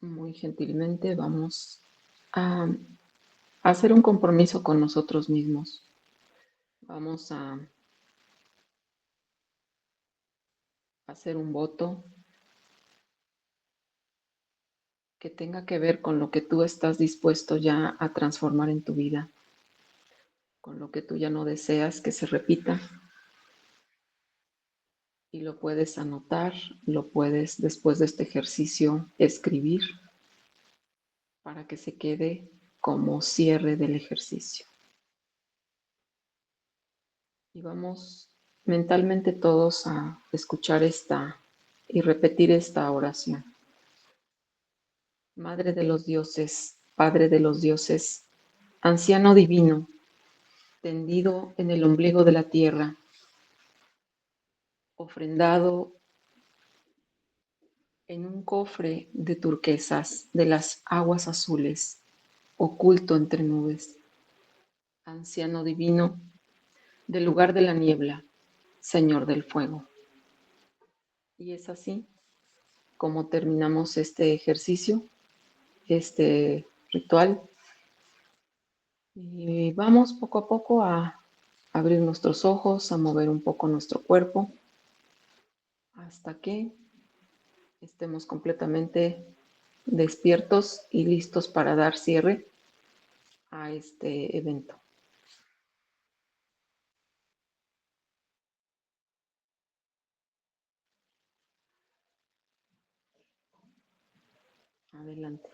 K: muy gentilmente, vamos a hacer un compromiso con nosotros mismos. Vamos a hacer un voto que tenga que ver con lo que tú estás dispuesto ya a transformar en tu vida, con lo que tú ya no deseas que se repita. Y lo puedes anotar, lo puedes después de este ejercicio escribir para que se quede como cierre del ejercicio. Y vamos mentalmente todos a escuchar y repetir esta oración. Madre de los dioses, Padre de los dioses, anciano divino, tendido en el ombligo de la tierra, ofrendado en un cofre de turquesas de las aguas azules, oculto entre nubes. Anciano divino, del lugar de la niebla, Señor del fuego. Y es así como terminamos este ejercicio, este ritual. Y vamos poco a poco a abrir nuestros ojos, a mover un poco nuestro cuerpo, hasta que estemos completamente despiertos y listos para dar cierre a este evento. Adelante.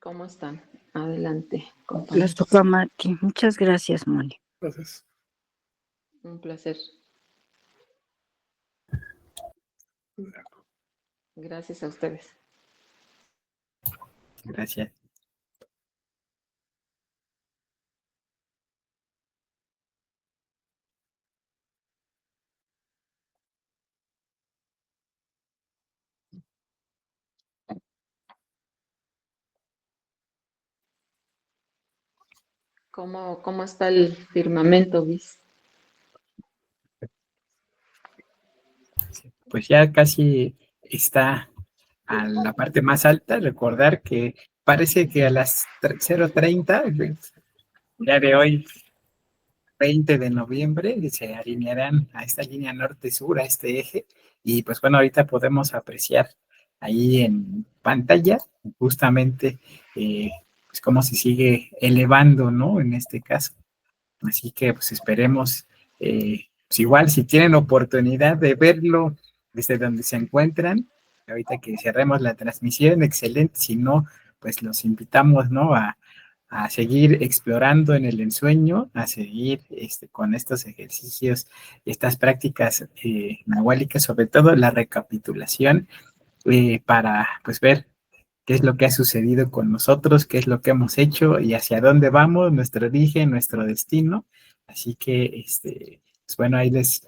K: ¿Cómo están? Adelante,
I: Las
K: compañeros.
I: tocó a Mati. Muchas gracias, Moni.
B: Gracias.
K: Un placer. Gracias a ustedes.
D: Gracias.
K: ¿Cómo está el firmamento, Bis?
D: Pues ya casi está a la parte más alta. Recordar que parece que a las 0:30, el día de hoy, 20 de noviembre, se alinearán a esta línea norte-sur, a este eje. Y pues bueno, ahorita podemos apreciar ahí en pantalla justamente pues cómo se sigue elevando, ¿no? En este caso. Así que pues esperemos, pues igual si tienen oportunidad de verlo desde donde se encuentran, ahorita que cerremos la transmisión, excelente. Si no, pues los invitamos, ¿no? A seguir explorando en el ensueño, a seguir con estos ejercicios, estas prácticas nahuálicas, sobre todo la recapitulación, para pues ver qué es lo que ha sucedido con nosotros, qué es lo que hemos hecho y hacia dónde vamos, nuestro origen, nuestro destino. Así que, pues bueno, ahí les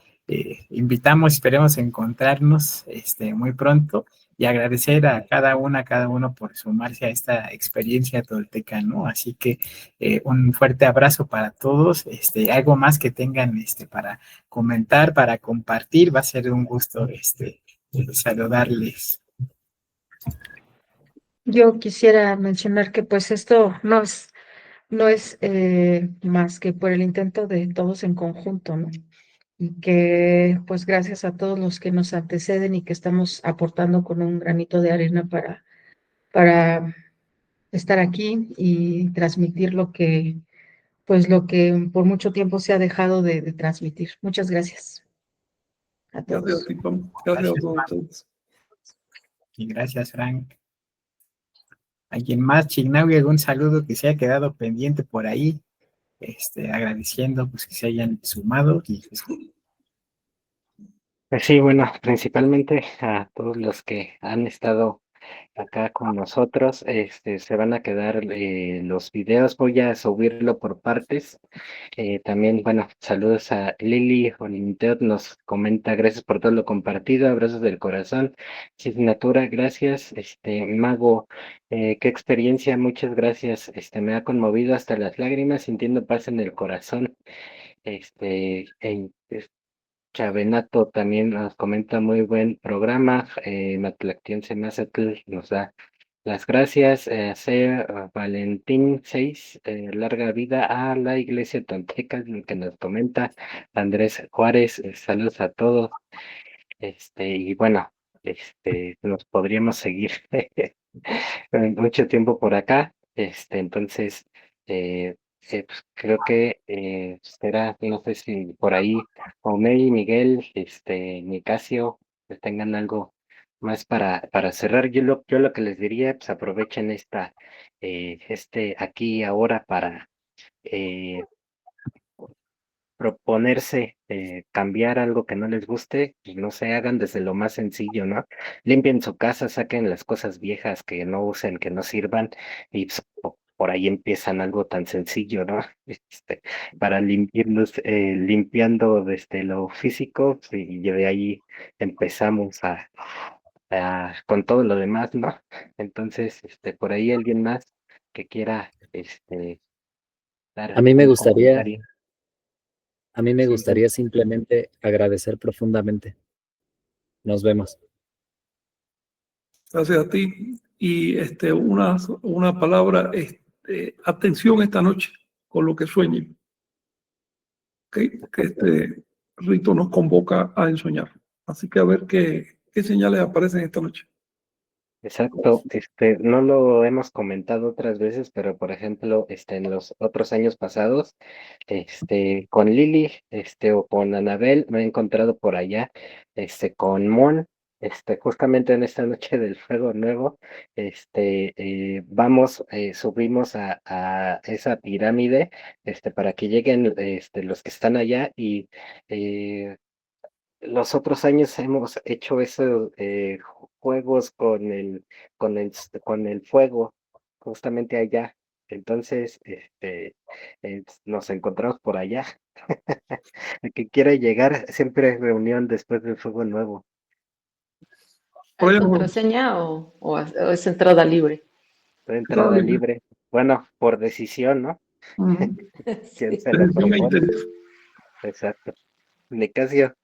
D: invitamos, esperemos encontrarnos muy pronto y agradecer a cada uno por sumarse a esta experiencia tolteca, ¿no? Así que un fuerte abrazo para todos, algo más que tengan para comentar, para compartir, va a ser un gusto saludarles.
G: Yo quisiera mencionar que pues esto no es más que por el intento de todos en conjunto, ¿no? Y que pues gracias a todos los que nos anteceden y que estamos aportando con un granito de arena para estar aquí y transmitir lo que por mucho tiempo se ha dejado de transmitir. Muchas gracias a
B: Gracias
G: todos.
B: a ti, Pam. Gracias a todos.
D: Y gracias, Frank. ¿Alguien más, Chignaui, algún saludo que se haya quedado pendiente por ahí? Agradeciendo pues que se hayan sumado y
A: Pues sí, bueno, principalmente a todos los que han estado acá con nosotros. Se van a quedar los videos, voy a subirlo por partes. También, bueno, saludos a Lili Olinteot, nos comenta, gracias por todo lo compartido, abrazos del corazón. Signatura, gracias. Mago, qué experiencia, muchas gracias. Me ha conmovido hasta las lágrimas, sintiendo paz en el corazón. Chavenato también nos comenta muy buen programa. Matlactiense Mazatl nos da las gracias. Valentín 6, larga vida a la Iglesia Tolteca, el que nos comenta. Andrés Juárez, saludos a todos. Y bueno, nos podríamos seguir mucho tiempo por acá. Entonces, pues, creo que será, no sé si por ahí Omey, Miguel, Nicasio, pues tengan algo más para cerrar. Yo lo que les diría, pues aprovechen aquí y ahora para eh, proponerse cambiar algo que no les guste, y no se hagan desde lo más sencillo, ¿no? Limpien su casa, saquen las cosas viejas que no usen, que no sirvan, y pues, por ahí empiezan algo tan sencillo, ¿no? Para limpiando desde lo físico, y de ahí empezamos con todo lo demás, ¿no? Entonces, por ahí alguien más que quiera, dar
C: A mí me
A: un
C: gustaría,
A: comentario.
C: a mí me
A: Sí,
C: gustaría simplemente agradecer profundamente. Nos vemos.
B: Gracias a ti. Y una palabra, atención esta noche con lo que sueñen. ¿Okay? Que este rito nos convoca a ensoñar. Así que a ver qué señales aparecen esta noche.
A: exacto, no lo hemos comentado otras veces, pero por ejemplo, en los otros años pasados, con Lili, o con Anabel, me he encontrado por allá, con Mon, justamente en esta noche del fuego nuevo, subimos a esa pirámide, para que lleguen, los que están allá y los otros años hemos hecho esos juegos con el fuego, justamente allá. Entonces, nos encontramos por allá. El que quiera llegar, siempre hay reunión después del fuego nuevo.
B: Por
K: ¿Hay
B: allá nos vemos.
K: contraseña o es entrada libre?
A: De entrada libre. Bueno, por decisión, ¿no?
B: Ujú.
A: ¿Quién
K: Sí.
A: se lo
B: Decisión e
A: propone?
B: interés.
A: Exacto. Nicasio.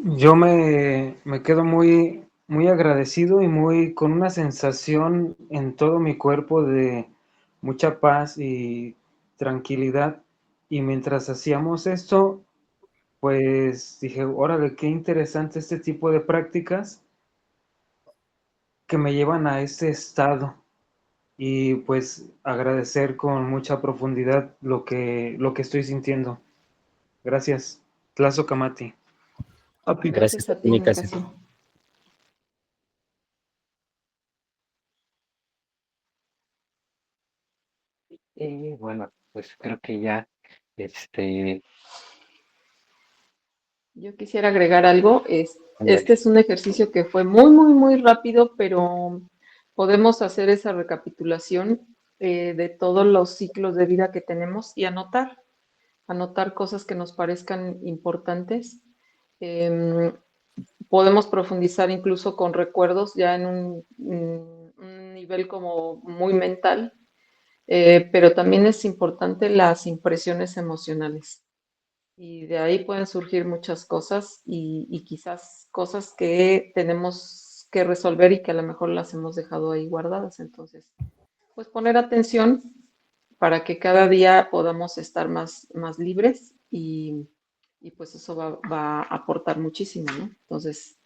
H: Yo me quedo muy, muy agradecido y muy con una sensación en todo mi cuerpo de mucha paz y tranquilidad. Y mientras hacíamos esto, pues dije, órale, qué interesante este tipo de prácticas que me llevan a ese estado. Y pues agradecer con mucha profundidad lo que estoy sintiendo. Gracias. Tlazo Kamati.
B: A ti.
C: Gracias
K: Gracias
C: a
K: a
C: ti,
K: ti,
C: Nicasio.
K: Nicasio.
A: Y bueno, pues creo que ya,
K: Yo quisiera agregar algo.
A: ándale.
K: Este es un ejercicio que fue muy, muy, muy rápido, pero podemos hacer esa recapitulación de todos los ciclos de vida que tenemos y anotar cosas que nos parezcan importantes. Podemos profundizar incluso con recuerdos ya en un nivel como muy mental, pero también es importante las impresiones emocionales. Y de ahí pueden surgir muchas cosas y quizás cosas que tenemos que resolver y que a lo mejor las hemos dejado ahí guardadas. Entonces, pues poner atención para que cada día podamos estar más libres y pues eso va a aportar muchísimo, ¿no? Entonces,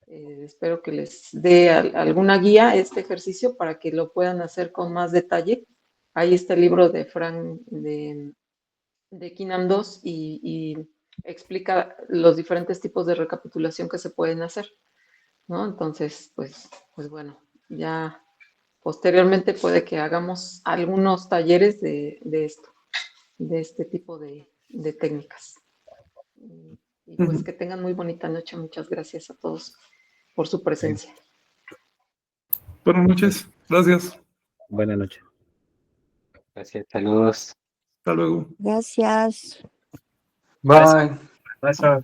K: espero que les dé alguna guía este ejercicio para que lo puedan hacer con más detalle. Ahí está el libro de Frank de Kinam 2 y explica los diferentes tipos de recapitulación que se pueden hacer, ¿no? Entonces, pues bueno, ya posteriormente puede que hagamos algunos talleres de esto, de este tipo de técnicas. Y pues
B: Ujú.
K: que tengan muy bonita noche. Muchas gracias a todos. por su presencia.
B: Buenas noches. Gracias.
C: Buenas noches.
A: Gracias, saludos.
B: Hasta luego.
I: Gracias.
H: Bye.
D: Eso.